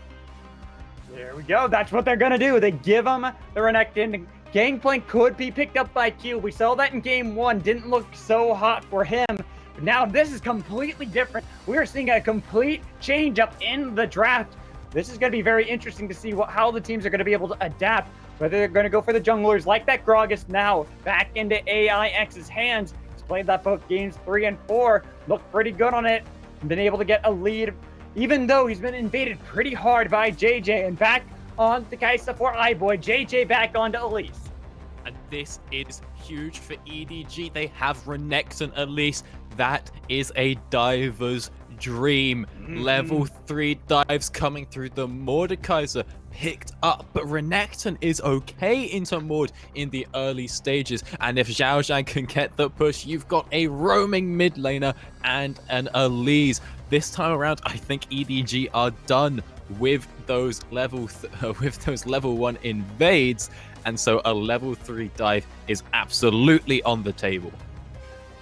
Speaker 5: There we go. That's what they're going to do. They give him the Renekton. Gangplank could be picked up by Q. We saw that in Game 1. Didn't look so hot for him. But now this is completely different. We're seeing a complete change up in the draft. This is going to be very interesting to see how the teams are going to be able to adapt. Whether they're going to go for the junglers like that Gragas now back into AIX's hands. He's played that both games 3 and 4. Looked pretty good on it. Been able to get a lead, even though he's been invaded pretty hard by JJ. And back on the Kaisa for iBoy. JJ back onto Elise.
Speaker 6: And this is huge for EDG. They have Renekton Elise. That is a diver's dream. Level 3 dives coming through. The Mordekaiser picked up, but Renekton is okay into Mord in the early stages. And if Zhao Zhang can get the push, you've got a roaming mid laner and an Elise. This time around, I think EDG are done with those level 1 invades, and so a level 3 dive is absolutely on the table.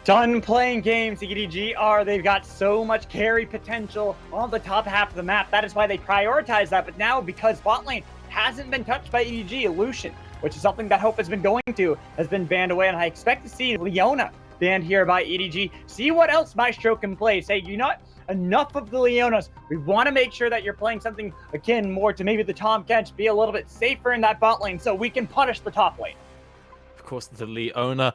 Speaker 5: Done playing games, EDG are. They've got so much carry potential on the top half of the map. That is why they prioritize that. But now, because bot lane hasn't been touched by EDG, Lucian, which is something that Hope has been going to, has been banned away. And I expect to see Leona banned here by EDG. See what else Maestro can play. Say, you know what? Enough of the Leonas. We want to make sure that you're playing something akin more to maybe the Tahm Kench, be a little bit safer in that bot lane so we can punish the top lane.
Speaker 6: Of course, the Leona,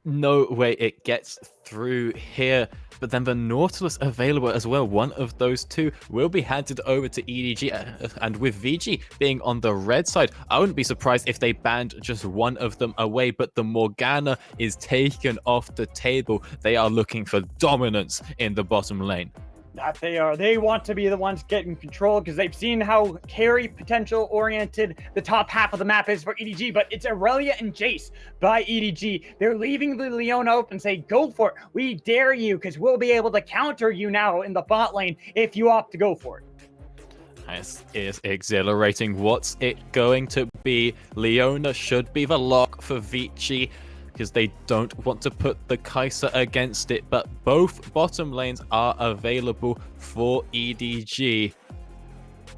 Speaker 6: no way it gets through here. But then the Nautilus available as well. One of those two will be handed over to EDG. And with VG being on the red side, I wouldn't be surprised if they banned just one of them away. But the Morgana is taken off the table. They are looking for dominance in the bottom lane.
Speaker 5: That they are. They want to be the ones getting control because they've seen how carry potential oriented the top half of the map is for EDG, but it's Aurelia and Jace by EDG. They're leaving the Leona open, say, go for it. We dare you because we'll be able to counter you now in the bot lane if you opt to go for it.
Speaker 6: This is exhilarating. What's it going to be? Leona should be the lock for Vici, because they don't want to put the Kai'Sa against it, but both bottom lanes are available for EDG.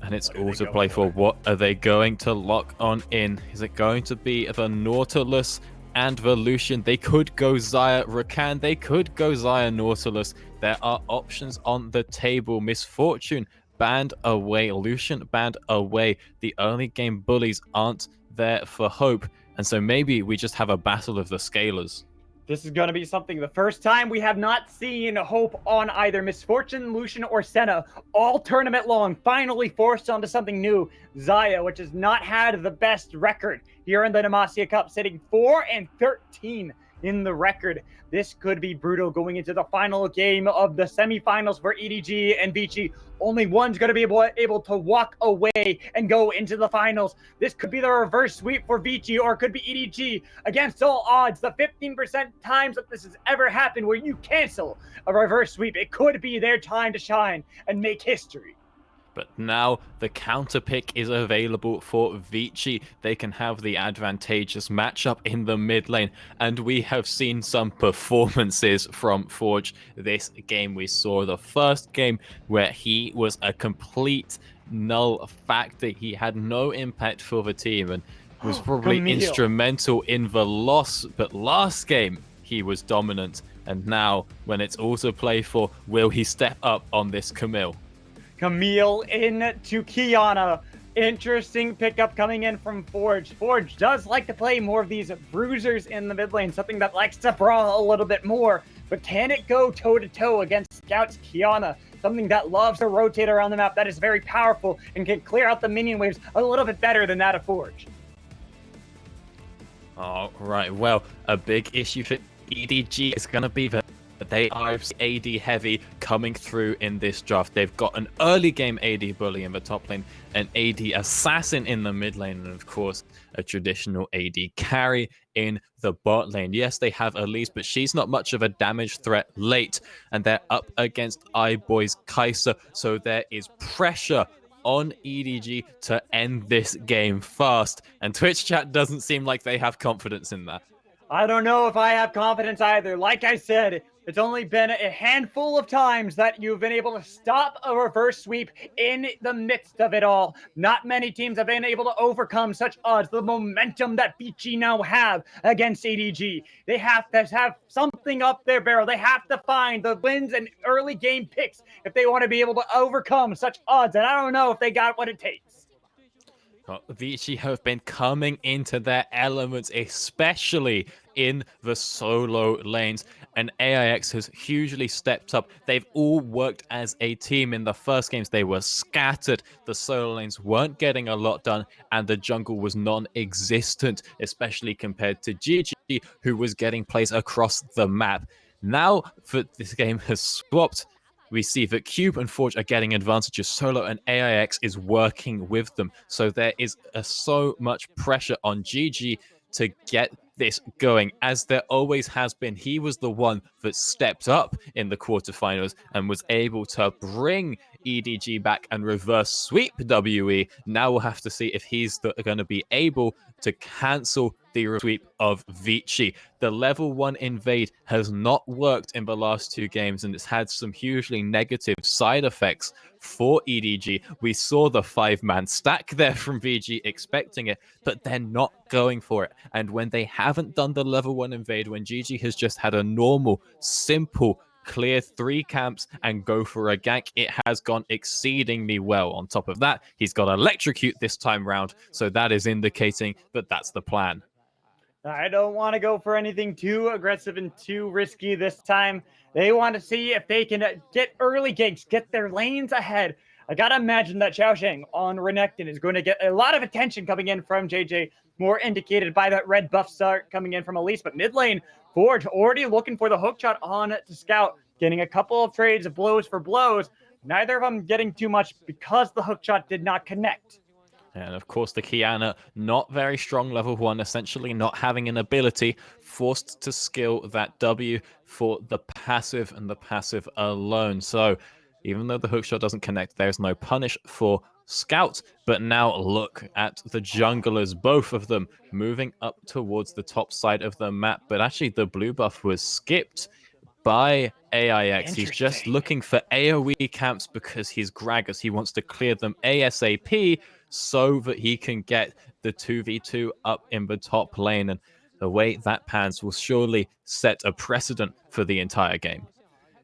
Speaker 6: And it's autoplay for what are they going to lock on in? Is it going to be the Nautilus and the Lucian? They could go Xayah Rakan, they could go Xayah Nautilus. There are options on the table. Misfortune banned away, Lucian banned away. The early game bullies aren't there for Hope. And so maybe we just have a battle of the scalers.
Speaker 5: This is going to be something the first time we have not seen Hope on either Misfortune, Lucian, or Senna all tournament long, finally forced onto something new. Xayah, which has not had the best record here in the Demacia Cup, sitting 4-13 in the record. This could be brutal going into the final game of the semifinals for EDG and Vici. Only one's going to be able to walk away and go into the finals. This could be the reverse sweep for Vici, or it could be EDG. Against all odds, the 15% times that this has ever happened where you cancel a reverse sweep, it could be their time to shine and make history.
Speaker 6: But now the counter pick is available for Vici. They can have the advantageous matchup in the mid lane. And we have seen some performances from Forge this game. We saw the first game where he was a complete null factor. He had no impact for the team and was probably instrumental in the loss. But last game, he was dominant. And now, when it's also play for, will he step up on this Camille?
Speaker 5: Camille into Kiana. Interesting pickup coming in from Forge. Forge does like to play more of these bruisers in the mid lane, something that likes to brawl a little bit more. But can it go toe-to-toe against Scout's Kiana? Something that loves to rotate around the map, that is very powerful and can clear out the minion waves a little bit better than that of Forge.
Speaker 6: All right, well, a big issue for EDG is going to be that they are AD heavy coming through in this draft. They've got an early game AD bully in the top lane, an AD assassin in the mid lane, and of course a traditional AD carry in the bot lane. Yes, they have Elise, but she's not much of a damage threat late, and they're up against iBoy's Kai'Sa, so there is pressure on EDG to end this game fast, and Twitch chat doesn't seem like they have confidence in that.
Speaker 5: I don't know if I have confidence either. Like I said, it's only been a handful of times that you've been able to stop a reverse sweep in the midst of it all. Not many teams have been able to overcome such odds. The momentum that Vici now have against EDG. They have to have something up their barrel. They have to find the wins and early game picks if they want to be able to overcome such odds. And I don't know if they got what it takes.
Speaker 6: Well, Vici have been coming into their elements, especially in the solo lanes, and AIX has hugely stepped up. They've all worked as a team. In the first games, they were scattered. The solo lanes weren't getting a lot done, and the jungle was non-existent, especially compared to GG, who was getting plays across the map. Now, for this game has swapped. We see that Cube and Forge are getting advantages solo, and AIX is working with them. So there is so much pressure on GG to get this going, as there always has been. He was the one that stepped up in the quarterfinals and was able to bring EDG back and reverse sweep WE. Now we'll have to see if he's going to be able to cancel the sweep of Vici. The level 1 invade has not worked in the last 2 games, and it's had some hugely negative side effects for EDG. We saw the 5-man stack there from VG expecting it, but they're not going for it. And when they haven't done the level 1 invade, when GG has just had a normal, simple, clear 3 camps and go for a gank, it has gone exceedingly well. On top of that, he's got electrocute this time round, so that is indicating that that's the plan.
Speaker 5: I don't want to go for anything too aggressive and too risky this time. They want to see if they can get early ganks, get their lanes ahead. I gotta imagine that Xiaosheng on Renekton is going to get a lot of attention coming in from JJ, more indicated by that red buff start coming in from Elise. But mid lane, Forge already looking for the hook shot on to Scout, getting a couple of trades of blows for blows. Neither of them getting too much because the hook shot did not connect.
Speaker 6: And of course, the Kiana, not very strong level 1, essentially not having an ability, forced to skill that W for the passive and the passive alone. So even though the hookshot doesn't connect, there's no punish for Scout. But now look at the junglers, both of them moving up towards the top side of the map. But actually, the blue buff was skipped by AIX. He's just looking for AoE camps because he's Gragas. He wants to clear them ASAP so that he can get the 2v2 up in the top lane. And the way that pans will surely set a precedent for the entire game.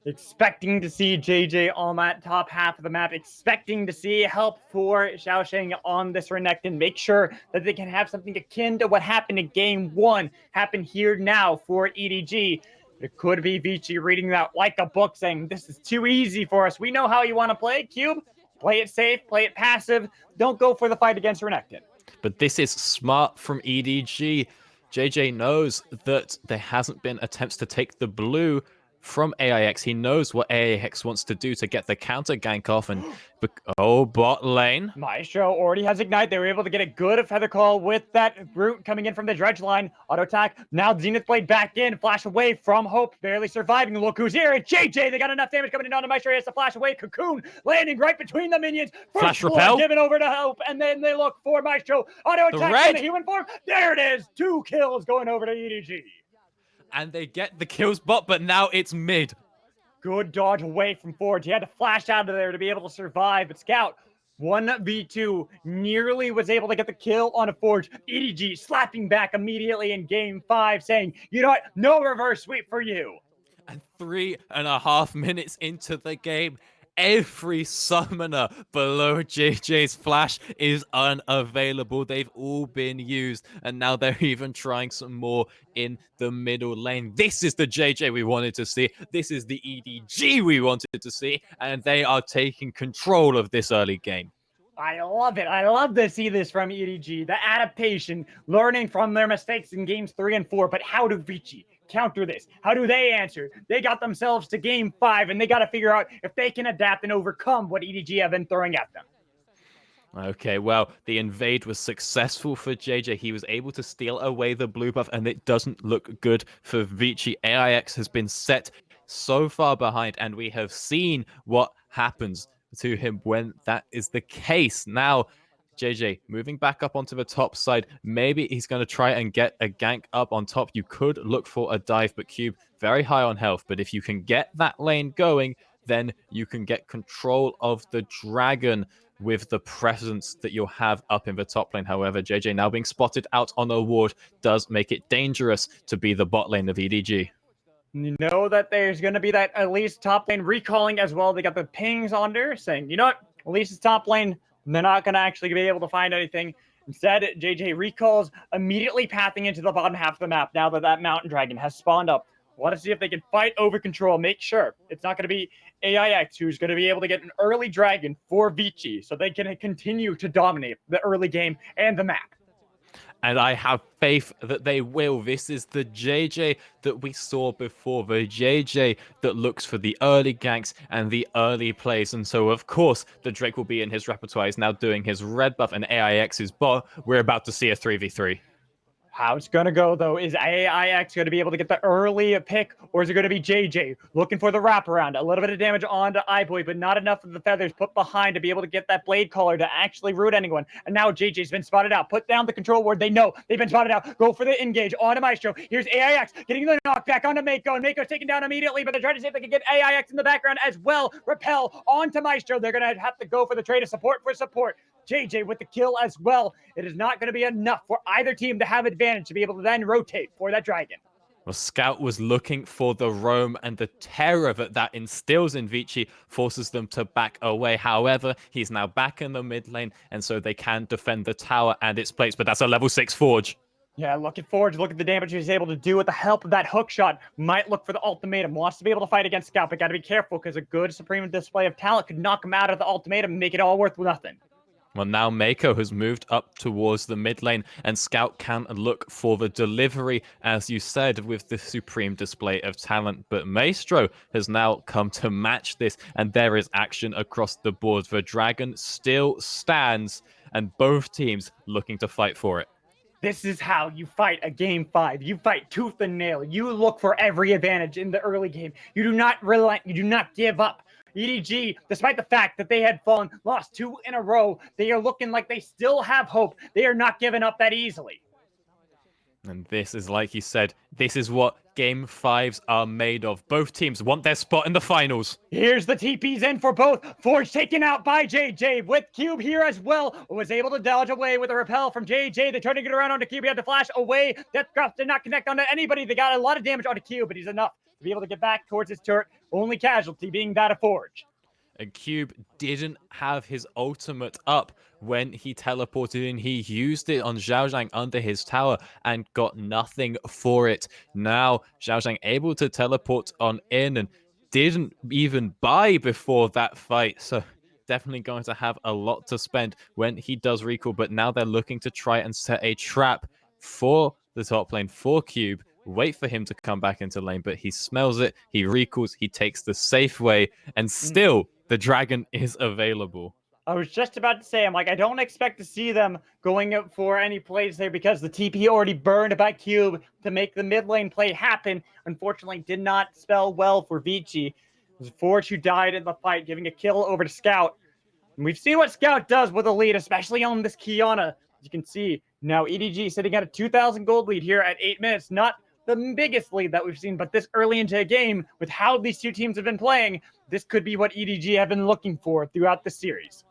Speaker 5: Expecting to see JJ on that top half of the map, expecting to see help for Xiaosheng on this Renekton. Make sure that they can have something akin to what happened in game 1 happen here now for EDG. It could be Vici reading that like a book, saying, this is too easy for us. We know how you want to play, Cube. Play it safe, play it passive. Don't go for the fight against Renekton.
Speaker 6: But this is smart from EDG. JJ knows that there hasn't been attempts to take the blue from AIX. He knows what AIX wants to do to get the counter gank off, and bot lane.
Speaker 5: Maestro already has Ignite. They were able to get a good feather call with that root coming in from the dredge line. Auto attack. Now Zenith Blade back in. Flash away from Hope. Barely surviving. Look who's here. It's JJ. They got enough damage coming in on the Maestro. He has to flash away. Cocoon landing right between the minions.
Speaker 6: Flash repel.
Speaker 5: Given over to Hope. And then they look for Maestro. Auto attack in the human form. There it is. 2 kills going over to EDG.
Speaker 6: And they get the kills bot, but now it's mid.
Speaker 5: Good dodge away from Forge. He had to flash out of there to be able to survive. But Scout, 1v2, nearly was able to get the kill on a Forge. EDG slapping back immediately in game 5, saying, you know what? No reverse sweep for you.
Speaker 6: And 3.5 minutes into the game, every summoner below JJ's flash is unavailable. They've all been used, and now they're even trying some more in the middle lane. This is the JJ we wanted to see. This is the EDG we wanted to see, and they are taking control of this early game.
Speaker 5: I love it. I love to see this from EDG. The adaptation, learning from their mistakes in games 3 and 4, but how do Vici counter this? How do they answer? They got themselves to game 5, and they got to figure out if they can adapt and overcome what EDG have been throwing at them.
Speaker 6: Okay, well, the invade was successful for JJ. He was able to steal away the blue buff, and it doesn't look good for Vici. AIX has been set so far behind, and we have seen what happens to him when that is the case. Now, JJ moving back up onto the top side. Maybe he's going to try and get a gank up on top. You could look for a dive, but Cube very high on health. But if you can get that lane going, then you can get control of the dragon with the presence that you'll have up in the top lane. However, JJ now being spotted out on a ward does make it dangerous to be the bot lane of EDG.
Speaker 5: You know that there's going to be that at least top lane recalling as well. They got the pings on there saying, you know what, at least it's top lane. They're not going to actually be able to find anything. Instead, JJ recalls, immediately pathing into the bottom half of the map now that that mountain dragon has spawned up. Want to see if they can fight over control. Make sure it's not going to be AIX who's going to be able to get an early dragon for Vici so they can continue to dominate the early game and the map.
Speaker 6: And I have faith that they will. This is the JJ that we saw before, the JJ that looks for the early ganks and the early plays. And so, of course, the Drake will be in his repertoire. He's now doing his red buff and AIX's bot. We're about to see a 3v3.
Speaker 5: How it's going to go, though, is AIX going to be able to get the early pick, or is it going to be JJ looking for the wraparound? A little bit of damage onto iBoy, but not enough of the feathers put behind to be able to get that blade caller to actually root anyone. And now JJ's been spotted out. Put down the control ward. They know they've been spotted out. Go for the engage onto Maestro. Here's AIX getting the knockback onto Mako, and Mako's taken down immediately, but they're trying to see if they can get AIX in the background as well. Repel onto Maestro. They're going to have to go for the trade of support for support. JJ with the kill as well. It is not going to be enough for either team to have advantage to be able to then rotate for that dragon.
Speaker 6: Well, Scout was looking for the roam, and the terror that instills in Vici forces them to back away. However, he's now back in the mid lane, and so they can defend the tower and its place, but that's a level 6 Forge.
Speaker 5: Yeah, look at Forge. Look at the damage he's able to do with the help of that hook shot. Might look for the ultimatum. Wants to be able to fight against Scout, but got to be careful because a good supreme display of talent could knock him out of the ultimatum and make it all worth nothing.
Speaker 6: Well, now Mako has moved up towards the mid lane, and Scout can look for the delivery, as you said, with the supreme display of talent. But Maestro has now come to match this, and there is action across the board. The dragon still stands, and both teams looking to fight for it.
Speaker 5: This is how you fight a game 5. You fight tooth and nail. You look for every advantage in the early game. You do not relent. You do not give up. EDG, despite the fact that they had lost 2 in a row, they are looking like they still have hope. They are not giving up that easily.
Speaker 6: And this is, like you said, this is what Game 5s are made of. Both teams want their spot in the finals.
Speaker 5: Here's the TPs in for both. Forge taken out by JJ with Cube here as well. Was able to dodge away with a repel from JJ. They're trying to get around onto Cube. He had to flash away. Deathcraft did not connect onto anybody. They got a lot of damage onto Cube, but he's enough to be able to get back towards his turret, only casualty being that of Forge.
Speaker 6: And Cube didn't have his ultimate up when he teleported in. He used it on Zhao Zhang under his tower and got nothing for it. Now, Zhao Zhang able to teleport on in and didn't even buy before that fight. So definitely going to have a lot to spend when he does recall. But now they're looking to try and set a trap for the top lane for Cube. Wait for him to come back into lane, but he smells it, he recalls, he takes the safe way, and still the dragon is available.
Speaker 5: I was just about to say, I don't expect to see them going up for any plays there because the TP already burned by Cube to make the mid lane play happen. Unfortunately, did not spell well for Vici. It was Forge who died in the fight, giving a kill over to Scout. And we've seen what Scout does with a lead, especially on this Kiana. As you can see, now EDG sitting at a 2,000 gold lead here at 8 minutes. Not the biggest lead that we've seen, but this early into a game, with how these two teams have been playing, this could be what EDG have been looking for throughout the series.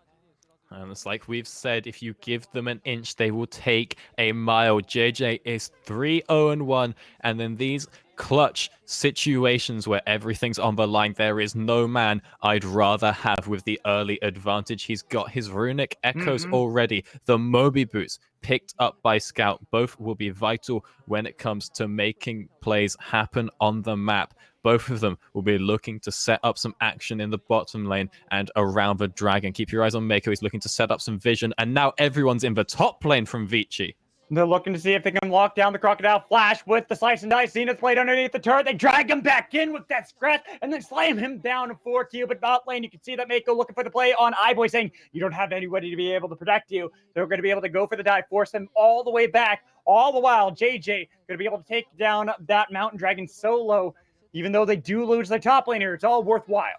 Speaker 6: And it's like we've said, if you give them an inch, they will take a mile. JJ is 3-0-1, and then these clutch situations where everything's on the line, there is no man I'd rather have with the early advantage. He's got his runic echoes already. The Moby boots picked up by Scout both will be vital when it comes to making plays happen on the map. Both of them will be looking to set up some action in the bottom lane and around the dragon. Keep your eyes on Mako. He's looking to set up some vision, and now everyone's in the top lane from Vici.
Speaker 5: They're looking to see if they can lock down the Crocodile Flash with the Slice and Dice. Zenith played underneath the turret. They drag him back in with that scratch and then slam him down for Cube. But bot lane, you can see that Mako looking for the play on iBoy, saying, you don't have anybody to be able to protect you. They're going to be able to go for the dive, force him all the way back. All the while, JJ going to be able to take down that Mountain Dragon solo. Even though they do lose their top laner, it's all worthwhile.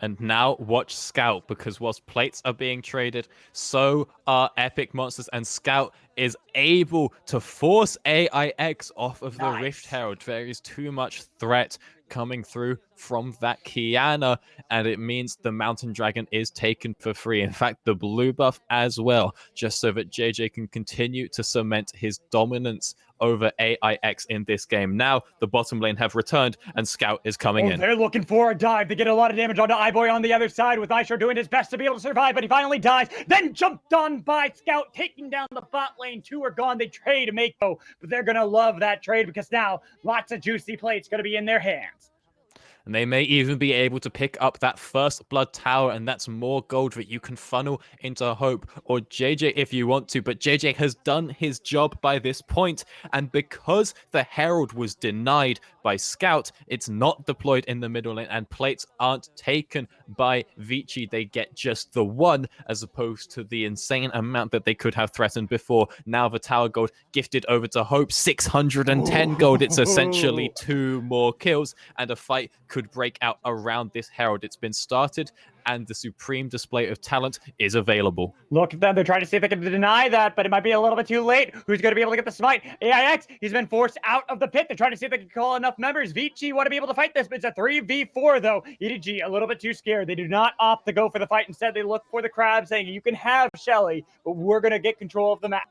Speaker 6: And now watch Scout, because whilst plates are being traded, so are epic monsters, and Scout is able to force AIX off of the Rift Herald. There is too much threat coming through from that Kiana, and it means the Mountain Dragon is taken for free. In fact, the blue buff as well, just so that JJ can continue to cement his dominance over AIX in this game. Now the bottom lane have returned, and Scout is coming in.
Speaker 5: They're looking for a dive. They get a lot of damage onto iBoy on the other side, with Ishar doing his best to be able to survive, but he finally dies. Then jumped on by Scout, taking down the bot lane. Two are gone. They trade Mako, but they're going to love that trade because now lots of juicy plates going to be in their hands.
Speaker 6: And they may even be able to pick up that first blood tower, and that's more gold that you can funnel into Hope or JJ if you want to. But JJ has done his job by this point, and because the Herald was denied by Scout, it's not deployed in the middle lane, and plates aren't taken by Vici. They get just the one, as opposed to the insane amount that they could have threatened before. Now the tower gold gifted over to Hope, 610 gold. It's essentially 2 more kills, and a fight could break out around this Herald. It's been started, and the supreme display of talent is available.
Speaker 5: Look at them. They're trying to see if they can deny that, but it might be a little bit too late. Who's going to be able to get the smite? AIX, he's been forced out of the pit. They're trying to see if they can call enough members. Vici want to be able to fight this, but it's a 3v4, though. EDG, a little bit too scared. They do not opt to go for the fight. Instead, they look for the crab, saying, you can have Shelly, but we're going to get control of the map.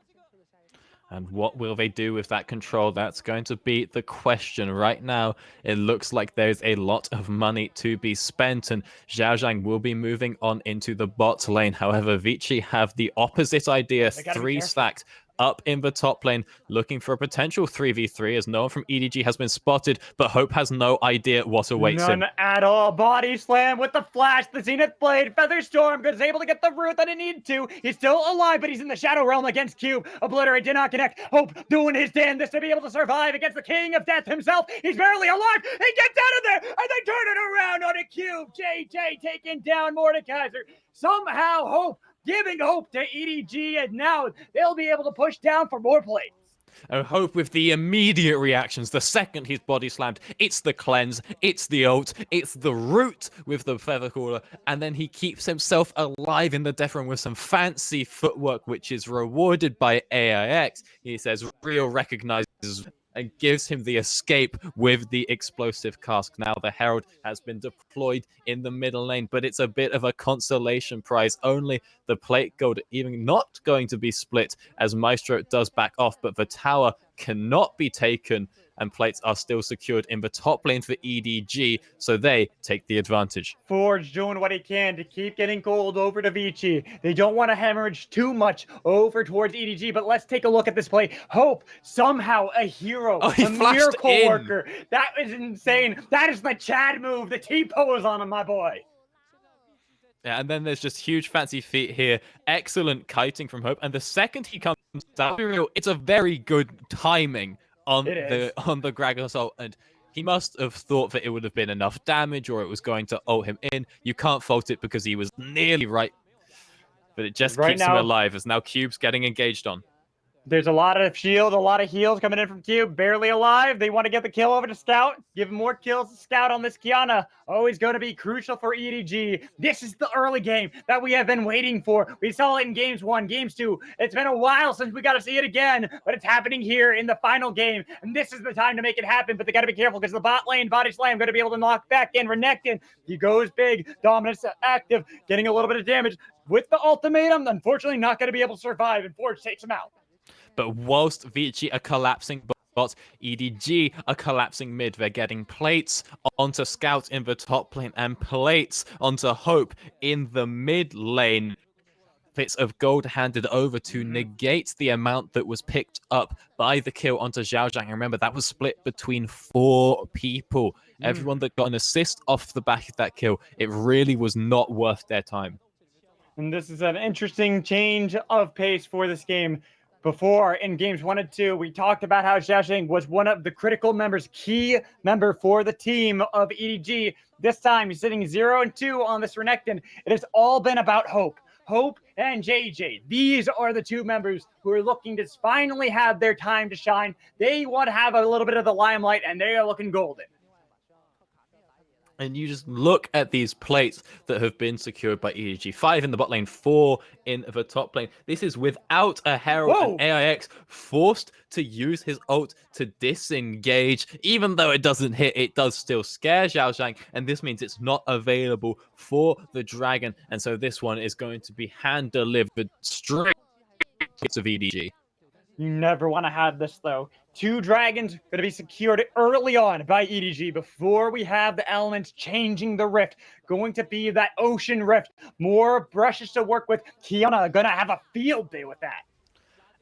Speaker 6: And what will they do with that control? That's going to be the question. Right now, it looks like there's a lot of money to be spent, and Zhao Zhang will be moving on into the bot lane. However, Vici have the opposite idea, 3 stacked up in the top lane, looking for a potential 3v3, as no one from EDG has been spotted, but Hope has no idea what awaits him.
Speaker 5: None at all. Body slam with the flash. The Zenith Blade. Featherstorm is able to get the root that it needed to. He's still alive, but he's in the Shadow Realm against Cube. Obliterate did not connect. Hope doing his damnedest to be able to survive against the King of Death himself. He's barely alive. He gets out of there, and they turn it around on a Cube. JJ taking down Mordekaiser. Somehow Hope giving hope to EDG, and now they'll be able to push down for more plates.
Speaker 6: And Hope with the immediate reactions. The second he's body slammed, it's the cleanse, it's the ult, it's the root with the feather caller, and then he keeps himself alive in the death room with some fancy footwork, which is rewarded by AIX. He says, Real recognizes, and gives him the escape with the explosive cask. Now the Herald has been deployed in the middle lane, but it's a bit of a consolation prize. Only the plate gold even not going to be split, as Maestro does back off, but the tower cannot be taken, and plates are still secured in the top lane for EDG, so they take the advantage.
Speaker 5: Forge doing what he can to keep getting gold over to Vici. They don't want to hemorrhage too much over towards EDG, but let's take a look at this play. Hope, somehow a hero,
Speaker 6: Oh, he
Speaker 5: a
Speaker 6: flashed
Speaker 5: miracle
Speaker 6: in.
Speaker 5: worker. That is insane. That is the Chad move. The T-pose on him, my boy.
Speaker 6: Yeah, and then there's just huge fancy feet here. Excellent kiting from Hope. And the second he comes out, it's a very good timing on the Gragas ult. And he must have thought that it would have been enough damage or it was going to ult him in. You can't fault it because he was nearly right. But it just keeps him alive as now Cube's getting engaged on.
Speaker 5: There's a lot of shield, a lot of heals coming in from Cube. Barely alive. They want to get the kill over to Scout. Give more kills to Scout on this Kiana. Always going to be crucial for EDG. This is the early game that we have been waiting for. We saw it in games 1, games 2. It's been a while since we got to see it again, but it's happening here in the final game. And this is the time to make it happen, but they got to be careful because the bot lane body slam going to be able to knock back in Renekton. He goes big. Dominance active. Getting a little bit of damage with the ultimatum. Unfortunately, not going to be able to survive, and Forge takes him out.
Speaker 6: But whilst Vici are collapsing bot, EDG are collapsing mid. They're getting plates onto Scout in the top lane and plates onto Hope in the mid lane. Bits of gold handed over to negate the amount that was picked up by the kill onto Zhao Zhang. Remember, that was split between 4 people. Everyone that got an assist off the back of that kill, it really was not worth their time.
Speaker 5: And this is an interesting change of pace for this game. Before, in games 1 and 2, we talked about how Zhao Zhang was one of the critical members, key member for the team of EDG. This time, he's sitting 0 and 2 on this Renekton. It has all been about Hope. Hope and JJ. These are the 2 members who are looking to finally have their time to shine. They want to have a little bit of the limelight, and they are looking golden.
Speaker 6: And you just look at these plates that have been secured by EDG. 5 in the bot lane, 4 in the top lane. This is without a Herald.
Speaker 5: Whoa.
Speaker 6: And AIX forced to use his ult to disengage. Even though it doesn't hit, it does still scare Zhao Zhang. And this means it's not available for the dragon. And so this one is going to be hand-delivered straight to EDG.
Speaker 5: You never want to have this, though. 2 dragons going to be secured early on by EDG before we have the elements changing the rift. Going to be that ocean rift. More brushes to work with. Kiana going to have a field day with that.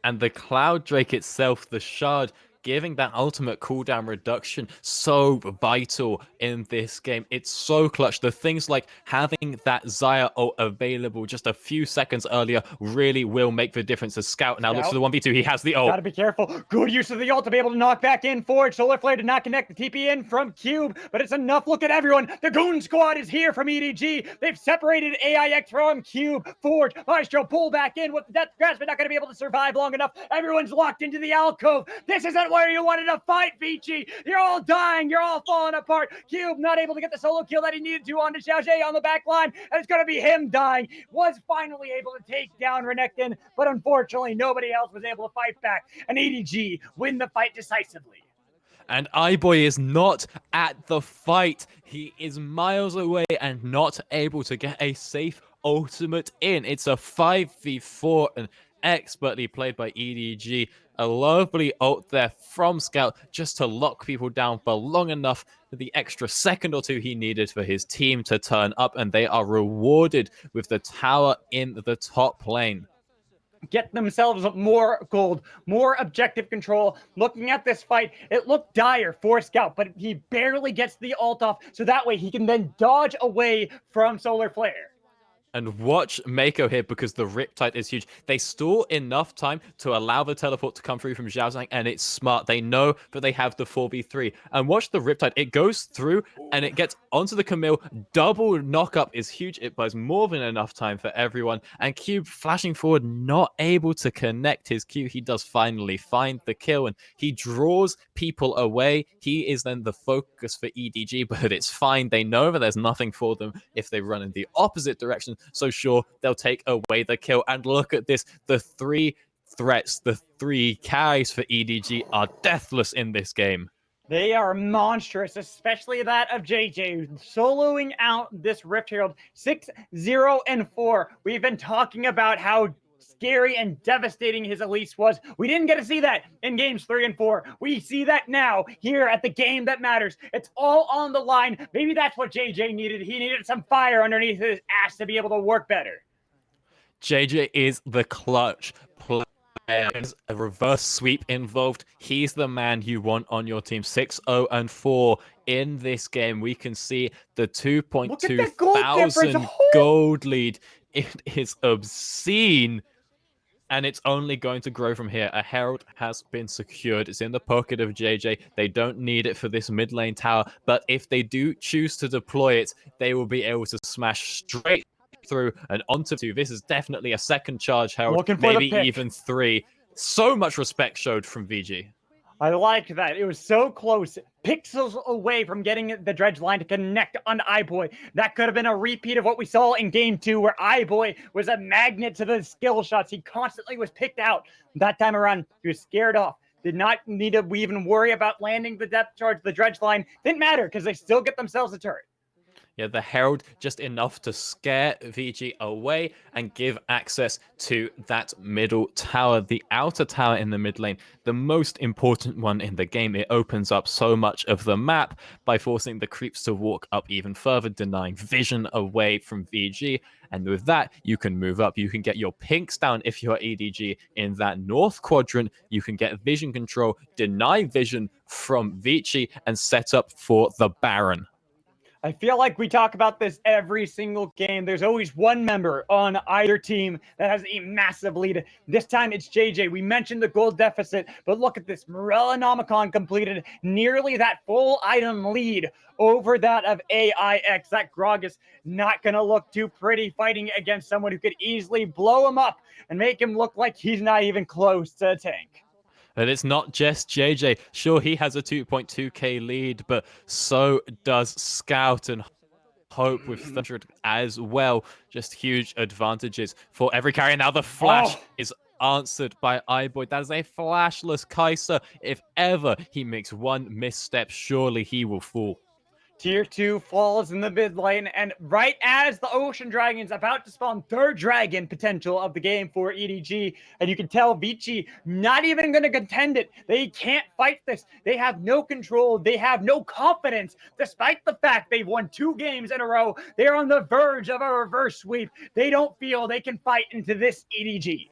Speaker 6: And the Cloud Drake itself, the shard, giving that ultimate cooldown reduction, so vital in this game. It's so clutch. The things like having that Xayah ult available just a few seconds earlier really will make the difference. As Scout now looks for the 1v2. He has the ult.
Speaker 5: Gotta be careful. Good use of the ult to be able to knock back in Forge. Solar Flare did not connect the TP in from Cube, but it's enough. Look at everyone. The Goon Squad is here from EDG. They've separated AIX from Cube. Forge, Maestro pull back in with the Death Grasp, but not going to be able to survive long enough. Everyone's locked into the alcove. This isn't where you wanted to fight, Vici. You're all dying. You're all falling apart. Cube not able to get the solo kill that he needed to onto Zhao Zhang on the back line. And it's going to be him dying. Was finally able to take down Renekton, but unfortunately, nobody else was able to fight back. And EDG win the fight decisively.
Speaker 6: And iBoy is not at the fight. He is miles away and not able to get a safe ultimate in. It's a 5v4 and expertly played by EDG. A lovely ult there from Scout just to lock people down for long enough for the extra second or 2 he needed for his team to turn up, and they are rewarded with the tower in the top lane.
Speaker 5: Get themselves more gold, more objective control. Looking at this fight, it looked dire for Scout, but he barely gets the ult off, so that way he can then dodge away from Solar Flare.
Speaker 6: And watch Mako here because the Riptide is huge. They stall enough time to allow the teleport to come through from Zhao Zhang, and it's smart. They know that they have the 4v3. And watch the Riptide. It goes through, and it gets onto the Camille. Double knock-up is huge. It buys more than enough time for everyone. And Cube flashing forward, not able to connect his Q. He does finally find the kill, and he draws people away. He is then the focus for EDG, but it's fine. They know that there's nothing for them if they run in the opposite direction. So sure, they'll take away the kill. And look at this. The 3 threats, the 3 carries for EDG are deathless in this game.
Speaker 5: They are monstrous, especially that of JJ, soloing out this Rift Herald 6-0-4. We've been talking about how scary and devastating his Elise was. We didn't get to see that in games 3 and 4. We see that now here at the game that matters. It's all on the line. Maybe that's what JJ needed. He needed some fire underneath his ass to be able to work better.
Speaker 6: JJ is the clutch player. There's a reverse sweep involved. He's the man you want on your team. 6-0-4 in this game. We can see the 2.2 thousand gold lead. It is obscene. And it's only going to grow from here. A Herald has been secured. It's in the pocket of JJ. They don't need it for this mid lane tower. But if they do choose to deploy it, they will be able to smash straight through and onto 2. This is definitely a second charge Herald, maybe even 3. So much respect showed from VG.
Speaker 5: I like that. It was so close, pixels away from getting the dredge line to connect on iBoy. That could have been a repeat of what we saw in game 2, where iBoy was a magnet to the skill shots. He constantly was picked out. That time around, he was scared off. Did not need to even worry about landing the depth charge. The dredge line didn't matter because they still get themselves a turret.
Speaker 6: Yeah, the Herald just enough to scare VG away and give access to that middle tower, the outer tower in the mid lane, the most important one in the game. It opens up so much of the map by forcing the creeps to walk up even further, denying vision away from VG. And with that, you can move up. You can get your pinks down if you're EDG in that north quadrant. You can get vision control, deny vision from Vici, and set up for the Baron.
Speaker 5: I feel like we talk about this every single game. There's always one member on either team that has a massive lead. This time it's JJ. We mentioned the gold deficit, but look at this. Morellonomicon completed nearly that full item lead over that of AIX. That Gragas not going to look too pretty fighting against someone who could easily blow him up and make him look like he's not even close to a tank.
Speaker 6: And it's not just JJ. Sure, he has a 2.2k lead, but so does Scout and Hope with 100 as well. Just huge advantages for every carry. Now the flash is answered by iBoy. That is a flashless Kai'Sa. If ever he makes one misstep, surely he will fall.
Speaker 5: Tier 2 falls in the mid lane, and right as the Ocean Dragon's about to spawn third dragon potential of the game for EDG, and you can tell Vici not even going to contend it. They can't fight this. They have no control. They have no confidence, despite the fact they've won 2 games in a row. They're on the verge of a reverse sweep. They don't feel they can fight into this EDG.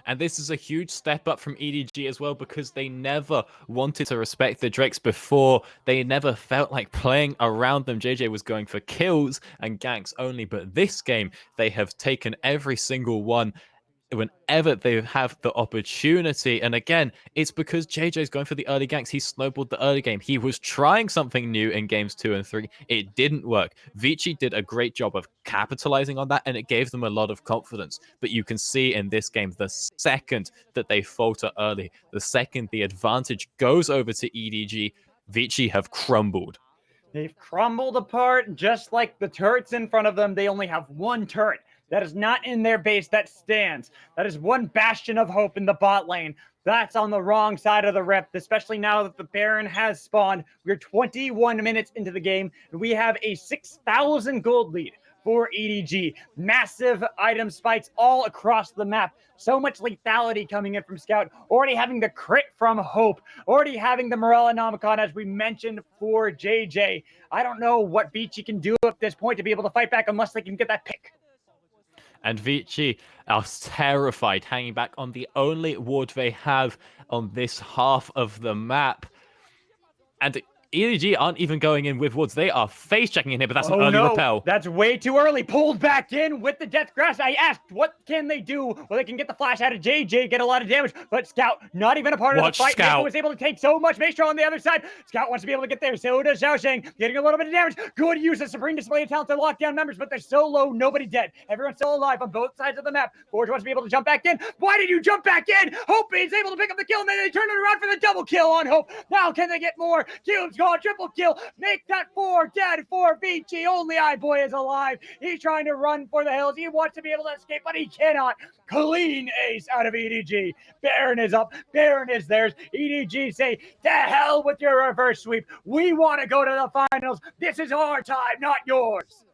Speaker 6: And this is a huge step up from EDG as well, because they never wanted to respect the Drakes before. They never felt like playing around them. JJ was going for kills and ganks only, but this game, they have taken every single one whenever they have the opportunity. And again, it's because JJ's going for the early ganks. He snowballed the early game. He was trying something new in games 2 and 3. It didn't work. Vici did a great job of capitalizing on that, and it gave them a lot of confidence. But you can see in this game, the second that they falter early, the second the advantage goes over to EDG, Vici have crumbled.
Speaker 5: They've crumbled apart, just like the turrets in front of them. They only have one turret that is not in their base that stands. That is one bastion of hope in the bot lane. That's on the wrong side of the rift, especially now that the Baron has spawned. We're 21 minutes into the game, and we have a 6,000 gold lead for EDG. Massive item spikes all across the map. So much lethality coming in from Scout. Already having the crit from Hope. Already having the Morellonomicon, as we mentioned, for JJ. I don't know what Vici can do at this point to be able to fight back unless they can get that pick.
Speaker 6: And Vici are terrified, hanging back on the only ward they have on this half of the map. And EDG aren't even going in with wards. They are face checking in here, but that's an early repel.
Speaker 5: That's way too early. Pulled back in with the Death Grasp. I asked, what can they do? Well, they can get the flash out of JJ, get a lot of damage, but Scout, not even a part of the fight. Scout was able to take so much. Maestro on the other side. Scout wants to be able to get there. So does Xiaosheng, getting a little bit of damage. Good use of Supreme Display of Talent to lock down members, but they're so low, nobody dead. Everyone's still alive on both sides of the map. Forge wants to be able to jump back in. Why did you jump back in? Hope is able to pick up the kill, and then they turn it around for the double kill on Hope. Now can they get more? Cube's gone, triple kill. Make that 4 dead for Vici. Only iBoy is alive. He's trying to run for the hills. He wants to be able to escape, but he cannot. Clean ace out of EDG. Baron is up. Baron is theirs. EDG say, to hell with your reverse sweep. We want to go to the finals. This is our time, not yours.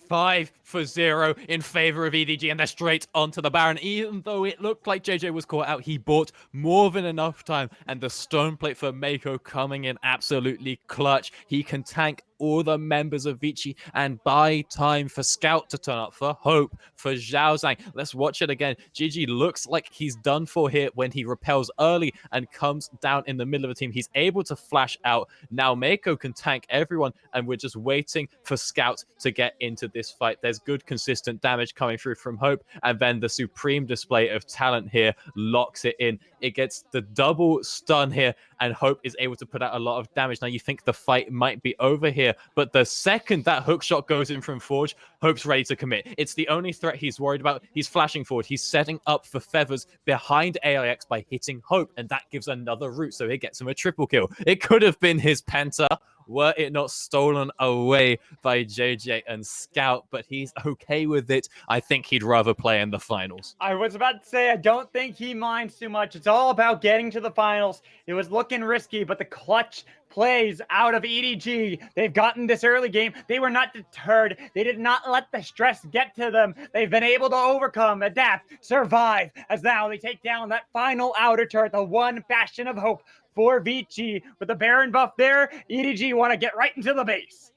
Speaker 6: 5-0 in favor of EDG, and they're straight onto the Baron. Even though it looked like JJ was caught out, he bought more than enough time, and the stone plate for Mako coming in absolutely clutch. He can tank all the members of Vici and buy time for Scout to turn up, for Hope, for Zhao Zhang. Let's watch it again. GG looks like he's done for here when he repels early and comes down in the middle of the team. He's able to flash out. Now Mako can tank everyone, and we're just waiting for Scout to get into this fight. There's good consistent damage coming through from Hope, and then the supreme display of talent here locks it in. It gets the double stun here, and Hope is able to put out a lot of damage. Now you think the fight might be over here, but the second that hook shot goes in from Forge, Hope's ready to commit. It's the only threat he's worried about. He's flashing forward. He's setting up for Feathers behind AIX by hitting Hope, and that gives another route, so he gets him a triple kill. It could have been his Penta, were it not stolen away by JJ and Scout, but he's okay with it. I think he'd rather play in the finals.
Speaker 5: I was about to say, I don't think he minds too much. It's all about getting to the finals. It was looking risky, but the clutch plays out of EDG. They've gotten this early game. They were not deterred. They did not let the stress get to them. They've been able to overcome, adapt, survive, as now they take down that final outer turret, the one bastion of hope for Vici. With the Baron buff there, EDG want to get right into the base.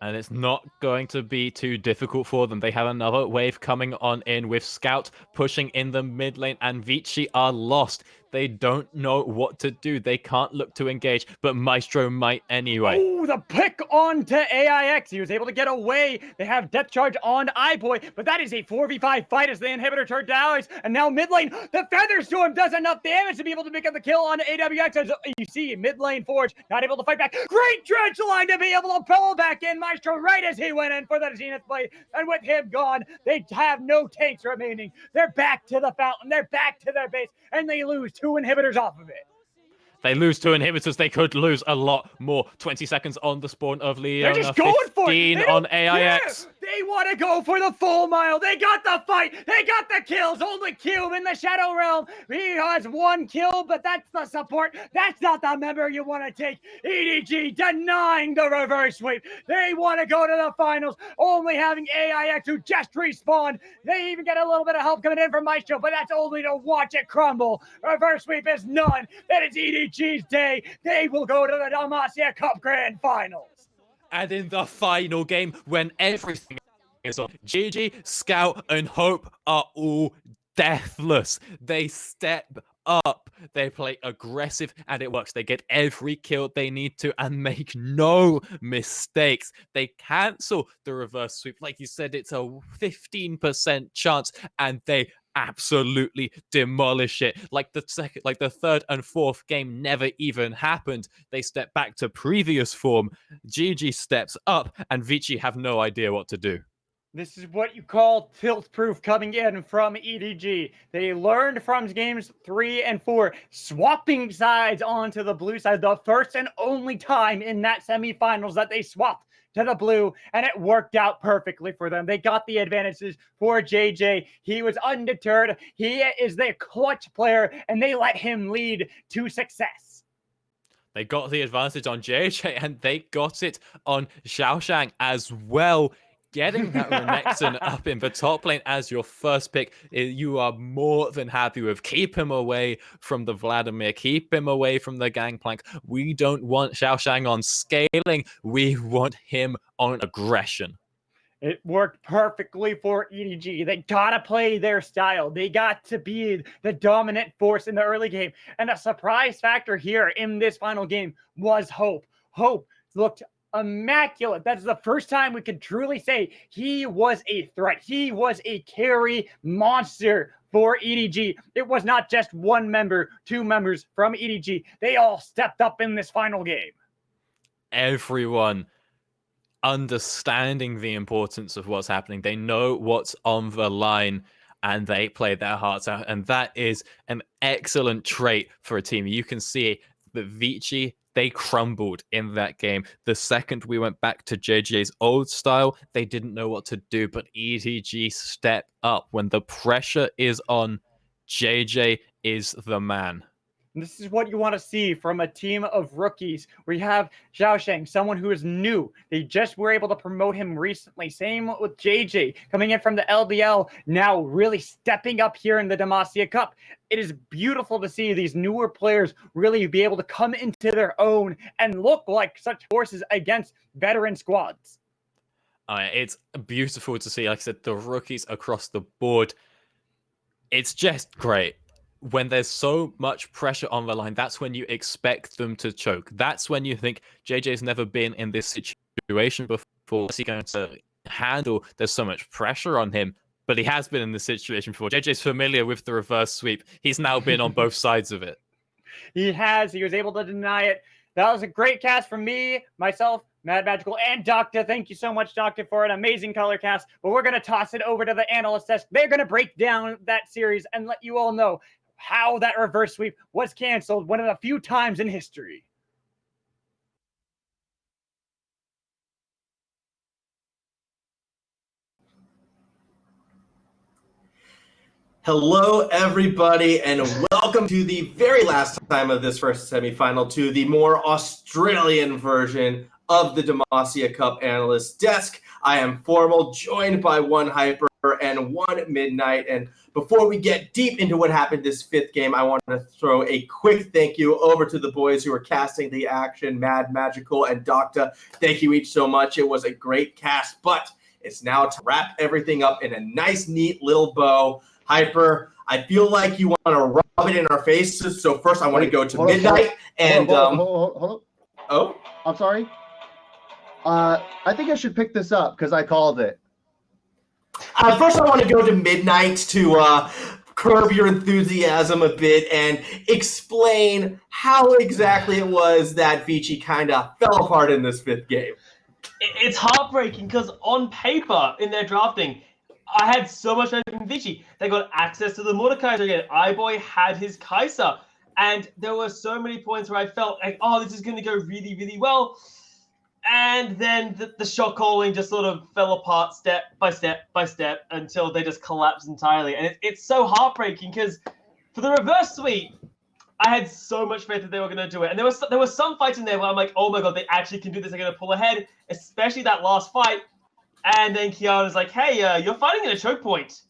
Speaker 6: And it's not going to be too difficult for them. They have another wave coming on in with Scout pushing in the mid lane, and Vici are lost. They don't know what to do. They can't look to engage, but Maestro might anyway.
Speaker 5: Oh, the pick onto AIX. He was able to get away. They have Death Charge on iBoy, but that is a 4v5 fight as the inhibitor turned down. And now mid lane, the Feather Storm does enough damage to be able to pick up the kill on AWX. As you see, mid lane Forge not able to fight back. Great dredge line to be able to pull back in Maestro right as he went in for the Zenith play. And with him gone, they have no tanks remaining. They're back to the fountain. They're back to their base, and they lose 2 inhibitors off of it.
Speaker 6: They lose 2 inhibitors. They could lose a lot more. 20 seconds on the spawn of Leona.
Speaker 5: They're just going for it.
Speaker 6: 15 on AIX.
Speaker 5: Yeah. They want to go for the full mile. They got the fight. They got the kills. Only Cube in the Shadow Realm. He has 1 kill, but that's the support. That's not the member you want to take. EDG denying the reverse sweep. They want to go to the finals, only having AIX who just respawned. They even get a little bit of help coming in from Maestro, but that's only to watch it crumble. Reverse sweep is none. That is EDG's day. They will go to the Demacia Cup Grand Finals.
Speaker 6: And in the final game, when everything is on, GG, Scout, and Hope are all deathless. They step up, they play aggressive, and it works. They get every kill they need to and make no mistakes. They cancel the reverse sweep. Like you said, it's a 15% chance, and they absolutely demolish it. Like the third and fourth game never even happened. They step back to previous form. GG steps up, and Vici have no idea what to do.
Speaker 5: This is what you call tilt-proof coming in from EDG. They learned from games 3 and 4, swapping sides onto the blue side, the first and only time in that semifinals that they swapped to the blue, and it worked out perfectly for them. They got the advantages for JJ. He was undeterred. He is the clutch player, and they let him lead to success.
Speaker 6: They got the advantage on JJ, and they got it on Xiaoshang as well. Getting that Renekton up in the top lane as your first pick, you are more than happy with. Keep him away from the Vladimir. Keep him away from the Gangplank. We don't want Xiaoshang on scaling. We want him on aggression.
Speaker 5: It worked perfectly for EDG. They gotta play their style. They got to be the dominant force in the early game. And a surprise factor here in this final game was Hope. Hope looked immaculate. That's the first time we could truly say he was a threat. He was a carry monster for EDG. It was not just 1 member, 2 members from EDG. They all stepped up in this final game.
Speaker 6: Everyone understanding the importance of what's happening. They know what's on the line, and they play their hearts out. And that is an excellent trait for a team. You can see that Vici, they crumbled in that game. The second we went back to JJ's old style, they didn't know what to do, but EDG step up. When the pressure is on, JJ is the man.
Speaker 5: And this is what you want to see from a team of rookies. We have Zhao Sheng, someone who is new. They just were able to promote him recently. Same with JJ, coming in from the LDL, now really stepping up here in the Demacia Cup. It is beautiful to see these newer players really be able to come into their own and look like such forces against veteran squads.
Speaker 6: It's beautiful to see, like I said, the rookies across the board. It's just great. When there's so much pressure on the line, that's when you expect them to choke. That's when you think JJ's never been in this situation before. Is he going to handle? There's so much pressure on him, but he has been in this situation before. JJ's familiar with the reverse sweep. He's now been on both sides of it.
Speaker 5: He has. He was able to deny it. That was a great cast from me, myself, Mad Magical, and Doctor. Thank you so much, Doctor, for an amazing color cast. But we're going to toss it over to the analyst desk. They're going to break down that series and let you all know how that reverse sweep was canceled one of the few times in history.
Speaker 2: Hello, everybody, and welcome to the very last time of this first semifinal, to the more Australian version of the Demacia Cup analyst desk. I am Formal, joined by one Hyper and one Midnight. And before we get deep into what happened this fifth game, I want to throw a quick thank you over to the boys who are casting the action, Mad Magical and Doctor. Thank you each so much. It was a great cast, but it's now to wrap everything up in a nice, neat little bow. Hyper, I feel like you want to rub it in our faces. So first I want to go to Midnight and
Speaker 3: hold on.
Speaker 2: Oh,
Speaker 3: I'm sorry. I think I should pick this up because I called it.
Speaker 2: First I want to go to Midnight to curb your enthusiasm a bit and explain how exactly it was that Vici kind of fell apart in this fifth game.
Speaker 4: It's heartbreaking because on paper, in their drafting, I had so much faith in Vici. They got access to the Mordekaiser again. iBoy had his Kaiser. And there were so many points where I felt like, oh, this is going to go really, really well. And then the shot calling just sort of fell apart step by step by step until they just collapsed entirely. And it's so heartbreaking because for the reverse sweep, I had so much faith that they were going to do it. And there were some fights in there where I'm like, oh my God, they actually can do this. They're going to pull ahead, especially that last fight. And then Kiana's like, hey, you're fighting at a choke point.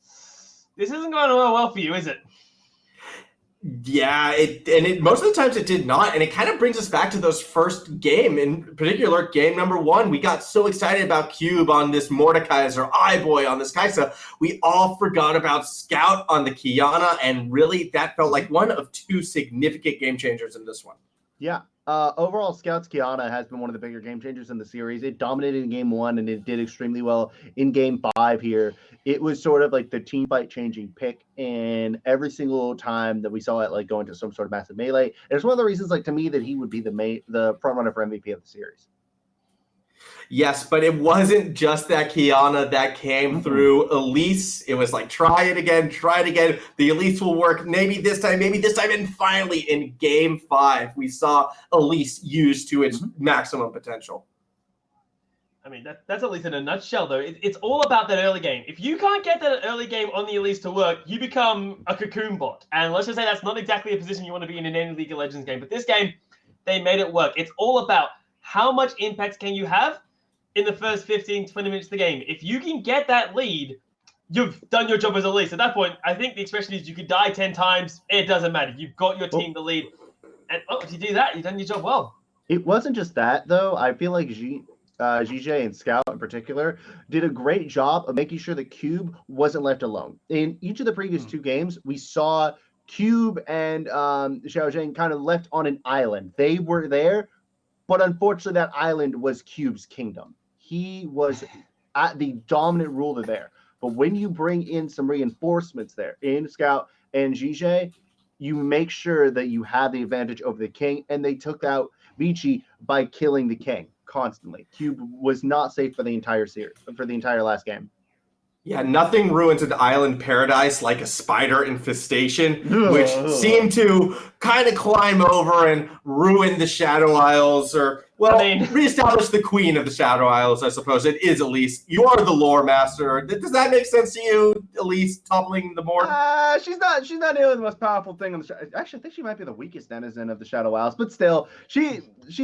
Speaker 4: This isn't going well for you, is it?
Speaker 2: Yeah, most of the times it did not, and it kind of brings us back to those first game, in particular game number 1. We got so excited about Cube on this Mordekaiser, iBoy on this Kaisa, we all forgot about Scout on the Kiana, and really that felt like one of 2 significant game changers in this one.
Speaker 3: Yeah. Overall, Scout's Kiana has been one of the bigger game changers in the series. It dominated in game 1, and it did extremely well in game 5 here. It was sort of like the team fight changing pick, and every single time that we saw it like go into some sort of massive melee. And it's one of the reasons, like, to me, that he would be the front runner for MVP of the series.
Speaker 2: Yes, but it wasn't just that Kiana that came through Elise. It was like, try it again. The Elise will work. Maybe this time. And finally, in game 5, we saw Elise used to its maximum potential.
Speaker 4: I mean, that's Elise in a nutshell, though. It's all about that early game. If you can't get that early game on the Elise to work, you become a cocoon bot. And let's just say that's not exactly a position you want to be in any League of Legends game. But this game, they made it work. It's all about how much impact can you have in the first 15, 20 minutes of the game. If you can get that lead, you've done your job as Elise. At that point, I think the expression is you could die 10 times. It doesn't matter. You've got your team to lead. And if you do that, you've done your job well.
Speaker 3: It wasn't just that, though. I feel like GJ and Scout in particular did a great job of making sure that Cube wasn't left alone. In each of the previous 2 games, we saw Cube and Xiao Zheng kind of left on an island. They were there, but unfortunately that island was Cube's kingdom. He was at the dominant ruler there. But when you bring in some reinforcements there in Scout and GJ, you make sure that you have the advantage over the king, and they took out Vici by killing the king constantly. Cube was not safe for the entire series, for the entire last game.
Speaker 2: Yeah, nothing ruins an island paradise like a spider infestation, which seemed to kind of climb over and ruin the Shadow Isles, or Well,
Speaker 4: I mean-
Speaker 2: reestablish the queen of the Shadow Isles, I suppose. It is Elise. You are the lore master. Does that make sense to you, Elise, toppling the board?
Speaker 3: She's not nearly the most powerful thing on the actually I think she might be the weakest denizen of the Shadow Isles, but still, she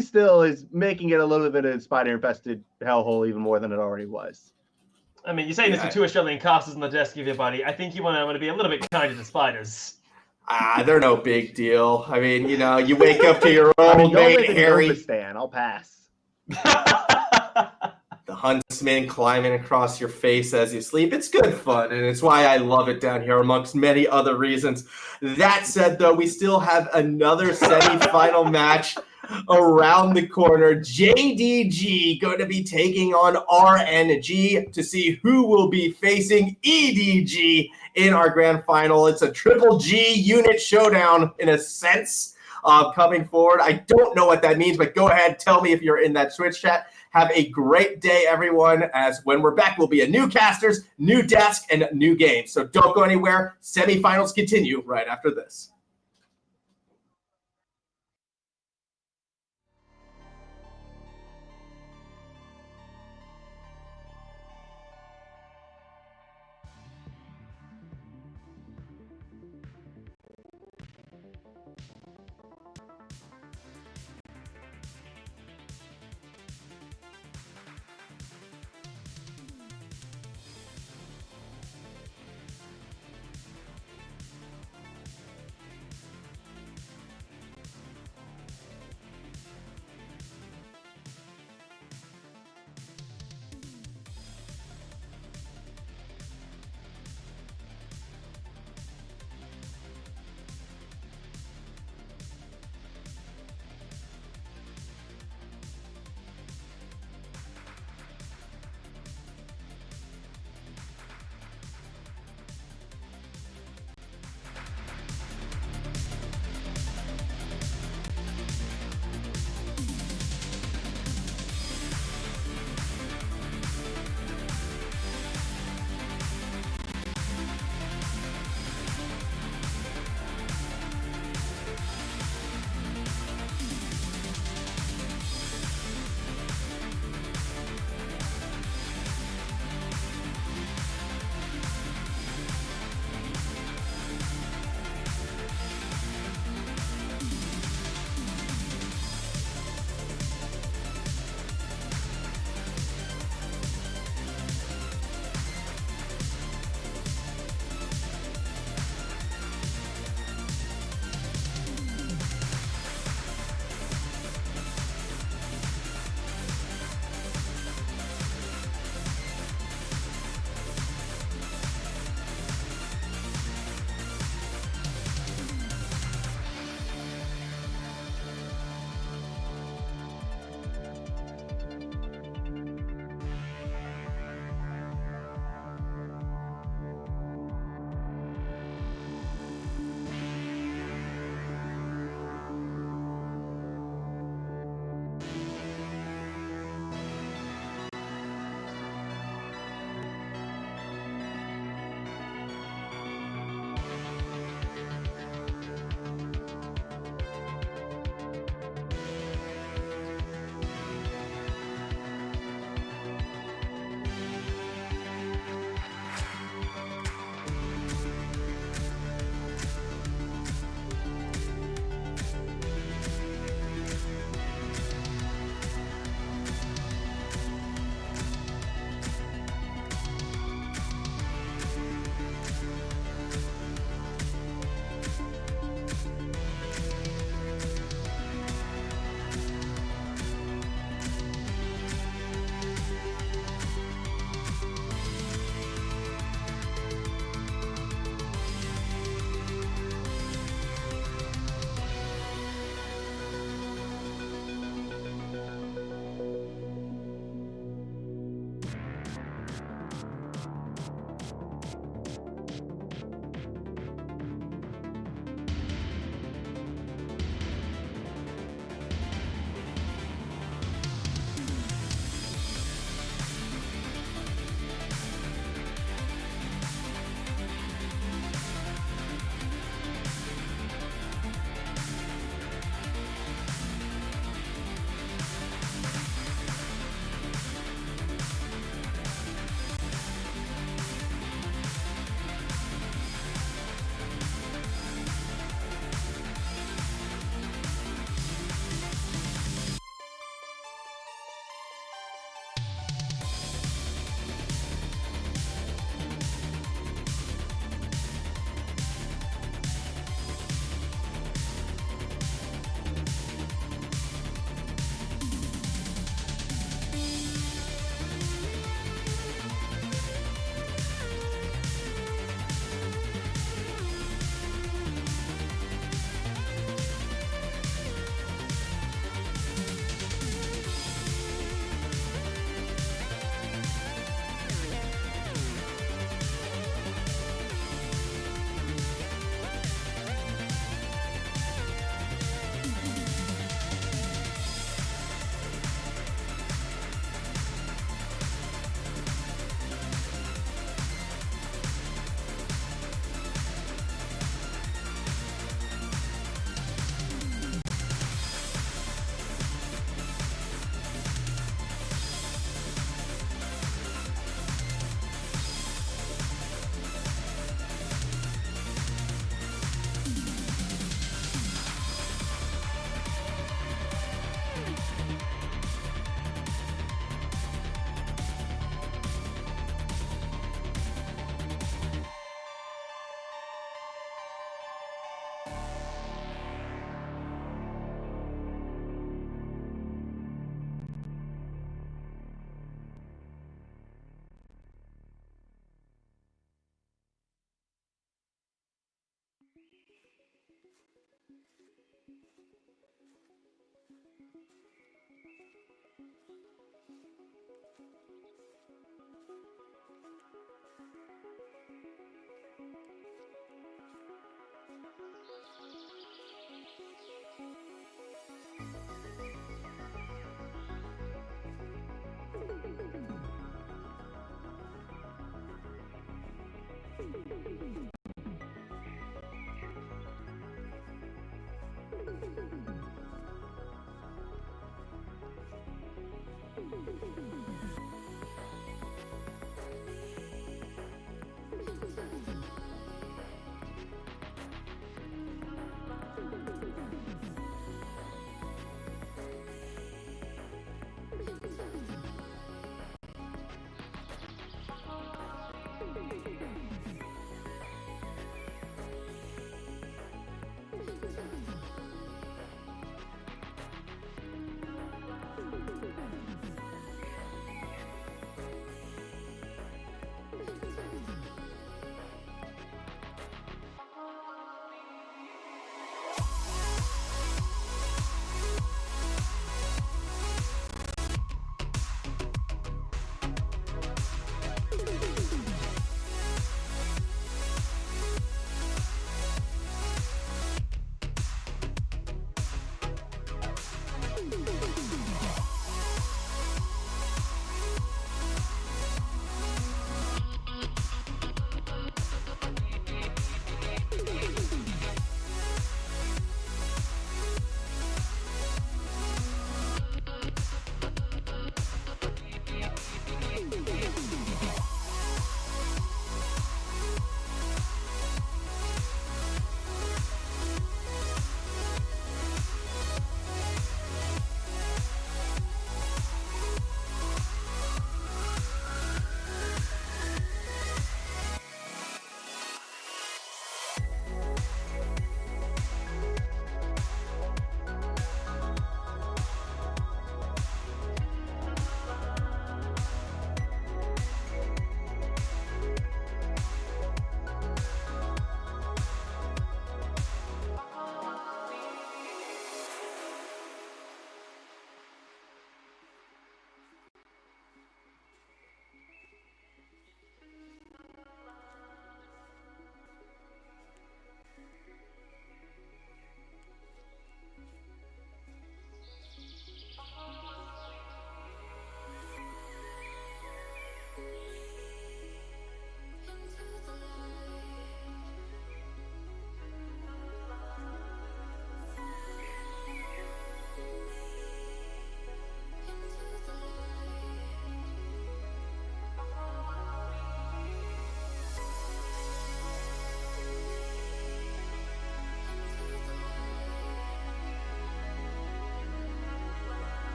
Speaker 3: still is making it a little bit of spider infested hellhole even more than it already was.
Speaker 4: I mean, you're saying this with 2 Australian casters on the desk of your buddy. I think you want to be a little bit kinder to spiders.
Speaker 2: They're no big deal. I mean, you know, you wake up to your
Speaker 3: I mean,
Speaker 2: old
Speaker 3: y'all
Speaker 2: mate
Speaker 3: live in
Speaker 2: Harry,
Speaker 3: Novastan. I'll pass.
Speaker 2: the huntsman climbing across your face as you sleep. It's good fun, and it's why I love it down here, amongst many other reasons. That said, though, we still have another semifinal match around the corner. JDG going to be taking on RNG to see who will be facing EDG in our grand final. It's a triple G unit showdown in a sense coming forward. I don't know what that means, but go ahead, tell me if you're in that Twitch chat. Have a great day, everyone, as when we're back, we'll be a new casters, new desk, and new game. So don't go anywhere. Semifinals continue right after this.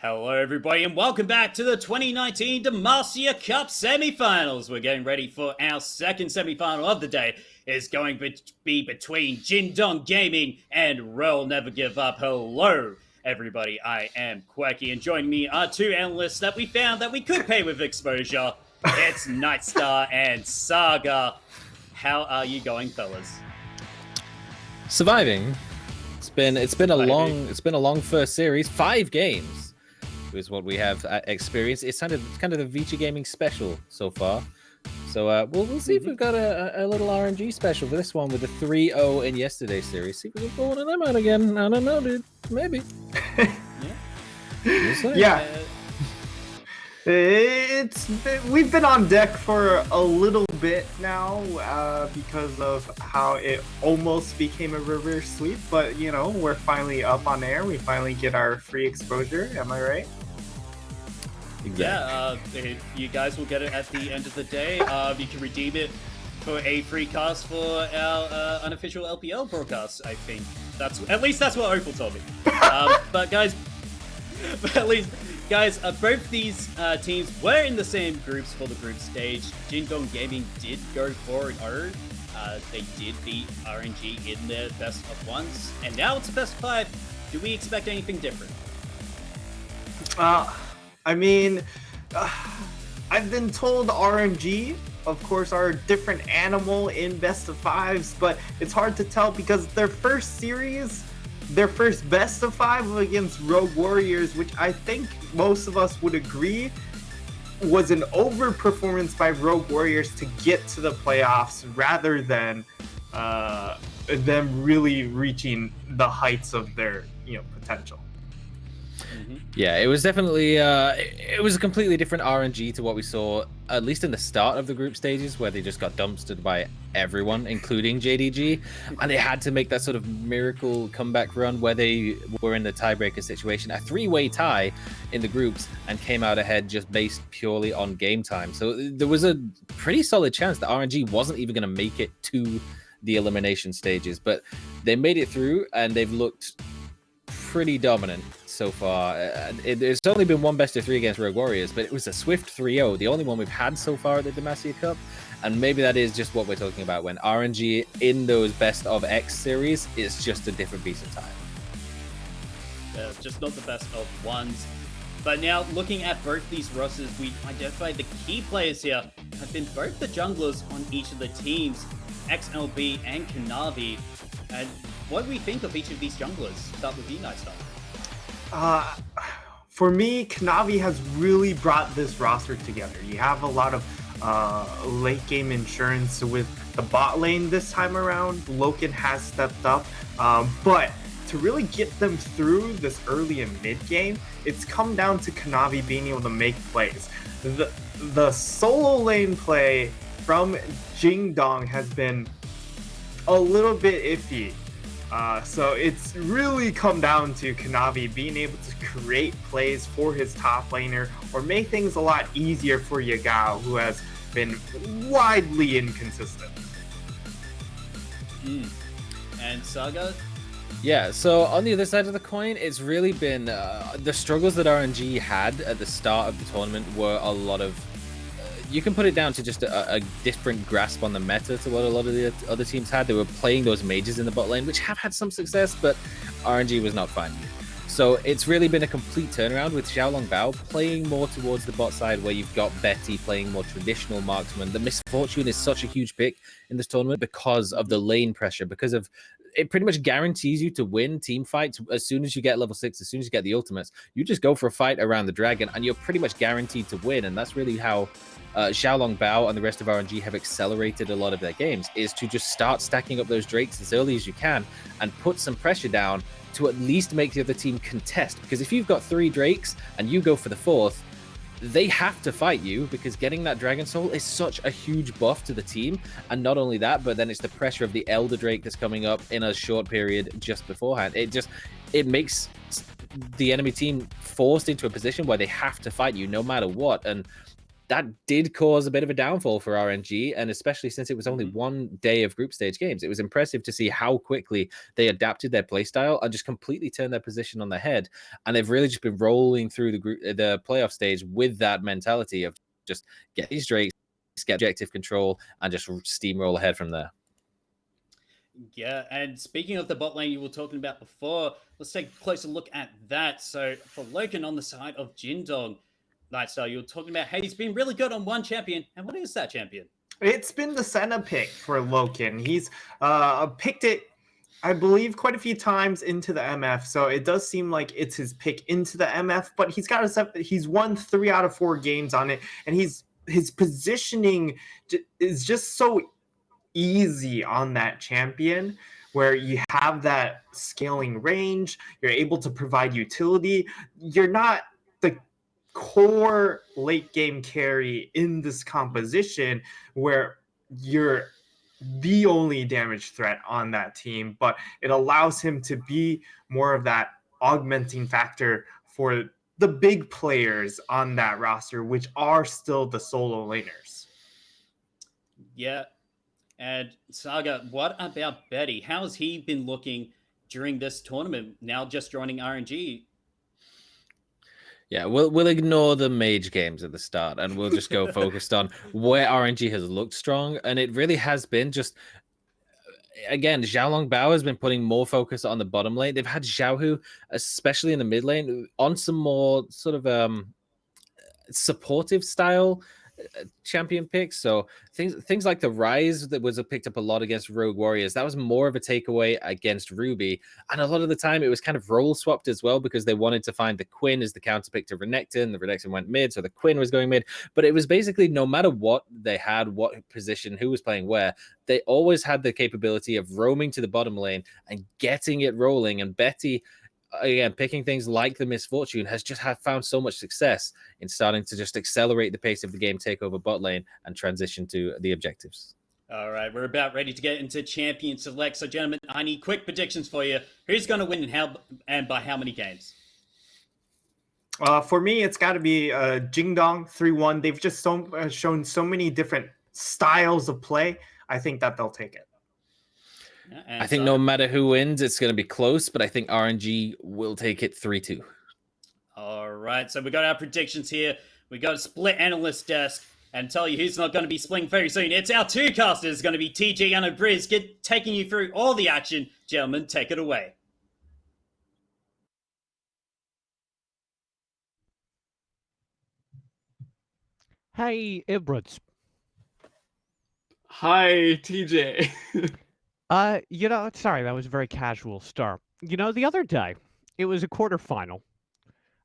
Speaker 7: Hello, everybody, and welcome back to the 2019 Demacia Cup semifinals. We're getting ready for our second semifinal of the day. It's going to be between Jindong Gaming and Rel Never Give Up. Hello, everybody. I am Quirky, and joining me are two analysts that we found that we could pay with exposure. It's Nightstar and Saga. How are you going, fellas?
Speaker 8: Surviving. It's been a long first series. 5 games is what we have experienced. It's kind of the Vici Gaming special so far. So we'll see if we've got a little RNG special for this one with the 3-0 in yesterday's series. See if we can pull one of them out again. I don't know, dude. Maybe.
Speaker 9: Yeah. We've been on deck for a little bit now because of how it almost became a reverse sweep, but you know, we're finally up on air. We finally get our free exposure. Am I right?
Speaker 8: Exactly.
Speaker 7: Yeah, you guys will get it at the end of the day. You can redeem it for a free cast for our unofficial LPL broadcast, I think. At least that's what Opal told me. But guys, both these teams were in the same groups for the group stage. Jindong Gaming did go 4-0. They did beat RNG in their best of ones, and now it's a best of 5. Do we expect anything different?
Speaker 9: I mean, I've been told RNG, of course, are a different animal in best of 5s, but it's hard to tell because their first series, their first best of 5 against Rogue Warriors, which I think most of us would agree was an overperformance by Rogue Warriors to get to the playoffs rather than them really reaching the heights of their potential.
Speaker 8: Yeah, it was definitely it was a completely different RNG to what we saw, at least in the start of the group stages, where they just got dumpstered by everyone, including JDG, and they had to make that sort of miracle comeback run where they were in the tiebreaker situation, a 3-way tie in the groups, and came out ahead just based purely on game time. So there was a pretty solid chance that RNG wasn't even going to make it to the elimination stages, but they made it through, and they've looked pretty dominant so far. There's only been one best of 3 against Rogue Warriors, but it was a swift 3-0, the only one we've had so far at the Demacia Cup, and maybe that is just what we're talking about when RNG in those best of X series is just a different piece of time.
Speaker 7: Just not the best of ones. But now, looking at both these rosters, we identified the key players here have been both the junglers on each of the teams, XLB and Kanavi. And what do we think of each of these junglers? Start with you, Nightstar.
Speaker 9: For me, Kanavi has really brought this roster together. You have a lot of late game insurance with the bot lane this time around. Loken has stepped up, but to really get them through this early and mid game, it's come down to Kanavi being able to make plays. The solo lane play from Jingdong has been a little bit iffy. So it's really come down to Kanavi being able to create plays for his top laner or make things a lot easier for Yagao, who has been widely inconsistent.
Speaker 7: And Saga?
Speaker 8: Yeah, so on the other side of the coin, it's really been the struggles that RNG had at the start of the tournament were a lot of you can put it down to just a different grasp on the meta to what a lot of the other teams had. They were playing those mages in the bot lane, which have had some success, but RNG was not finding it. So it's really been a complete turnaround with Xiaolong Bao playing more towards the bot side, where you've got Betty playing more traditional marksman. The Misfortune is such a huge pick in this tournament because of the lane pressure, because of it pretty much guarantees you to win team fights as soon as you get level 6, as soon as you get the ultimates. You just go for a fight around the dragon and you're pretty much guaranteed to win, and that's really how Xiaolong Bao and the rest of RNG have accelerated a lot of their games, is to just start stacking up those drakes as early as you can and put some pressure down to at least make the other team contest. Because if you've got 3 drakes and you go for the 4th, they have to fight you, because getting that Dragon Soul is such a huge buff to the team. And not only that, but then it's the pressure of the Elder Drake that's coming up in a short period just beforehand. It makes the enemy team forced into a position where they have to fight you no matter what. And that did cause a bit of a downfall for RNG, and especially since it was only one day of group stage games. It was impressive to see how quickly they adapted their playstyle and just completely turned their position on their head. And they've really just been rolling through the playoff stage with that mentality of just get these drakes, get objective control, and just steamroll ahead from there.
Speaker 7: Yeah, and speaking of the bot lane you were talking about before, let's take a closer look at that. So for Loken on the side of Jindong, Nightstar, you were talking about, hey, he's been really good on one champion. And what is that champion?
Speaker 9: It's been the Senna pick for Loken. He's picked it, I believe, quite a few times into the MF. So it does seem like it's his pick into the MF, but he's won 3 out of 4 games on it. And his positioning is just so easy on that champion, where you have that scaling range, you're able to provide utility. You're not the core late game carry in this composition where you're the only damage threat on that team, but it allows him to be more of that augmenting factor for the big players on that roster, which are still the solo laners.
Speaker 7: Yeah. And Saga, what about Betty? How has he been looking during this tournament, now just joining RNG?
Speaker 8: Yeah, we'll ignore the mage games at the start, and we'll just go focused on where RNG has looked strong. And it really has been just, again, Xiaolong Bao has been putting more focus on the bottom lane. They've had Xiaohu, especially in the mid lane, on some more sort of supportive style champion picks. So things like the Rise that was picked up a lot against Rogue Warriors, that was more of a takeaway against Ruby, and a lot of the time it was kind of role swapped as well, because they wanted to find the Quinn as the counter pick to Renekton. The Renekton went mid, so the Quinn was going mid, but it was basically no matter what they had, what position, who was playing where, they always had the capability of roaming to the bottom lane and getting it rolling. And Betty, again, picking things like the Misfortune, has just found so much success in starting to just accelerate the pace of the game, take over bot lane, and transition to the objectives.
Speaker 7: All right, we're about ready to get into champion select. So, gentlemen, I need quick predictions for you. Who's going to win and by how many games?
Speaker 9: For me, it's got to be Jingdong 3-1. They've just shown so many different styles of play. I think that they'll take it.
Speaker 8: I think no matter who wins, it's going to be close, but I think RNG will take it 3-2.
Speaker 7: All right, so we got our predictions here. We got a split analyst desk, and tell you who's not going to be splitting very soon. It's our two casters, going to be TG and Briz, taking you through all the action. Gentlemen, take it away.
Speaker 10: Hey, Ibrahim.
Speaker 11: Hi, TJ.
Speaker 10: Sorry, that was a very casual start. The other day, it was a quarterfinal,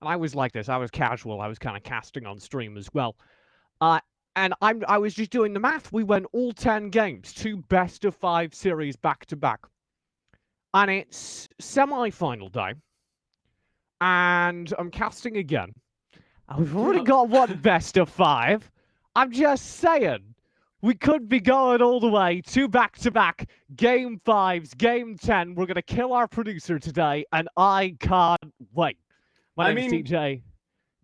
Speaker 10: and I was like this. I was casual. I was kind of casting on stream as well. And I was just doing the math. We went all 10 games, 2 best-of-5 series back-to-back. And it's semi-final day, and I'm casting again. And we've already got one best-of-5. I'm just saying. We could be going all the way, 2 back-to-back, game 5s, game 10. We're going to kill our producer today, and I can't wait. My name is TJ,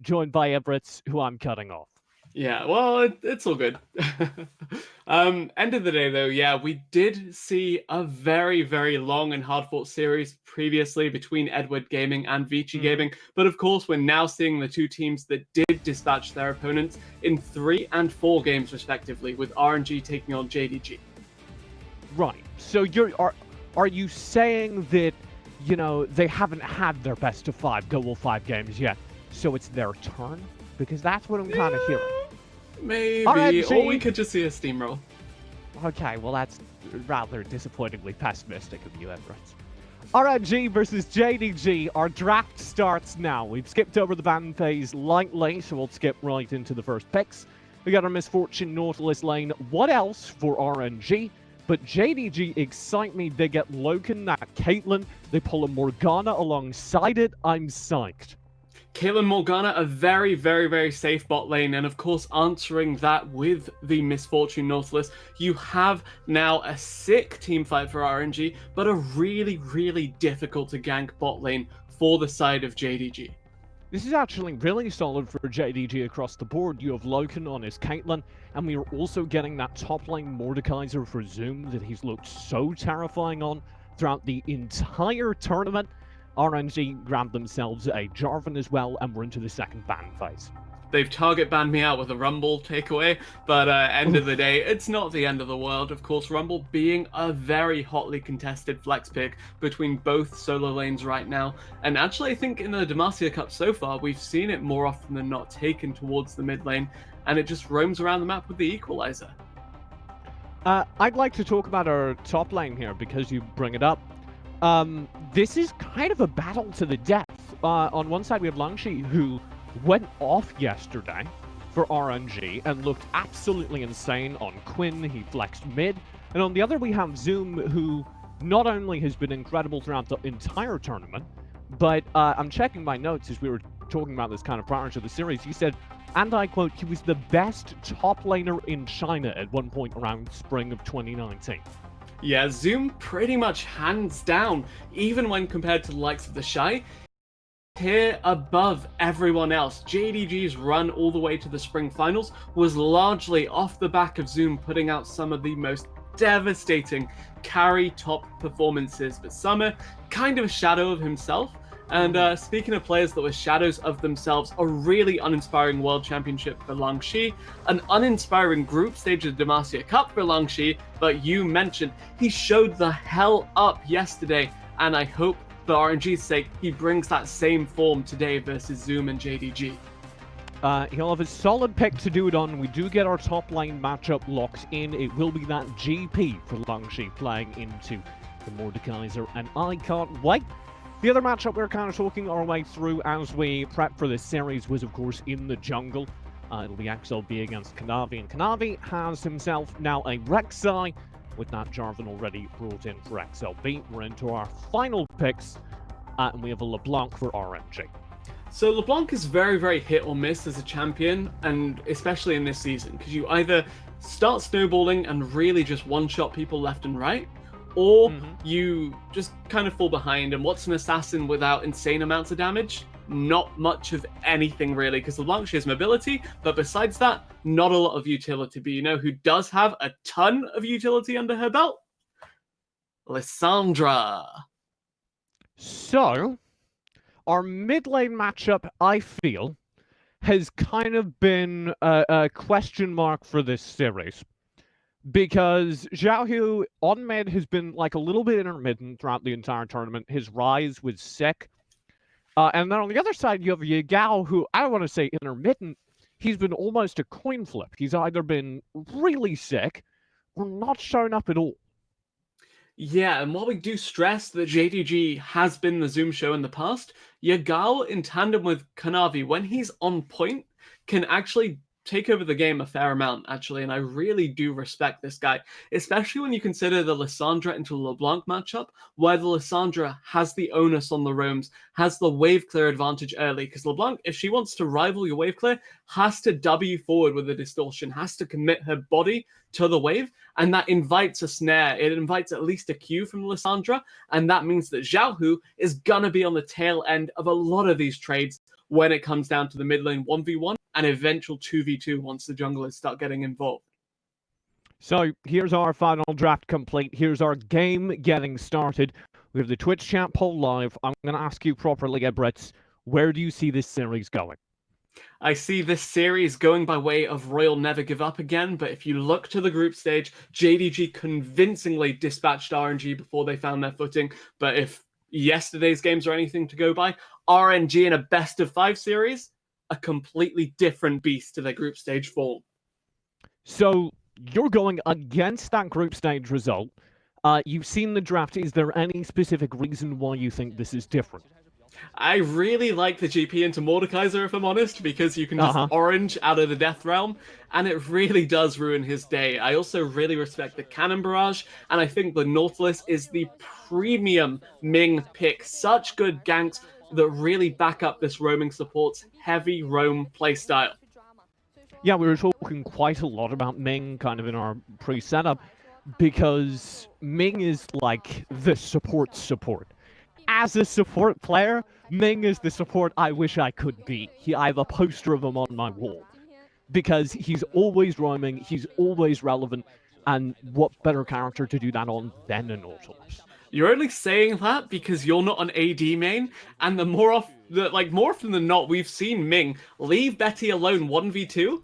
Speaker 10: joined by Everett, who I'm cutting off.
Speaker 11: Yeah, well, it's all good. End of the day, though, yeah, we did see a very, very long and hard-fought series previously between Edward Gaming and Vici Gaming. But of course, we're now seeing the two teams that did dispatch their opponents in 3 and 4 games, respectively, with RNG taking on JDG.
Speaker 10: Right. So are you saying that, they haven't had their best-of-5 go all 5 games yet, so it's their turn? Because that's what I'm kind of hearing.
Speaker 11: Maybe,
Speaker 10: RNG.
Speaker 11: Or we could just see a steamroll.
Speaker 10: Okay, well that's rather disappointingly pessimistic of you, Everett. RNG versus JDG. Our draft starts now. We've skipped over the ban phase lightly, so we'll skip right into the first picks. We got our Misfortune Nautilus lane. What else for RNG? But JDG excite me. They get Loken, that Caitlyn. They pull a Morgana alongside it. I'm psyched.
Speaker 11: Caitlyn Morgana, a very, very, very safe bot lane, and of course answering that with the Misfortune Nautilus, you have now a sick team fight for RNG, but a really, really difficult to gank bot lane for the side of JDG.
Speaker 10: This is actually really solid for JDG across the board. You have Loken on his Caitlyn, and we are also getting that top lane Mordekaiser for Zoom that he's looked so terrifying on throughout the entire tournament. RNG grabbed themselves a Jarvan as well, and we're into the second ban phase.
Speaker 11: They've target banned me out with a Rumble takeaway, but end of the day, it's not the end of the world. Of course, Rumble being a very hotly contested flex pick between both solo lanes right now. And actually, I think in the Demacia Cup so far, we've seen it more often than not taken towards the mid lane, and it just roams around the map with the equalizer.
Speaker 10: I'd like to talk about our top lane here because you bring it up. This is kind of a battle to the death. On one side, we have Langshi, who went off yesterday for RNG and looked absolutely insane on Quinn. He flexed mid. And on the other, we have Zoom, who not only has been incredible throughout the entire tournament, but I'm checking my notes as we were talking about this kind of prior to the series. You said, and I quote, he was the best top laner in China at one point around spring of 2019.
Speaker 11: Yeah, Zoom pretty much hands down, even when compared to the likes of the Shy, here above everyone else. JDG's run all the way to the spring finals was largely off the back of Zoom putting out some of the most devastating carry top performances, but Summer kind of a shadow of himself. And speaking of players that were shadows of themselves, a really uninspiring World Championship for Langshi, an uninspiring group stage of the Demacia Cup for Langshi, but you mentioned he showed the hell up yesterday, and I hope for RNG's sake, he brings that same form today versus Zoom and JDG.
Speaker 10: He'll have a solid pick to do it on. We do get our top lane matchup locked in. It will be that GP for Langshi playing into the Mordekaiser, and I can't wait. The other matchup we're kind of talking our way through as we prep for this series was, of course, in the jungle. It'll be XLB against Kanavi, and Kanavi has himself now a Rek'Sai, with that Jarvan already brought in for XLB. We're into our final picks, and we have a LeBlanc for RNG.
Speaker 11: So LeBlanc is very, very hit or miss as a champion, and especially in this season, because you either start snowballing and really just one-shot people left and right, or you just kind of fall behind. And what's an assassin without insane amounts of damage? Not much of anything, really, because LeBlanc, she has mobility, but besides that, not a lot of utility. But you know who does have a ton of utility under her belt? Lissandra.
Speaker 10: So, our mid lane matchup, I feel, has kind of been a question mark for this series. Because Xiaohu on mid has been like a little bit intermittent throughout the entire tournament. His rise was sick. And then on the other side, you have Yagao, who I don't want to say intermittent. He's been almost a coin flip. He's either been really sick or not shown up at all.
Speaker 11: Yeah, and while we do stress that JDG has been the Zoom show in the past, Yagao in tandem with Kanavi, when he's on point, can actually take over the game a fair amount, actually, and I really do respect this guy, especially when you consider the Lissandra into LeBlanc matchup, where the Lissandra has the onus on the roams, has the wave clear advantage early, because LeBlanc, if she wants to rival your wave clear, has to W forward with a distortion, has to commit her body to the wave, and that invites a snare. It invites at least a Q from Lissandra, and that means that Xiaohu is gonna be on the tail end of a lot of these trades when it comes down to the mid lane 1v1 and eventual 2v2 once the junglers start getting involved.
Speaker 10: So here's our final draft complete. Here's our game getting started. We have the Twitch chat poll live. I'm going to ask you properly, Ebritz, where do you see this series going?
Speaker 11: I see this series going by way of Royal Never Give Up again, but if you look to the group stage, JDG convincingly dispatched RNG before they found their footing, but if yesterday's games are anything to go by, RNG in a best of 5 series, a completely different beast to their group stage form.
Speaker 10: So you're going against that group stage result. You've seen the draft. Is there any specific reason why you think this is different?
Speaker 11: I really like the GP into Mordekaiser, if I'm honest, because you can just orange out of the Death Realm, and it really does ruin his day. I also really respect the Cannon Barrage, and I think the Nautilus is the premium Ming pick. Such good ganks that really back up this roaming support's heavy roam playstyle.
Speaker 10: Yeah, we were talking quite a lot about Ming kind of in our pre-setup, because Ming is like the support. as a support player, Ming is the support I wish I could be. I have a poster of him on my wall. Because he's always roaming, he's always relevant, and what better character to do that on than an Nautilus?
Speaker 11: You're only saying that because you're not an AD main, and more often than not, we've seen Ming leave Betty alone 1v2.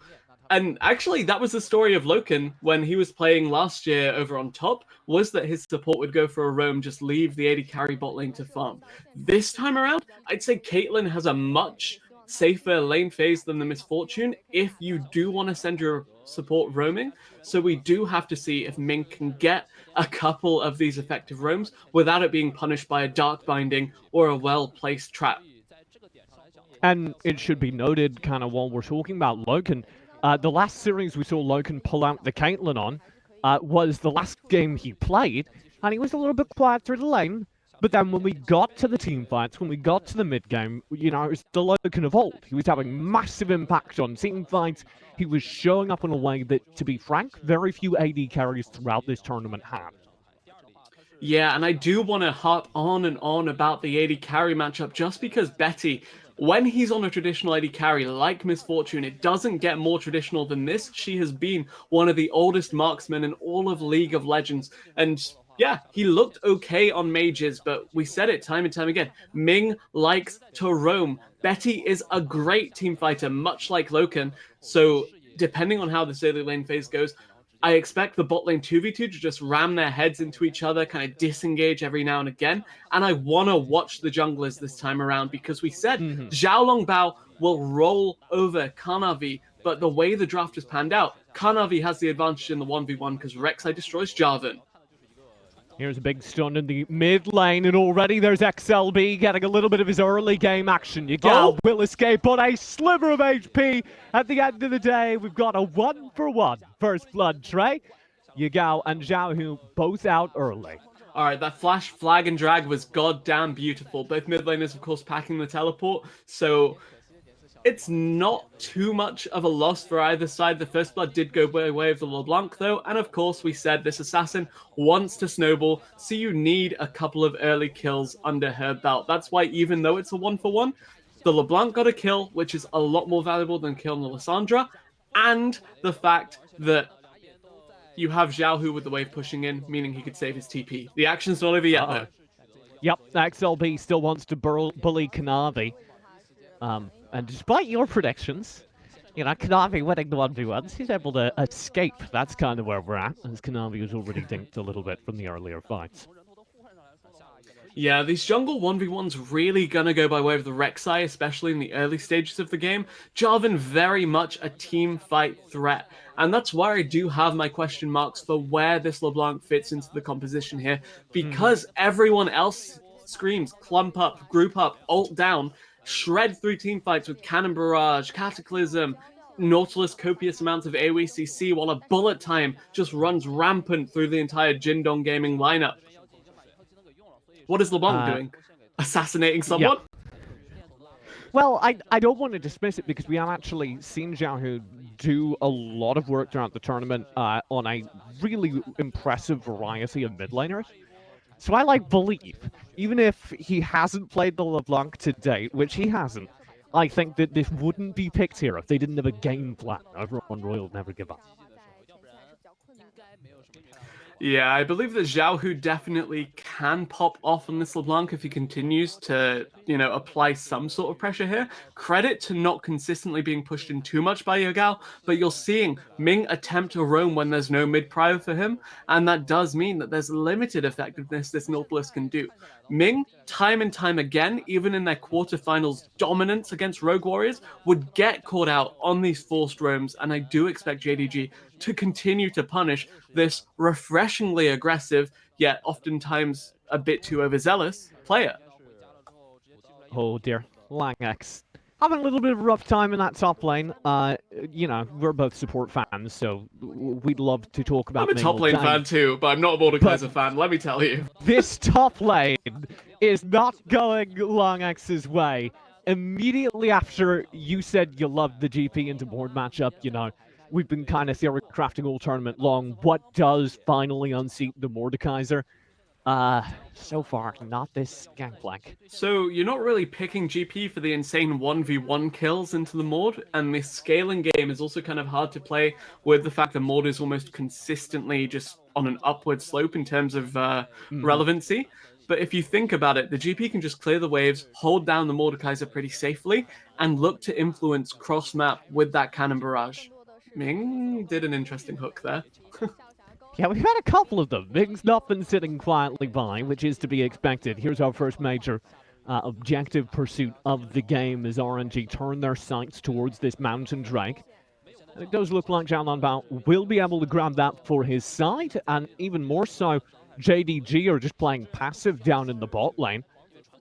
Speaker 11: And actually, that was the story of Loken when he was playing last year over on top, was that his support would go for a roam, just leave the AD carry bot lane to farm. This time around, I'd say Caitlyn has a much safer lane phase than the Misfortune if you do want to send your support roaming. So we do have to see if Ming can get a couple of these effective roams without it being punished by a dark binding or a well-placed trap.
Speaker 10: And it should be noted, kind of while we're talking about Loken, the last series we saw Loken pull out the Caitlyn on was the last game he played, and he was a little bit quiet through the lane. But then when we got to the team fights, when we got to the mid game, it was the Loken of old. He was having massive impact on team fights. He was showing up in a way that, to be frank, very few AD carries throughout this tournament had.
Speaker 11: Yeah, and I do want to harp on and on about the AD carry matchup just because Betty, when he's on a traditional AD carry like Misfortune, it doesn't get more traditional than this. She has been one of the oldest marksmen in all of League of Legends, and yeah, he looked okay on mages, but we said it time and time again. Ming likes to roam. Betty is a great team fighter, much like Loken. So depending on how this early lane phase goes, I expect the bot lane 2v2 to just ram their heads into each other, kind of disengage every now and again. And I want to watch the junglers this time around because we said Zhao Longbao will roll over Kanavi, but the way the draft has panned out, Kanavi has the advantage in the 1v1 because Rek'Sai destroys Jarvan.
Speaker 10: Here's a big stun in the mid lane, and already there's XLB getting a little bit of his early game action. Yagao will escape on a sliver of HP. At the end of the day, we've got a 1-for-1 first blood Trey. Yagao and Zhao Hu both out early.
Speaker 11: All right, that flash, flag, and drag was goddamn beautiful. Both mid laners, of course, packing the teleport, so it's not too much of a loss for either side. The first blood did go by way of the LeBlanc, though, and of course, we said this assassin wants to snowball, so you need a couple of early kills under her belt. That's why, even though it's a 1-for-1, the LeBlanc got a kill, which is a lot more valuable than killing the Lissandra, and the fact that you have Zhao Hu with the wave pushing in, meaning he could save his TP. The action's not over yet, though.
Speaker 10: Yep, XLB still wants to bully Kanavi. And despite your predictions, Kanavi winning the 1v1s, he's able to escape. That's kind of where we're at, as Kanavi was already dinked a little bit from the earlier fights.
Speaker 11: Yeah, these jungle 1v1s really gonna go by way of the Rek'Sai, especially in the early stages of the game. Jarvan very much a team fight threat, and that's why I do have my question marks for where this LeBlanc fits into the composition here, because everyone else screams clump up, group up, ult down, shred through team fights with Cannon Barrage, Cataclysm, Nautilus copious amounts of AoE CC, while a bullet time just runs rampant through the entire Jindong Gaming lineup. What is LeBlanc doing? Assassinating someone?
Speaker 10: Yeah. Well, I don't want to dismiss it because we have actually seen Zhao Hu do a lot of work throughout the tournament on a really impressive variety of mid laners. So I believe, even if he hasn't played the LeBlanc to date, which he hasn't, I think that this wouldn't be picked here if they didn't have a game plan over on Royal Never Give Up.
Speaker 11: Yeah, I believe that Zhao Hu definitely can pop off on this LeBlanc if he continues to, apply some sort of pressure here. Credit to not consistently being pushed in too much by Yagao, but you're seeing Ming attempt to roam when there's no mid prio for him, and that does mean that there's limited effectiveness this Nautilus can do. Ming, time and time again, even in their quarterfinals dominance against Rogue Warriors, would get caught out on these forced roams, and I do expect JDG to continue to punish this refreshingly aggressive, yet oftentimes a bit too overzealous player.
Speaker 10: Oh dear, Langx. Having a little bit of a rough time in that top lane. We're both support fans, so we'd love to talk about
Speaker 11: I'm a top lane fan too, but I'm not a Mordekaiser fan, let me tell you.
Speaker 10: This top lane is not going Langx's way. Immediately after you said you loved the GP into board matchup, we've been kind of theory crafting all tournament long. What does finally unseat the Mordekaiser? So far, not this gangplank.
Speaker 11: So you're not really picking GP for the insane 1v1 kills into the Maud, and the scaling game is also kind of hard to play with the fact that Maud is almost consistently just on an upward slope in terms of relevancy. But if you think about it, the GP can just clear the waves, hold down the Mordekaiser pretty safely, and look to influence cross-map with that cannon barrage. Ming did an interesting hook there.
Speaker 10: Yeah, we've had a couple of them. Ming's not been sitting quietly by, which is to be expected. Here's our first major objective pursuit of the game as RNG turn their sights towards this Mountain Drake. And it does look like Xiaolongbao will be able to grab that for his side, and even more so, JDG are just playing passive down in the bot lane,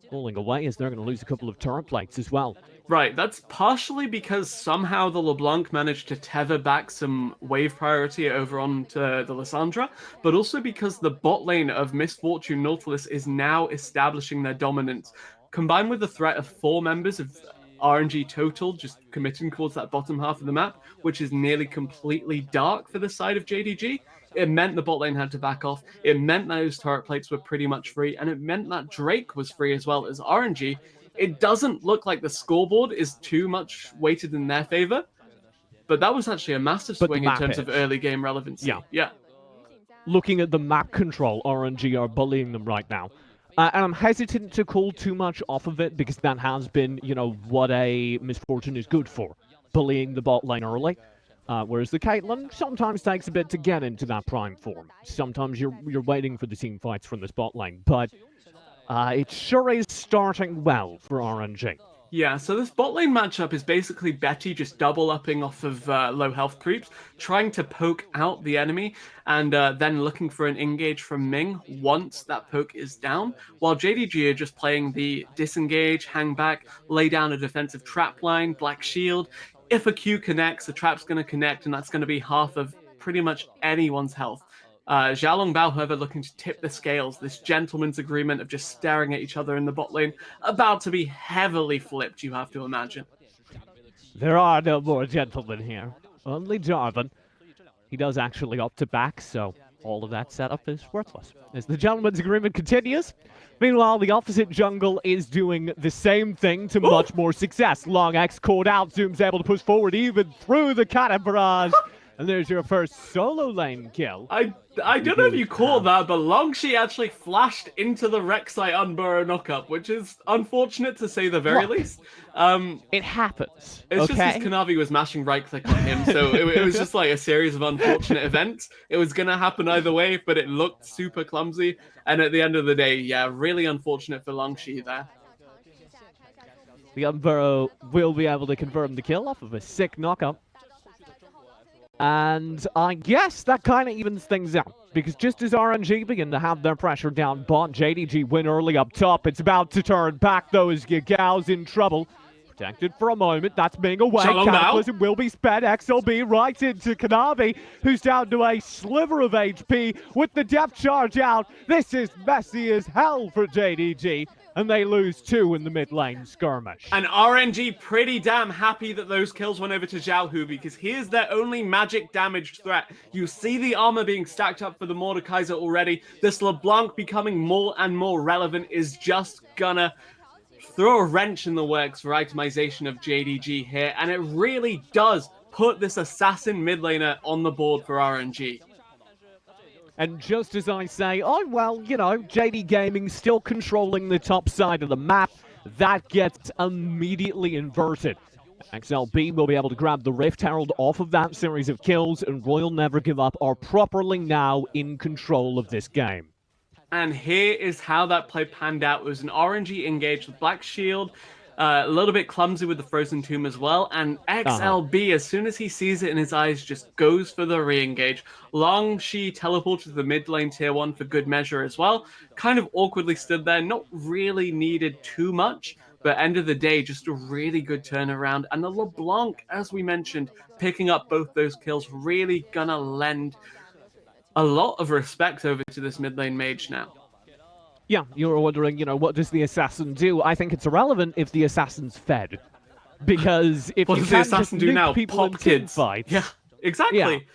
Speaker 10: falling away as they're going to lose a couple of turret plates as well.
Speaker 11: Right, that's partially because somehow the LeBlanc managed to tether back some wave priority over onto the Lissandra, but also because the bot lane of Misfortune Nautilus is now establishing their dominance. Combined with the threat of 4 members of RNG total just committing towards that bottom half of the map, which is nearly completely dark for the side of JDG, it meant the bot lane had to back off, it meant those turret plates were pretty much free, and it meant that Drake was free as well as RNG. It doesn't look like the scoreboard is too much weighted in their favor, but that was actually a massive swing in terms of early game relevancy. Yeah.
Speaker 10: Looking at the map control, RNG are bullying them right now. And I'm hesitant to call too much off of it because that has been, what a Misfortune is good for. Bullying the bot lane early. Whereas the Caitlyn sometimes takes a bit to get into that prime form. Sometimes you're waiting for the team fights from this bot lane, but it sure is starting well for RNG.
Speaker 11: Yeah, so this bot lane matchup is basically Betty just double-upping off of low health creeps, trying to poke out the enemy, and then looking for an engage from Ming once that poke is down, while JDG are just playing the disengage, hang back, lay down a defensive trap line, black shield. If a Q connects, the trap's going to connect, and that's going to be half of pretty much anyone's health. Xiaolongbao, however, looking to tip the scales, this gentleman's agreement of just staring at each other in the bot lane, about to be heavily flipped, you have to imagine.
Speaker 10: There are no more gentlemen here, only Jarvan. He does actually opt to back, so all of that setup is worthless. As the gentleman's agreement continues, meanwhile, the opposite jungle is doing the same thing to much more success. Long X caught out, Zoom's able to push forward even through the cannon barrage. And there's your first solo lane kill.
Speaker 11: I don't know if you caught that, but Longshi actually flashed into the Rek'Sai Unburrow knockup, which is unfortunate to say the very least.
Speaker 10: It happens.
Speaker 11: It's just because Kanavi was mashing right-click on him, so it was just like a series of unfortunate events. It was going to happen either way, but it looked super clumsy. And at the end of the day, yeah, really unfortunate for Longshi there.
Speaker 10: The Unburrow will be able to confirm the kill off of a sick knockup. And I guess that kind of evens things out, because just as RNG begin to have their pressure down bot, JDG win early up top. It's about to turn back, though, as Gao's in trouble. Protected for a moment, that's being away. Cataclysm will be sped, XLB right into Kanavi, who's down to a sliver of HP with the depth charge out. This is messy as hell for JDG. And they lose 2 in the mid lane skirmish.
Speaker 11: And RNG pretty damn happy that those kills went over to Xiaohu, because he is their only magic damaged threat. You see the armor being stacked up for the Mordekaiser already. This LeBlanc becoming more and more relevant is just gonna throw a wrench in the works for itemization of JDG here, and it really does put this assassin mid laner on the board for RNG.
Speaker 10: And just as I say, JD Gaming still controlling the top side of the map, that gets immediately inverted. XLB will be able to grab the Rift Herald off of that series of kills, and Royal Never Give Up are properly now in control of this game.
Speaker 11: And here is how that play panned out. It was an RNG engage with Black Shield, a little bit clumsy with the Frozen Tomb as well, and XLB, as soon as he sees it in his eyes, just goes for the re-engage. Longshi teleported to the mid lane tier 1 for good measure as well. Kind of awkwardly stood there, not really needed too much, but end of the day, just a really good turnaround. And the LeBlanc, as we mentioned, picking up both those kills, really gonna lend a lot of respect over to this mid lane mage now.
Speaker 10: Yeah, you're wondering, what does the assassin do? I think it's irrelevant if the assassin's fed. Because if
Speaker 11: what
Speaker 10: you
Speaker 11: does the
Speaker 10: can't
Speaker 11: assassin
Speaker 10: just
Speaker 11: do now?
Speaker 10: people
Speaker 11: Pop
Speaker 10: in
Speaker 11: kids.
Speaker 10: fights,
Speaker 11: Yeah, exactly.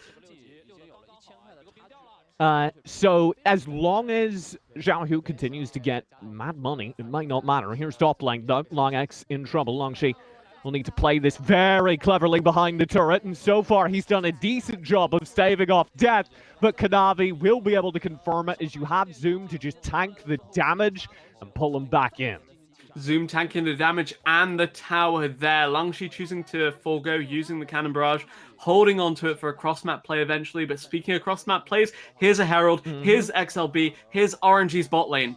Speaker 10: So as long as Zhao Hu continues to get mad money, it might not matter. Here's top lane, though. Long X in trouble. Long Shi will need to play this very cleverly behind the turret, and so far he's done a decent job of staving off death, but Kanavi will be able to confirm it as you have Zoom to just tank the damage and pull him back in.
Speaker 11: Zoom tanking the damage and the tower there. Langshi choosing to forego using the cannon barrage, holding on to it for a cross-map play eventually. But speaking of cross-map plays, here's a Herald, here's XLB, here's RNG's bot lane.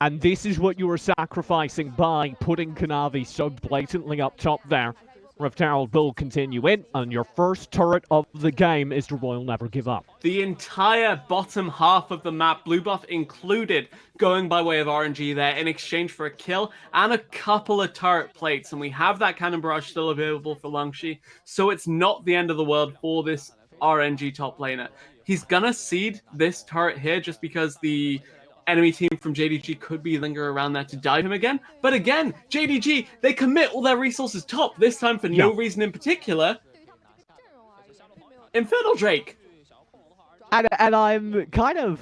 Speaker 10: And this is what you were sacrificing by putting Kanavi so blatantly up top there. Rift Herald will continue in, and your first turret of the game is to Royal Never Give Up.
Speaker 11: The entire bottom half of the map, blue buff included, going by way of RNG there in exchange for a kill and a couple of turret plates. And we have that cannon barrage still available for Langshi, so it's not the end of the world for this RNG top laner. He's gonna seed this turret here just because the enemy team from JDG could be lingering around there to dive him again. But again, JDG, they commit all their resources top, this time for no reason in particular. Infernal Drake.
Speaker 10: And I'm kind of...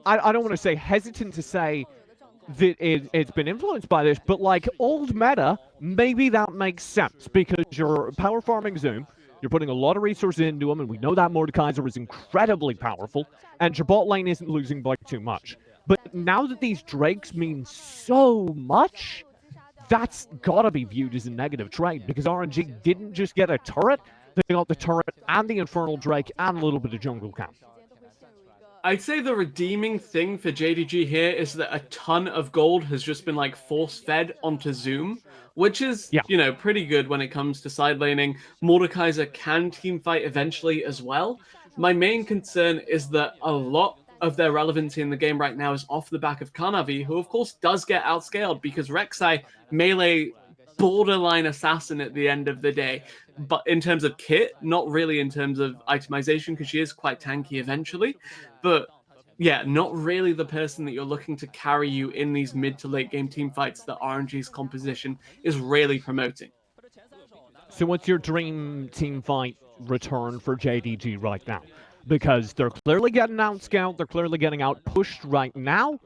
Speaker 10: I don't want to say hesitant to say that it's been influenced by this, but like old meta, maybe that makes sense because you're power farming Zoom. You're putting a lot of resources into him, and we know that Mordekaiser is incredibly powerful, and your bot lane isn't losing by too much. But now that these Drakes mean so much, that's gotta be viewed as a negative trade, because RNG didn't just get a turret, they got the turret and the Infernal Drake and a little bit of jungle camp.
Speaker 11: I'd say the redeeming thing for JDG here is that a ton of gold has just been like force-fed onto Zoom, which is, you know, pretty good when it comes to side laning. Mordekaiser can teamfight eventually as well. My main concern is that a lot of their relevancy in the game right now is off the back of Kanavi, who of course does get outscaled because Rek'Sai melee borderline assassin at the end of the day. But in terms of kit, not really in terms of itemization, because she is quite tanky eventually. But yeah, not really the person that you're looking to carry you in these mid to late game team fights that RNG's composition is really promoting.
Speaker 10: So what's your dream team fight return for JDG right now? Because they're clearly getting outscaled, they're clearly getting outpushed right now,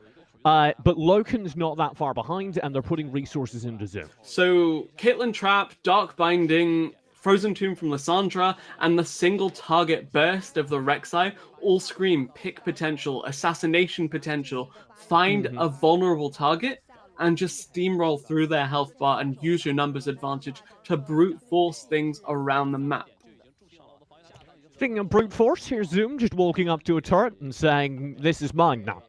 Speaker 10: but Loken's not that far behind, and they're putting resources into Zoom.
Speaker 11: So Caitlyn Trap, Dark Binding, Frozen Tomb from Lissandra, and the single target burst of the Rek'Sai all scream pick potential, assassination potential, find a vulnerable target, and just steamroll through their health bar and use your numbers advantage to brute force things around the map.
Speaker 10: Speaking of brute force, here's Zoom just walking up to a turret and saying, "This is mine now."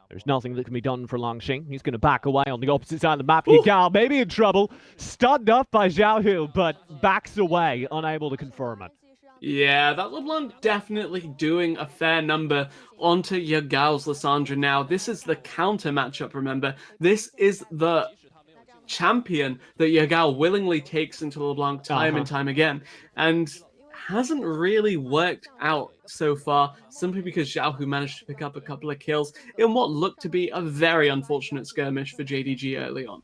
Speaker 10: There's nothing that can be done for Langshi. He's going to back away on the opposite side of the map. Yagao may be in trouble. Stunned up by Zhao Hu, but backs away, unable to confirm it.
Speaker 11: Yeah, that LeBlanc definitely doing a fair number onto Yagao's Lissandra now. This is the counter matchup, remember. This is the champion that Yagao willingly takes into LeBlanc time and time again. And hasn't really worked out so far, simply because Zhao Hu managed to pick up a couple of kills in what looked to be a very unfortunate skirmish for JDG early on.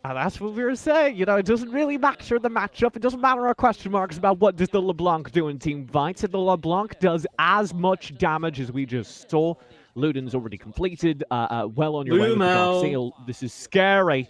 Speaker 10: And that's what we were saying, you know, it doesn't really matter the matchup, it doesn't matter our question marks about what does the LeBlanc do in team fights. If the LeBlanc does as much damage as we just saw, Luden's already completed, well on your way with the Dark Seal. This is scary.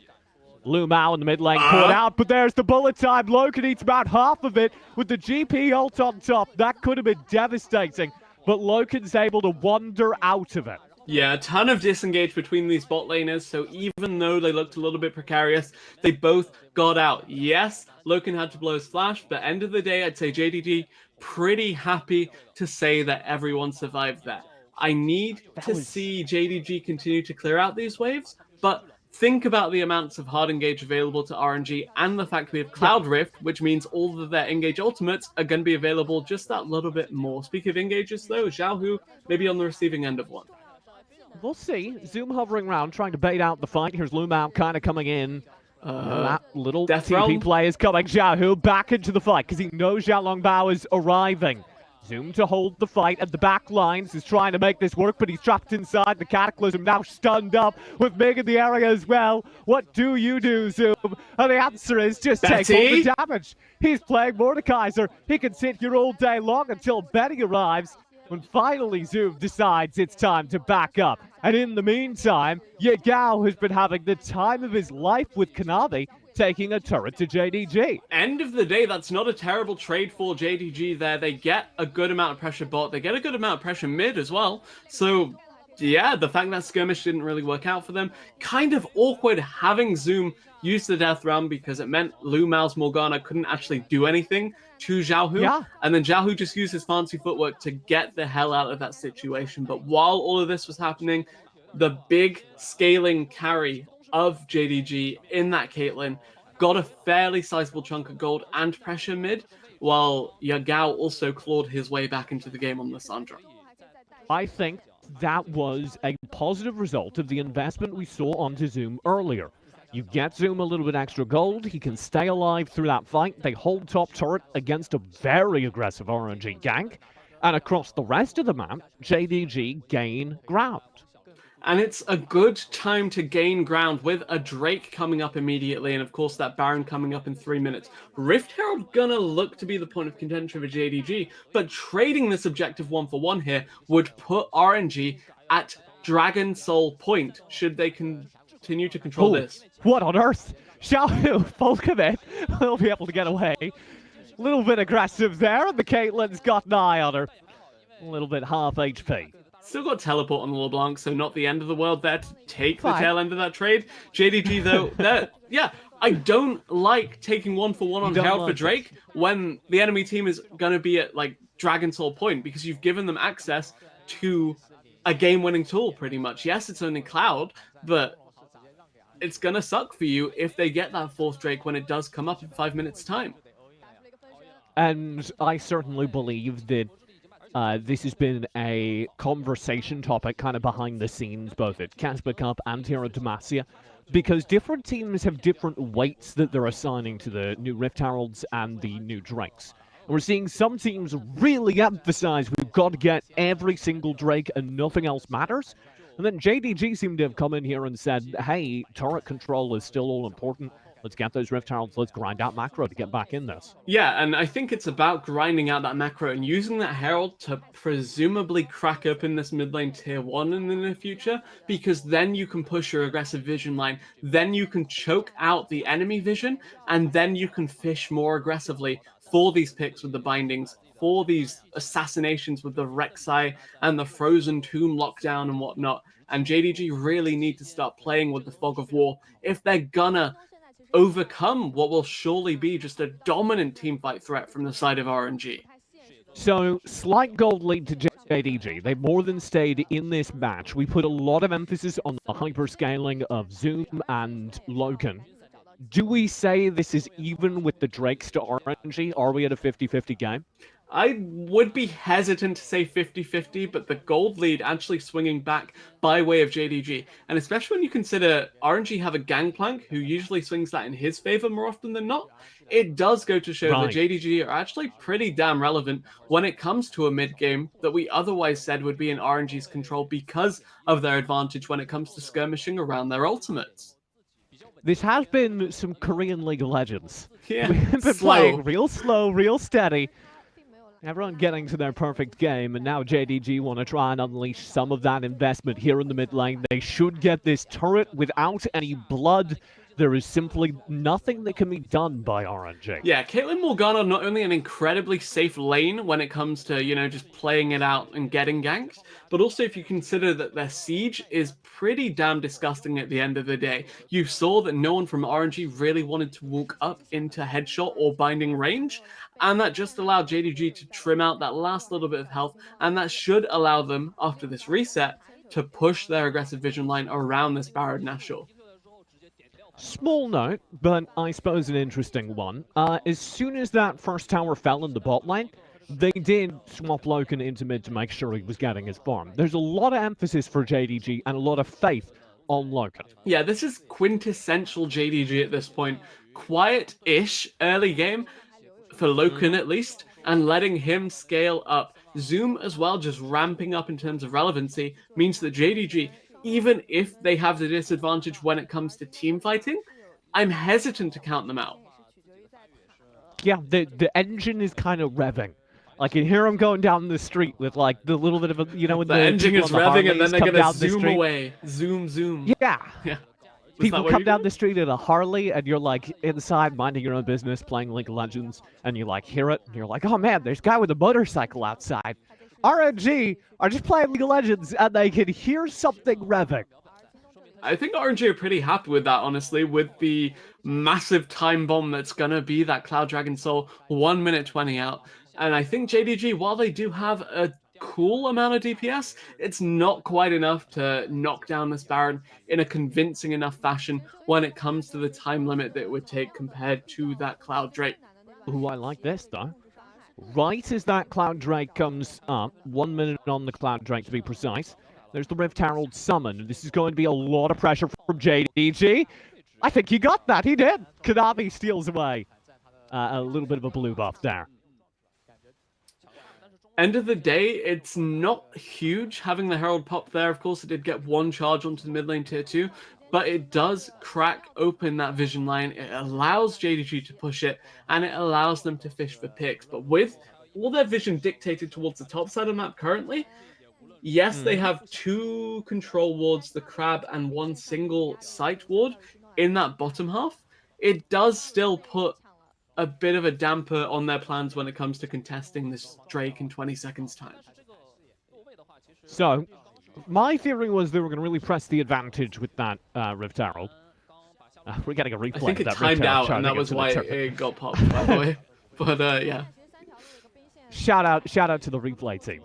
Speaker 10: Lu Mao in the mid lane caught out, but there's the bullet time. Loken eats about half of it with the GP ult on top. That could have been devastating, but Loken's able to wander out of it.
Speaker 11: Yeah, a ton of disengage between these bot laners, so even though they looked a little bit precarious, they both got out. Yes, Loken had to blow his flash, but end of the day, I'd say JDG pretty happy to say that everyone survived that. I need to see JDG continue to clear out these waves, but think about the amounts of hard engage available to RNG and the fact we have Cloud Rift, which means all of their engage ultimates are going to be available just that little bit more. Speaking of engages, though, Zhao Hu may be on the receiving end of one.
Speaker 10: We'll see. Zoom hovering around, trying to bait out the fight. Here's Lu Mao kind of coming in. That little
Speaker 11: Death
Speaker 10: TP
Speaker 11: Realm
Speaker 10: play is coming. Zhao Hu back into the fight because he knows Zhao Longbao is arriving. Zoom to hold the fight at the back lines, is trying to make this work, but he's trapped inside the Cataclysm, now stunned up with Mig in the area as well. What do you do, Zoom? And the answer is just take all the damage. He's playing Mordekaiser. He can sit here all day long until Betty arrives. when finally Zoom decides it's time to back up. And in the meantime, Yagao has been having the time of his life with Kanavi, taking a turret to JDG.
Speaker 11: End of the day, that's not a terrible trade for JDG there. They get a good amount of pressure bot. They get a good amount of pressure mid as well. So, yeah, the fact that skirmish didn't really work out for them. Kind of awkward having Zoom use the death round because it meant Lu Mao's Morgana couldn't actually do anything to Xiaohu.
Speaker 10: Yeah.
Speaker 11: And then Xiaohu just used his fancy footwork to get the hell out of that situation. But while all of this was happening, the big scaling carry of JDG in that Caitlyn got a fairly sizable chunk of gold and pressure mid, while Yagao also clawed his way back into the game on the Sandra.
Speaker 10: I think that was a positive result of the investment we saw onto Zoom earlier. You get Zoom a little bit extra gold, he can stay alive through that fight, they hold top turret against a very aggressive RNG gank, and across the rest of the map, JDG gain ground.
Speaker 11: And it's a good time to gain ground with a Drake coming up immediately, and of course that Baron coming up in 3 minutes. Rift Herald gonna look to be the point of contention for JDG, but trading this objective 1-for-1 here would put RNG at Dragon Soul point, should they continue to control this.
Speaker 10: What on earth? Xiaohu, full commit, will be able to get away. A little bit aggressive there, and the Caitlyn's got an eye on her. A little bit half HP.
Speaker 11: Still got teleport on the LeBlanc, so not the end of the world there to take the
Speaker 10: Fine.
Speaker 11: tail end of that trade. JDG, though, yeah, I don't like taking 1-for-1 on
Speaker 10: don't
Speaker 11: Herald for
Speaker 10: like
Speaker 11: Drake when the enemy team is going to be at, like, Dragon Soul point, because you've given them access to a game-winning tool, pretty much. Yes, it's only Cloud, but it's going to suck for you if they get that 4th Drake when it does come up in 5 minutes' time.
Speaker 10: And I certainly believe that this has been a conversation topic kind of behind the scenes, both at Casper Cup and here at Demacia, because different teams have different weights that they're assigning to the new Rift Heralds and the new Drakes. And we're seeing some teams really emphasize we've got to get every single Drake and nothing else matters. And then JDG seemed to have come in here and said, hey, turret control is still all important. Let's get those Rift Heralds, let's grind out macro to get back in this.
Speaker 11: Yeah, and I think it's about grinding out that macro and using that Herald to presumably crack up in this mid lane tier 1 in the near future, because then you can push your aggressive vision line, then you can choke out the enemy vision, and then you can fish more aggressively for these picks with the bindings, for these assassinations with the Rek'Sai and the Frozen Tomb lockdown and whatnot. And JDG really need to start playing with the Fog of War if they're gonna overcome what will surely be just a dominant teamfight threat from the side of RNG.
Speaker 10: So, slight gold lead to JDG. They more than stayed in this match. We put a lot of emphasis on the hyperscaling of Zoom and Loken. Do we say this is even with the Drakes to RNG? Are we at a 50-50 game?
Speaker 11: I would be hesitant to say 50-50, but the gold lead actually swinging back by way of JDG. And especially when you consider RNG have a Gangplank who usually swings that in his favor more often than not, it does go to show that JDG are actually pretty damn relevant when it comes to a mid game that we otherwise said would be in RNG's control because of their advantage when it comes to skirmishing around their ultimates.
Speaker 10: This has been some Korean League of Legends.
Speaker 11: Yeah,
Speaker 10: We've been
Speaker 11: slow.
Speaker 10: playing real slow, real steady. Everyone getting to their perfect game, and now JDG want to try and unleash some of that investment here in the mid lane. They should get this turret without any blood. There is simply nothing that can be done by RNG.
Speaker 11: Yeah, Caitlyn Morgana not only an incredibly safe lane when it comes to, you know, just playing it out and getting ganks, but also if you consider that their siege is pretty damn disgusting at the end of the day. You saw that no one from RNG really wanted to walk up into headshot or binding range, and that just allowed JDG to trim out that last little bit of health, and that should allow them, after this reset, to push their aggressive vision line around this Barrowed Nashor.
Speaker 10: Small note, but I suppose an interesting one. As soon as that first tower fell in the bot lane, they did swap Loken into mid to make sure he was getting his farm. There's a lot of emphasis for JDG and a lot of faith on Loken.
Speaker 11: Yeah, this is quintessential JDG at this point. Quiet-ish early game, for Loken at least, and letting him scale up. Zoom as well, just ramping up in terms of relevancy, means that JDG, even if they have the disadvantage when it comes to team fighting, I'm hesitant to count them out.
Speaker 10: Yeah, the engine is kind of revving. I can hear them going down the street with like the little bit of a, when
Speaker 11: The engine
Speaker 10: people
Speaker 11: is
Speaker 10: on the
Speaker 11: revving and then
Speaker 10: Harleys
Speaker 11: they're
Speaker 10: come
Speaker 11: gonna
Speaker 10: down the
Speaker 11: zoom
Speaker 10: street.
Speaker 11: away. Zoom.
Speaker 10: Yeah.
Speaker 11: Yeah. Was
Speaker 10: People
Speaker 11: that what
Speaker 10: come
Speaker 11: you
Speaker 10: down
Speaker 11: did?
Speaker 10: the street in a Harley, and you're like inside minding your own business, playing League of Legends, and you like hear it, and you're like, oh man, there's a guy with a motorcycle outside. RNG are just playing League of Legends, and they can hear something revving.
Speaker 11: I think RNG are pretty happy with that, honestly, with the massive time bomb that's gonna be that Cloud Dragon Soul 1 minute 20 out. And I think JDG, while they do have a cool amount of DPS, it's not quite enough to knock down this Baron in a convincing enough fashion when it comes to the time limit that it would take compared to that Cloud Drake.
Speaker 10: Ooh, I like this, though. Right as that Cloud Drake comes up, 1 minute on the Cloud Drake to be precise, there's the Rift Herald summon. This is going to be a lot of pressure from JDG. I think he got that. He did. Kanavi steals away a little bit of a blue buff there.
Speaker 11: End of the day, it's not huge having the Herald pop there. Of course, it did get one charge onto the mid lane tier 2, but it does crack open that vision line. It allows JDG to push it, and it allows them to fish for picks. But with all their vision dictated towards the top side of the map currently, yes, they have 2 control wards, the crab, and 1 single sight ward in that bottom half. It does still put a bit of a damper on their plans when it comes to contesting this Drake in 20 seconds time.
Speaker 10: So, my theory was they were going to really press the advantage with that Rift Herald. We're getting a replay
Speaker 11: I think
Speaker 10: of
Speaker 11: it
Speaker 10: that
Speaker 11: timed
Speaker 10: Rift Herald
Speaker 11: out, and that was why it got popped, by the way. But, yeah.
Speaker 10: Shout out to the replay team.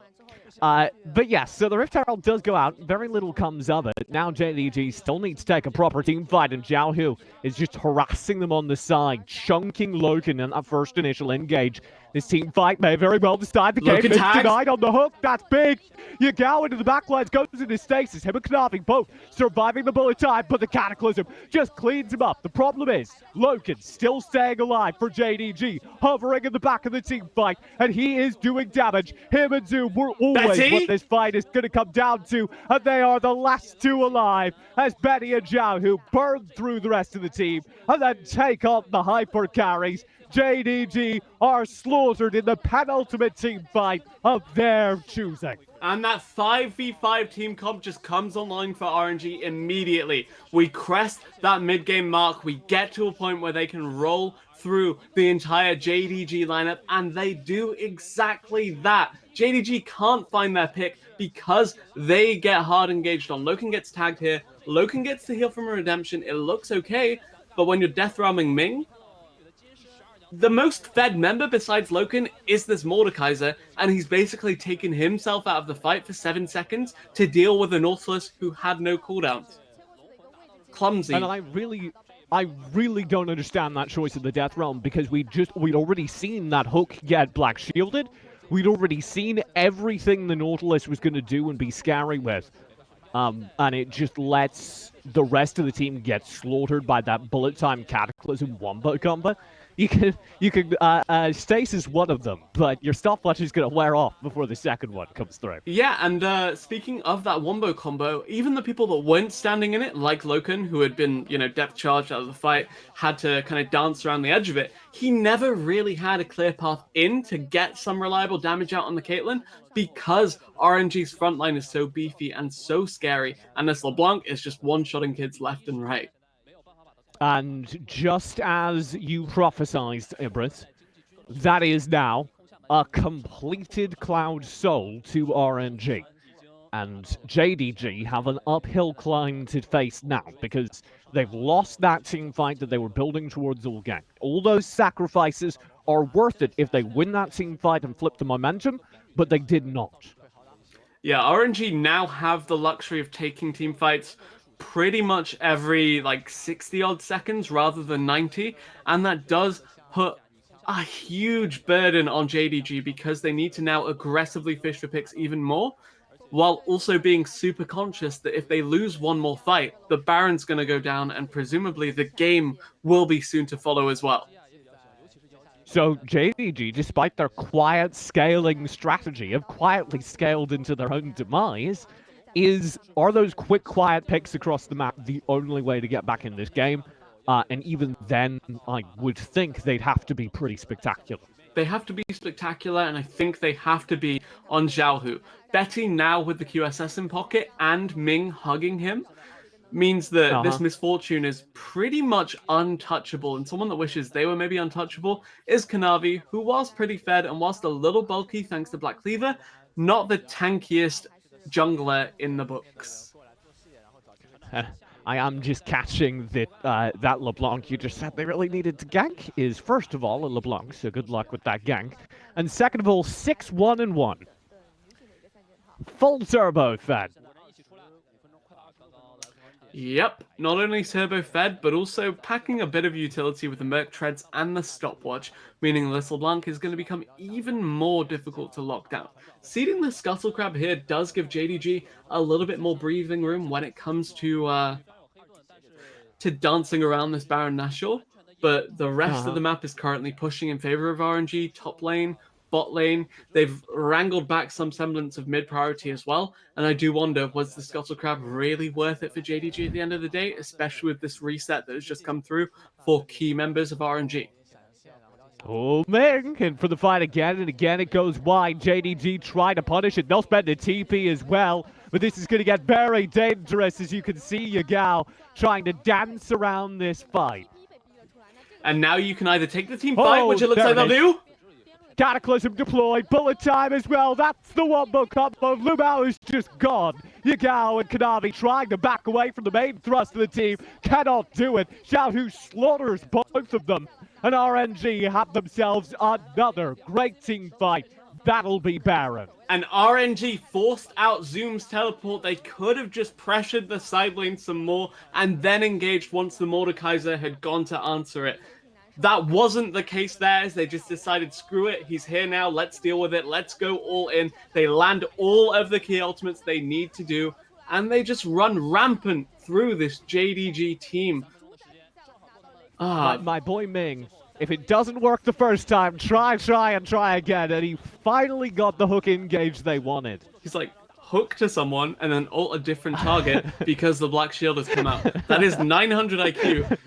Speaker 10: But yes, so the Rift Herald does go out. Very little comes of it. Now JDG still needs to take a proper team fight, and Xiaohu is just harassing them on the side, chunking Loken in that first initial engage. This team fight may very well decide the game.
Speaker 11: Loken
Speaker 10: It's
Speaker 11: tagged.
Speaker 10: denied on the hook. That's big. Yagao into the backlines, goes into stasis. Him and Knavi both surviving the bullet time, but the Cataclysm just cleans him up. The problem is, Loken still staying alive for JDG, hovering in the back of the team fight, and he is doing damage. Him and Zoom were always
Speaker 11: Betty?
Speaker 10: what this fight is going to come down to, and they are the last 2 alive, as Betty and Zhao, who burn through the rest of the team, and then take on the hyper carries. JDG are slaughtered in the penultimate team fight of their choosing.
Speaker 11: And that 5v5 team comp just comes online for RNG immediately. We crest that mid-game mark. We get to a point where they can roll through the entire JDG lineup, and they do exactly that. JDG can't find their pick because they get hard engaged on. Loken gets tagged here. Loken gets the heal from a redemption. It looks okay, but when you're death roaming Ming, the most fed member besides Loken is this Mordekaiser, and he's basically taken himself out of the fight for 7 seconds to deal with a Nautilus who had no cooldowns. Clumsy.
Speaker 10: And I really don't understand that choice of the Death Realm, because we'd already seen that hook get black shielded. We'd already seen everything the Nautilus was going to do and be scary with. And it just lets the rest of the team get slaughtered by that bullet time Cataclysm wombo combo. You can stasis one of them, but your stopwatch is going to wear off before the second one comes through.
Speaker 11: Yeah, and speaking of that wombo combo, even the people that weren't standing in it, like Loken, who had been, depth charged out of the fight, had to kind of dance around the edge of it, he never really had a clear path in to get some reliable damage out on the Caitlyn, because RNG's frontline is so beefy and so scary, and this LeBlanc is just one-shotting kids left and right.
Speaker 10: And just as you prophesized, Ibris, that is now a completed Cloud Soul to RNG. And JDG have an uphill climb to face now, because they've lost that team fight that they were building towards all game. All those sacrifices are worth it if they win that team fight and flip the momentum, but they did not.
Speaker 11: Yeah, RNG now have the luxury of taking team fights pretty much every 60 odd seconds rather than 90, and that does put a huge burden on JDG, because they need to now aggressively fish for picks even more, while also being super conscious that if they lose one more fight, the Baron's going to go down, and presumably the game will be soon to follow as well.
Speaker 10: So JDG, despite their quiet scaling strategy of quietly scaled into their own demise, are those quick, quiet picks across the map the only way to get back in this game? And even then, I would think they'd have to be pretty spectacular.
Speaker 11: they have to be spectacular, and I think they have to be on Xiaohu. Betty now with the QSS in pocket and Ming hugging him means that this misfortune is pretty much untouchable, and someone that wishes they were maybe untouchable is Kanavi, who whilst pretty fed and whilst a little bulky thanks to Black Cleaver, not the tankiest jungler in the books.
Speaker 10: I am just catching that that LeBlanc you just said they really needed to gank is first of all a LeBlanc, so good luck with that gank. And second of all, 6-1-1. Full turbo fed.
Speaker 11: Yep, not only turbo fed, but also packing a bit of utility with the Merc Treads and the Stopwatch, meaning this LeBlanc is going to become even more difficult to lock down. Seeding the Scuttle Crab here does give JDG a little bit more breathing room when it comes to dancing around this Baron Nashor, but the rest of the map is currently pushing in favor of RNG, top lane, bot lane. They've wrangled back some semblance of mid priority as well, and I do wonder, was the Scuttle Crab really worth it for JDG at the end of the day, especially with this reset that has just come through for key members of RNG.
Speaker 10: Oh, Ming, and for the fight again, and again it goes wide. JDG try to punish it. They'll spend a TP as well, but this is going to get very dangerous as you can see Yagao trying to dance around this fight.
Speaker 11: And now you can either take the team fight, which it looks like they'll do.
Speaker 10: Cataclysm deployed, bullet time as well. That's the wombo combo. Lumao is just gone. Yagao and Kanavi trying to back away from the main thrust of the team. Cannot do it. Xiaohu slaughters both of them. And RNG have themselves another great team fight. That'll be Baron.
Speaker 11: And RNG forced out Zoom's teleport. They could have just pressured the side lane some more and then engaged once the Mordekaiser had gone to answer it. That wasn't the case there, as they just decided, screw it, he's here now, let's deal with it, let's go all in. They land all of the key ultimates they need to do, and they just run rampant through this JDG team.
Speaker 10: My boy Ming, if it doesn't work the first time, try again, and he finally got the hook engage they wanted.
Speaker 11: He's like, hook to someone and then ult a different target because the Black Shield has come out. That is 900 IQ.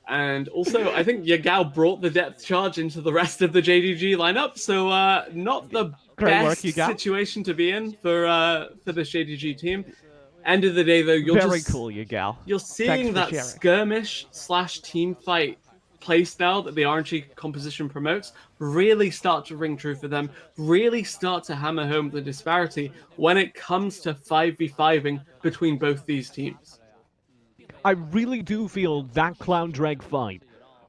Speaker 11: And also, I think Yagao brought the depth charge into the rest of the JDG lineup, so not the best situation to be in for this JDG team. End of the day, though,
Speaker 10: Very cool, Yagao.
Speaker 11: You're seeing that skirmish/team fight playstyle that the RNG composition promotes really start to ring true for them, really start to hammer home the disparity when it comes to 5v5ing between both these teams.
Speaker 10: I really do feel that Clown Drake fight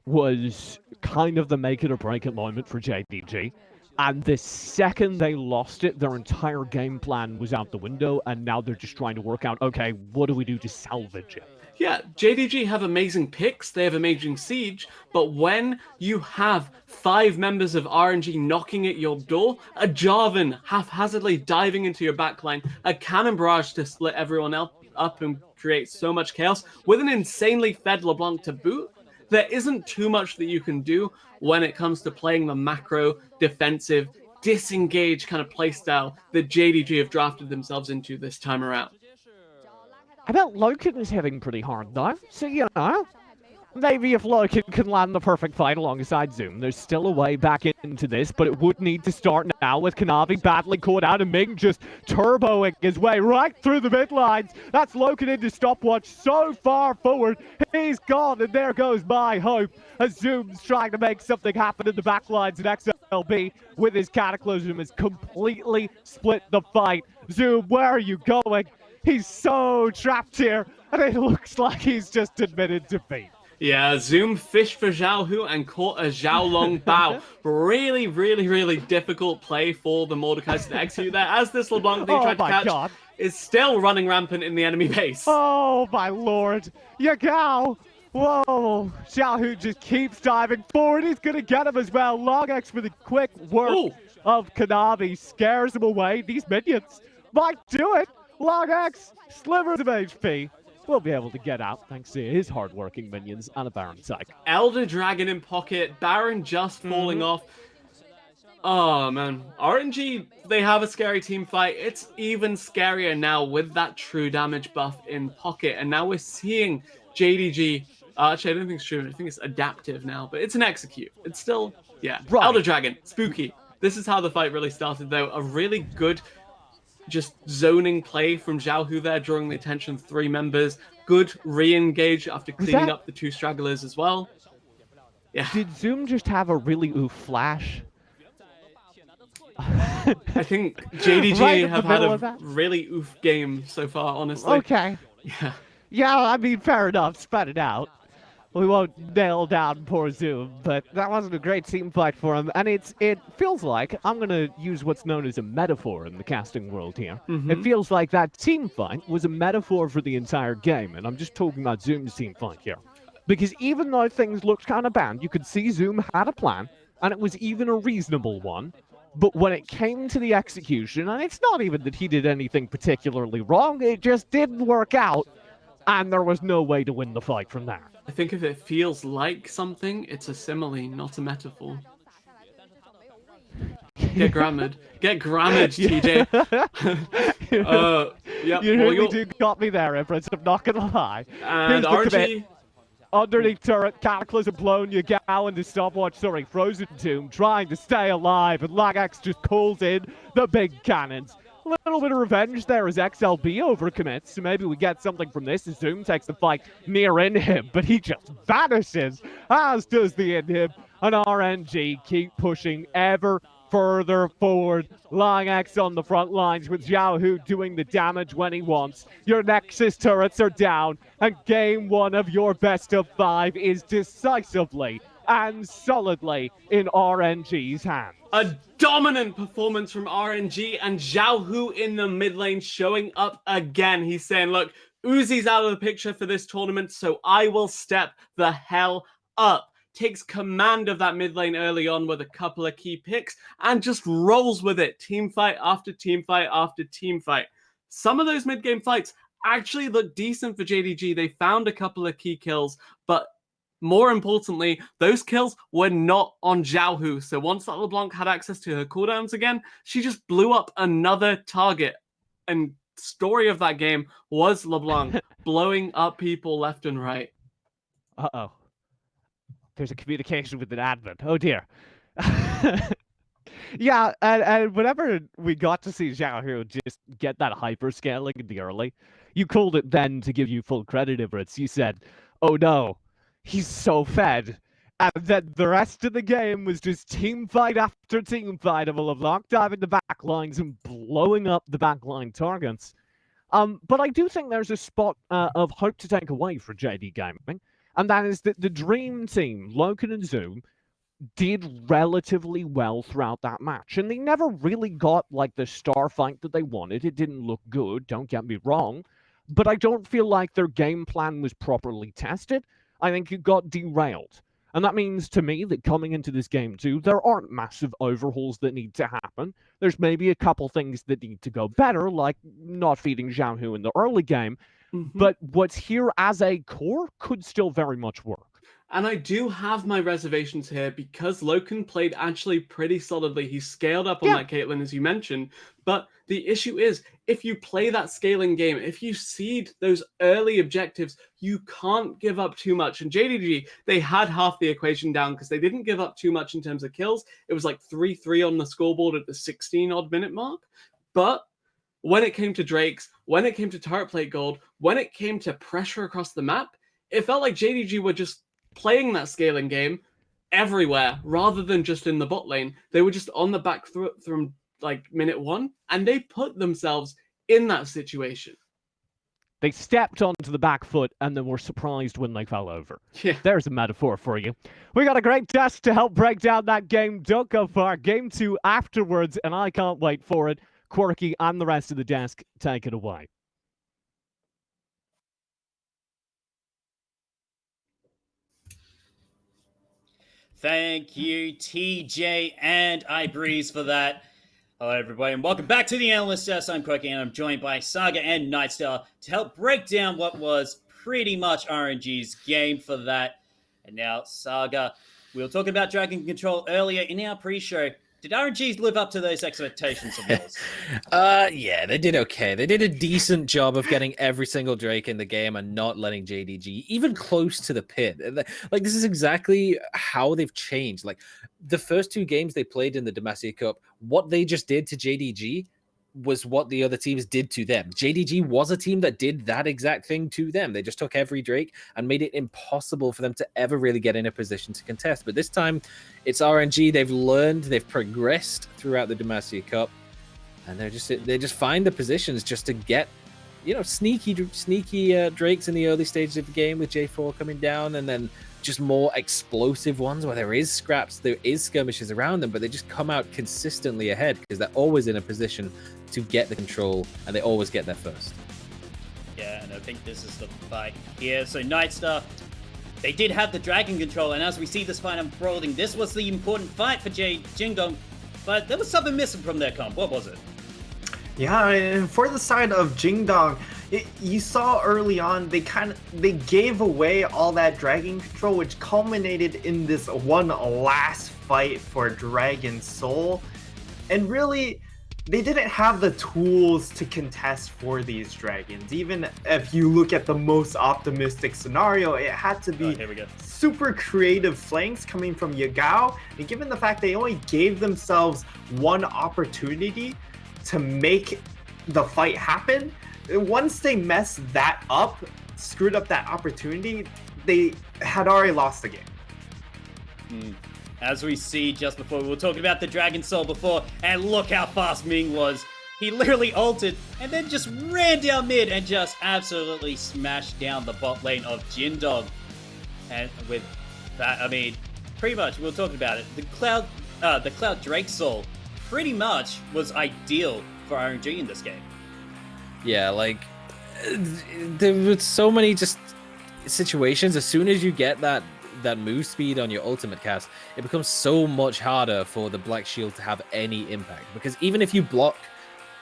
Speaker 10: was kind of the make it or break it moment for JDG. And the second they lost it, their entire game plan was out the window, and now they're just trying to work out, okay, what do we do to salvage it?
Speaker 11: Yeah, JDG have amazing picks, they have amazing siege, but when you have 5 members of RNG knocking at your door, a Jarvan haphazardly diving into your backline, a cannon barrage to split everyone else up and create so much chaos, with an insanely fed LeBlanc to boot, there isn't too much that you can do when it comes to playing the macro, defensive, disengage kind of playstyle that JDG have drafted themselves into this time around.
Speaker 10: I bet Loken is hitting pretty hard though, so you know, maybe if Loken can land the perfect fight alongside Zoom, there's still a way back into this, but it would need to start now with Kanavi battling caught out and Ming just turboing his way right through the mid lines. That's Loken into Stopwatch so far forward. He's gone, and there goes my hope as Zoom's trying to make something happen in the back lines, and XLB with his Cataclysm has completely split the fight. Zoom, where are you going? He's so trapped here, and it looks like he's just admitted defeat.
Speaker 11: Yeah, Zoom fished for Xiaohu and caught a Xiaolong Bao. Really difficult play for the Mordekaiser to execute there, as this LeBlanc they tried to catch is still running rampant in the enemy base.
Speaker 10: Oh my lord! Yagao! Whoa! Xiaohu just keeps diving forward. He's gonna get him as well. Longex with a quick work of Kanavi scares him away. These minions might do it. Longex, slivers of HP. Will be able to get out thanks to his hard-working minions and a Baron psych.
Speaker 11: Elder Dragon in pocket, Baron just falling off. Oh man, RNG, they have a scary team fight. It's even scarier now with that true damage buff in pocket, and now we're seeing JDG. Actually, I don't think it's true. I think it's adaptive now, but it's an execute. It's still Yeah,
Speaker 10: Right.
Speaker 11: Elder Dragon, spooky. This is how the fight really started, though. A really good just zoning play from Zhao Hu there, drawing the attention of 3 members. Good re-engage after cleaning up the 2 stragglers as well. Yeah.
Speaker 10: Did Zoom just have a really oof flash?
Speaker 11: I think JDG
Speaker 10: Right in the
Speaker 11: have had
Speaker 10: middle
Speaker 11: a
Speaker 10: of that?
Speaker 11: really oof game so far, honestly.
Speaker 10: Okay.
Speaker 11: Yeah.
Speaker 10: Yeah, I mean, fair enough. Spread it out. We won't nail down poor Zoom, but that wasn't a great team fight for him. And it feels like, I'm going to use what's known as a metaphor in the casting world here. It feels like that team fight was a metaphor for the entire game. And I'm just talking about Zoom's team fight here. Because even though things looked kind of bad, you could see Zoom had a plan, and it was even a reasonable one. But when it came to the execution, and it's not even that he did anything particularly wrong, it just didn't work out, and there was no way to win the fight from there.
Speaker 11: I think if it feels like something, it's a simile, not a metaphor. Get grammared. Get grammared, TJ. Yep.
Speaker 10: You really do got me there, Empress, I'm not gonna lie.
Speaker 11: And
Speaker 10: Here's the commit.
Speaker 11: RNG.
Speaker 10: Underneath turret, Cataclysm blown, you Gao into stopwatch, Frozen Tomb, trying to stay alive, and Lagax just calls in the big cannons. A little bit of revenge there as XLB overcommits, so maybe we get something from this as Zoom takes the fight near in him, but he just vanishes, as does the inhib, and RNG keep pushing ever further forward. Lagax on the front lines with Zhao Hu doing the damage when he wants. Your Nexus turrets are down, and game 1 of your best of 5 is decisively and solidly in RNG's hands.
Speaker 11: A dominant performance from RNG, and Zhao Hu in the mid lane showing up again. He's saying, look, Uzi's out of the picture for this tournament, so I will step the hell up. Takes command of that mid lane early on with a couple of key picks and just rolls with it. Team fight after team fight after team fight. Some of those mid game fights actually look decent for JDG. They found a couple of key kills, but more importantly, those kills were not on Zhao Hu. So once that LeBlanc had access to her cooldowns again, she just blew up another target. And story of that game was LeBlanc blowing up people left and right.
Speaker 10: Uh-oh. There's a communication with an admin. Oh dear. Yeah, and whenever we got to see Zhao Hu just get that hyperscaling in the early, you called it then to give you full credit, Everett. You said, oh no, he's so fed. And then the rest of the game was just team fight after team fight of a LeBlanc diving the back lines and blowing up the backline targets. But I do think there's a spot of hope to take away for JD Gaming. And that is that the dream team, Loken and Zoom, did relatively well throughout that match. And they never really got, like, the star fight that they wanted. It didn't look good, don't get me wrong. But I don't feel like their game plan was properly tested. I think it got derailed. And that means to me that coming into this game too, there aren't massive overhauls that need to happen. There's maybe a couple things that need to go better, like not feeding Zhao Hu in the early game. But what's here as a core could still very much work.
Speaker 11: And I do have my reservations here because Loken played actually pretty solidly. He scaled up on that Caitlyn, as you mentioned. But the issue is, if you play that scaling game, if you seed those early objectives, you can't give up too much. And JDG, they had half the equation down because they didn't give up too much in terms of kills. It was like 3-3 on the scoreboard at the 16-odd minute mark. But when it came to Drakes, when it came to turret plate gold, when it came to pressure across the map, it felt like JDG were just playing that scaling game everywhere rather than just in the bot lane. They were just on the back from like minute 1, and they put themselves in that situation.
Speaker 10: They stepped onto the back foot and then were surprised when they fell over.
Speaker 11: Yeah.
Speaker 10: There's a metaphor for you. We got a great test to help break down that game. Don't go far. Game 2 afterwards, and I can't wait for it. Quirky and the rest of the desk, take it away.
Speaker 7: Thank you, TJ and iBreeze, for that. Hello, everybody, and welcome back to the Analyst Desk. I'm Quirky, and I'm joined by Saga and Nightstar to help break down what was pretty much RNG's game for that. And now, Saga, we were talking about Dragon Control earlier in our pre-show. Did RNG live up to those expectations of yours?
Speaker 8: Yeah, they did okay. They did a decent job of getting every single Drake in the game and not letting JDG even close to the pit. Like, this is exactly how they've changed. Like, the first 2 games they played in the Demacia Cup, what they just did to JDG was what the other teams did to them. JDG was a team that did that exact thing to them. They just took every Drake and made it impossible for them to ever really get in a position to contest. But this time, it's RNG. They've learned, they've progressed throughout the Demacia Cup, and they just find the positions just to get, sneaky Drakes in the early stages of the game with J4 coming down, and then just more explosive ones where there is scraps, there is skirmishes around them, but they just come out consistently ahead because they're always in a position to get the control, and they always get there first.
Speaker 7: Yeah, and I think this is the fight here. So Nightstar, they did have the dragon control, and as we see this fight unfolding, this was the important fight for Jingdong, but there was something missing from their comp. What was it?
Speaker 9: Yeah, and for the side of Jingdong, you saw early on they gave away all that dragon control, which culminated in this one last fight for Dragon Soul, and really they didn't have the tools to contest for these dragons. Even if you look at the most optimistic scenario, it had to be super creative flanks coming from Yagao, and given the fact they only gave themselves one opportunity to make the fight happen, once they messed that up, screwed up that opportunity, they had already lost the game.
Speaker 7: As we see just before, we were talking about the Dragon Soul before, and look how fast Ming was. He literally ulted and then just ran down mid and just absolutely smashed down the bot lane of Jindong. And with that, I mean, pretty much, we were talking about it. The Cloud Drake Soul pretty much was ideal for RNG in this game.
Speaker 8: Yeah, like, there were so many just situations. As soon as you get that move speed on your ultimate cast, it becomes so much harder for the Black Shield to have any impact. Because even if you block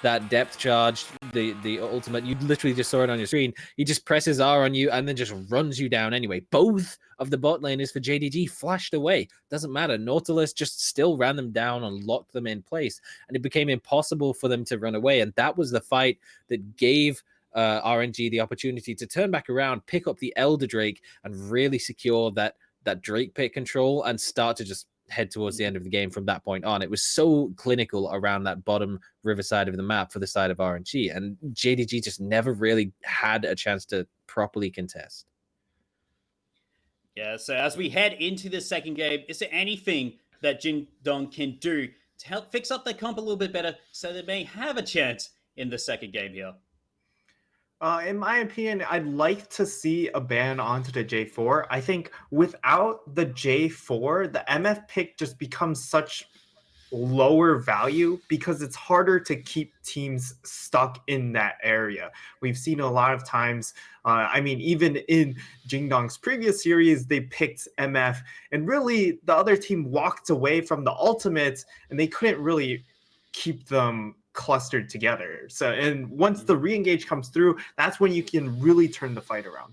Speaker 8: that depth charge, the ultimate, you literally just saw it on your screen, he just presses R on you and then just runs you down anyway. Both of the bot laners for JDG flashed away. Doesn't matter. Nautilus just still ran them down and locked them in place, and it became impossible for them to run away. And that was the fight that gave RNG the opportunity to turn back around, pick up the Elder Drake, and really secure that Drake pit control and start to just head towards the end of the game from that point on. It was so clinical around that bottom river side of the map for the side of RNG, and JDG just never really had a chance to properly contest.
Speaker 7: Yeah, so as we head into the second game, is there anything that Jingdong can do to help fix up their comp a little bit better so they may have a chance in the second game here?
Speaker 9: In my opinion, I'd like to see a ban onto the J4. I think without the J4, the MF pick just becomes such lower value because it's harder to keep teams stuck in that area. We've seen a lot of times, even in Jingdong's previous series, they picked MF and really the other team walked away from the ultimates and they couldn't really keep them clustered together. So, and once the re-engage comes through, that's when you can really turn the fight around.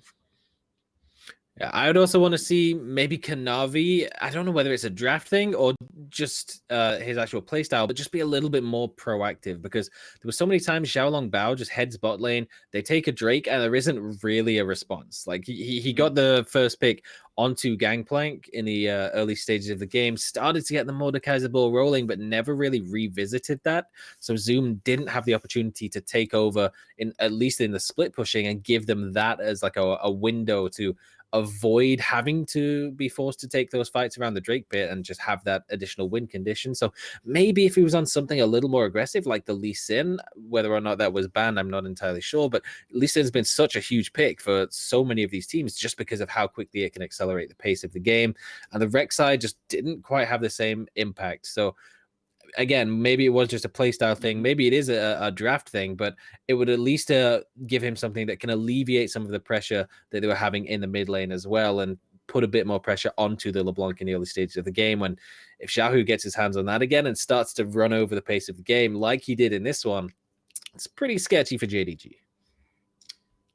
Speaker 8: Yeah, I would also want to see maybe Kanavi. I don't know whether it's a draft thing or just his actual playstyle, but just be a little bit more proactive, because there were so many times Xiaolong Bao just heads bot lane, they take a Drake, and there isn't really a response. Like he got the first pick onto Gangplank in the early stages of the game, started to get the Mordekaiser ball rolling, but never really revisited that. So Zoom didn't have the opportunity to take over, at least in the split pushing, and give them that as like a window to avoid having to be forced to take those fights around the Drake pit and just have that additional win condition. So maybe if he was on something a little more aggressive, like the Lee Sin, whether or not that was banned, I'm not entirely sure, but Lee Sin's been such a huge pick for so many of these teams just because of how quickly it can accelerate the pace of the game. And the Rex side just didn't quite have the same impact. So again, maybe it was just a playstyle thing. Maybe it is a draft thing, but it would at least give him something that can alleviate some of the pressure that they were having in the mid lane as well, and put a bit more pressure onto the LeBlanc in the early stages of the game. When if Xiaohu gets his hands on that again and starts to run over the pace of the game like he did in this one, it's pretty sketchy for JDG.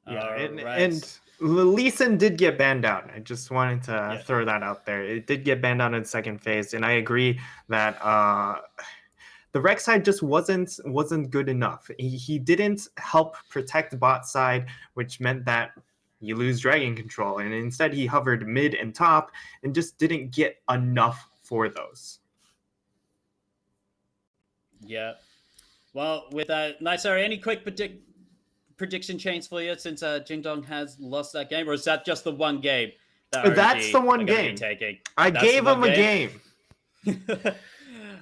Speaker 9: Yeah, and Lee Sin did get banned out. I just wanted to
Speaker 7: Yeah.
Speaker 9: throw that out there. It did get banned out in second phase, and I agree that the Rex side just wasn't good enough. He didn't help protect bot side, which meant that you lose dragon control, and instead he hovered mid and top and just didn't get enough for those.
Speaker 7: Yeah. Well, with that, Sorry, any quick prediction chains for you since Jingdong has lost that game, or is that just the one game?
Speaker 9: That's the one game. I gave him a game.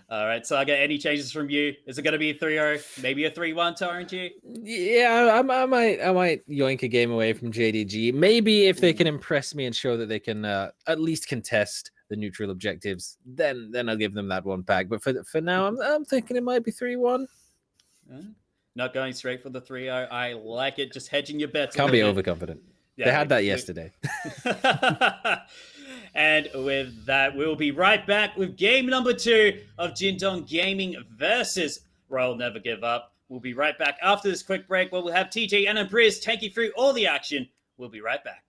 Speaker 7: All right, so I get any changes from you? Is it going to be a 3-0, maybe a 3-1 to RNG?
Speaker 8: Yeah, I might yoink a game away from JDG. Maybe if they can impress me and show that they can at least contest the neutral objectives, then I'll give them that one pack. But for now, I'm thinking it might be 3-1.
Speaker 7: Not going straight for the 3-0. I like it. Just hedging your bets.
Speaker 8: Can't be overconfident.
Speaker 7: Yeah,
Speaker 8: they had that yesterday.
Speaker 7: And with that, we'll be right back with game number 2 of Jindong Gaming versus Royal Never Give Up. We'll be right back after this quick break where we'll have TJ and Briz take you through all the action. We'll be right back.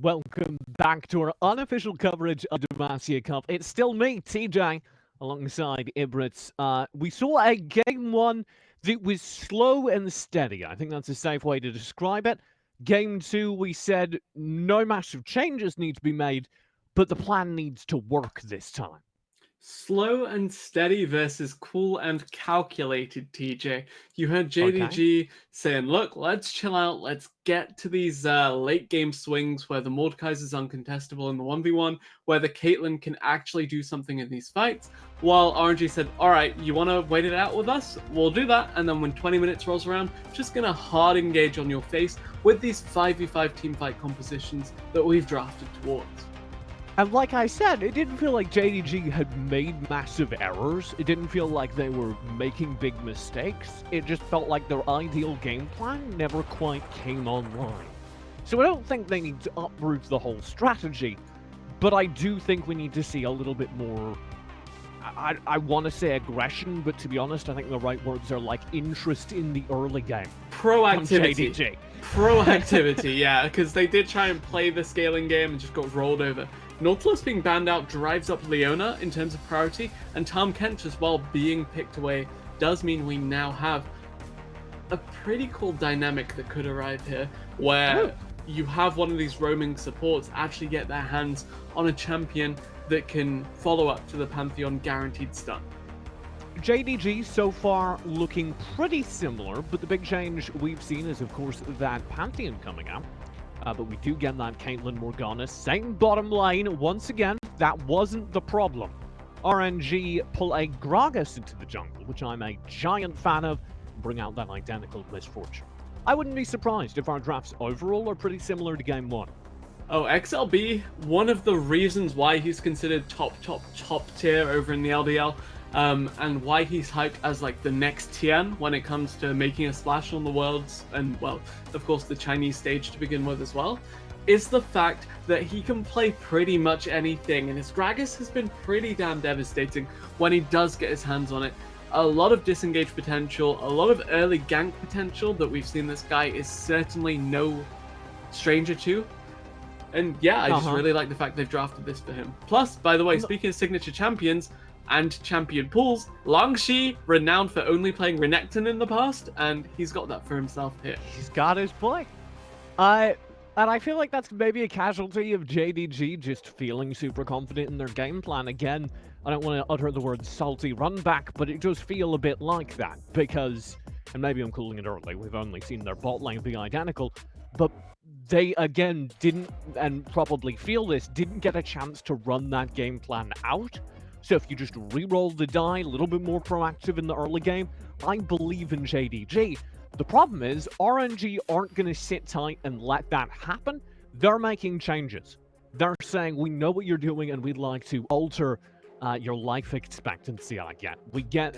Speaker 10: Welcome back to our unofficial coverage of Demacia Cup. It's still me, TJ, alongside Ibrits. We saw a game one that was slow and steady. I think that's a safe way to describe it. Game two, we said no massive changes need to be made, but the plan needs to work this time.
Speaker 11: Slow and steady versus cool and calculated, TJ. You heard JDG saying, look, let's chill out. Let's get to these late game swings where the Mordekaiser's uncontestable in the 1v1, where the Caitlyn can actually do something in these fights. While RNG said, all right, you want to wait it out with us? We'll do that. And then when 20 minutes rolls around, just going to hard engage on your face with these 5v5 teamfight compositions that we've drafted towards.
Speaker 10: And like I said, it didn't feel like JDG had made massive errors. It didn't feel like they were making big mistakes. It just felt like their ideal game plan never quite came online. So I don't think they need to uproot the whole strategy, but I do think we need to see a little bit more, I want to say aggression, but to be honest, I think the right words are like interest in the early game.
Speaker 11: Proactivity.
Speaker 10: JDG.
Speaker 11: Proactivity, yeah, because they did try and play the scaling game and just got rolled over. Nautilus being banned out drives up Leona in terms of priority, and Tom Kent as well being picked away does mean we now have a pretty cool dynamic that could arrive here, where you have one of these roaming supports actually get their hands on a champion that can follow up to the Pantheon guaranteed stun.
Speaker 10: JDG so far looking pretty similar, but the big change we've seen is, of course, that Pantheon coming out. But we do get that Caitlyn Morgana. Same bottom lane. Once again, that wasn't the problem. RNG pull a Gragas into the jungle, which I'm a giant fan of, and bring out that identical misfortune. I wouldn't be surprised if our drafts overall are pretty similar to game one.
Speaker 11: Oh, XLB, one of the reasons why he's considered top tier over in the LDL, and why he's hyped as like the next Tian when it comes to making a splash on the Worlds and, well, of course the Chinese stage to begin with as well, is the fact that he can play pretty much anything, and his Gragas has been pretty damn devastating when he does get his hands on it. A lot of disengage potential, a lot of early gank potential that we've seen this guy is certainly no stranger to. And yeah, I just really like the fact they've drafted this for him. Plus, by the way, speaking of signature champions and champion pools, Longshi, renowned for only playing Renekton in the past, and he's got that for himself here.
Speaker 10: He's got his play. And I feel like that's maybe a casualty of JDG just feeling super confident in their game plan. Again, I don't want to utter the word salty run back, but it does feel a bit like that because, and maybe I'm calling it early, we've only seen their bot lane be identical, but they, again, didn't, and probably feel this, didn't get a chance to run that game plan out. So if you just re-roll the die, a little bit more proactive in the early game, I believe in JDG. The problem is, RNG aren't going to sit tight and let that happen. They're making changes. They're saying, we know what you're doing and we'd like to alter your life expectancy, I get. We get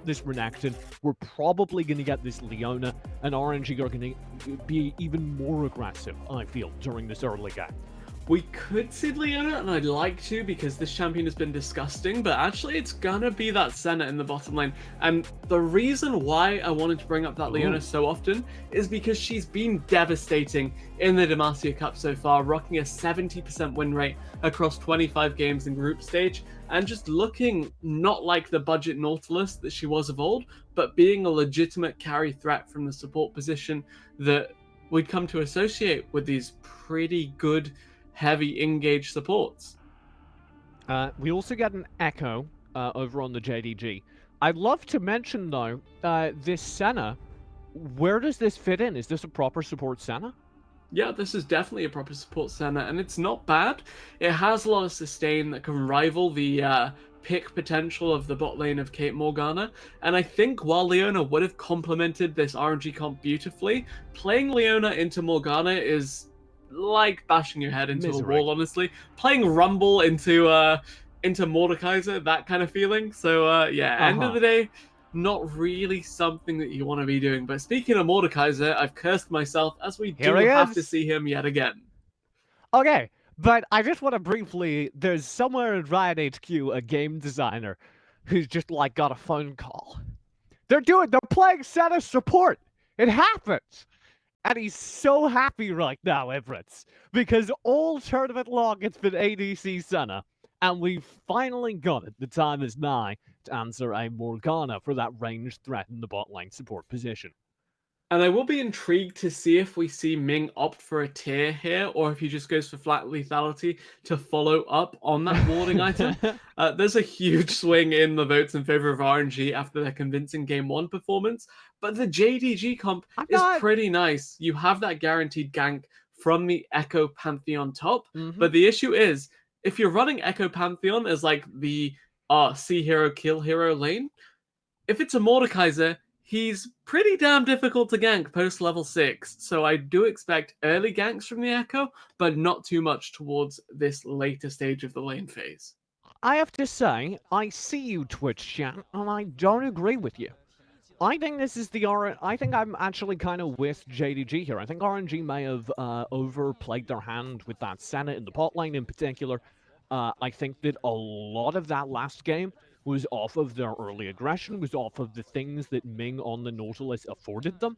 Speaker 10: this Renekton, we're probably going to get this Leona, and RNG are going to be even more aggressive, I feel, during this early game.
Speaker 11: We could see Leona, and I'd like to because this champion has been disgusting, but actually it's gonna be that Senna in the bottom lane. And the reason why I wanted to bring up that Leona so often is because she's been devastating in the Demacia Cup so far, rocking a 70% win rate across 25 games in group stage, and just looking not like the budget Nautilus that she was of old, but being a legitimate carry threat from the support position that we'd come to associate with these pretty good heavy engage supports.
Speaker 10: We also get an Echo over on the JDG. I'd love to mention, though, this Senna, where does this fit in? Is this a proper support Senna?
Speaker 11: Yeah, this is definitely a proper support Senna, and it's not bad. It has a lot of sustain that can rival the pick potential of the bot lane of Kate Morgana, and I think while Leona would have complemented this RNG comp beautifully, playing Leona into Morgana is like bashing your head into a wall, honestly. Playing Rumble into Mordekaiser, that kind of feeling. So yeah, end of the day, not really something that you want to be doing. But speaking of Mordekaiser, I've cursed myself as we do have to see him yet again.
Speaker 10: Okay, but I just want to briefly, there's somewhere in Riot HQ a game designer who's just like got a phone call. They're playing Senna support. It happens. And he's so happy right now, Everett, because all tournament long it's been ADC Senna. And we've finally got it. The time is nigh to answer a Morgana for that ranged threat in the bot lane support position.
Speaker 11: And I will be intrigued to see if we see Ming opt for a tier here, or if he just goes for flat lethality to follow up on that warding item. There's a huge swing in the votes in favor of RNG after their convincing Game 1 performance, but the JDG comp is pretty nice. You have that guaranteed gank from the Echo Pantheon top, but the issue is, if you're running Echo Pantheon as like the see hero, kill hero lane, if it's a Mordekaiser, he's pretty damn difficult to gank post level 6, so I do expect early ganks from the Echo, but not too much towards this later stage of the lane phase.
Speaker 10: I have to say, I see you, Twitch chat, and I don't agree with you. I think this is the I think I'm actually kind of with JDG here. I think RNG may have overplayed their hand with that Senna in the bot lane in particular. I think that a lot of that last game was off of their early aggression, was off of the things that Ming on the Nautilus afforded them,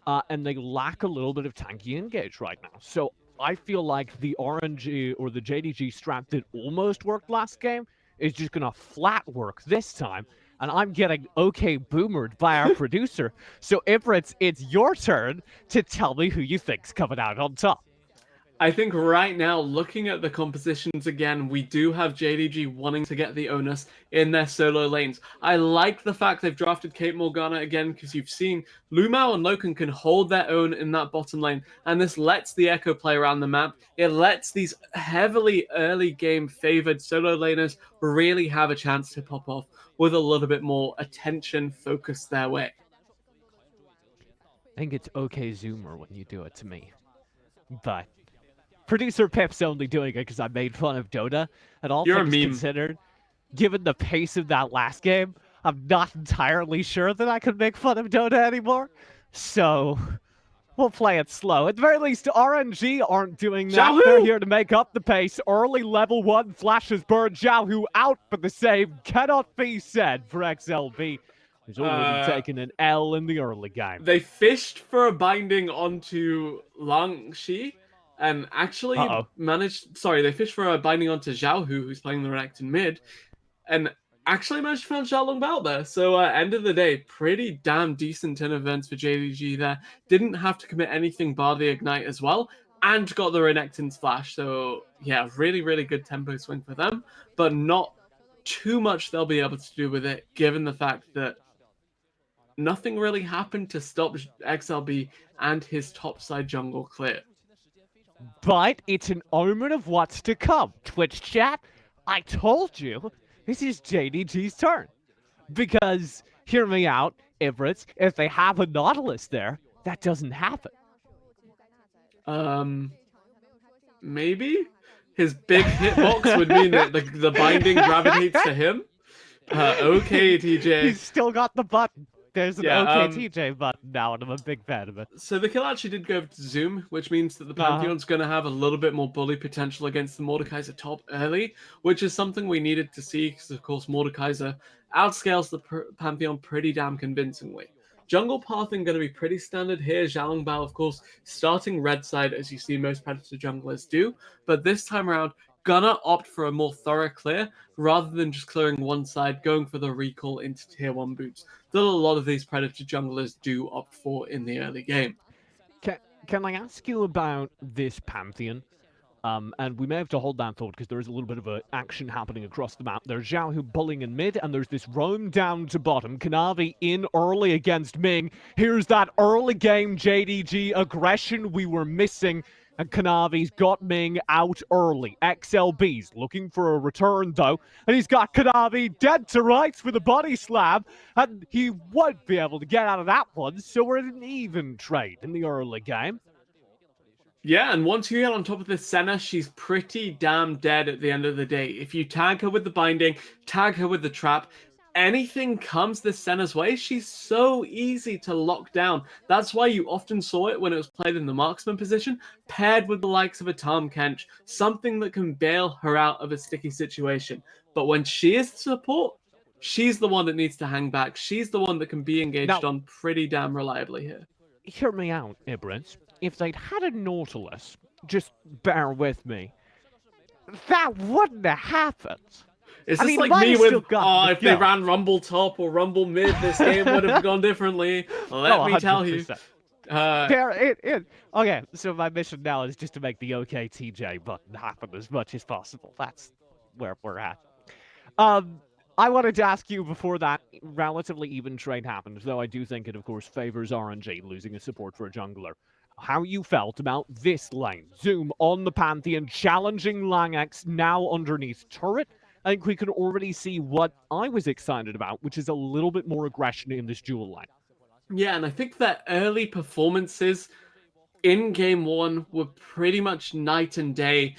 Speaker 10: and they lack a little bit of tanky engage right now. So I feel like the RNG or the JDG strat that almost worked last game is just going to flat work this time, and I'm getting okay boomered by our producer. So Ifrit, it's your turn to tell me who you think's coming out on top.
Speaker 11: I think right now, looking at the compositions again, we do have JDG wanting to get the onus in their solo lanes. I like the fact they've drafted Kate Morgana again, because you've seen Lumao and Loken can hold their own in that bottom lane, and this lets the Echo play around the map. It lets these heavily early game favored solo laners really have a chance to pop off with a little bit more attention focused their way.
Speaker 10: I think it's okay Zoomer when you do it to me, but Producer Pip's only doing it because I made fun of Dota, and all things considered, given the pace of that last game, I'm not entirely sure that I could make fun of Dota anymore. So we'll play it slow. At the very least, RNG aren't doing that.
Speaker 11: Xiaohu!
Speaker 10: They're here to make up the pace. Early level 1 flashes burn Xiaohu out, but the same cannot be said for XLB, who's already taken an L in the early game.
Speaker 11: They fished for a binding onto Lang Shi, and actually they fished for a binding onto Xiaohu, who's playing the Renekton mid, and actually managed to find Xiaolong Bao there. So end of the day, pretty damn decent turn of events for JDG there. Didn't have to commit anything bar the Ignite as well, and got the Renekton's flash. So yeah, really, really good tempo swing for them, but not too much they'll be able to do with it, given the fact that nothing really happened to stop XLB and his topside jungle clear.
Speaker 10: But it's an omen of what's to come. Twitch chat, I told you, this is JDG's turn. Because, hear me out, Everett, if they have a Nautilus there, that doesn't happen.
Speaker 11: Maybe? His big hitbox would mean that the binding gravitates to him? Okay, TJ.
Speaker 10: He's still got the button. There's an OK TJ button now, and I'm a big fan of it.
Speaker 11: So the kill actually did go to Zoom, which means that the Pantheon's going to have a little bit more bully potential against the Mordekaiser top early, which is something we needed to see, because of course Mordekaiser outscales the Pantheon pretty damn convincingly. Jungle pathing going to be pretty standard here. Xiaolong Bao, of course, starting red side, as you see most Predator junglers do, but this time around, gonna opt for a more thorough clear rather than just clearing one side, going for the recall into tier 1 boots that a lot of these Predator junglers do opt for in the early game.
Speaker 10: Can I ask you about this Pantheon? And we may have to hold that thought because there is a little bit of action happening across the map. There's Xiaohu bullying in mid, and there's this roam down to bottom. Kanavi in early against Ming. Here's that early game JDG aggression we were missing. And Kanavi's got Ming out early. XLB's looking for a return, though. And he's got Kanavi dead to rights with a body slam. And he won't be able to get out of that one. So we're in an even trade in the early game.
Speaker 11: Yeah, and once you get on top of this Senna, she's pretty damn dead at the end of the day. If you tag her with the binding, tag her with the trap, anything comes this Senna's way, she's so easy to lock down. That's why you often saw it when it was played in the marksman position, paired with the likes of a Tahm Kench, something that can bail her out of a sticky situation. But when she is the support, she's the one that needs to hang back. She's the one that can be engaged on pretty damn reliably here.
Speaker 10: hear me out, Ibris. If they'd had a Nautilus, just bear with me, that wouldn't have happened.
Speaker 11: It's
Speaker 10: I
Speaker 11: just
Speaker 10: mean,
Speaker 11: like
Speaker 10: might
Speaker 11: me
Speaker 10: have
Speaker 11: with,
Speaker 10: still gotten the
Speaker 11: if they
Speaker 10: kill.
Speaker 11: ran Rumble top or Rumble mid, this game would have gone differently. Let
Speaker 10: Oh,
Speaker 11: me tell you.
Speaker 10: 100%.
Speaker 11: Uh,
Speaker 10: Okay, so my mission now is just to make the OKTJ button happen as much as possible. That's where we're at. I wanted to ask you before that relatively even trade happened, though I do think it, of course, favors RNG losing a support for a jungler. How you felt about this lane? Zoom on the Pantheon, challenging Langx now underneath turret. I think we can already see what I was excited about, which is a little bit more aggression in this dual lane.
Speaker 11: Yeah, and I think that early performances in game one were pretty much night and day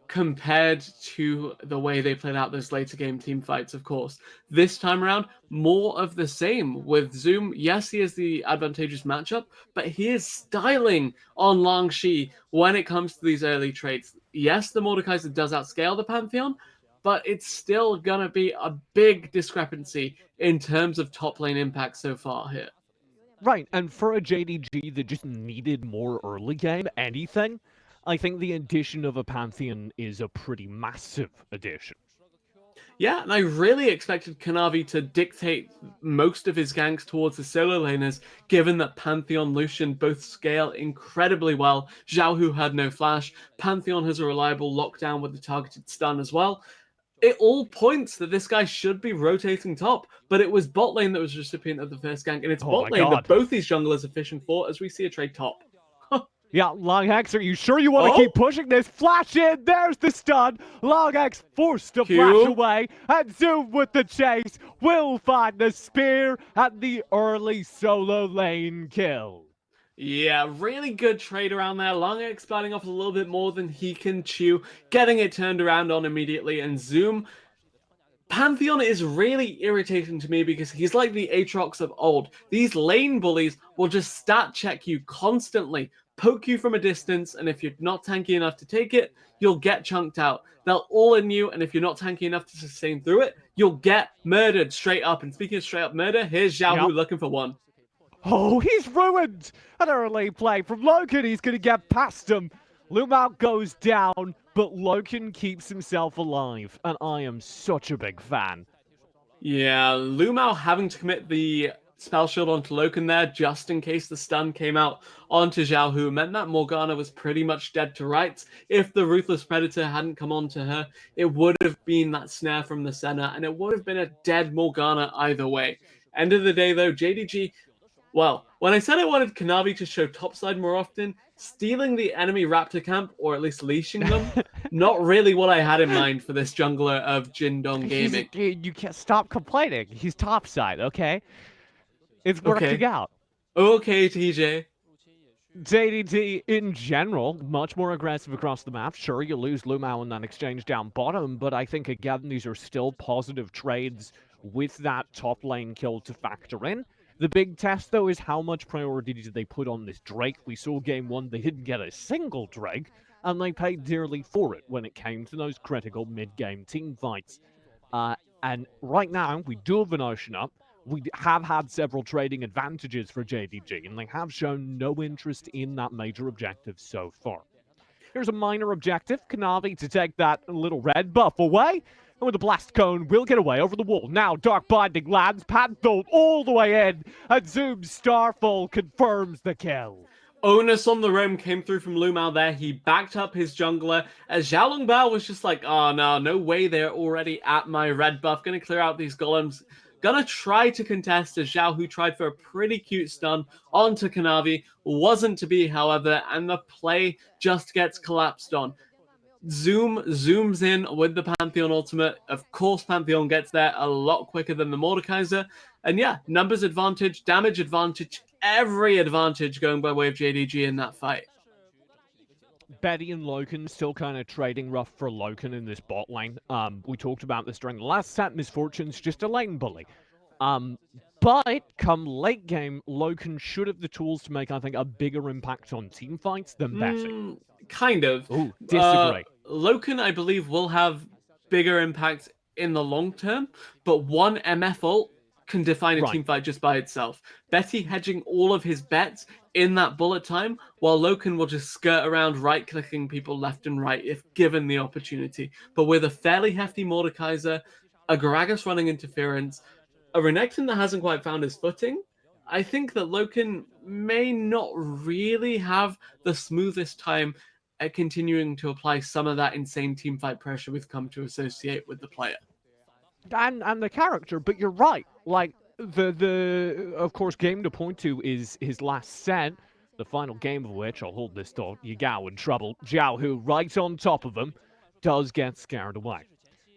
Speaker 11: compared to the way they played out those later game team fights, of course. This time around, more of the same with Zoom. Yes, he is the advantageous matchup, but he is styling on Langshi when it comes to these early trades. Yes, the Mordekaiser does outscale the Pantheon, but it's still gonna be a big discrepancy in terms of top lane impact so far here.
Speaker 10: Right, and for a JDG that just needed more early game anything, I think the addition of a Pantheon is a pretty massive addition.
Speaker 11: Yeah, and I really expected Kanavi to dictate most of his ganks towards the solo laners, given that Pantheon Lucian both scale incredibly well. Xiaohu had no flash. Pantheon has a reliable lockdown with the targeted stun as well. It all points that this guy should be rotating top, but it was bot lane that was recipient of the first gank, and it's
Speaker 10: Oh
Speaker 11: bot
Speaker 10: my
Speaker 11: lane
Speaker 10: God.
Speaker 11: that both these junglers are fishing for as we see a trade top.
Speaker 10: Yeah, Longhex, are you sure you want to
Speaker 11: Oh.
Speaker 10: keep pushing this? Flash in, there's the stun. Longhex forced to
Speaker 11: Q.
Speaker 10: flash away, and Zoom with the chase will find the spear at the early solo lane kill.
Speaker 11: Yeah, really good trade around there. Longex biting off a little bit more than he can chew, getting it turned around on immediately, and Zoom. Pantheon is really irritating to me because he's like the Aatrox of old. These lane bullies will just stat check you constantly, poke you from a distance, and if you're not tanky enough to take it, you'll get chunked out. They'll all in you, and if you're not tanky enough to sustain through it, you'll get murdered straight up. And speaking of straight up murder, here's Xiaohu
Speaker 10: Yep.
Speaker 11: looking for one.
Speaker 10: Oh, he's ruined! An early play from Loken, he's going to get past him. Lumao goes down, but Loken keeps himself alive, and I am such a big fan.
Speaker 11: Yeah, Lumao having to commit the spell shield onto Loken there just in case the stun came out onto Xiaohu meant that Morgana was pretty much dead to rights. If the Ruthless Predator hadn't come onto her, it would have been that snare from the center, and it would have been a dead Morgana either way. End of the day though, JDG, well, when I said I wanted Kanavi to show topside more often, stealing the enemy Raptor camp, or at least leashing them, not really what I had in mind for this jungler of Jindong Gaming.
Speaker 10: You can't stop complaining. He's topside, okay? It's working
Speaker 11: Okay.
Speaker 10: out.
Speaker 11: Okay, TJ.
Speaker 10: JDG in general, much more aggressive across the map. Sure, you lose Lumao in that exchange down bottom, but I think, again, these are still positive trades with that top lane kill to factor in. The big test, though, is how much priority did they put on this Drake? We saw game one, they didn't get a single Drake, and they paid dearly for it when it came to those critical mid-game team fights. And right now, we do have an Ocean up. We have had several trading advantages for JDG, and they have shown no interest in that major objective so far. Here's a minor objective, Kanavi to take that little red buff away, and with the blast cone, we'll get away over the wall. Now, Dark Binding lands, Panther all the way in, and Zoom Starfall confirms the kill.
Speaker 11: Onus on the roam came through from Lumao there. He backed up his jungler as Xiaolongbao was just like, oh no way, they're already at my red buff. Gonna clear out these golems. Gonna try to contest as Xiaohu tried for a pretty cute stun onto Kanavi. Wasn't to be, however, and the play just gets collapsed on. Zoom zooms in with the Pantheon ultimate. Of course, Pantheon gets there a lot quicker than the Mordekaiser. And yeah, numbers advantage, damage advantage, every advantage going by way of JDG in that fight.
Speaker 10: Betty and Loken still kind of trading rough for Loken in this bot lane. We talked about this during the last set. Misfortune's just a lane bully. But come late game, Loken should have the tools to make, I think, a bigger impact on team fights than Betty.
Speaker 11: Kind of.
Speaker 10: Ooh, disagree.
Speaker 11: Loken, I believe, will have bigger impact in the long term, but one MF ult can define a team fight just by itself. Betty hedging all of his bets in that bullet time, while Loken will just skirt around right-clicking people left and right if given the opportunity. But with a fairly hefty Mordekaiser, a Gragas running interference, a Renekton that hasn't quite found his footing, I think that Loken may not really have the smoothest time at continuing to apply some of that insane teamfight pressure we've come to associate with the player.
Speaker 10: And the character, but you're right. Like the of course game to point to is his last set, the final game of which, I'll hold this thought, Yagao in trouble. Xiaohu right on top of him, does get scared away.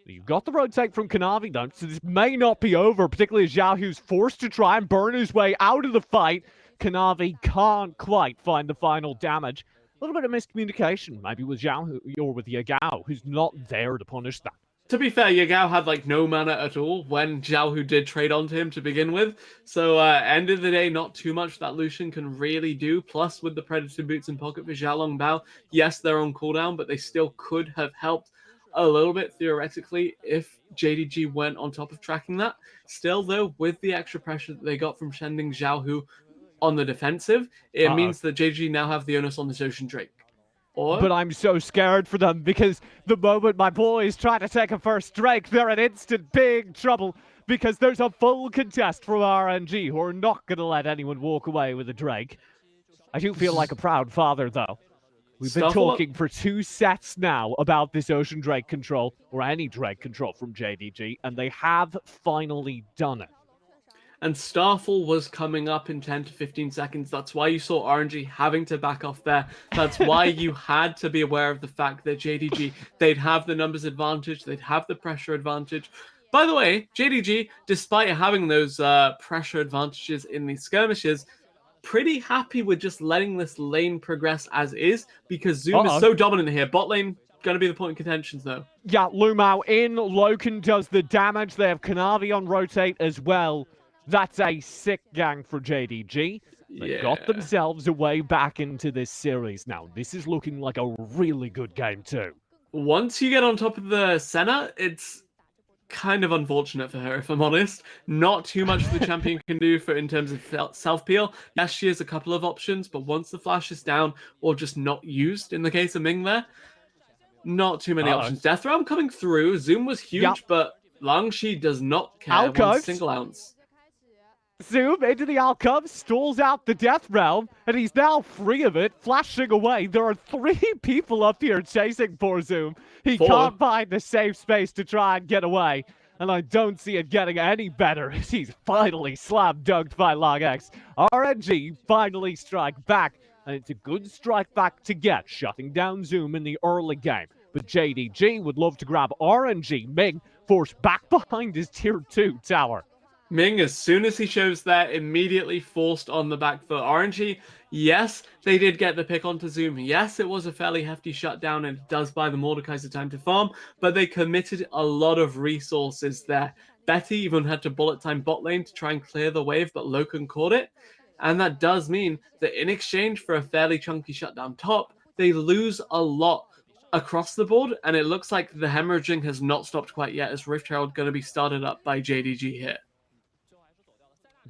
Speaker 10: You've got the rotate from Kanavi though, so this may not be over, particularly as Xiaohu's forced to try and burn his way out of the fight. Kanavi can't quite find the final damage. A little bit of miscommunication, maybe with Xiaohu or with Yagao, who's not there to punish that.
Speaker 11: To be fair, Yagao had like no mana at all when Xiaohu did trade onto him to begin with. So end of the day, not too much that Lucian can really do. Plus, with the Predator boots in pocket for Xiaolong Bao, yes, they're on cooldown, but they still could have helped a little bit theoretically if JDG went on top of tracking that. Still, though, with the extra pressure that they got from sending Xiaohu on the defensive, it means that JDG now have the onus on this Ocean Drake.
Speaker 10: But I'm so scared for them because the moment my boys try to take a first Drake, they're in instant big trouble because there's a full contest from RNG who are not going to let anyone walk away with a Drake. I do feel like a proud father, though. We've been talking for 2 sets now about this Ocean Drake control, or any Drake control from JDG, and they have finally done it.
Speaker 11: And Starfall was coming up in 10 to 15 seconds. That's why you saw RNG having to back off there. That's why you had to be aware of the fact that JDG, they'd have the numbers advantage, they'd have the pressure advantage. By the way, JDG, despite having those pressure advantages in these skirmishes, pretty happy with just letting this lane progress as is, because Zoom is so dominant here. Bot lane going to be the point of contentions, though.
Speaker 10: Yeah, Lumao in, Loken does the damage. They have Kanavi on rotate as well. That's a sick gang for JDG. They got themselves a way back into this series now. This is looking like a really good game too.
Speaker 11: Once you get on top of the Senna, it's kind of unfortunate for her, if I'm honest. Not too much the champion can do for in terms of self-peel. Yes, she has a couple of options, but once the flash is down or just not used in the case of Ming there, not too many options. Death Realm coming through. Zoom was huge, but Langshi does not care one single ounce.
Speaker 10: Zoom into the alcove, stalls out the Death Realm, and he's now free of it, flashing away. There are 3 people up here chasing for Zoom. He can't find the safe space to try and get away, and I don't see it getting any better as he's finally slam-dunked by LongX. RNG finally strike back, and it's a good strike back to get, shutting down Zoom in the early game. But JDG would love to grab RNG. Ming forced back behind his tier 2 tower.
Speaker 11: Ming, as soon as he shows that, immediately forced on the back foot. RNG, yes, they did get the pick onto Zoom. Yes, it was a fairly hefty shutdown, and it does buy the Mordekaiser time to farm, but they committed a lot of resources there. Betty even had to bullet time bot lane to try and clear the wave, but Loken caught it. And that does mean that in exchange for a fairly chunky shutdown top, they lose a lot across the board, and it looks like the hemorrhaging has not stopped quite yet, as Rift Herald going to be started up by JDG here.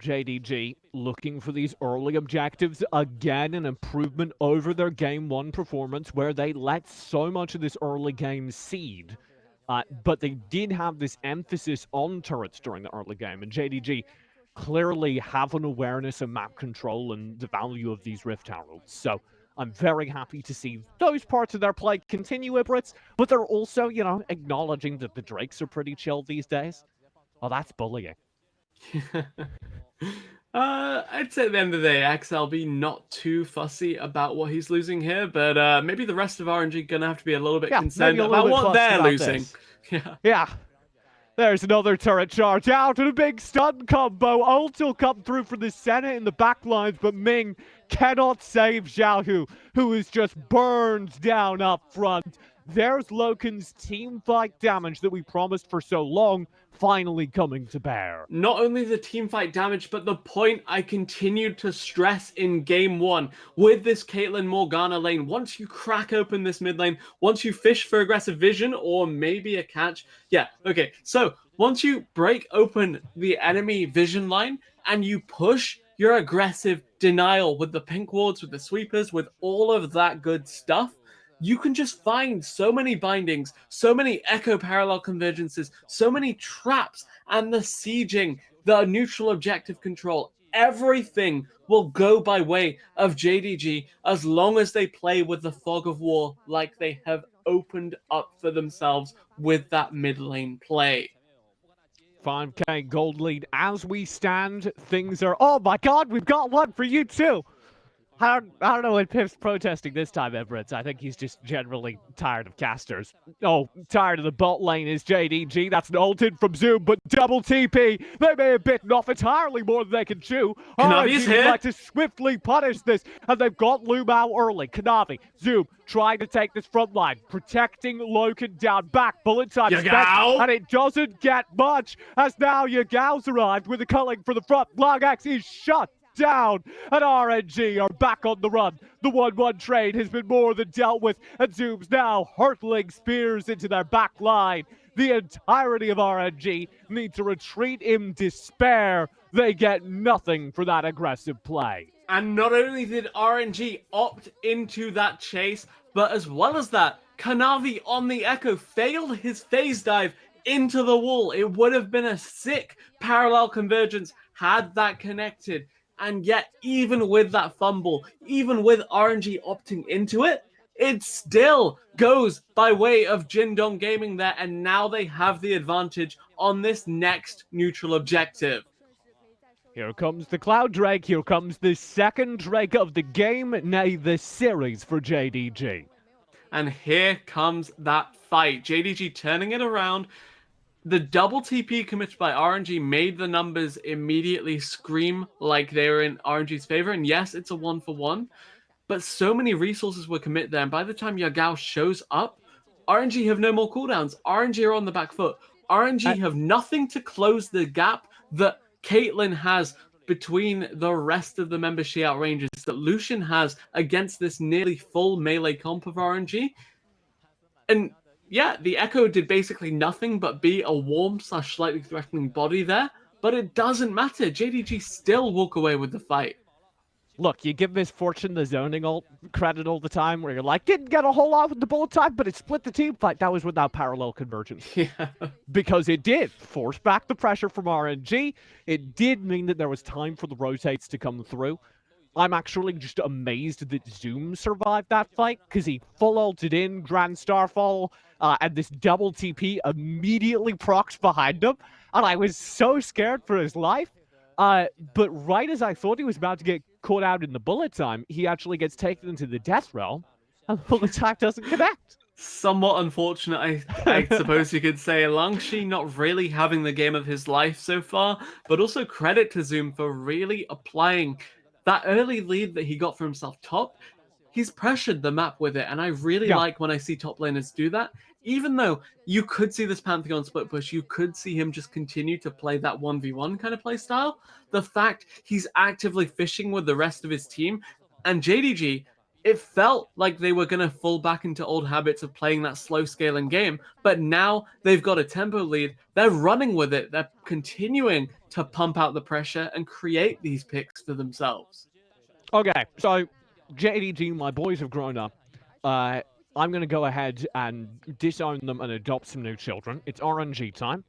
Speaker 10: JDG looking for these early objectives. Again, an improvement over their Game 1 performance where they let so much of this early game seed. But they did have this emphasis on turrets during the early game. And JDG clearly have an awareness of map control and the value of these Rift Heralds. So I'm very happy to see those parts of their play continue, Ibrits. But they're also, you know, acknowledging that the Drakes are pretty chill these days. Oh, that's bullying.
Speaker 11: I'd say at the end of the day, XLB not too fussy about what he's losing here, but maybe the rest of RNG gonna have to be a little bit concerned about what they're losing.
Speaker 10: Yeah. There's another turret charge out and a big stun combo. Ult will come through for the Senna in the backlines, but Ming cannot save Xiaohu, who is just burned down up front. There's Loken's team fight damage that we promised for so long finally coming to bear.
Speaker 11: Not only the team fight damage, but the point I continued to stress in Game 1 with this Caitlyn Morgana lane. Once you crack open this mid lane, once you fish for aggressive vision or maybe a catch. Yeah, okay. So once you break open the enemy vision line and you push your aggressive denial with the pink wards, with the sweepers, with all of that good stuff, you can just find so many bindings, so many echo parallel convergences, so many traps, and the sieging, the neutral objective control. Everything will go by way of JDG as long as they play with the fog of war like they have opened up for themselves with that mid lane play.
Speaker 10: 5k gold lead as we stand. Things are. Oh my god, we've got one for you too! I don't know what Pip's protesting this time, Everett. I think he's just generally tired of casters. Oh, tired of the bot lane is JDG. That's an ulted from Zoom, but double TP. They may have bitten off entirely more than they can chew.
Speaker 11: Kanavi's
Speaker 10: RNG would
Speaker 11: here.
Speaker 10: like to swiftly punish this, and they've got Loom out early. Kanavi, Zoom, trying to take this front line, protecting Loken down back. Bullet time spent,
Speaker 11: Yagao.
Speaker 10: and it doesn't get much, as now Yagao's arrived with a culling for the front. Lagax is shut down, and RNG are back on the run. The 1-1 trade has been more than dealt with, and Zoom's now hurtling spears into their back line. The entirety of RNG need to retreat in despair. They get nothing for that aggressive play.
Speaker 11: And not only did RNG opt into that chase, but as well as that, Kanavi on the Echo failed his phase dive into the wall. It would have been a sick parallel convergence had that connected. And yet, even with that fumble, even with RNG opting into it, it still goes by way of Jindong Gaming there, and now they have the advantage on this next neutral objective.
Speaker 10: Here comes the Cloud Drake. Here comes the second Drake of the game, nay, the series for JDG.
Speaker 11: And here comes that fight. JDG turning it around. The double TP committed by RNG made the numbers immediately scream like they were in RNG's favor. And yes, it's a 1-for-1. But so many resources were committed there. And by the time Yagao shows up, RNG have no more cooldowns. RNG are on the back foot. RNG have nothing to close the gap that Caitlyn has between the rest of the members she outranges, that Lucian has against this nearly full melee comp of RNG. And yeah, the Echo did basically nothing but be a warm/slightly threatening body there, but it doesn't matter. JDG still walk away with the fight.
Speaker 10: Look, you give Miss Fortune the zoning credit all the time, where you're like, didn't get a whole lot with the bullet time, but it split the team fight. That was without parallel convergence.
Speaker 11: Yeah.
Speaker 10: Because it did force back the pressure from RNG. It did mean that there was time for the rotates to come through. I'm actually just amazed that Zoom survived that fight, because he full ulted in Grand Starfall, and this double TP immediately procs behind him, and I was so scared for his life. But right as I thought he was about to get caught out in the bullet time, he actually gets taken into the death realm, and the bullet time doesn't connect.
Speaker 11: Somewhat unfortunate, I suppose you could say. Langshi not really having the game of his life so far, but also credit to Zoom for really applying that early lead that he got for himself top. He's pressured the map with it, and I really like when I see top laners do that. Even though you could see this Pantheon split push, you could see him just continue to play that 1v1 kind of play style. The fact he's actively fishing with the rest of his team, and JDG, it felt like they were going to fall back into old habits of playing that slow scaling game, but now they've got a tempo lead. They're running with it. They're continuing to pump out the pressure and create these picks for themselves.
Speaker 10: Okay, so JDG, my boys have grown up. I'm going to go ahead and disown them and adopt some new children. It's RNG time.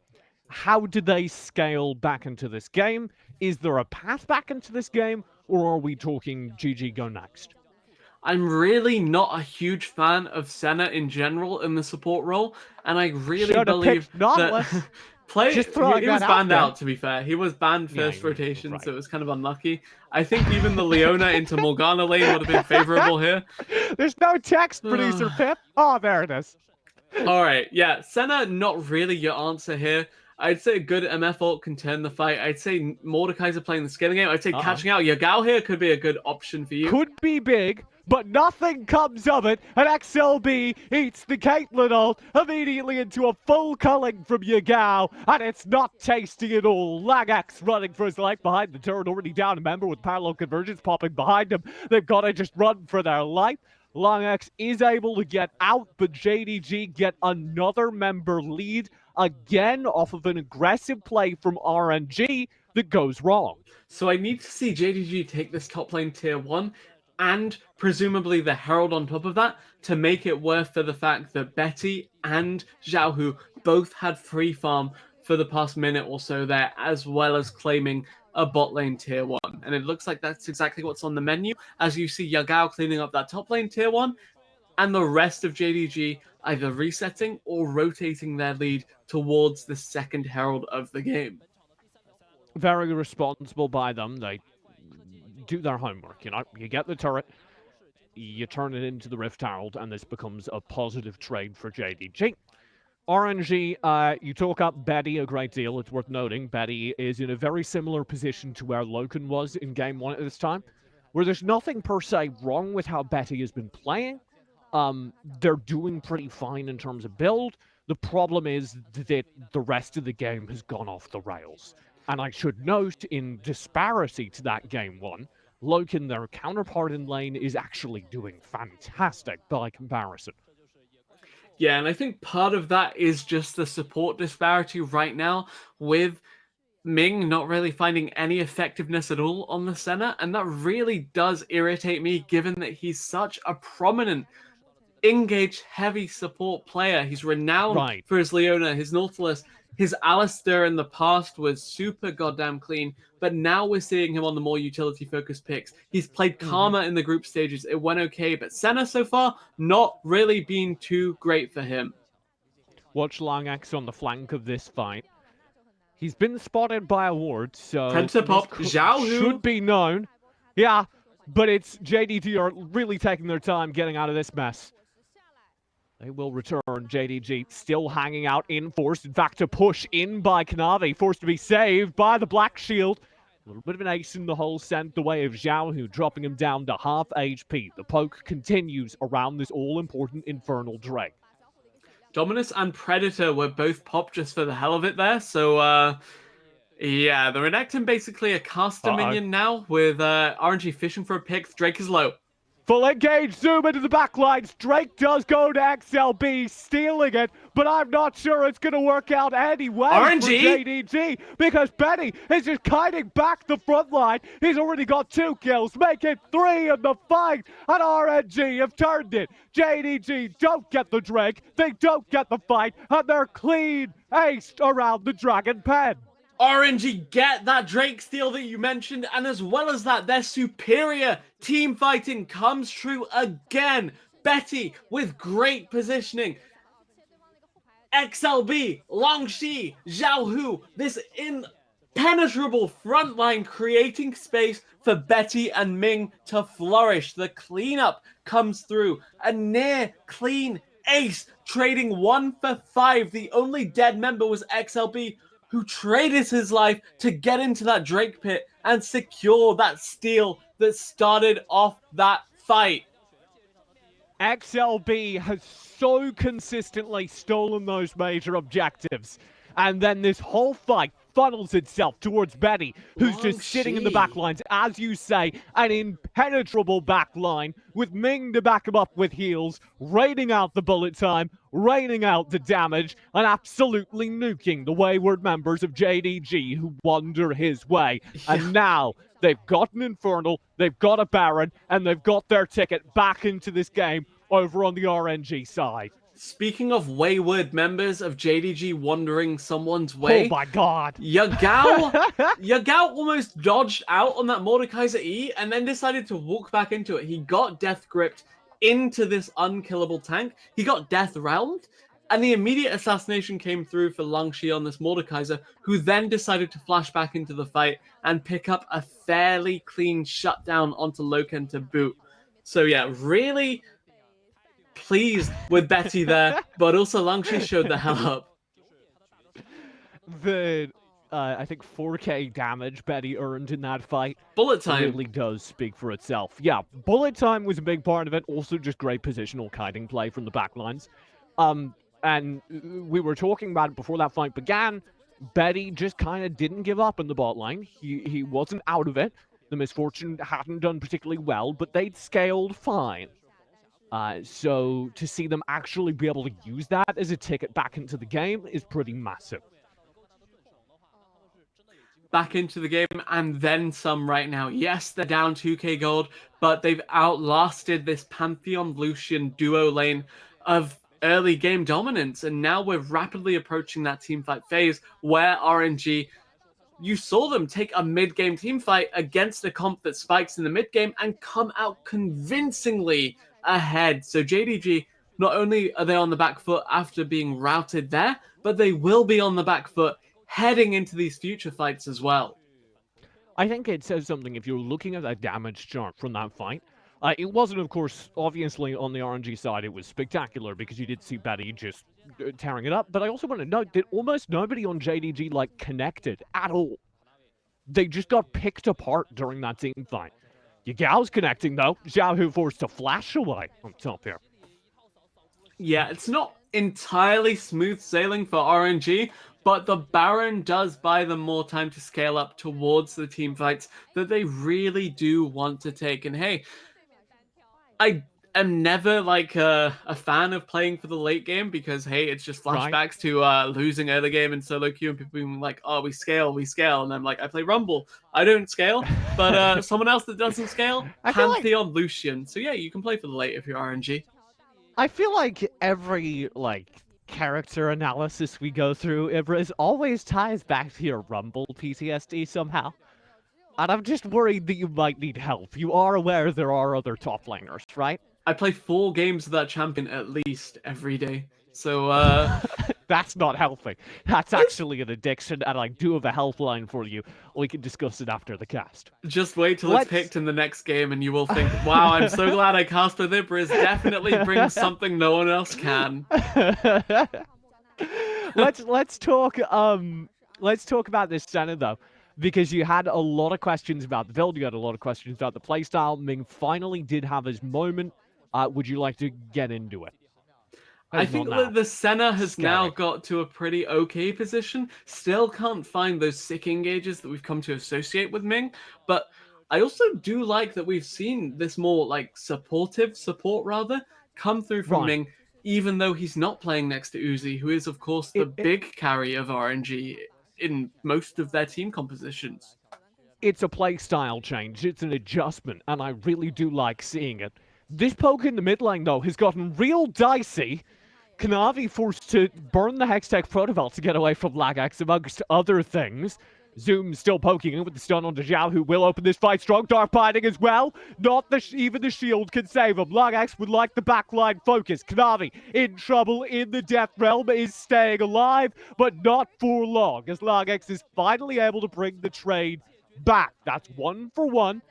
Speaker 10: How do they scale back into this game? Is there a path back into this game, or are we talking GG go next?
Speaker 11: I'm really not a huge fan of Senna in general in the support role, and I really believe that he was banned out, to be fair. He was banned first rotation, right. So it was kind of unlucky. I think even the Leona into Morgana lane would have been favorable here.
Speaker 10: There's no text, producer Pip. Oh, there it is.
Speaker 11: All right, yeah, Senna, not really your answer here. I'd say a good MF ult can turn the fight. I'd say Mordekaiser playing the scaling game. I'd say catching out Yagao here could be a good option for you.
Speaker 10: Could be big, but nothing comes of it, and XLB eats the Caitlyn ult immediately into a full culling from Yagao, and it's not tasty at all. Lagax running for his life behind the turret, already down a member with parallel convergence popping behind him. They've got to just run for their life. Lagax is able to get out, but JDG get another member lead, again off of an aggressive play from RNG. that goes wrong.
Speaker 11: So I need to see JDG take this top lane tier 1 and presumably the Herald on top of that to make it worth for the fact that Betty and Xiaohu both had free farm for the past minute or so there, as well as claiming a bot lane tier 1. And it looks like that's exactly what's on the menu, as you see Yagao cleaning up that top lane tier 1, and the rest of JDG either resetting or rotating their lead towards the second Herald of the game.
Speaker 10: Very responsible by them. They do their homework, you know. You get the turret, you turn it into the Rift Herald, and this becomes a positive trade for JDG. RNG, you talk up Betty a great deal. It's worth noting Betty is in a very similar position to where Loken was in Game 1 at this time, where there's nothing per se wrong with how Betty has been playing. They're doing pretty fine in terms of build. The problem is that the rest of the game has gone off the rails. And I should note, in disparity to that Game 1, Loken, their counterpart in lane, is actually doing fantastic by comparison.
Speaker 11: Yeah, and I think part of that is just the support disparity right now, with Ming not really finding any effectiveness at all on the center, and that really does irritate me, given that he's such a prominent engaged heavy support player. He's renowned for his Leona, his Nautilus. His Alistair in the past was super goddamn clean, but now we're seeing him on the more utility-focused picks. He's played Karma in the group stages. It went okay, but Senna so far, not really been too great for him.
Speaker 10: Watch Langax on the flank of this fight. He's been spotted by a ward, so
Speaker 11: Pentapop, Xiaohu
Speaker 10: should be known. Yeah, but it's JDG are really taking their time getting out of this mess. They will return. JDG still hanging out in force. In fact, a push in by Kanavi, forced to be saved by the Black Shield. A little bit of an ace in the hole sent the way of Xiaohu, dropping him down to half HP. The poke continues around this all-important Infernal Drake.
Speaker 11: Dominus and Predator were both popped just for the hell of it there, so yeah, the Renekton basically a caster minion now, with RNG fishing for a pick. Drake is low.
Speaker 10: Full engage, zoom into the backlines. Drake does go to XLB, stealing it, but I'm not sure it's going to work out anyway
Speaker 11: RNG?
Speaker 10: for JDG, because Benny is just kiting back the front line. He's already got 2 kills, making 3 in the fight, and RNG have turned it. JDG don't get the Drake, they don't get the fight, and they're clean aced around the Dragon Pen.
Speaker 11: RNG get that Drake steal that you mentioned, and as well as that, their superior team fighting comes true again. Betty with great positioning. XLB, Longxi, Xiaohu, this impenetrable front line creating space for Betty and Ming to flourish. The cleanup comes through. A near clean ace, trading 1 for 5. The only dead member was XLB, who traded his life to get into that Drake pit and secure that steal that started off that fight.
Speaker 10: XLB has so consistently stolen those major objectives. And then this whole fight funnels itself towards Betty, who's just sitting in the backlines, as you say, an impenetrable backline, with Ming to back him up with heals, raining out the bullet time, raining out the damage, and absolutely nuking the wayward members of JDG who wander his way. And now they've got an Infernal, they've got a Baron, and they've got their ticket back into this game over on the RNG side.
Speaker 11: Speaking of wayward members of JDG wandering someone's way.
Speaker 10: Oh my god.
Speaker 11: Yagao almost dodged out on that Mordekaiser E and then decided to walk back into it. He got death gripped into this unkillable tank. He got death realmed, and the immediate assassination came through for Longxi on this Mordekaiser, who then decided to flash back into the fight and pick up a fairly clean shutdown onto Loken to boot. So yeah, really pleased with Betty there, but also Longxi showed the hell up.
Speaker 10: The, I think 4k damage Betty earned in that fight.
Speaker 11: Bullet time
Speaker 10: really does speak for itself. Yeah, bullet time was a big part of it. Also just great positional kiting play from the backlines. And we were talking about it before that fight began. Betty just kind of didn't give up in the bot line. He wasn't out of it. The Misfortune hadn't done particularly well, but they'd scaled fine. So to see them actually be able to use that as a ticket back into the game is pretty massive.
Speaker 11: back into the game and then some right now. Yes, they're down 2k gold, but they've outlasted this Pantheon Lucian duo lane of early game dominance, and now we're rapidly approaching that teamfight phase where RNG, you saw them take a mid-game teamfight against a comp that spikes in the mid-game and come out convincingly ahead. So JDG, not only are they on the back foot after being routed there, but they will be on the back foot heading into these future fights as well.
Speaker 10: I think it says something if you're looking at that damage chart from that fight. It wasn't, of course, obviously on the RNG side, it was spectacular because you did see Betty just tearing it up. But I also want to note that almost nobody on JDG, like, connected at all. They just got picked apart during that team fight. Yagal's connecting, though. Xiao Hu forced to flash away on top here.
Speaker 11: Yeah, it's not entirely smooth sailing for RNG, but the Baron does buy them more time to scale up towards the team fights that they really do want to take. And hey, I am never like a fan of playing for the late game because hey, it's just flashbacks to losing early game in solo queue and people being like, oh, we scale, and I'm like, I play Rumble, I don't scale, but someone else that doesn't scale, Pantheon Lucian. So yeah, you can play for the late if you're RNG.
Speaker 10: I feel like every, like, character analysis we go through, Ibris, always ties back to your Rumble PTSD somehow. And I'm just worried that you might need help. You are aware there are other top laners, right?
Speaker 11: I play 4 games of that champion at least every day. So,
Speaker 10: That's not healthy. That's actually an addiction, and I do have a helpline for you. We can discuss it after the cast.
Speaker 11: Just wait till it's picked in the next game and you will think, wow, I'm so glad I cast with Ibris. Definitely brings something no one else can.
Speaker 10: Let's talk about this Senna, though. Because you had a lot of questions about the build, you had a lot of questions about the playstyle. Ming finally did have his moment. Would you like to get into it?
Speaker 11: I think that the Senna has now got to a pretty okay position. Still can't find those sick engages that we've come to associate with Ming. But I also do like that we've seen this more like support rather come through from Ming, even though he's not playing next to Uzi, who is of course the big carry of RNG in most of their team compositions.
Speaker 10: It's a playstyle change, it's an adjustment, and I really do like seeing it. This poke in the mid lane, though, has gotten real dicey. Kanavi forced to burn the Hextech Protobelt to get away from Lagax, amongst other things. Zoom still poking in with the stun onto Zhao, who will open this fight strong. Dark Binding as well. Not even the shield can save him. Lagax would like the backline focus. Kanavi in trouble in the Death Realm, is staying alive, but not for long, as Lagax is finally able to bring the trade back. That's 1-for-1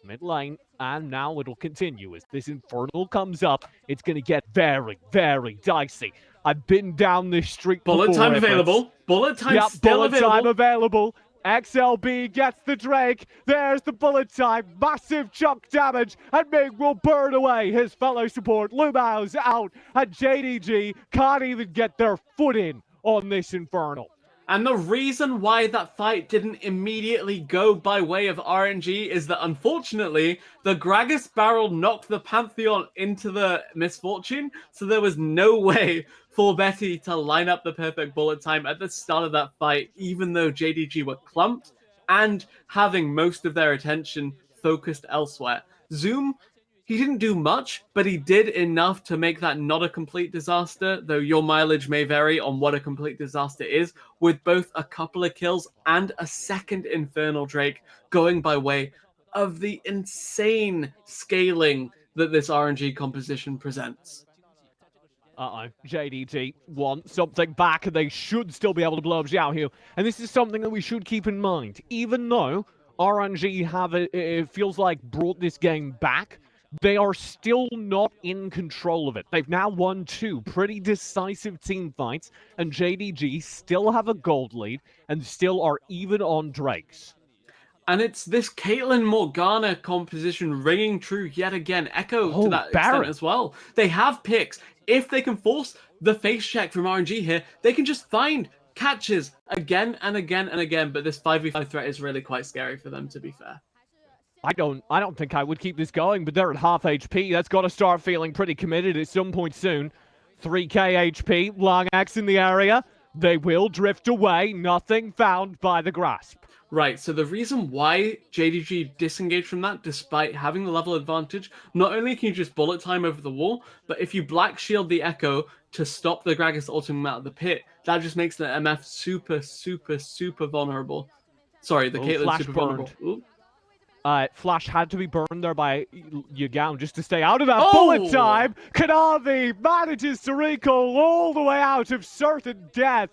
Speaker 10: mid lane, and now it'll continue as this Infernal comes up. It's going to get very, very dicey. I've been down this street
Speaker 11: Bullet
Speaker 10: before,
Speaker 11: time available. Bullet time still
Speaker 10: bullet
Speaker 11: available.
Speaker 10: time available. XLB gets the Drake. There's the bullet time. Massive chunk damage. And Ming will burn away his fellow support. Lumao's out. And JDG can't even get their foot in on this Infernal.
Speaker 11: And the reason why that fight didn't immediately go by way of RNG is that, unfortunately, the Gragas barrel knocked the Pantheon into the Misfortune, so there was no way for Betty to line up the perfect bullet time at the start of that fight, even though JDG were clumped and having most of their attention focused elsewhere. Zoom, he didn't do much, but he did enough to make that not a complete disaster, though your mileage may vary on what a complete disaster is, with both a couple of kills and a second Infernal Drake going by way of the insane scaling that this RNG composition presents.
Speaker 10: JDG want something back, and they should still be able to blow up Xiao Hu. And this is something that we should keep in mind. Even though RNG have, it feels like, brought this game back, they are still not in control of it. They've now won 2 pretty decisive team fights, and JDG still have a gold lead and still are even on Drakes.
Speaker 11: And it's this Caitlyn Morgana composition ringing true yet again. Echo to that extent as well. They have picks. If they can force the face check from RNG here, they can just find catches again and again and again. But this 5v5 threat is really quite scary for them, to be fair.
Speaker 10: I don't think I would keep this going, but they're at half HP. That's got to start feeling pretty committed at some point soon. 3k HP, Long Axe in the area. They will drift away. Nothing found by the grasp.
Speaker 11: Right, so the reason why JDG disengaged from that, despite having the level advantage, not only can you just bullet time over the wall, but if you black shield the Echo to stop the Gragas ultimate out of the pit, that just makes the MF super, super, super vulnerable. Sorry, the
Speaker 10: Oh,
Speaker 11: Caitlyn
Speaker 10: flash
Speaker 11: super vulnerable.
Speaker 10: burned.
Speaker 11: Ooh.
Speaker 10: Flash had to be burned there by Yagao just to stay out of that
Speaker 11: Oh!
Speaker 10: bullet time. Kanavi manages to recall all the way out of certain death.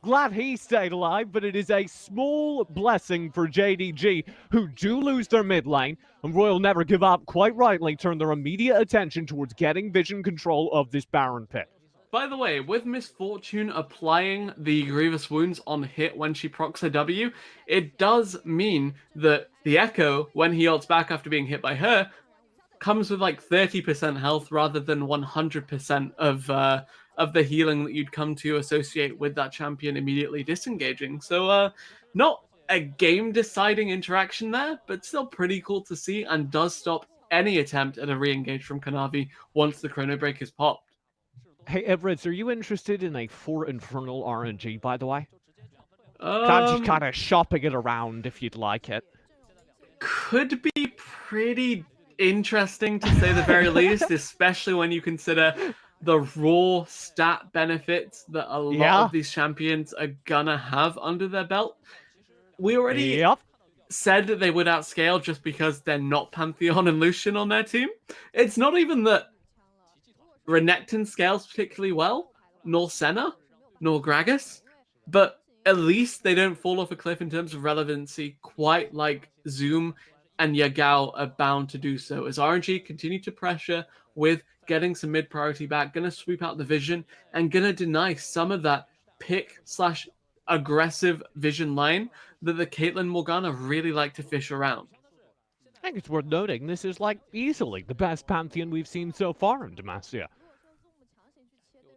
Speaker 10: Glad he stayed alive, but it is a small blessing for JDG, who do lose their mid lane, and Royal Never Give Up quite rightly turn their immediate attention towards getting vision control of this Baron pit.
Speaker 11: By the way, with Miss Fortune applying the Grievous Wounds on hit when she procs her W, it does mean that the Echo, when he ults back after being hit by her, comes with like 30% health rather than 100% of the healing that you'd come to associate with that champion immediately disengaging. So not a game-deciding interaction there, but still pretty cool to see, and does stop any attempt at a re-engage from Kanavi once the Chrono Break is popped.
Speaker 10: Hey, Everett, are you interested in a 4 Infernal RNG, by the way? I'm just kind of shopping it around if you'd like it.
Speaker 11: Could be pretty interesting to say the very least, especially when you consider the raw stat benefits that a lot of these champions are gonna have under their belt. We already said that they would outscale just because they're not Pantheon and Lucian on their team. It's not even that Renekton scales particularly well, nor Senna, nor Gragas, but at least they don't fall off a cliff in terms of relevancy quite like Zoom and Yagao are bound to do so, as RNG continue to pressure with getting some mid priority back, gonna sweep out the vision, and gonna deny some of that pick/aggressive vision line that the Caitlyn Morgana really like to fish around.
Speaker 10: I think it's worth noting this is like easily the best Pantheon we've seen so far in Demacia.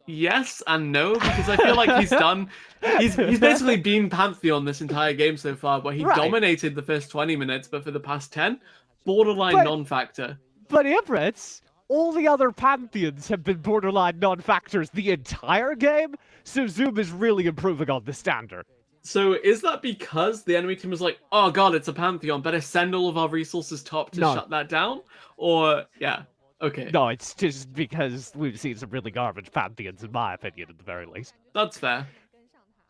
Speaker 11: Yes and no, because I feel like he's basically been Pantheon this entire game so far, where he dominated the first 20 minutes, but for the past 10, borderline non-factor.
Speaker 10: But Everett, all the other Pantheons have been borderline non-factors the entire game, so Zoom is really improving on the standard.
Speaker 11: So is that because the enemy team was like, oh god, it's a Pantheon, better send all of our resources top to shut that down? Or, yeah. Okay.
Speaker 10: No, it's just because we've seen some really garbage Pantheons, in my opinion, at the very least.
Speaker 11: That's fair.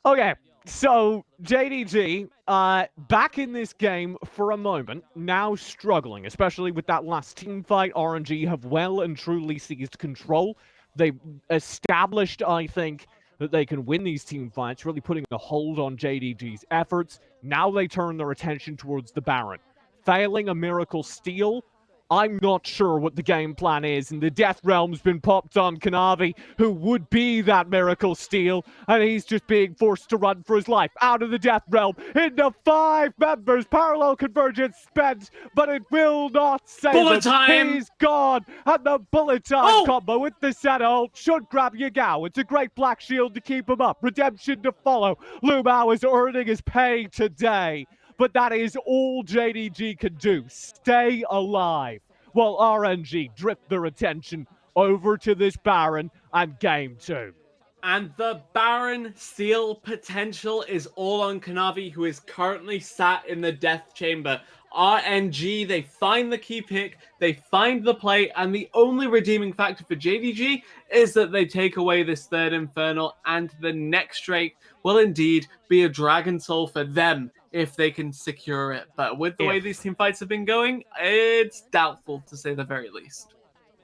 Speaker 10: Okay, so JDG, back in this game for a moment, now struggling, especially with that last team fight. RNG have well and truly seized control. They established, I think, that they can win these team fights, really putting a hold on JDG's efforts. Now they turn their attention towards the Baron. Failing a Miracle Steal, I'm not sure what the game plan is, and the Death Realm's been popped on Kanavi, who would be that Miracle Steal, and he's just being forced to run for his life out of the Death Realm into 5 members. Parallel Convergence spent, but it will not save
Speaker 11: bullet
Speaker 10: him.
Speaker 11: time!
Speaker 10: He's gone, and the bullet time combo with the set ult should grab Yagao. It's a great black shield to keep him up. Redemption to follow. Lumao is earning his pay today. But that is all JDG can do. Stay alive. While RNG drift their attention over to this Baron and game 2.
Speaker 11: And the Baron steal potential is all on Kanavi, who is currently sat in the death chamber. RNG, they find the key pick, they find the play, and the only redeeming factor for JDG is that they take away this third Infernal, and the next Drake will indeed be a Dragon Soul for them if they can secure it. But with the way these team fights have been going, it's doubtful to say the very least.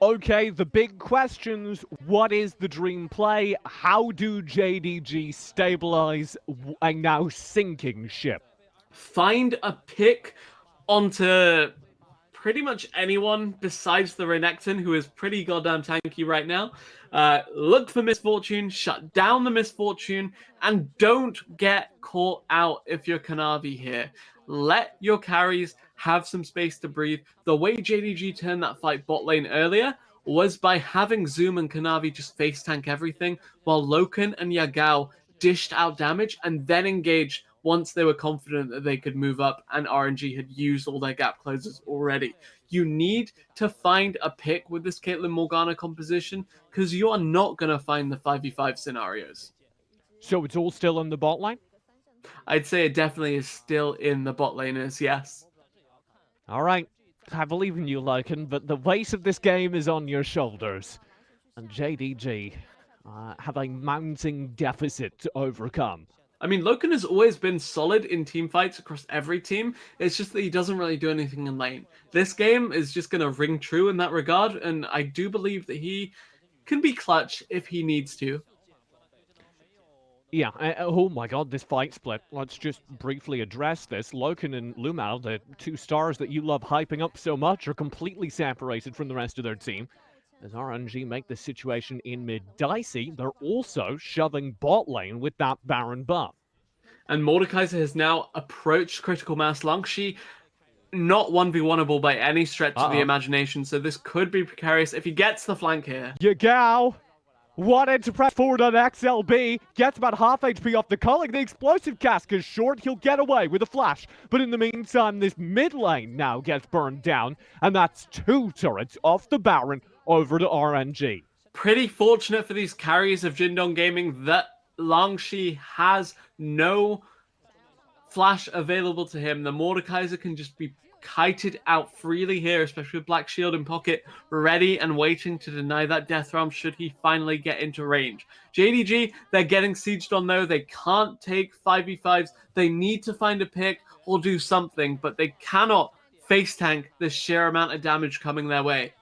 Speaker 10: Okay, the big questions. What is the dream play? How do JDG stabilize a now sinking ship?
Speaker 11: Find a pick onto pretty much anyone besides the Renekton, who is pretty goddamn tanky right now. Look for Misfortune, shut down the Misfortune, and don't get caught out if you're Kanavi here. Let your carries have some space to breathe. The way JDG turned that fight bot lane earlier was by having Zoom and Kanavi just face tank everything, while Loken and Yagao dished out damage and then engaged once they were confident that they could move up and RNG had used all their gap closers already. You need to find a pick with this Caitlyn Morgana composition, because you are not going to find the 5v5 scenarios.
Speaker 10: So it's all still in the bot lane?
Speaker 11: I'd say it definitely is still in the bot laners, yes.
Speaker 10: All right, I believe in you, Loken, but the weight of this game is on your shoulders. And JDG have a mounting deficit to overcome.
Speaker 11: I mean, Loken has always been solid in team fights across every team. It's just that he doesn't really do anything in lane. This game is just going to ring true in that regard, and I do believe that he can be clutch if he needs to.
Speaker 10: Yeah, oh my god, this fight split. Let's just briefly address this. Loken and Lumao, the two stars that you love hyping up so much, are completely separated from the rest of their team. As RNG make the situation in mid dicey, they're also shoving bot lane with that Baron buff.
Speaker 11: And Mordekaiser has now approached critical mass. Langshi not 1v1able by any stretch of the imagination, so this could be precarious if he gets the flank here.
Speaker 10: Yagao wanted to press forward on XLB, gets about half HP off the culling. The explosive cask is short, he'll get away with a flash. But in the meantime, this mid lane now gets burned down, and that's 2 turrets off the Baron over to RNG.
Speaker 11: Pretty fortunate for these carries of Jindong Gaming that Langshi has no flash available to him. The Mordekaiser can just be kited out freely here, especially with Black Shield in pocket, ready and waiting to deny that Death Realm should he finally get into range. JDG, they're getting sieged on though. They can't take 5v5s. They need to find a pick or do something, but they cannot face tank the sheer amount of damage coming their way.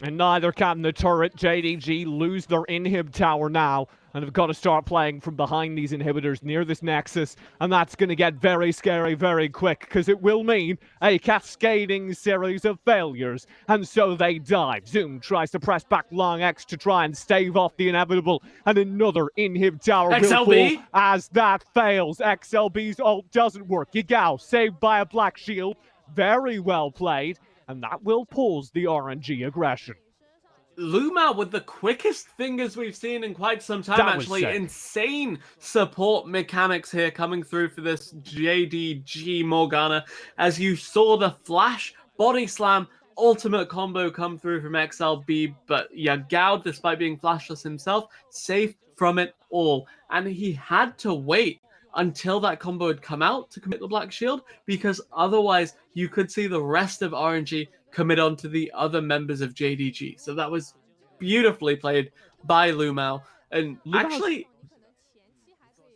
Speaker 10: And neither can the turret. JDG lose their inhib tower now, and have got to start playing from behind these inhibitors near this nexus, and that's going to get very scary very quick, because it will mean a cascading series of failures, and so they die. Zoom tries to press back Long X to try and stave off the inevitable, and another inhib tower will fall as that fails. XLB's ult doesn't work. Yagao saved by a Black Shield. Very well played. And that will pause the RNG aggression.
Speaker 11: Luma with the quickest fingers we've seen in quite some time, actually. Insane support mechanics here coming through for this JDG Morgana. As you saw the flash, body slam, ultimate combo come through from XLB, but Yagao, despite being flashless himself, safe from it all. And he had to wait until that combo had come out to commit the Black Shield, because otherwise you could see the rest of RNG commit on to the other members of JDG. So that was beautifully played by Lumao. And actually...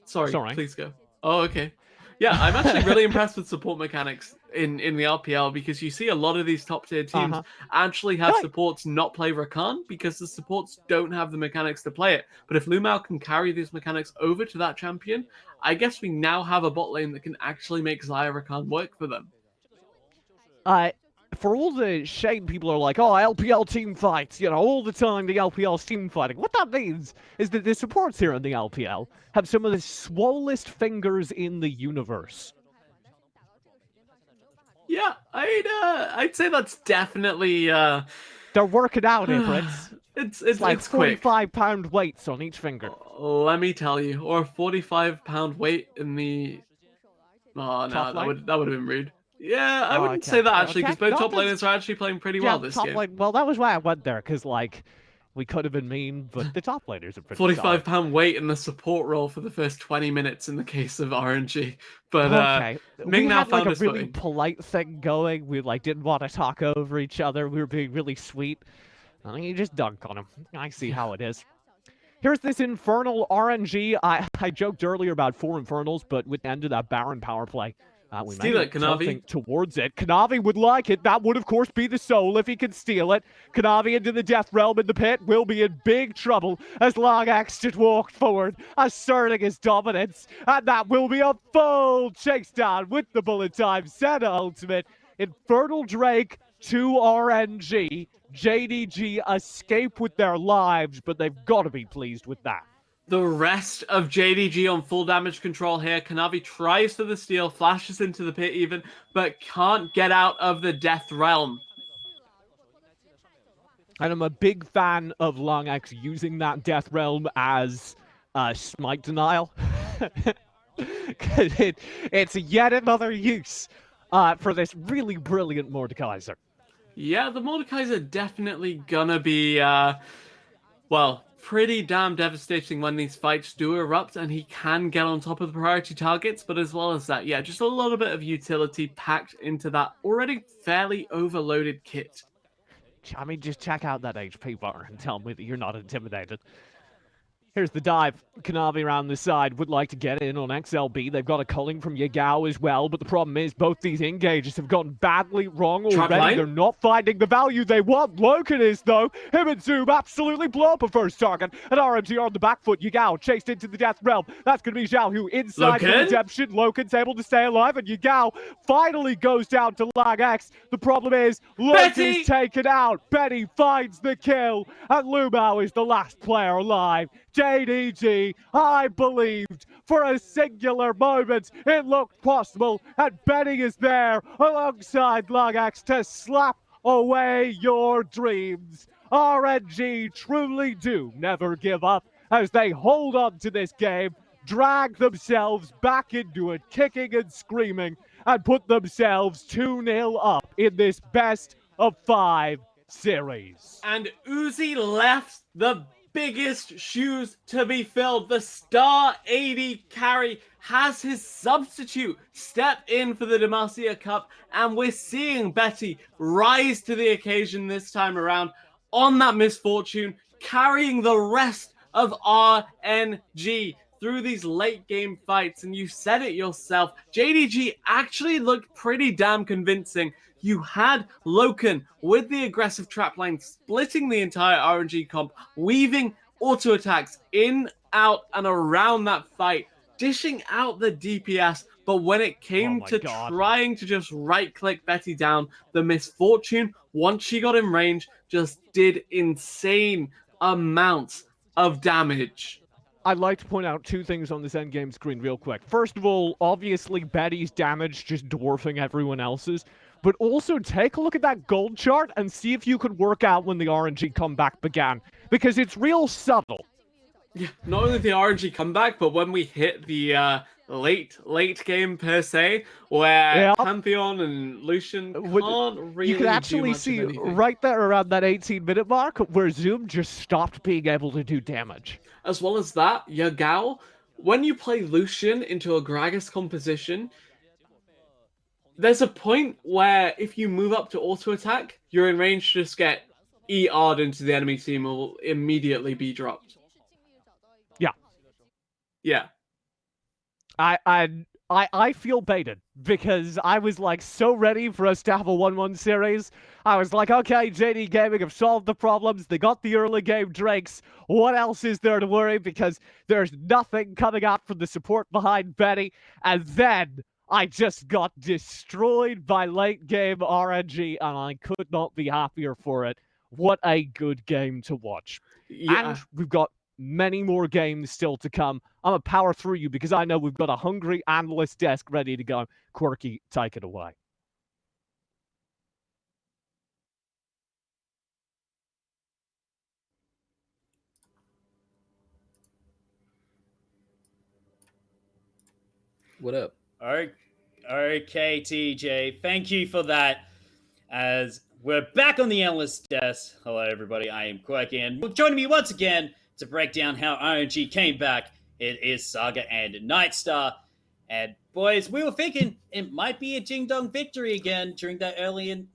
Speaker 11: Sorry, please go. Oh, okay. Yeah, I'm actually really impressed with support mechanics in the RPL, because you see a lot of these top tier teams actually have supports not play Rakan because the supports don't have the mechanics to play it. But if Lumao can carry these mechanics over to that champion, I guess we now have a bot lane that can actually make Xayah Rakan work for them.
Speaker 10: For all the shade people are like, oh, LPL team fights, you know, all the time the LPL's team fighting. What that means is that the supports here in the LPL have some of the swollest fingers in the universe.
Speaker 11: Yeah, I'd say that's definitely
Speaker 10: they're working out, Ifrits.
Speaker 11: It's
Speaker 10: like
Speaker 11: it's quick.
Speaker 10: 45-pound weights on each finger.
Speaker 11: Let me tell you, or a 45-pound weight in the. Oh no, that would have been rude. Yeah, I wouldn't say that actually, because both top laners are actually playing pretty well this game.
Speaker 10: Well, that was why I went there, because like we could have been mean, but the top laners are pretty.
Speaker 11: 45-pound weight in the support role for the first 20 minutes in the case of RNG. But
Speaker 10: we
Speaker 11: now
Speaker 10: had
Speaker 11: found
Speaker 10: like a really
Speaker 11: footing.
Speaker 10: polite thing going. We like didn't want to talk over each other. We were being really sweet. I mean, you just dunk on him. I see how it is. Here's this Infernal RNG. I joked earlier about 4 Infernals, but with the end of that Baron power play, we
Speaker 11: steal it, Kanavi.
Speaker 10: Towards it. Kanavi would like it. That would, of course, be the soul if he could steal it. Kanavi into the Death Realm in the pit will be in big trouble as Long Axe just walked forward, asserting his dominance. And that will be a full chase down with the bullet time. Senna ultimate. Infernal Drake to RNG. JDG escape with their lives, but they've got to be pleased with that.
Speaker 11: The rest of JDG on full damage control here. Kanavi tries for the steal, flashes into the pit even, but can't get out of the Death Realm.
Speaker 10: And I'm a big fan of Long X using that Death Realm as smite denial. It's yet another use for this really brilliant Mordekaiser.
Speaker 11: Yeah, the Mordekaiser definitely gonna be, well, pretty damn devastating when these fights do erupt, and he can get on top of the priority targets. But as well as that, yeah, just a little bit of utility packed into that already fairly overloaded kit.
Speaker 10: I mean, just check out that HP bar and tell me that you're not intimidated. Here's the dive. Kanavi around the side would like to get in on XLB. They've got a culling from Yagao as well, but the problem is both these engages have gotten badly wrong
Speaker 11: Trap
Speaker 10: already.
Speaker 11: line?
Speaker 10: They're not finding the value they want. Loken is, though. Him and Zoom absolutely blow up a first target. And RNG on the back foot. Yagao chased into the death realm. That's going to be Zhao, who inside the
Speaker 11: Loken?
Speaker 10: redemption. Loken's able to stay alive, and Yagao finally goes down to Lag X. The problem is, Loken
Speaker 11: Betty!
Speaker 10: is taken out. Betty finds the kill, and Lumao is the last player alive. JDG, I believed for a singular moment it looked possible, and Benny is there alongside Lagax to slap away your dreams. RNG truly do never give up as they hold on to this game, drag themselves back into it, kicking and screaming, and put themselves 2-0 up in this best of 5 series.
Speaker 11: And Uzi left the biggest shoes to be filled. The star AD carry has his substitute step in for the Demacia Cup, and we're seeing Betty rise to the occasion this time around on that misfortune, carrying the rest of RNG through these late game fights. And you said it yourself, JDG actually looked pretty damn convincing. You had Loken with the aggressive trap line splitting the entire RNG comp, weaving auto attacks in, out, and around that fight, dishing out the DPS. But when it came to trying to just right-click Betty down, the misfortune, once she got in range, just did insane amounts of damage.
Speaker 10: I'd like to point out 2 things on this endgame screen real quick. First of all, obviously Betty's damage just dwarfing everyone else's. But also take a look at that gold chart and see if you could work out when the RNG comeback began. Because it's real subtle.
Speaker 11: Yeah, not only the RNG comeback, but when we hit the late game per se, where Pantheon and Lucian can't really
Speaker 10: You can actually see right there around that 18-minute mark where Zoom just stopped being able to do damage.
Speaker 11: As well as that, Yagao, when you play Lucian into a Gragas composition, there's a point where if you move up to auto attack, you're in range to just get ER'd into the enemy team or will immediately be dropped.
Speaker 10: Yeah.
Speaker 11: Yeah.
Speaker 10: I feel baited because I was like so ready for us to have a 1-1 series. I was like, okay, JD Gaming have solved the problems. They got the early game Drakes. What else is there to worry? Because there's nothing coming out from the support behind Betty. And then I just got destroyed by late game RNG, and I could not be happier for it. What a good game to watch.
Speaker 11: Yeah.
Speaker 10: And we've got many more games still to come. I'm going to power through you because I know we've got a hungry analyst desk ready to go. Quirky, take it away.
Speaker 8: What up?
Speaker 7: Okay, TJ. Thank you for that. As we're back on the analyst desk. Hello, everybody. I am Quirky, and joining me once again to break down how RNG came back, it is Saga and Nightstar. And boys, we were thinking it might be a Jing Dong victory again during that early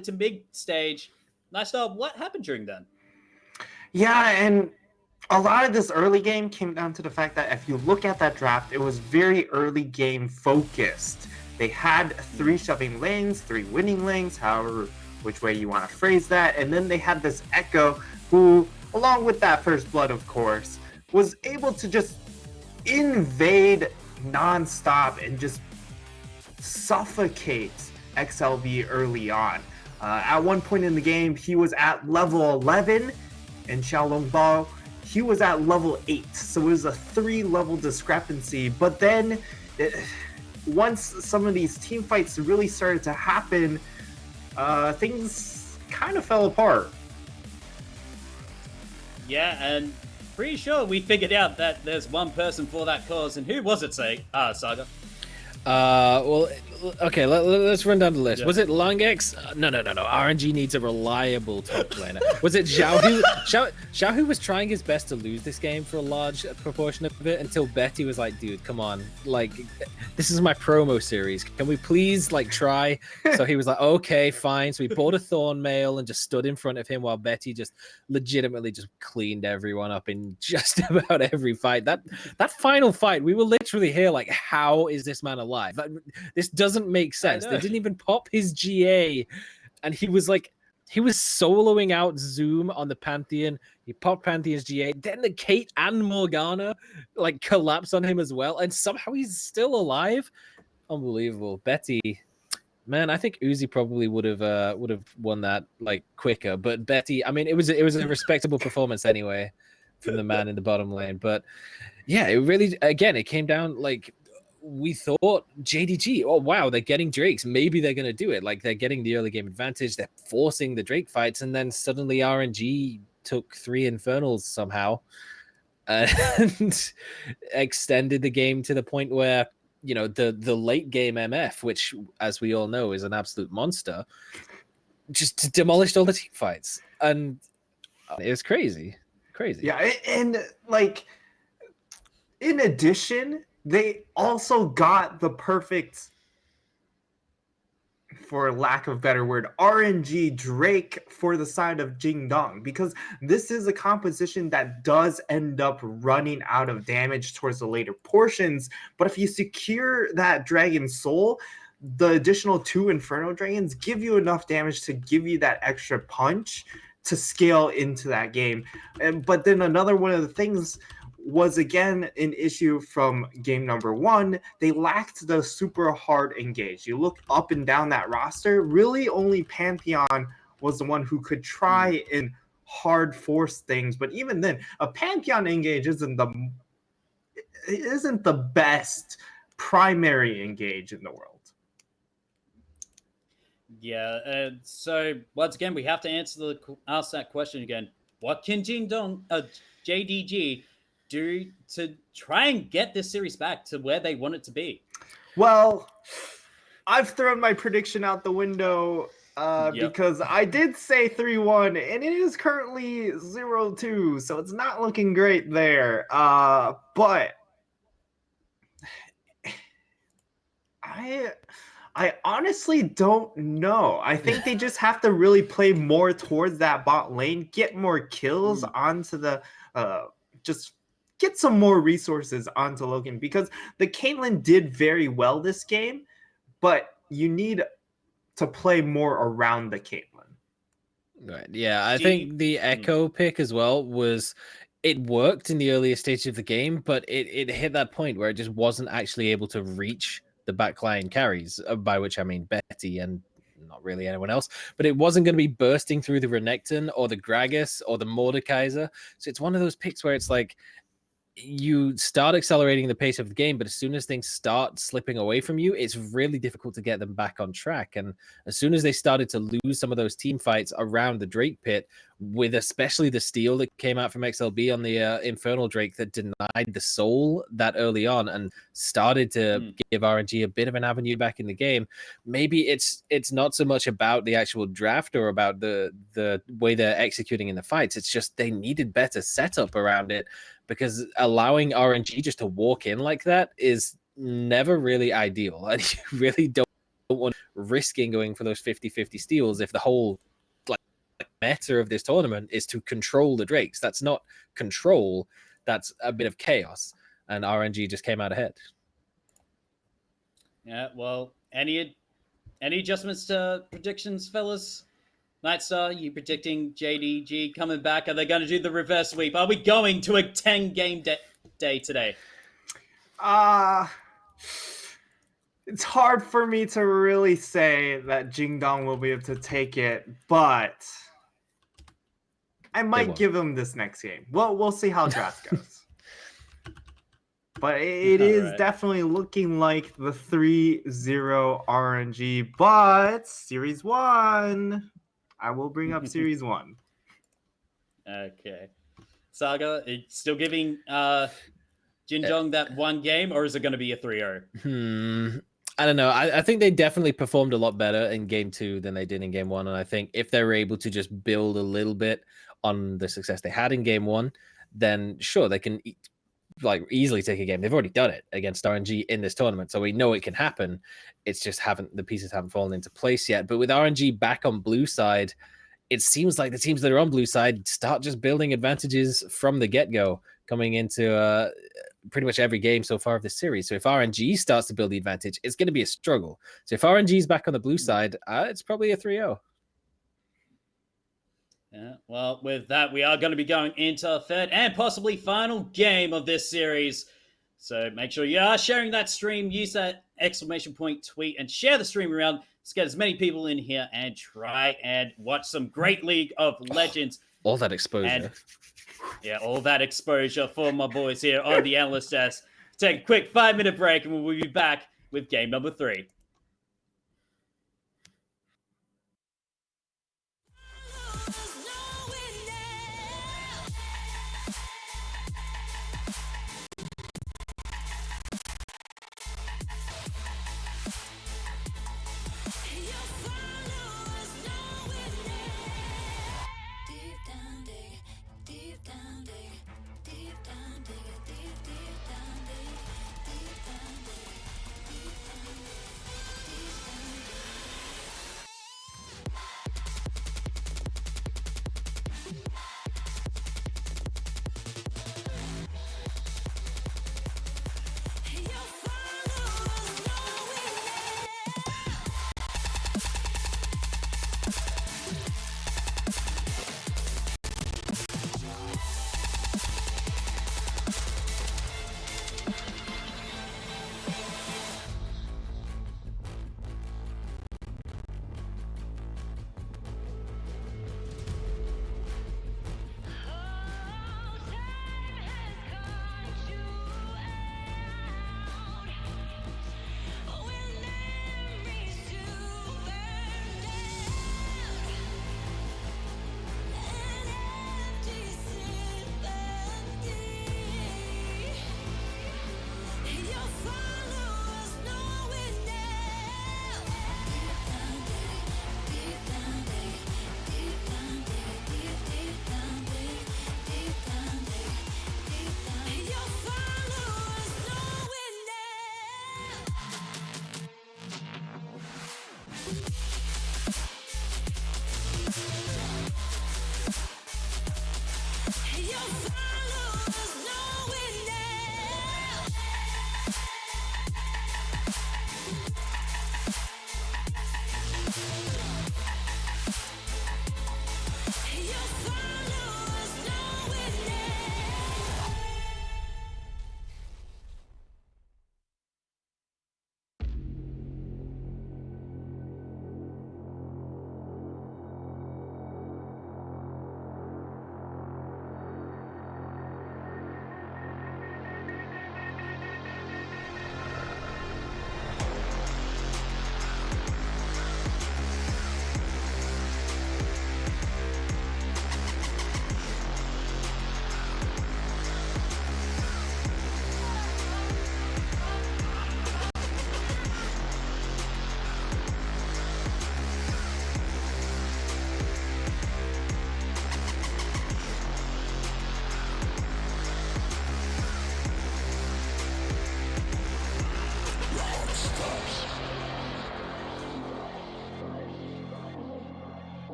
Speaker 7: to mid stage. Nightstar, what happened during then?
Speaker 9: Yeah, and a lot of this early game came down to the fact that if you look at that draft, it was very early game focused. They had 3 shoving lanes, 3 winning lanes, however which way you want to phrase that, and then they had this Echo who, along with that first blood of course, was able to just invade non-stop and just suffocate XLV early on. At one point in the game, he was at level 11, and Xiaolong Bao, he was at level 8, so it was a 3-level discrepancy. But then, once some of these team fights really started to happen, things kind of fell apart.
Speaker 7: Yeah, and pretty sure we figured out that there's one person for that cause, and who was it, Saga?
Speaker 8: Well, okay, let's run down the list.
Speaker 7: Yeah.
Speaker 8: Was it Longex? No. RNG needs a reliable top laner. Was it Xiao? Xiao was trying his best to lose this game for a large proportion of it until Betty was like, dude, come on. Like, this is my promo series. Can we please, like, try? So he was like, okay, fine. So he bought a Thorn Mail and just stood in front of him while Betty just legitimately just cleaned everyone up in just about every fight. That final fight, we were literally here like, how is this man alive? This doesn't make sense. They didn't even pop his GA, and he was soloing out Zoom on the Pantheon. He popped Pantheon's GA. Then the Kate and Morgana like collapse on him as well, and somehow he's still alive. Unbelievable. Betty, man, I think Uzi probably would have won that like quicker. But Betty, I mean, it was a respectable performance anyway from the man in the bottom lane. But yeah, it really, again, it came down like, we thought JDG, oh wow, they're getting Drakes. Maybe they're going to do it. Like, they're getting the early game advantage. They're forcing the Drake fights. And then suddenly RNG took 3 Infernals somehow and extended the game to the point where, you know, the late game MF, which, as we all know, is an absolute monster, just demolished all the team fights. And it was crazy.
Speaker 9: Yeah, and like, in addition, they also got the perfect, for lack of a better word, RNG Drake for the side of Jingdong, because this is a composition that does end up running out of damage towards the later portions. But if you secure that Dragon Soul, the additional 2 Inferno Dragons give you enough damage to give you that extra punch to scale into that game. But then another one of the things was, again, an issue from game number 1. They lacked the super hard engage. You look up and down that roster, really only Pantheon was the one who could try and hard force things. But even then, a Pantheon engage isn't the best primary engage in the world.
Speaker 7: Yeah, so once again, we have to ask that question again. What can JDG do to try and get this series back to where they want it to be?
Speaker 9: Well, I've thrown my prediction out the window because I did say 3-1, and it is currently 0-2, so it's not looking great there. But I honestly don't know. I think they just have to really play more towards that bot lane, get more kills onto the just get some more resources onto Logan, because the Caitlyn did very well this game, but you need to play more around the Caitlyn.
Speaker 8: Right. Yeah, I think the Echo pick as well it worked in the earlier stages of the game, but it hit that point where it just wasn't actually able to reach the backline carries, by which I mean Betty and not really anyone else, but it wasn't going to be bursting through the Renekton or the Gragas or the Mordekaiser. So it's one of those picks where it's like, you start accelerating the pace of the game, but as soon as things start slipping away from you, it's really difficult to get them back on track. And as soon as they started to lose some of those team fights around the Drake pit, with especially the steal that came out from XLB on the Infernal Drake that denied the soul that early on and started to give RNG a bit of an avenue back in the game, maybe it's not so much about the actual draft or about the way they're executing in the fights. It's just they needed better setup around it, because allowing RNG just to walk in like that is never really ideal. And you really don't want risking going for those 50-50 steals if the whole like meta of this tournament is to control the Drakes. That's not control, that's a bit of chaos. And RNG just came out ahead.
Speaker 7: Yeah, well, any adjustments to predictions, fellas? Nightstar, you predicting JDG coming back? Are they going to do the reverse sweep? Are we going to a 10-game day today?
Speaker 9: It's hard for me to really say that Jingdong will be able to take it, but I might give them this next game. Well, we'll see how draft goes. But it is definitely looking like the 3-0 RNG, but Series 1... I will bring up Series 1.
Speaker 7: Okay. Saga, it's still giving Jinjong that one game, or is it going to be a 3-0?
Speaker 8: I don't know. I think they definitely performed a lot better in game 2 than they did in game 1. And I think if they were able to just build a little bit on the success they had in game 1, then sure, they can easily take a game. They've already done it against RNG in this tournament, so we know it can happen. It's just the pieces haven't fallen into place yet. But with RNG back on blue side, it seems like the teams that are on blue side start just building advantages from the get-go, coming into pretty much every game so far of this series. So if RNG starts to build the advantage, it's going to be a struggle. So if RNG is back on the blue side, it's probably a 3-0.
Speaker 7: Yeah, well, with that, we are going to be going into a third and possibly final game of this series. So make sure you are sharing that stream. Use that exclamation point tweet and share the stream around. Let's get as many people in here and try and watch some great League of Legends.
Speaker 8: All that exposure.
Speaker 7: And, yeah, all that exposure for my boys here on the analyst desk. Take a quick 5-minute break and we'll be back with game number 3.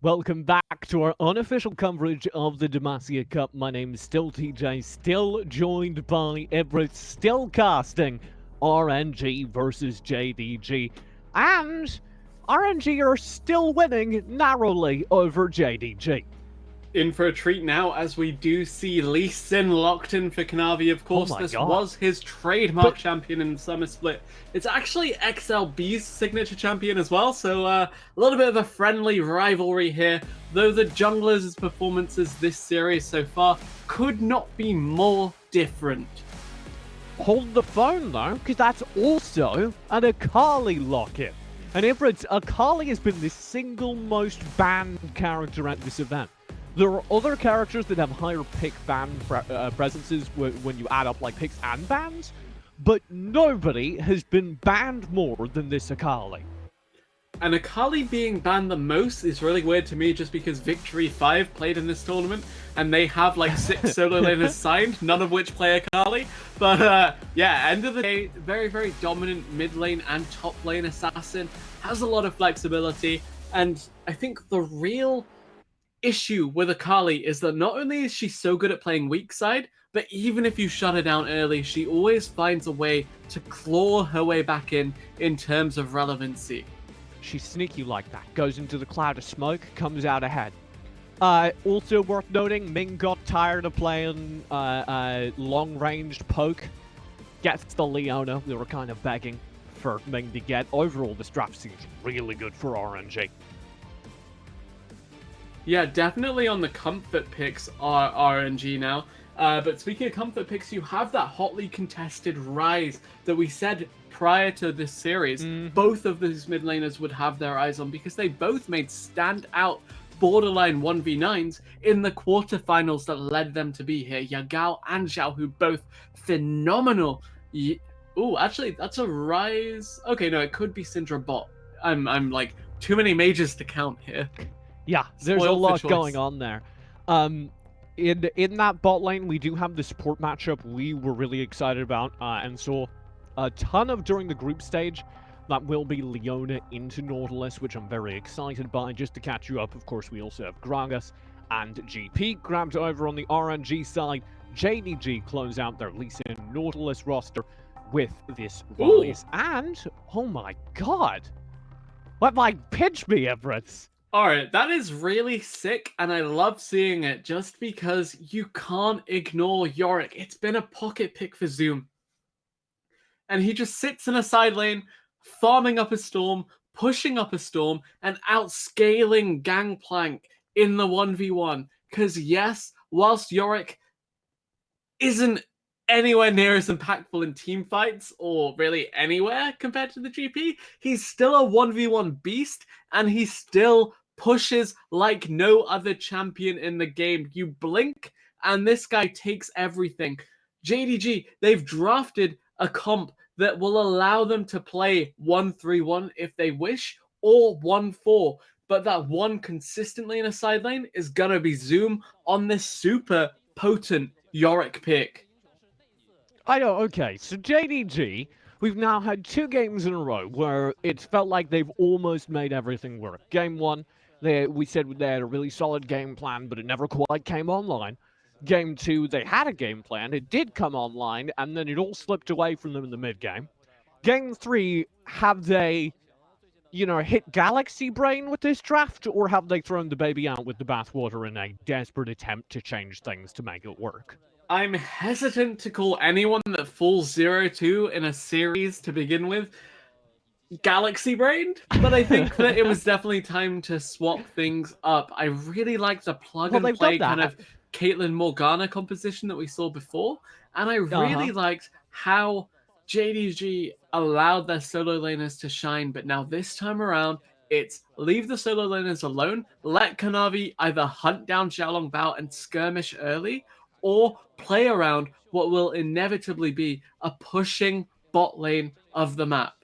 Speaker 10: Welcome back to our unofficial coverage of the Demacia Cup. My name is still TJ, still joined by Everett, still casting RNG versus JDG. And RNG are still winning narrowly over JDG.
Speaker 11: In for a treat now, as we do see Lee Sin locked in for Kanavi. Of course, this was his trademark champion in the Summer Split. It's actually XLB's signature champion as well, so a little bit of a friendly rivalry here, though the junglers' performances this series so far could not be more different.
Speaker 10: Hold the phone though, because that's also an Akali lock-in. And Everett, Akali has been the single most banned character at this event. There are other characters that have higher pick ban presences when you add up like picks and bans, but nobody has been banned more than this Akali.
Speaker 11: And Akali being banned the most is really weird to me, just because Victory 5 played in this tournament, and they have like 6 solo laners signed, none of which play Akali. But yeah, end of the day, very, very dominant mid lane and top lane assassin, has a lot of flexibility, and I think the real issue with Akali is that not only is she so good at playing weak side, but even if you shut her down early, she always finds a way to claw her way back in terms of relevancy.
Speaker 10: She's sneaky like that. Goes into the cloud of smoke, comes out ahead. Also worth noting, Ming got tired of playing long-ranged poke. Gets the Leona. We were kind of begging for Ming to get. Overall, this draft seems really good for RNG.
Speaker 11: Yeah, definitely on the comfort picks are RNG now. But speaking of comfort picks, you have that hotly contested Rise that we said prior to this series. Both of these mid laners would have their eyes on, because they both made standout borderline 1v9s in the quarterfinals that led them to be here. Yagao and Zhao, who both phenomenal. Oh, actually, that's a Rise. Okay, no, it could be Syndra bot. I'm like too many mages to count here.
Speaker 10: Yeah, there's a lot going on there. In that bot lane, we do have the support matchup we were really excited about, and saw a ton of during the group stage. That will be Leona into Nautilus, which I'm very excited by. Just to catch you up, of course, we also have Gragas and GP grabbed over on the RNG side. JDG close out their Lee Sin Nautilus roster with this Rise. And, oh my god, what like pitch me, Everett?
Speaker 11: Alright, that is really sick, and I love seeing it just because you can't ignore Yorick. It's been a pocket pick for Zoom. And he just sits in a side lane, farming up a storm, pushing up a storm, and outscaling Gangplank in the 1v1. Because yes, whilst Yorick isn't anywhere near as impactful in team fights, or really anywhere compared to the GP, he's still a 1v1 beast, and he still pushes like no other champion in the game. You blink, and this guy takes everything. JDG, they've drafted a comp that will allow them to play 1-3-1 if they wish, or 1-4. But that one consistently in a side lane is gonna be Zoom on this super potent Yorick pick.
Speaker 10: I know, okay, so JDG, we've now had 2 games in a row where it's felt like they've almost made everything work. Game 1, we said they had a really solid game plan, but it never quite came online. Game 2, they had a game plan, it did come online, and then it all slipped away from them in the mid-game. Game 3, have they, hit Galaxy Brain with this draft, or have they thrown the baby out with the bathwater in a desperate attempt to change things to make it work?
Speaker 11: I'm hesitant to call anyone that falls 0-2 in a series to begin with Galaxy Brained, but I think that it was definitely time to swap things up. I really like the plug and play kind of Caitlyn Morgana composition that we saw before, and I really liked how JDG allowed their solo laners to shine, but now this time around, it's leave the solo laners alone, let Kanavi either hunt down Xiaolong Bao and skirmish early, or play around what will inevitably be a pushing bot lane of the map.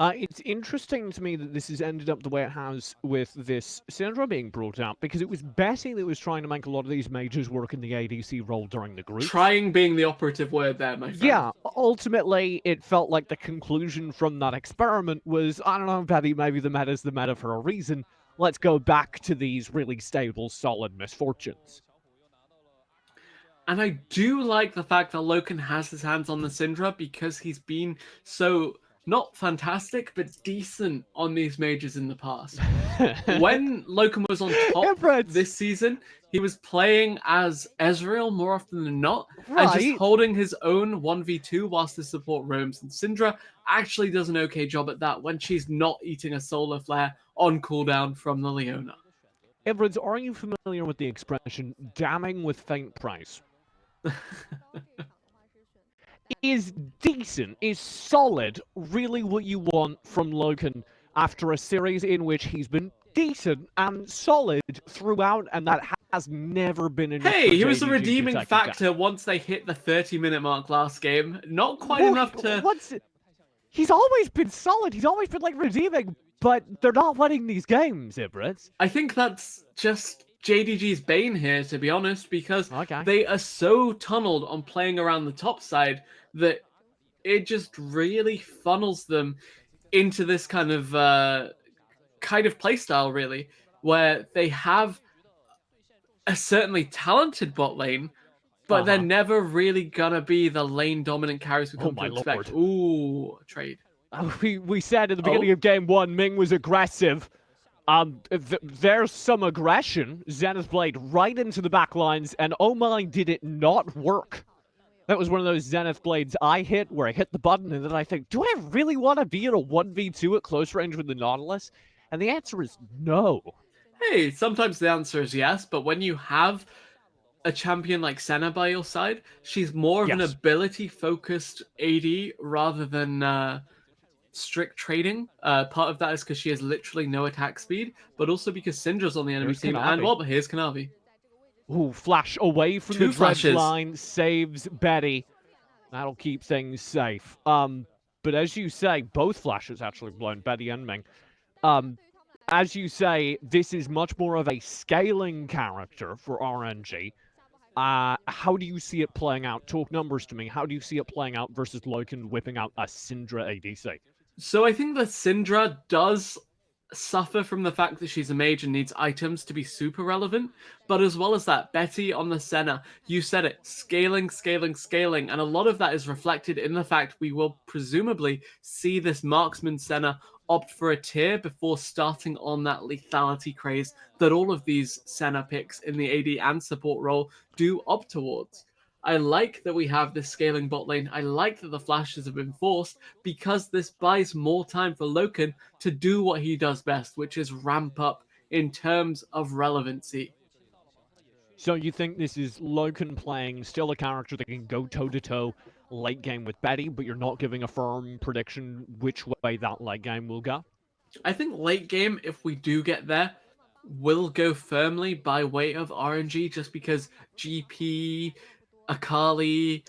Speaker 10: It's interesting to me that this has ended up the way it has with this Syndra being brought out, because it was Betty that was trying to make a lot of these majors work in the ADC role during the group.
Speaker 11: Trying being the operative word there, my friend.
Speaker 10: Yeah, ultimately, it felt like the conclusion from that experiment was, I don't know, Betty, maybe the meta's the meta for a reason. let's go back to these really stable, solid misfortunes.
Speaker 11: And I do like the fact that Loken has his hands on the Syndra because he's been so, not fantastic, but decent on these majors in the past. When Loken was on top this season, he was playing as Ezreal more often than not, and just holding his own 1v2 whilst his support roams. And Syndra actually does an okay job at that when she's not eating a solar flare on cooldown from the Leona.
Speaker 10: Everett, are you familiar with the expression damning with faint praise? Is decent, is solid, really what you want from Loken after a series in which he's been decent and solid throughout, and that has never been enough?
Speaker 11: Hey, he was a redeeming factor once they hit the 30-minute mark last game. Not quite enough to...
Speaker 10: He's always been solid, he's always been, redeeming, but they're not winning these games, Ibris.
Speaker 11: I think that's just JDG's bane here, to be honest, because they are so tunneled on playing around the top side that it just really funnels them into this kind of playstyle, really, where they have a certainly talented bot lane, but they're never really gonna be the lane dominant carries we come to expect. Ooh, trade.
Speaker 10: We said at the beginning of game one, Ming was aggressive. There's some aggression. Zenith Blade right into the back lines, and oh my, did it not work. That was one of those Zenith Blades I hit, where I hit the button, and then I think, do I really want to be in a 1v2 at close range with the Nautilus? And the answer is no.
Speaker 11: Hey, sometimes the answer is yes, but when you have a champion like Senna by your side, she's more of an ability-focused AD rather than strict trading. Part of that is because she has literally no attack speed, but also because Syndra's on the enemy team. And well, here's Kanavi.
Speaker 10: Ooh, flash away from the dredge line, saves Betty. That'll keep things safe. But as you say, both flashes actually blown, Betty and Ming. As you say, this is much more of a scaling character for RNG. How do you see it playing out? Talk numbers to me. How do you see it playing out versus Loken whipping out a Syndra ADC?
Speaker 11: So I think that Syndra does suffer from the fact that she's a mage and needs items to be super relevant, but as well as that, Betty on the Senna, you said it, scaling, and a lot of that is reflected in the fact we will presumably see this marksman Senna opt for a tier before starting on that lethality craze that all of these Senna picks in the AD and support role do opt towards. I like that we have this scaling bot lane. I like that the flashes have been forced because this buys more time for Loken to do what he does best, which is ramp up in terms of relevancy.
Speaker 10: So you think this is Loken playing still a character that can go toe-to-toe late game with Betty, but you're not giving a firm prediction which way that late game will go?
Speaker 11: I think late game, if we do get there, will go firmly by way of RNG, just because GP, Akali,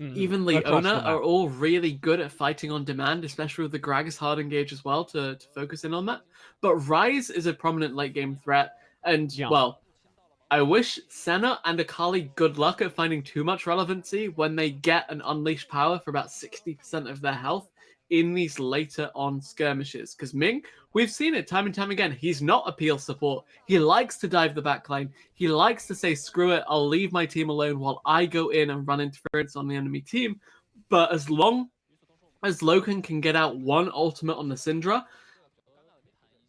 Speaker 11: even Leona are all really good at fighting on demand, especially with the Gragas hard engage as well to focus in on that. But Ryze is a prominent late game threat, and well, I wish Senna and Akali good luck at finding too much relevancy when they get an unleashed power for about 60% of their health in these later on skirmishes. Because Ming, we've seen it time and time again, he's not a peel support. He likes to dive the backline. He likes to say, screw it, I'll leave my team alone while I go in and run interference on the enemy team. But as long as Loken can get out one ultimate on the Syndra,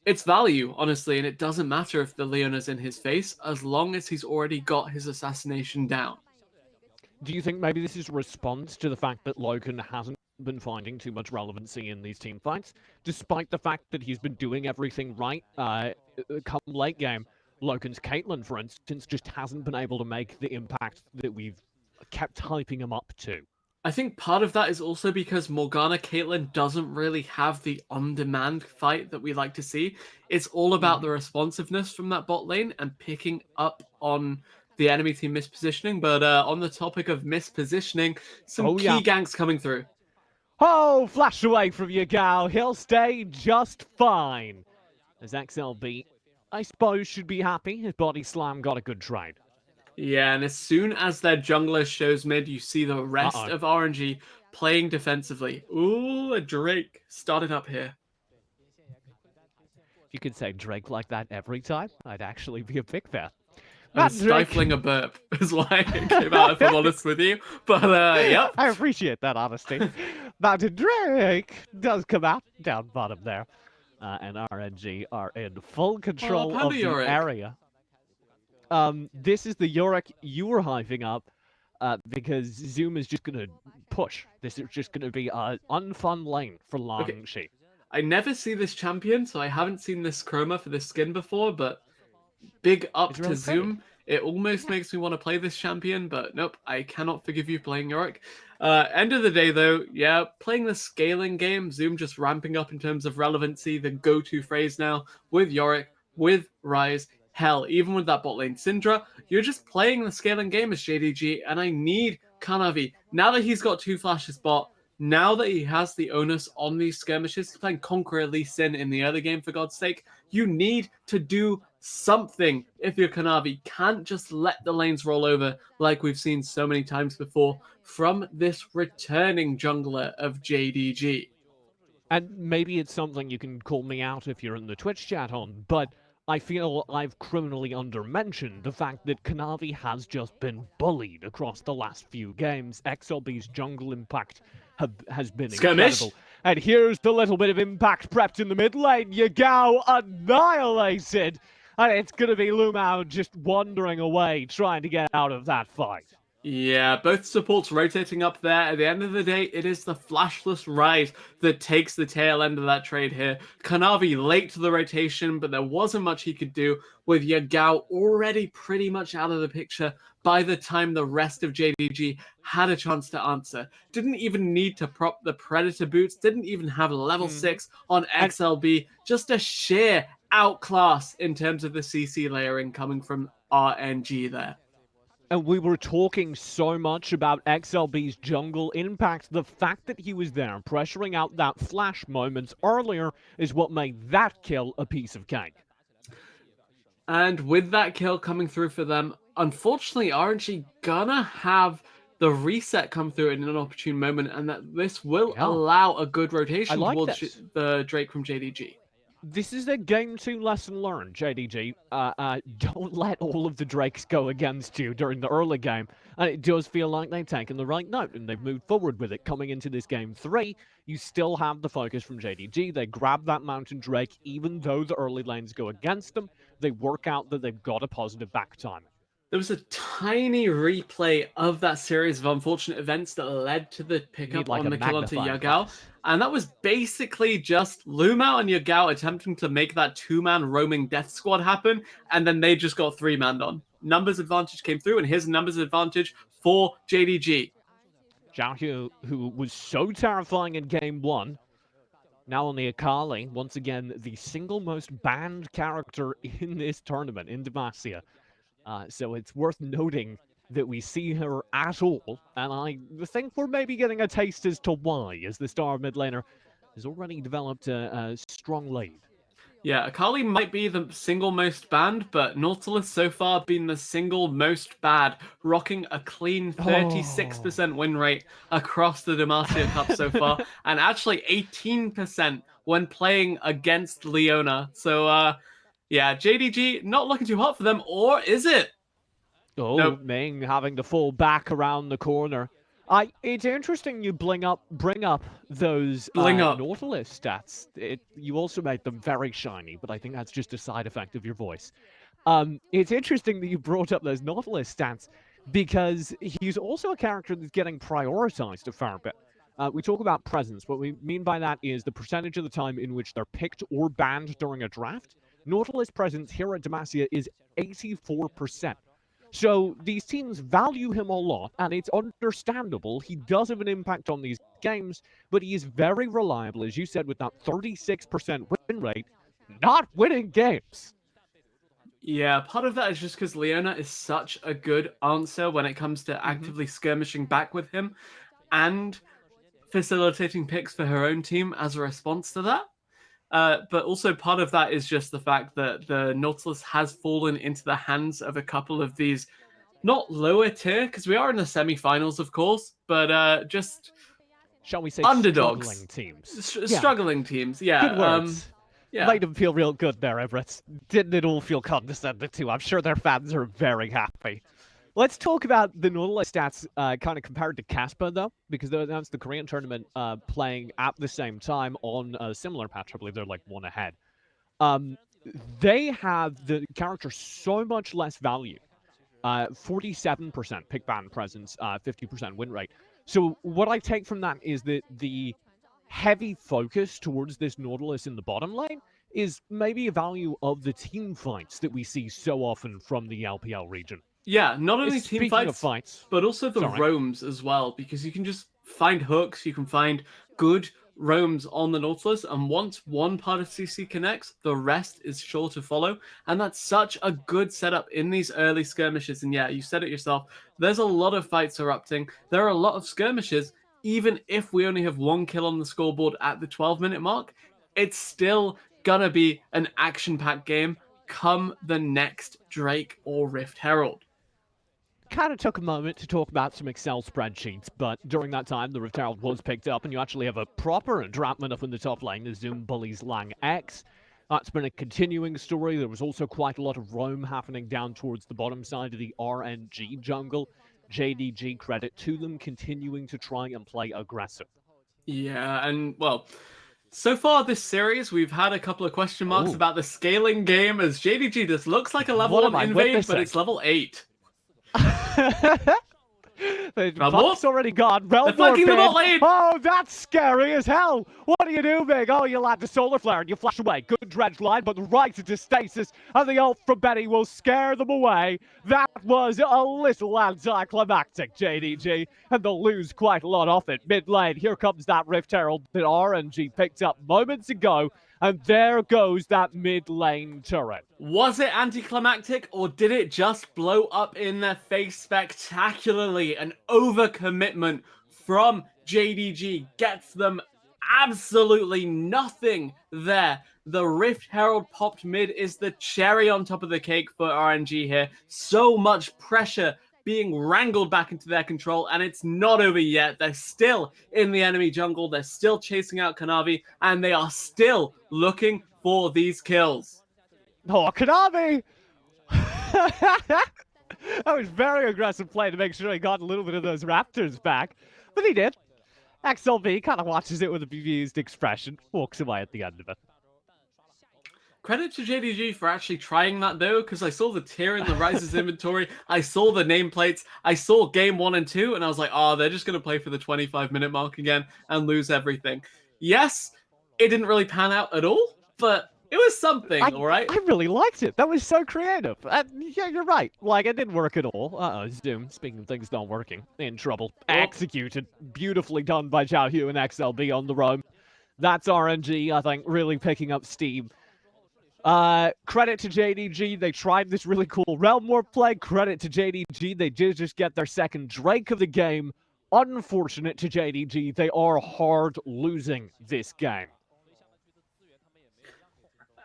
Speaker 11: it's value, honestly, and it doesn't matter if the Leona's in his face, as long as he's already got his assassination down.
Speaker 10: Do you think maybe this is a response to the fact that Loken hasn't been finding too much relevancy in these team fights, despite the fact that he's been doing everything right come late game? Loken's Caitlyn, for instance, just hasn't been able to make the impact that we've kept hyping him up to.
Speaker 11: I think part of that is also because Morgana Caitlyn doesn't really have the on-demand fight that we like to see. It's all about the responsiveness from that bot lane and picking up on the enemy team mispositioning. But on the topic of mispositioning, some key ganks coming through.
Speaker 10: Oh, flash away from your gal. He'll stay just fine. As XLB, I suppose, should be happy. His body slam got a good trade.
Speaker 11: Yeah, and as soon as their jungler shows mid, you see the rest of RNG playing defensively. Ooh, a Drake started up here.
Speaker 10: If you could say Drake like that every time, I'd actually be a big fan.
Speaker 11: I was stifling a burp is why it came out, if I'm honest with you. But, yep.
Speaker 10: I appreciate that honesty. Mountain Drake does come out down bottom there. And RNG are in full control of
Speaker 11: Panda
Speaker 10: the
Speaker 11: Yorick.
Speaker 10: area. This is the Yorick you were hyping up because Zoom is just going to push. This is just going to be an unfun lane for Long Shi.
Speaker 11: I never see this champion, so I haven't seen this chroma for this skin before, but big up
Speaker 10: It's
Speaker 11: to
Speaker 10: really
Speaker 11: Zoom. It almost makes me want to play this champion, but nope, I cannot forgive you playing Yorick. End of the day, though, yeah, playing the scaling game, Zoom just ramping up in terms of relevancy, the go-to phrase now, with Yorick, with Ryze, hell, even with that bot lane Syndra, you're just playing the scaling game as JDG, and I need Kanavi. Now that he's got 2 flashes bot, now that he has the onus on these skirmishes, he's playing Conqueror Lee Sin in the early game, for God's sake, you need to do something if you're Kanavi. Can't just let the lanes roll over like we've seen so many times before from this returning jungler of JDG.
Speaker 10: And maybe it's something you can call me out if you're in the Twitch chat on, but I feel I've criminally undermentioned the fact that Kanavi has just been bullied across the last few games. XLB's jungle impact has been incredible. And here's the little bit of impact prepped in the mid lane. Yagao annihilated. And it's going to be Lumao just wandering away, trying to get out of that fight.
Speaker 11: Yeah, both supports rotating up there. At the end of the day, it is the flashless Ryze that takes the tail end of that trade here. Kanavi late to the rotation, but there wasn't much he could do with Yagao already pretty much out of the picture by the time the rest of JDG had a chance to answer. Didn't even need to prop the Predator boots, didn't even have level 6 on XLB, just a sheer outclass in terms of the CC layering coming from RNG there.
Speaker 10: And we were talking so much about XLB's jungle impact. The fact that he was there pressuring out that flash moments earlier is what made that kill a piece of cake.
Speaker 11: And with that kill coming through for them, unfortunately, RNG gonna have the reset come through in an opportune moment, and that this will allow a good rotation towards the Drake from JDG.
Speaker 10: This is a game 2 lesson learned, JDG. Don't let all of the Drakes go against you during the early game. And it does feel like they've taken the right note and they've moved forward with it. Coming into this game 3, you still have the focus from JDG. They grab that Mountain Drake, even though the early lanes go against them. They work out that they've got a positive back time.
Speaker 11: There was a tiny replay of that series of unfortunate events that led to the pickup on the kill onto Yagao. And that was basically just Lumao and Yagao attempting to make that 2-man roaming death squad happen, and then they just got 3-manned on. Numbers advantage came through, and here's numbers advantage for JDG.
Speaker 10: Zhao, who was so terrifying in game 1, now on the Akali, once again, the single most banned character in this tournament, in Demacia. So it's worth noting that we see her at all, and I think we're maybe getting a taste as to why, as the star mid laner has already developed a strong lead.
Speaker 11: Yeah, Akali might be the single most banned, but Nautilus so far been the single most bad, rocking a clean 36% win rate across the Demacia Cup so far, and actually 18% when playing against Leona. So, yeah, JDG not looking too hot for them, or is it?
Speaker 10: Oh, nope. Ming having to fall back around the corner. It's interesting you bring up those Nautilus stats. You also made them very shiny, but I think that's just a side effect of your voice. It's interesting that you brought up those Nautilus stats because he's also a character that's getting prioritized a fair bit. We talk about presence. What we mean by that is the percentage of the time in which they're picked or banned during a draft. Nautilus presence here at Demacia is 84%. So these teams value him a lot, and it's understandable. He does have an impact on these games, but he is very reliable, as you said, with that 36% win rate, not winning games.
Speaker 11: Yeah, part of that is just because Leona is such a good answer when it comes to actively skirmishing back with him and facilitating picks for her own team as a response to that. But also part of that is just the fact that the Nautilus has fallen into the hands of a couple of these, not lower tier, because we are in the semifinals, of course, but just,
Speaker 10: shall we say,
Speaker 11: underdogs.
Speaker 10: Struggling teams.
Speaker 11: Struggling teams, yeah.
Speaker 10: Good words.
Speaker 11: Yeah.
Speaker 10: Made them feel real good there, Everett. Didn't it all feel condescended to? I'm sure their fans are very happy. Let's talk about the Nautilus stats kind of compared to Casper, though, because they announced the Korean tournament playing at the same time on a similar patch. I believe they're like one ahead. They have the character so much less value. 47% pick ban presence, 50% win rate. So what I take from that is that the heavy focus towards this Nautilus in the bottom lane is maybe a value of the team fights that we see so often from the LPL region.
Speaker 11: Yeah, not only
Speaker 10: Speaking
Speaker 11: team
Speaker 10: of fights,
Speaker 11: but also the
Speaker 10: sorry.
Speaker 11: roams as well, because you can just find hooks, you can find good roams on the Nautilus, and once one part of CC connects, the rest is sure to follow, and that's such a good setup in these early skirmishes. And yeah, you said it yourself, there's a lot of fights erupting, there are a lot of skirmishes. Even if we only have 1 kill on the scoreboard at the 12-minute mark, it's still gonna be an action-packed game come the next Drake or Rift Herald.
Speaker 10: Kind of took a moment to talk about some Excel spreadsheets, but during that time, the Rift Herald was picked up, and you actually have a proper entrapment up in the top lane, the Zoom bullies Lang X. That's been a continuing story. There was also quite a lot of roam happening down towards the bottom side of the RNG jungle. JDG, credit to them, continuing to try and play aggressive.
Speaker 11: Yeah, and well, so far this series, we've had a couple of question marks
Speaker 10: Ooh.
Speaker 11: about the scaling game, as JDG just looks like a level
Speaker 10: What am
Speaker 11: 1
Speaker 10: I
Speaker 11: invade,
Speaker 10: witnessing?
Speaker 11: but it's level 8.
Speaker 10: The
Speaker 11: Realm
Speaker 10: buck's
Speaker 11: Warp?
Speaker 10: already gone. Realm
Speaker 11: They're flanking the
Speaker 10: Warp in.
Speaker 11: bot lane!
Speaker 10: Oh, that's scary as hell. What do you do, Big? Oh, you land the solar flare and you flash away. Good dredge line, but right into stasis. And the ult from Benny will scare them away. That was a little anticlimactic, JDG. And they'll lose quite a lot off it. Mid lane, here comes that Rift Herald that RNG picked up moments ago. And there goes that mid lane turret.
Speaker 11: Was it anticlimactic, or did it just blow up in their face spectacularly? An overcommitment from JDG gets them absolutely nothing there. The Rift Herald popped mid is the cherry on top of the cake for RNG here. So much pressure being wrangled back into their control, and it's not over yet. They're still in the enemy jungle, they're still chasing out Kanavi, and they are still looking for these kills.
Speaker 10: Oh, Konami! That was very aggressive play to make sure he got a little bit of those Raptors back, but he did. XLV kind of watches it with a bemused expression, walks away at the end of it.
Speaker 11: Credit to JDG for actually trying that though, because I saw the tier in the Rises inventory, I saw the nameplates, I saw game 1 and 2, and I was like, oh, they're just going to play for the 25-minute mark again and lose everything. Yes, it didn't really pan out at all, but it was something, alright?
Speaker 10: I really liked it. That was so creative. Yeah, you're right. Like, it didn't work at all. Zoom, speaking of things not working, in trouble. Executed. Beautifully done by Xiao Hu and XLB on the roam. That's RNG, I think, really picking up steam. Credit to JDG, they tried this really cool Realm Warp play. Credit to JDG, they did just get their second Drake of the game. Unfortunate to JDG, they are hard losing this game.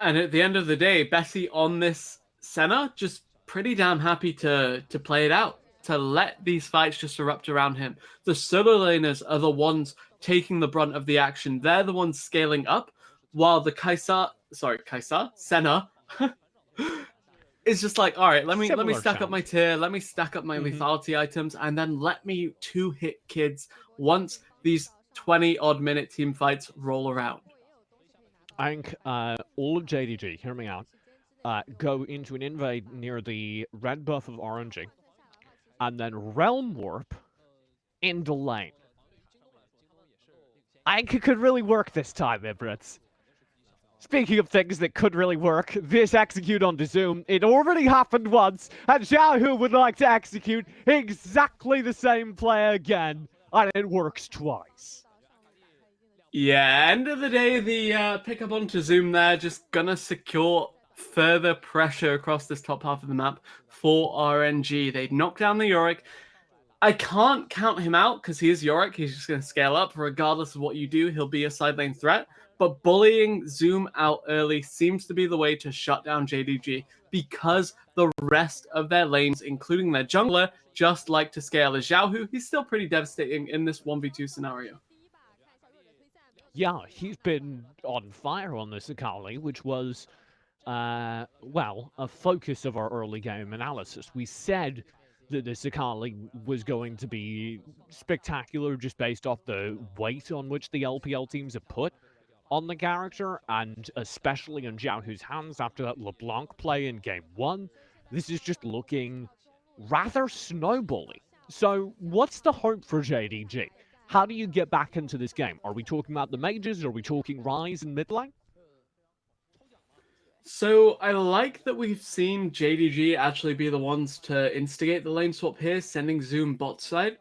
Speaker 11: And at the end of the day, Bessie on this Senna, just pretty damn happy to play it out, to let these fights just erupt around him. The solo laners are the ones taking the brunt of the action. They're the ones scaling up, while the Senna is just like, all right, let me stack up my tier, let me stack up my lethality items, and then let me two-hit kids once these 20-odd minute team fights roll around.
Speaker 10: I think all of JDG, hear me out, go into an invade near the red buff of RNG, and then Realm Warp into lane. I think it could really work this time, Ibrits. Speaking of things that could really work, this execute on Zoom, it already happened once, and Xiao Hu would like to execute exactly the same play again, and it works twice.
Speaker 11: Yeah, end of the day, the pickup onto Zoom there, just gonna secure further pressure across this top half of the map for RNG. They'd knock down the Yorick. I can't count him out because he is Yorick. He's just going to scale up. Regardless of what you do, he'll be a side lane threat. But bullying Zoom out early seems to be the way to shut down JDG because the rest of their lanes, including their jungler, just like to scale. As Xiao Hu, he's still pretty devastating in this 1v2 scenario.
Speaker 10: Yeah, he's been on fire on this Akali, which was, well, a focus of our early game analysis. We said that this Akali was going to be spectacular just based off the weight on which the LPL teams have put on the character, and especially in Xiaohu's hands after that LeBlanc play in game 1. This is just looking rather snowbally. So, what's the hope for JDG? How do you get back into this game? Are we talking about the mages? Are we talking Rise and mid lane?
Speaker 11: So I like that we've seen JDG actually be the ones to instigate the lane swap here, sending Zoom bot side.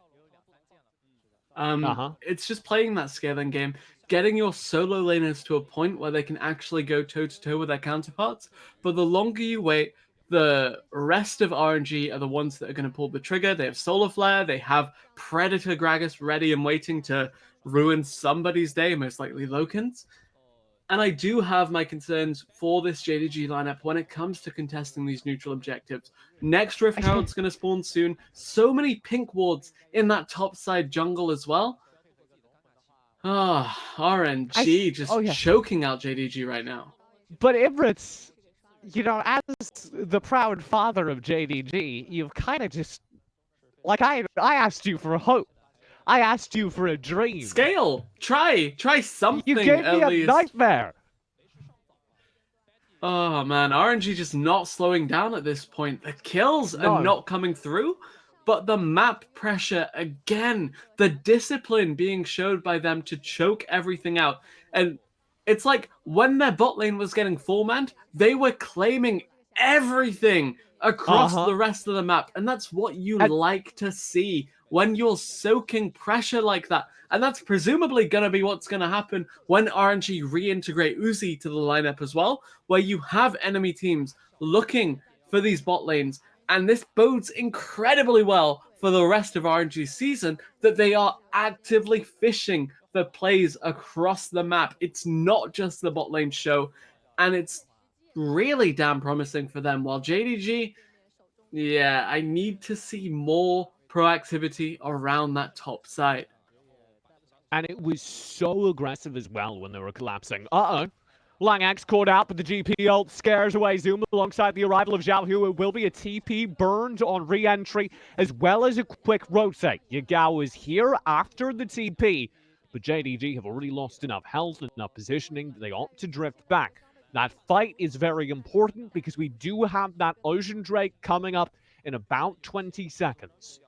Speaker 11: It's just playing that scaling game, getting your solo laners to a point where they can actually go toe-to-toe with their counterparts. But the longer you wait, the rest of RNG are the ones that are going to pull the trigger. They have Solar Flare, they have Predator Gragas ready and waiting to ruin somebody's day, most likely Lokens. And I do have my concerns for this JDG lineup when it comes to contesting these neutral objectives. Next Rift Herald's going to spawn soon. So many pink wards in that top side jungle as well. RNG just choking out JDG right now.
Speaker 10: But Ibritz, you know, as the proud father of JDG, you've kind of just... Like, I asked you for hope. I asked you for a dream.
Speaker 11: Scale! Try something.
Speaker 10: You gave me a nightmare.
Speaker 11: Oh man, RNG just not slowing down at this point. The kills are not coming through, but the map pressure again, the discipline being showed by them to choke everything out. And it's like when their bot lane was getting full-manned, they were claiming everything across the rest of the map. And that's what you like to see when you're soaking pressure like that. And that's presumably going to be what's going to happen when RNG reintegrate Uzi to the lineup as well, where you have enemy teams looking for these bot lanes. And this bodes incredibly well for the rest of RNG's season, that they are actively fishing for plays across the map. It's not just the bot lane show, and it's really damn promising for them. While JDG, yeah, I need to see more proactivity around that top side.
Speaker 10: And it was so aggressive as well when they were collapsing. Langax caught out, but the GP ult scares away Zoom alongside the arrival of Zhao, who will be a TP burned on re-entry, as well as a quick rotate. Yagao is here after the TP, but JDG have already lost enough health and enough positioning that they ought to drift back. That fight is very important because we do have that Ocean Drake coming up in about 20 seconds.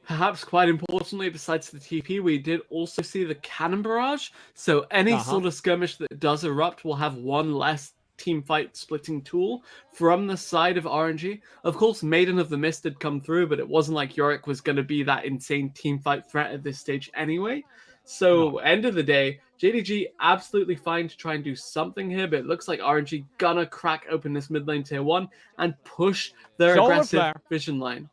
Speaker 11: Perhaps quite importantly, besides the TP, we did also see the cannon barrage. So any sort of skirmish that does erupt will have one less team fight splitting tool from the side of RNG. Of course, Maiden of the Mist had come through, but it wasn't like Yorick was going to be that insane team fight threat at this stage anyway. So end of the day, JDG absolutely fine to try and do something here, but it looks like RNG gonna crack open this mid lane tier 1 and push their aggressive vision line.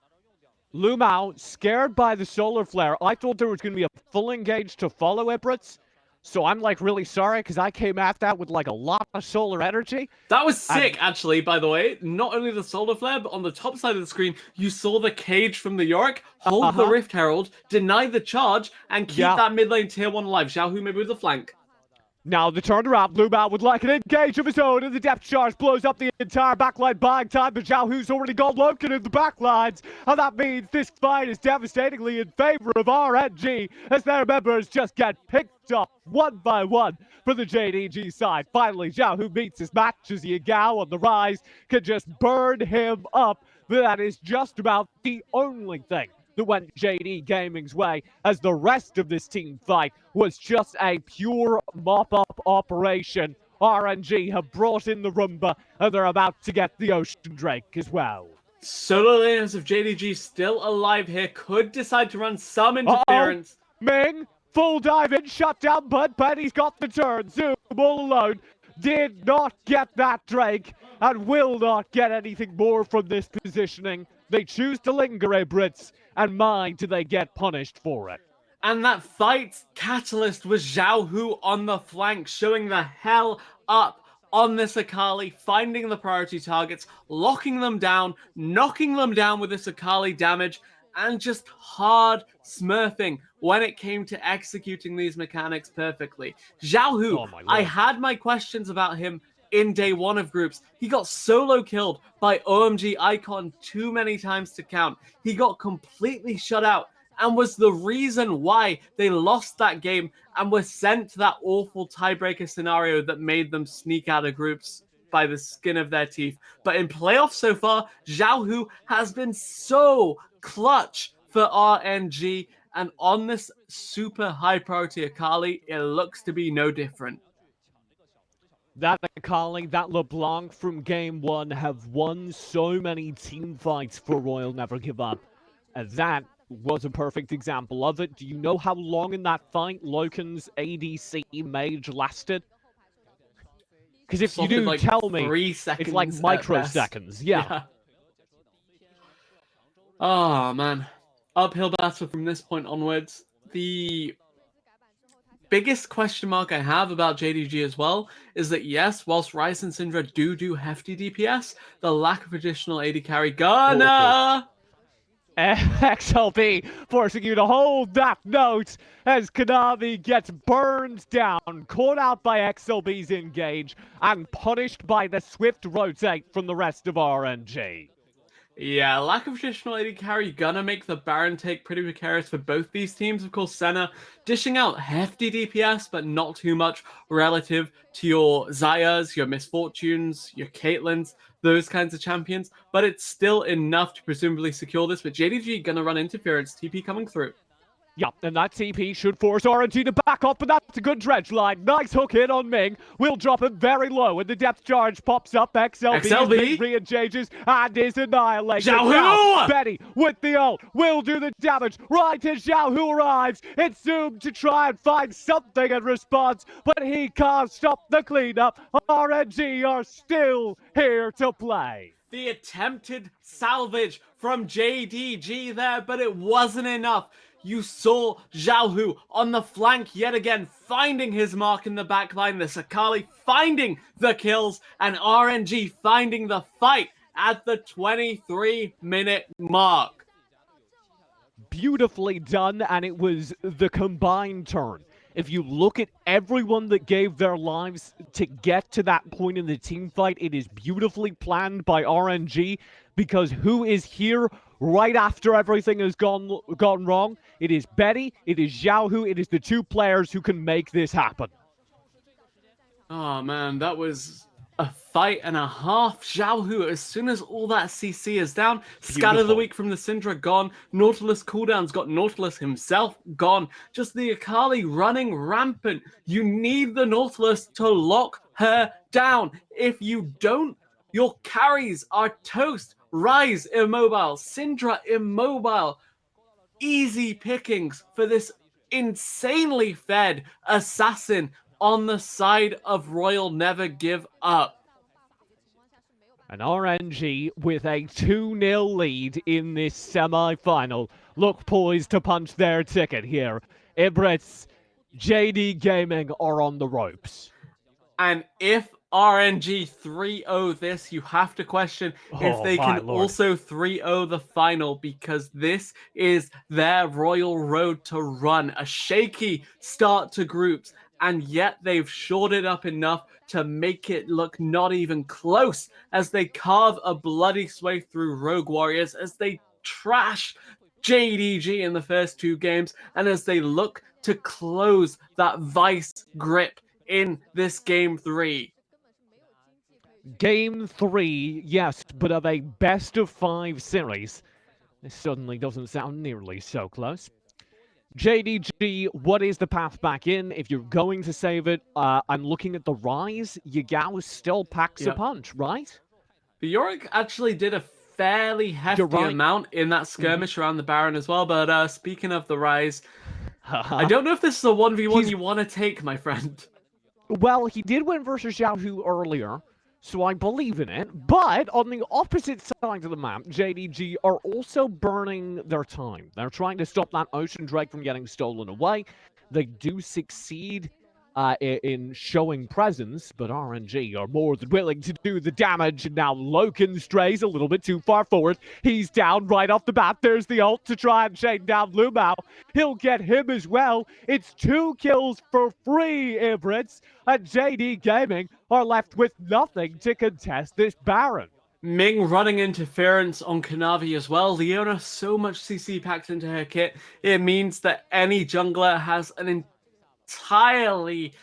Speaker 10: Lumao, scared by the solar flare. I thought there was going to be a full engage to follow Ibritz. So I'm like really sorry because I came at that with like a lot of solar energy.
Speaker 11: That was sick, actually, by the way. Not only the solar flare, but on the top side of the screen, you saw the cage from the Yorick hold the Rift Herald, deny the charge, and keep that mid lane tier 1 alive. Xiaohu maybe with the flank.
Speaker 10: Now the turnaround, Lumao would like an engage of his own, and the depth charge blows up the entire backline buying time, but Xiaohu's already got Loken in the backlines, and that means this fight is devastatingly in favor of RNG, as their members just get picked up one by one for the JDG side. Finally, Xiaohu meets his match as Yagao on the rise can just burn him up, but that is just about the only thing that went JD Gaming's way, as the rest of this team fight was just a pure mop-up operation. RNG have brought in the Roomba, and they're about to get the Ocean Drake as well.
Speaker 11: Solo laners of JDG still alive here, could decide to run some interference.
Speaker 10: Ming, full dive in, shut down, but he's got the turn. Zoom all alone, did not get that Drake, and will not get anything more from this positioning. They choose to linger, Ibritz, and my, do they get punished for it.
Speaker 11: And that fight's catalyst was Xiaohu on the flank, showing the hell up on this Akali, finding the priority targets, locking them down, knocking them down with this Akali damage, and just hard smurfing when it came to executing these mechanics perfectly. Zhao Hu,
Speaker 10: Oh my
Speaker 11: I
Speaker 10: lord.
Speaker 11: had my questions about him in day one of groups. He got solo killed by OMG Icon too many times to count. He got completely shut out and was the reason why they lost that game and were sent to that awful tiebreaker scenario that made them sneak out of groups by the skin of their teeth. But in playoffs so far, Zhao Hu has been so clutch for RNG, and on this super high priority Akali, it looks to be no different.
Speaker 10: That Akali, that LeBlanc from game one have won so many team fights for Royal Never Give Up. And that was a perfect example of it. Do you know how long in that fight Loken's ADC mage lasted? Because if you do,
Speaker 11: Like
Speaker 10: tell me,
Speaker 11: 3 seconds
Speaker 10: it's like
Speaker 11: at
Speaker 10: microseconds.
Speaker 11: best.
Speaker 10: Yeah.
Speaker 11: Oh man, uphill battle from this point onwards. The biggest question mark I have about JDG as well is that yes, whilst Ryze and Syndra do hefty DPS, the lack of additional AD carry gonna...
Speaker 10: XLB forcing you to hold that note as Konami gets burned down, caught out by XLB's engage, and punished by the swift rotate from the rest of RNG.
Speaker 11: Yeah, lack of traditional AD carry gonna make the Baron take pretty precarious for both these teams. Of course, Senna dishing out hefty DPS, but not too much relative to your Zayas, your Misfortunes, your Caitlyn's, those kinds of champions. But it's still enough to presumably secure this, but JDG gonna run interference, TP coming through.
Speaker 10: Yep, and that TP should force RNG to back up, but that's a good dredge line. Nice hook hit on Ming. We'll drop him very low, and the depth charge pops up. XLB re-engages and is annihilated.
Speaker 11: Zhao Hu!
Speaker 10: Betty with the ult will do the damage. Right as Zhao Hu arrives, it's zoomed to try and find something in response, but he can't stop the cleanup. RNG are still here to play.
Speaker 11: The attempted salvage from JDG there, but it wasn't enough. You saw Zhao Hu on the flank yet again, finding his mark in the backline. The Sakali finding the kills, and RNG finding the fight at the 23-minute mark.
Speaker 10: Beautifully done, and it was the combined turn. If you look at everyone that gave their lives to get to that point in the team fight, it is beautifully planned by RNG, because who is here right after everything has gone wrong? It is Betty, it is Zhao Hu, it is the two players who can make this happen.
Speaker 11: Oh man, that was a fight and a half. Zhao Hu, as soon as all that CC is down, Scatter the Weak from the Syndra gone, Nautilus cooldowns got Nautilus himself gone, just the Akali running rampant. You need the Nautilus to lock her down. If you don't, your carries are toast. Ryze immobile, Syndra immobile. Easy pickings for this insanely fed assassin on the side of Royal Never Give Up.
Speaker 10: And RNG with a 2-0 lead in this semi-final look poised to punch their ticket here. Ibris, JD Gaming are on the ropes.
Speaker 11: And if RNG 3-0 this, you have to question if they can also 3-0 the final, because this is their royal road to run. A shaky start to groups, and yet they've shored it up enough to make it look not even close as they carve a bloody sway through Rogue Warriors, as they trash JDG in the first two games, and as they look to close that vice grip in this game 3.
Speaker 10: Game 3, yes, but of a best-of-5 series. This suddenly doesn't sound nearly so close. JDG, what is the path back in? If you're going to save it, I'm looking at the Ryze. Yagao still packs a punch, right?
Speaker 11: But Yorick actually did a fairly hefty amount in that skirmish around the Baron as well. But speaking of the Ryze, I don't know if this is a 1v1 you want to take, my friend.
Speaker 10: Well, he did win versus Zhao Hu earlier, so I believe in it. But on the opposite side of the map, JDG are also burning their time. They're trying to stop that Ocean Drake from getting stolen away. They do succeed in showing presence, but RNG are more than willing to do the damage. And now Loken strays a little bit too far forward. He's down right off the bat. There's the ult to try and shake down Lumao. He'll get him as well. It's 2 kills for free, Ibrits, and JD Gaming are left with nothing to contest this Baron.
Speaker 11: Ming running interference on Kanavi as well. Leona, so much CC packed into her kit. It means that any jungler has an entirely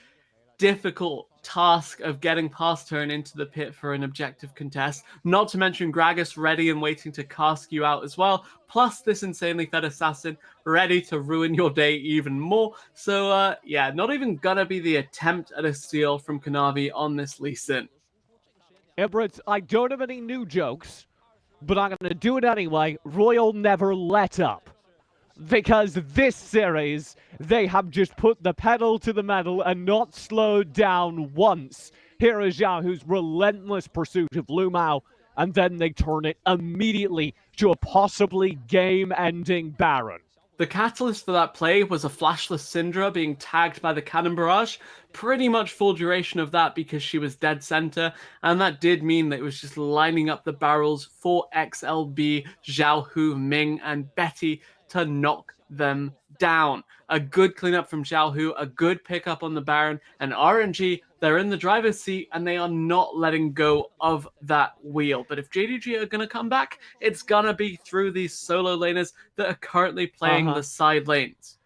Speaker 11: difficult task of getting past her and into the pit for an objective contest. Not to mention Gragas ready and waiting to cast you out as well. Plus this insanely fed assassin ready to ruin your day even more. So yeah, not even gonna be the attempt at a steal from Kanavi on this Lee Sin.
Speaker 10: Ibrits, I don't have any new jokes, but I'm going to do it anyway. Royal never let up. Because this series, they have just put the pedal to the metal and not slowed down once. Here is Xiaohu's relentless pursuit of Lumao, and then they turn it immediately to a possibly game-ending Baron.
Speaker 11: The catalyst for that play was a flashless Syndra being tagged by the cannon barrage. Pretty much full duration of that because she was dead center, and that did mean that it was just lining up the barrels for XLB, Xiaohu, Ming, and Betty to knock them down. A good cleanup from Xiaohu, a good pickup on the Baron, and RNG, they're in the driver's seat and they are not letting go of that wheel. But if JDG are going to come back, it's going to be through these solo laners that are currently playing the side lanes.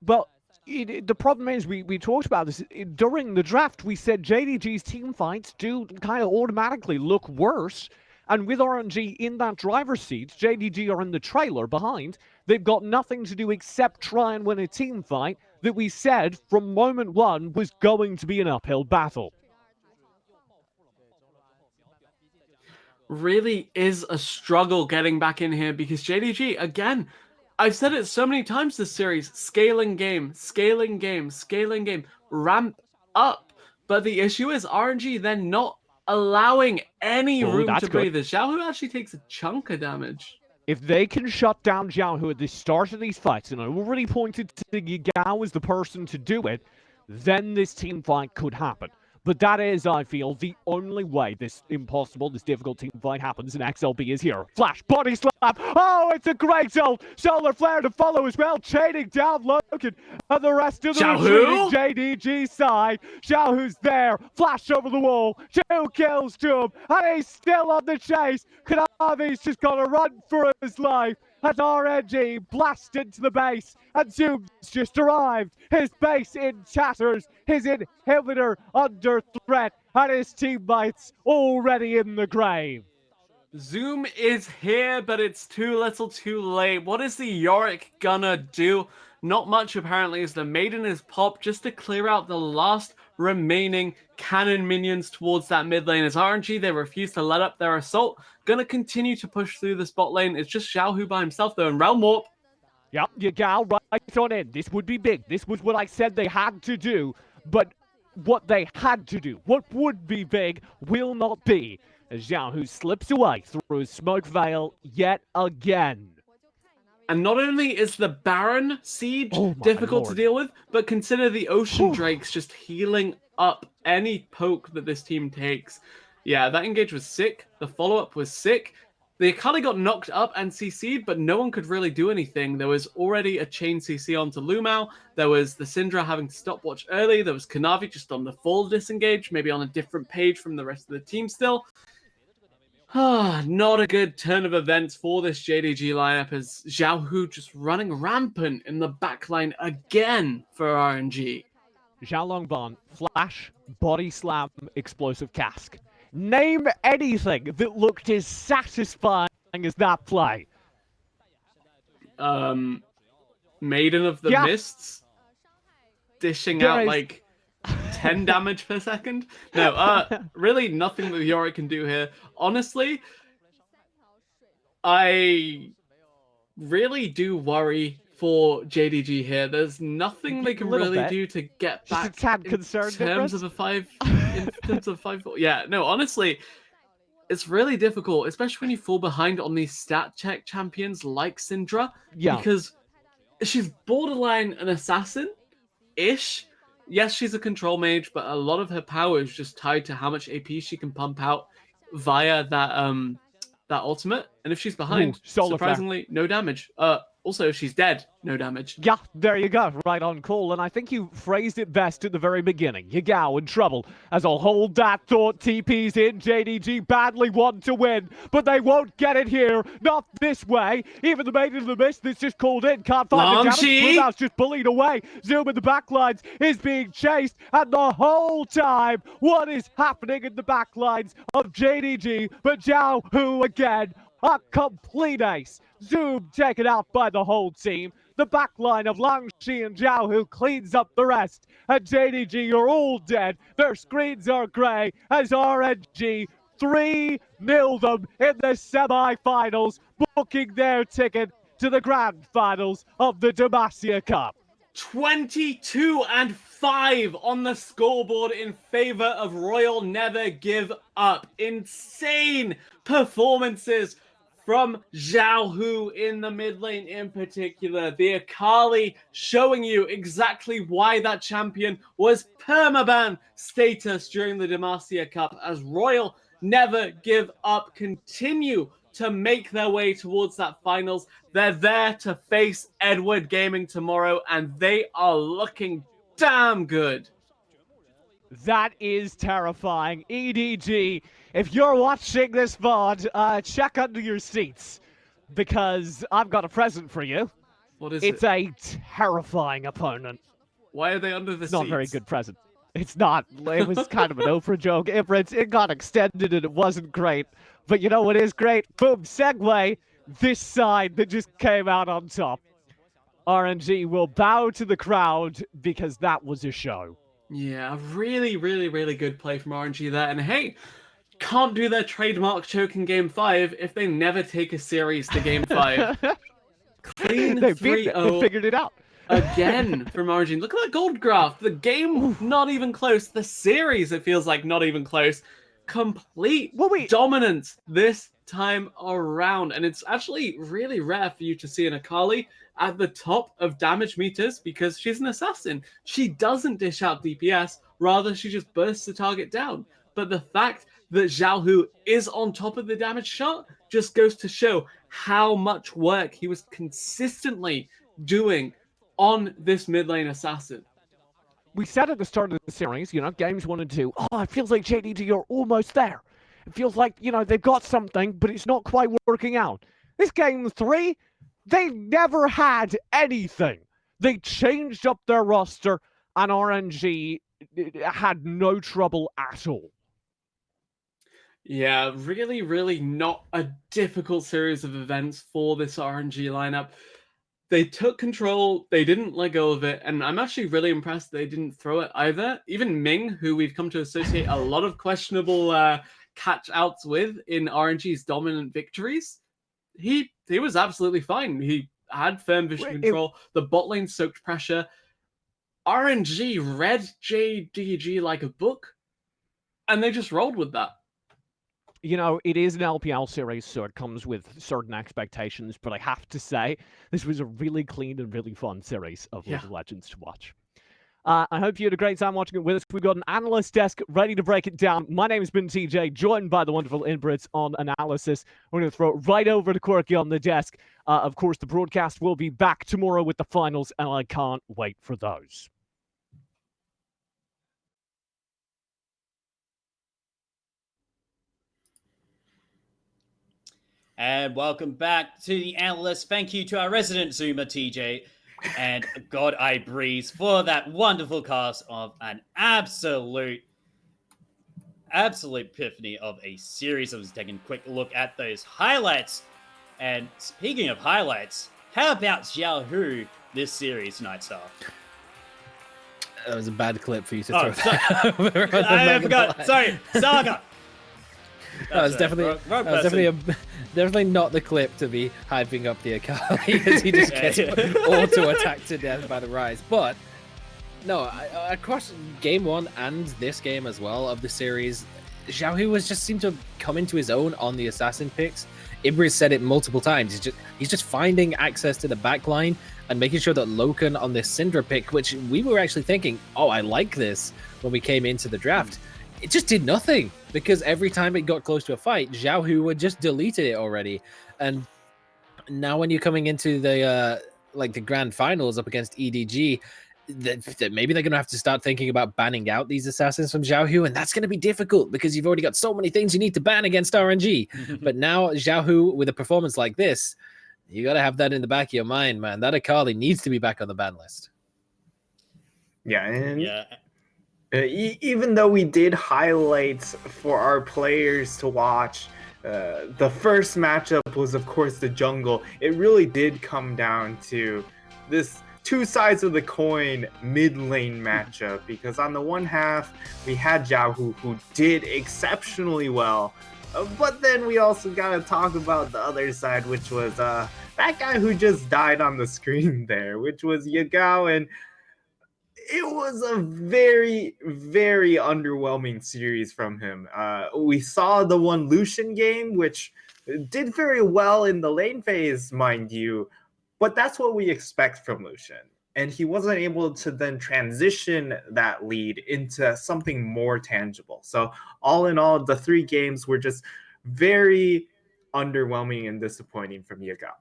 Speaker 10: Well, the problem is, we talked about this during the draft. We said JDG's team fights do kind of automatically look worse. And with RNG in that driver's seat, JDG are in the trailer behind. They've got nothing to do except try and win a team fight that we said from moment one was going to be an uphill battle.
Speaker 11: Really is a struggle getting back in here because JDG, again, I've said it so many times this series, scaling game, scaling game, scaling game, ramp up. But the issue is RNG then not allowing any room to breathe. Xiaohu actually takes a chunk of damage.
Speaker 10: If they can shut down Xiaohu at the start of these fights, and I already pointed to Yagao as the person to do it, then this team fight could happen. But that is, I feel, the only way this difficult team fight happens, and XLB is here. Flash, body slap! Oh, it's a great ult! Solar Flare to follow as well, chaining down Loken, and the rest of the retreating JDG side. Xiaohu's there, flash over the wall, 2 kills to him, and he's still on the chase! Kanavi's just got to run for his life, as RNG blast into the base, and Zoom's just arrived. His base in tatters, his inhibitor under threat, and his teammates already in the grave.
Speaker 11: Zoom is here, but it's too little too late. What is the Yorick gonna do? Not much apparently, as the Maiden is popped just to clear out the last remaining cannon minions towards that mid lane. As RNG, they refuse to let up their assault. Gonna continue to push through the spot lane. It's just Xiaohu by himself though, and Realm Warp.
Speaker 10: Yep, Yagao right on in. This would be big. This was what I said they had to do, but what they had to do, what would be big, will not be. As Xiaohu slips away through his smoke veil yet again.
Speaker 11: And not only is the Baron siege difficult to deal with, but consider the Ocean Drakes just healing up any poke that this team takes. Yeah, that engage was sick. The follow-up was sick. The Akali got knocked up and CC'd, but no one could really do anything. There was already a chain CC onto Lumao. There was the Syndra having to stopwatch early. There was Kanavi just on the full disengage, maybe on a different page from the rest of the team still. Not a good turn of events for this JDG lineup, as Xiaohu just running rampant in the backline again for RNG.
Speaker 10: Xiaolongban, flash, body slam, explosive cask. Name anything that looked as satisfying as that play.
Speaker 11: Maiden of the Mists dishing out like 10 damage per second. No, really nothing that Yorick can do here. Honestly, I really do worry for JDG here. There's nothing they can really do to get back in terms of a 5. In terms of 5. Yeah, no, honestly, it's really difficult, especially when you fall behind on these stat check champions like Syndra.
Speaker 10: Yeah.
Speaker 11: Because she's borderline an assassin-ish, yes, she's a control mage, but a lot of her power is just tied to how much AP she can pump out via that ultimate. And if she's behind,
Speaker 10: solar flare.
Speaker 11: surprisingly, no damage. Also, if she's dead, no damage.
Speaker 10: Yeah, there you go, right on call, and I think you phrased it best at the very beginning. Yagao in trouble, as I'll hold that thought. TP's in, JDG badly want to win, but they won't get it here, not this way. Even the Maiden of the Mist that's just called in can't find the damage. Bluehouse just bullied away. Zoom in the backlines is being chased, and the whole time, what is happening in the backlines of JDG, but Zhao Hu again, a complete ace. Zoom taken out by the whole team. The backline of Langshi and Zhao Hu cleans up the rest. And JDG are all dead. Their screens are grey as RNG 3-0 them in the semi-finals, booking their ticket to the grand finals of the Demacia Cup.
Speaker 11: 22-5 on the scoreboard in favor of Royal Never Give Up. Insane performances from Zhao Hu in the mid lane in particular. The Akali showing you exactly why that champion was permaban status during the Demacia Cup, as Royal Never Give Up continue to make their way towards that finals. They're there to face Edward Gaming tomorrow, and they are looking damn good.
Speaker 10: That is terrifying. EDG, if you're watching this VOD, check under your seats, because I've got a present for you.
Speaker 11: What is
Speaker 10: it's
Speaker 11: it?
Speaker 10: a terrifying opponent.
Speaker 11: Why are they under the
Speaker 10: It's
Speaker 11: seats?
Speaker 10: not a very good present. It's not. It was kind of an Oprah joke. It got extended and it wasn't great. But you know what is great? Boom, segue. This side that just came out on top. RNG will bow to the crowd because that was a show.
Speaker 11: Yeah, really, really, really good play from RNG there. And hey, can't do their trademark choke in Game 5 if they never take a series to Game 5. Clean
Speaker 10: They
Speaker 11: 3-0
Speaker 10: figured it out.
Speaker 11: again from RNG. Look at that gold graph. The game, not even close. The series, it feels like not even close. Complete dominance this time around. And it's actually really rare for you to see an Akali at the top of damage meters because she's an assassin. She doesn't dish out DPS, rather she just bursts the target down. But the fact that Zhao Hu is on top of the damage shot just goes to show how much work he was consistently doing on this mid lane assassin.
Speaker 10: We said at the start of the series, games 1 and 2, it feels like JDG are almost there. It feels like, they've got something, but it's not quite working out. This game 3, they never had anything. They changed up their roster, and RNG had no trouble at all.
Speaker 11: Yeah, really, really not a difficult series of events for this RNG lineup. They took control, they didn't let go of it, and I'm actually really impressed they didn't throw it either. Even Ming, who we've come to associate a lot of questionable catch-outs with in RNG's dominant victories, he was absolutely fine. He had firm vision control. The bot lane soaked pressure. RNG read JDG like a book, and they just rolled with that.
Speaker 10: It is an LPL series, so it comes with certain expectations, but I have to say, this was a really clean and really fun series of League of Legends to watch. I hope you had a great time watching it with us. We've got an analyst desk ready to break it down. My name's been TJ, joined by the wonderful Inbrits on analysis. We're going to throw it right over to Quirky on the desk. Of course, the broadcast will be back tomorrow with the finals, and I can't wait for those.
Speaker 7: And welcome back to the analyst. Thank you to our resident Zoomer, TJ. And God, I breeze for that wonderful cast of an absolute epiphany of a series. I was taking a quick look at those highlights. And speaking of highlights, how about Zhao Hu this series, Nightstar?
Speaker 8: That was a bad clip for you to throw
Speaker 7: sorry.
Speaker 8: that over.
Speaker 7: I forgot. Sorry, Saga.
Speaker 8: That was definitely not the clip to be hyping up the Akali as he just gets auto-attacked to death by the Rise. But, no, across Game 1 and this game as well of the series, Xiaohu has just seemed to come into his own on the assassin picks. Ibris said it multiple times. He's just finding access to the back line and making sure that Loken on this Syndra pick, which we were actually thinking, oh, I like this when we came into the draft. It just did nothing because every time it got close to a fight, Xiaohu would just deleted it already. And now when you're coming into the the grand finals up against EDG, that maybe they're going to have to start thinking about banning out these assassins from Xiaohu, and that's going to be difficult because you've already got so many things you need to ban against RNG. But now Xiaohu, with a performance like this, you got to have that in the back of your mind, man. That Akali needs to be back on the ban list.
Speaker 9: Yeah, and
Speaker 7: Yeah.
Speaker 9: Even though we did highlights for our players to watch, the first matchup was, of course, the jungle. It really did come down to this two sides of the coin mid lane matchup, because on the one half we had Xiaohu, who did exceptionally well, but then we also got to talk about the other side, which was that guy who just died on the screen there, which was Yagao, and it was a very, very underwhelming series from him. We saw the one Lucian game, which did very well in the lane phase, mind you, but that's what we expect from Lucian. And he wasn't able to then transition that lead into something more tangible. So all in all, the 3 games were just very underwhelming and disappointing from Yagao.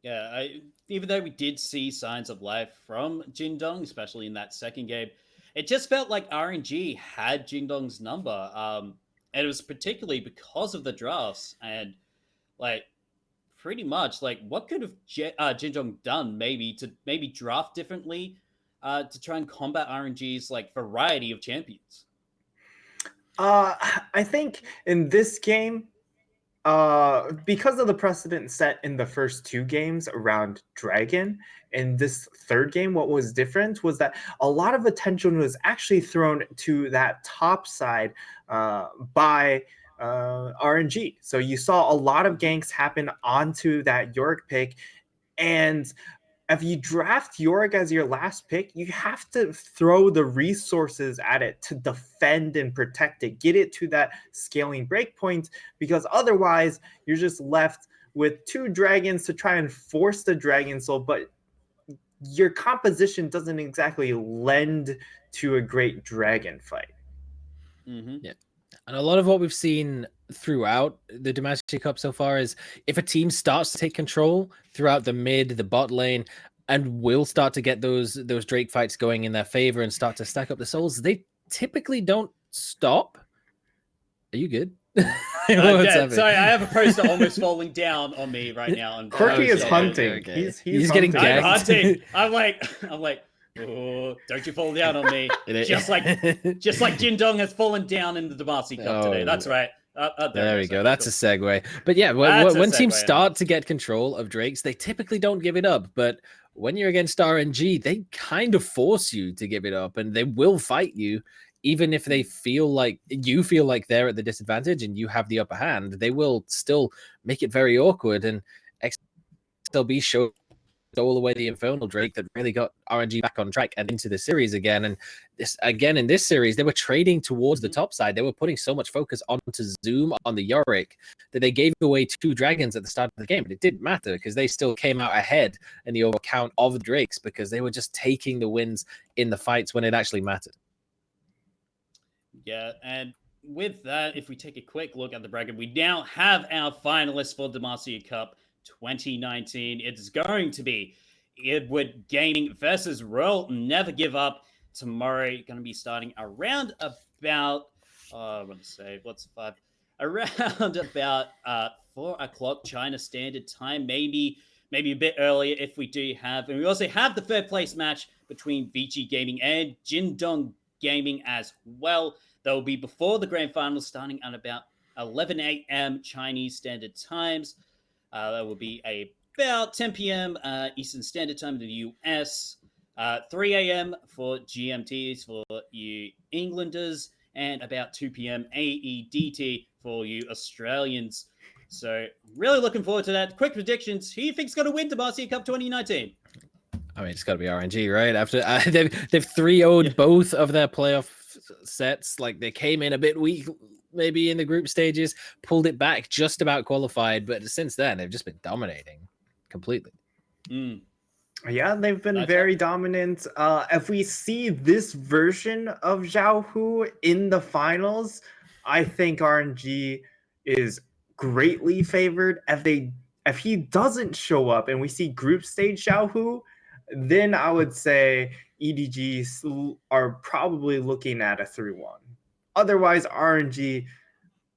Speaker 7: Yeah, even though we did see signs of life from Jindong, especially in that second game, it just felt like RNG had Jindong's number. And it was particularly because of the drafts. And, pretty much, what could have Jindong done maybe draft differently to try and combat RNG's, variety of champions?
Speaker 9: I think in this game, because of the precedent set in the first 2 games around Dragon, in this third game, what was different was that a lot of attention was actually thrown to that top side by RNG. So you saw a lot of ganks happen onto that Yorick pick, and if you draft Yorick as your last pick, you have to throw the resources at it to defend and protect it, get it to that scaling breakpoint, because otherwise you're just left with 2 dragons to try and force the Dragon Soul, but your composition doesn't exactly lend to a great dragon fight.
Speaker 7: Mm-hmm.
Speaker 8: Yeah. And a lot of what we've seen throughout the Demacia Cup so far is if a team starts to take control throughout the mid, the bot lane, and will start to get those Drake fights going in their favor and start to stack up the souls, they typically don't stop. Are you good?
Speaker 7: Sorry, I have a poster almost falling down on me right now. And
Speaker 9: Quirky is hunting.
Speaker 8: Okay.
Speaker 9: He's
Speaker 8: getting
Speaker 9: hunting.
Speaker 7: I'm
Speaker 8: gagged.
Speaker 7: hunting. I'm like, oh, don't you fall down on me. just like Jindong has fallen down in the Demacia Cup today. That's right.
Speaker 8: There we go. That's a segue. But yeah, when teams start to get control of Drakes, they typically don't give it up. But when you're against RNG, they kind of force you to give it up, and they will fight you. Even if they feel like they're at the disadvantage and you have the upper hand, they will still make it very awkward. And XLB stole away the Infernal Drake that really got RNG back on track and into the series again. And in this series, they were trading towards the top side. They were putting so much focus onto Zoom on the Yorick that they gave away 2 dragons at the start of the game. But it didn't matter because they still came out ahead in the overall count of the Drakes because they were just taking the wins in the fights when it actually mattered.
Speaker 7: Yeah, and with that, if we take a quick look at the bracket, we now have our finalists for Demacia Cup 2019. It's going to be Edward Gaming versus Royal Never Give Up tomorrow. Going to be starting around about, around about 4 o'clock China Standard Time, maybe a bit earlier if we do have. And we also have the third place match between Vici Gaming and Jindong Gaming as well. That will be before the grand final, starting at about 11 a.m. Chinese Standard Times. That will be about 10 p.m. Eastern Standard Time in the US, 3 a.m. for GMTs for you Englanders, and about 2 p.m. AEDT for you Australians. So really looking forward to that. Quick predictions. Who do you think's going to win Demacia Cup 2019?
Speaker 8: I mean, it's got to be RNG, right? After they've 3-0'd both of their playoff sets. Like they came in a bit weak, maybe in the group stages, pulled it back, just about qualified. But since then, they've just been dominating completely.
Speaker 7: Mm.
Speaker 9: Yeah, they've been very dominant. If we see this version of Zhao Hu in the finals, I think RNG is greatly favored. If he doesn't show up and we see group stage Zhao Hu, then I would say EDG are probably looking at a 3-1. Otherwise, RNG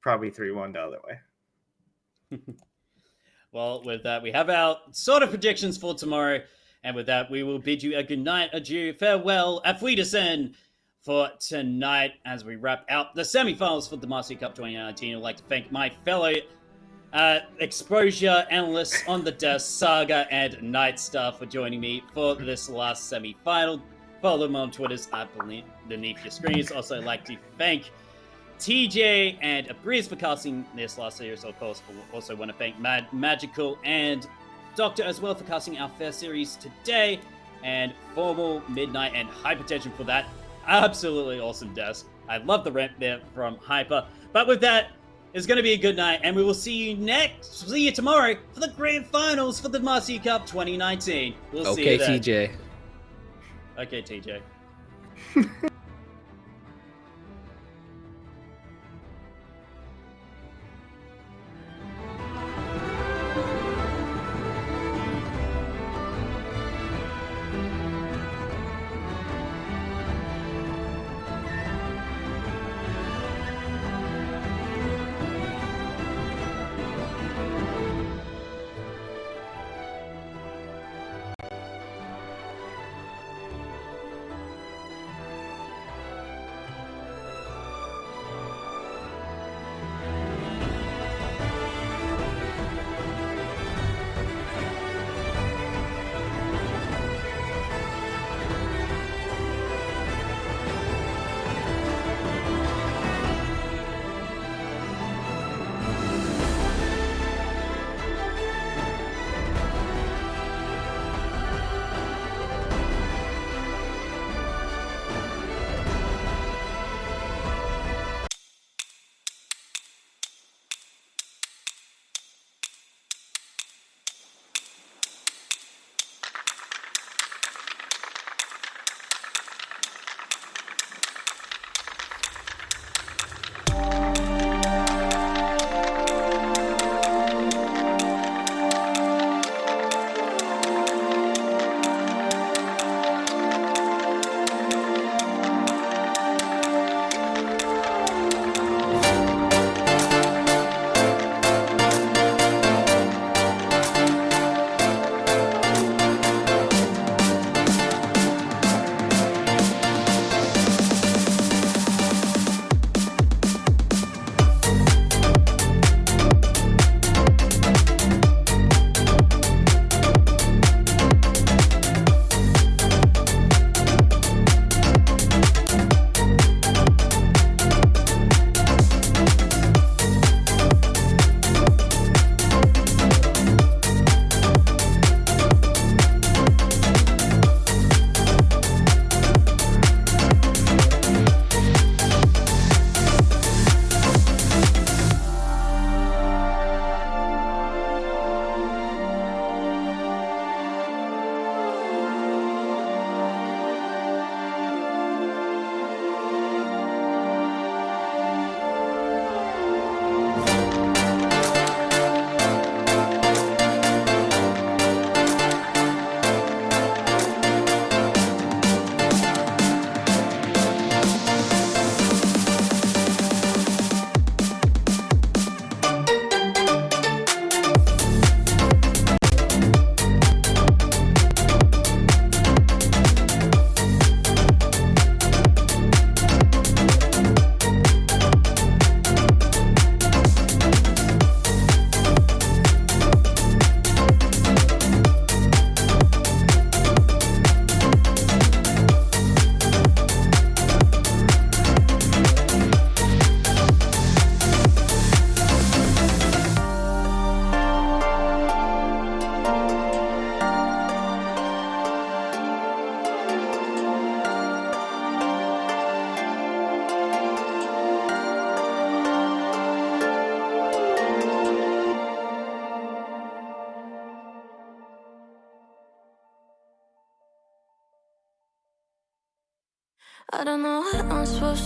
Speaker 9: probably 3-1 the other way.
Speaker 7: Well, with that, we have our sort of predictions for tomorrow. And with that, we will bid you a good night, adieu, farewell, auf Wiedersehen for tonight as we wrap out the semifinals for the Demacia Cup 2019. I'd like to thank my fellow exposure analysts on the desk, Saga and Nightstar, for joining me for this last semifinal. Follow them on Twitters beneath your screens. Also, I'd like to thank TJ and Abriz for casting this last series. Of course, also want to thank Magical and Doctor as well for casting our first series today, and Formal, Midnight, and Hypertension for that absolutely awesome desk. I love the rent there from Hyper. But with that, it's going to be a good night, and we will see you tomorrow for the grand finals for the Demacia Cup 2019. We'll see you then.
Speaker 8: TJ.
Speaker 7: Okay, TJ.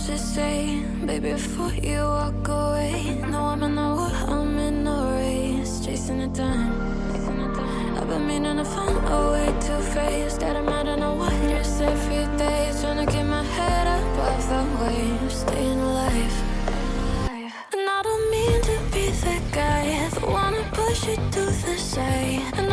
Speaker 1: much to say, baby, before you walk away. No, I'm in the war, I'm in the race, chasing it down. I've been meaning to find a way to face that I'm out in the waters every day, trying to keep my head above the waves, staying alive. And I don't mean to be the guy that wanna push you to the side.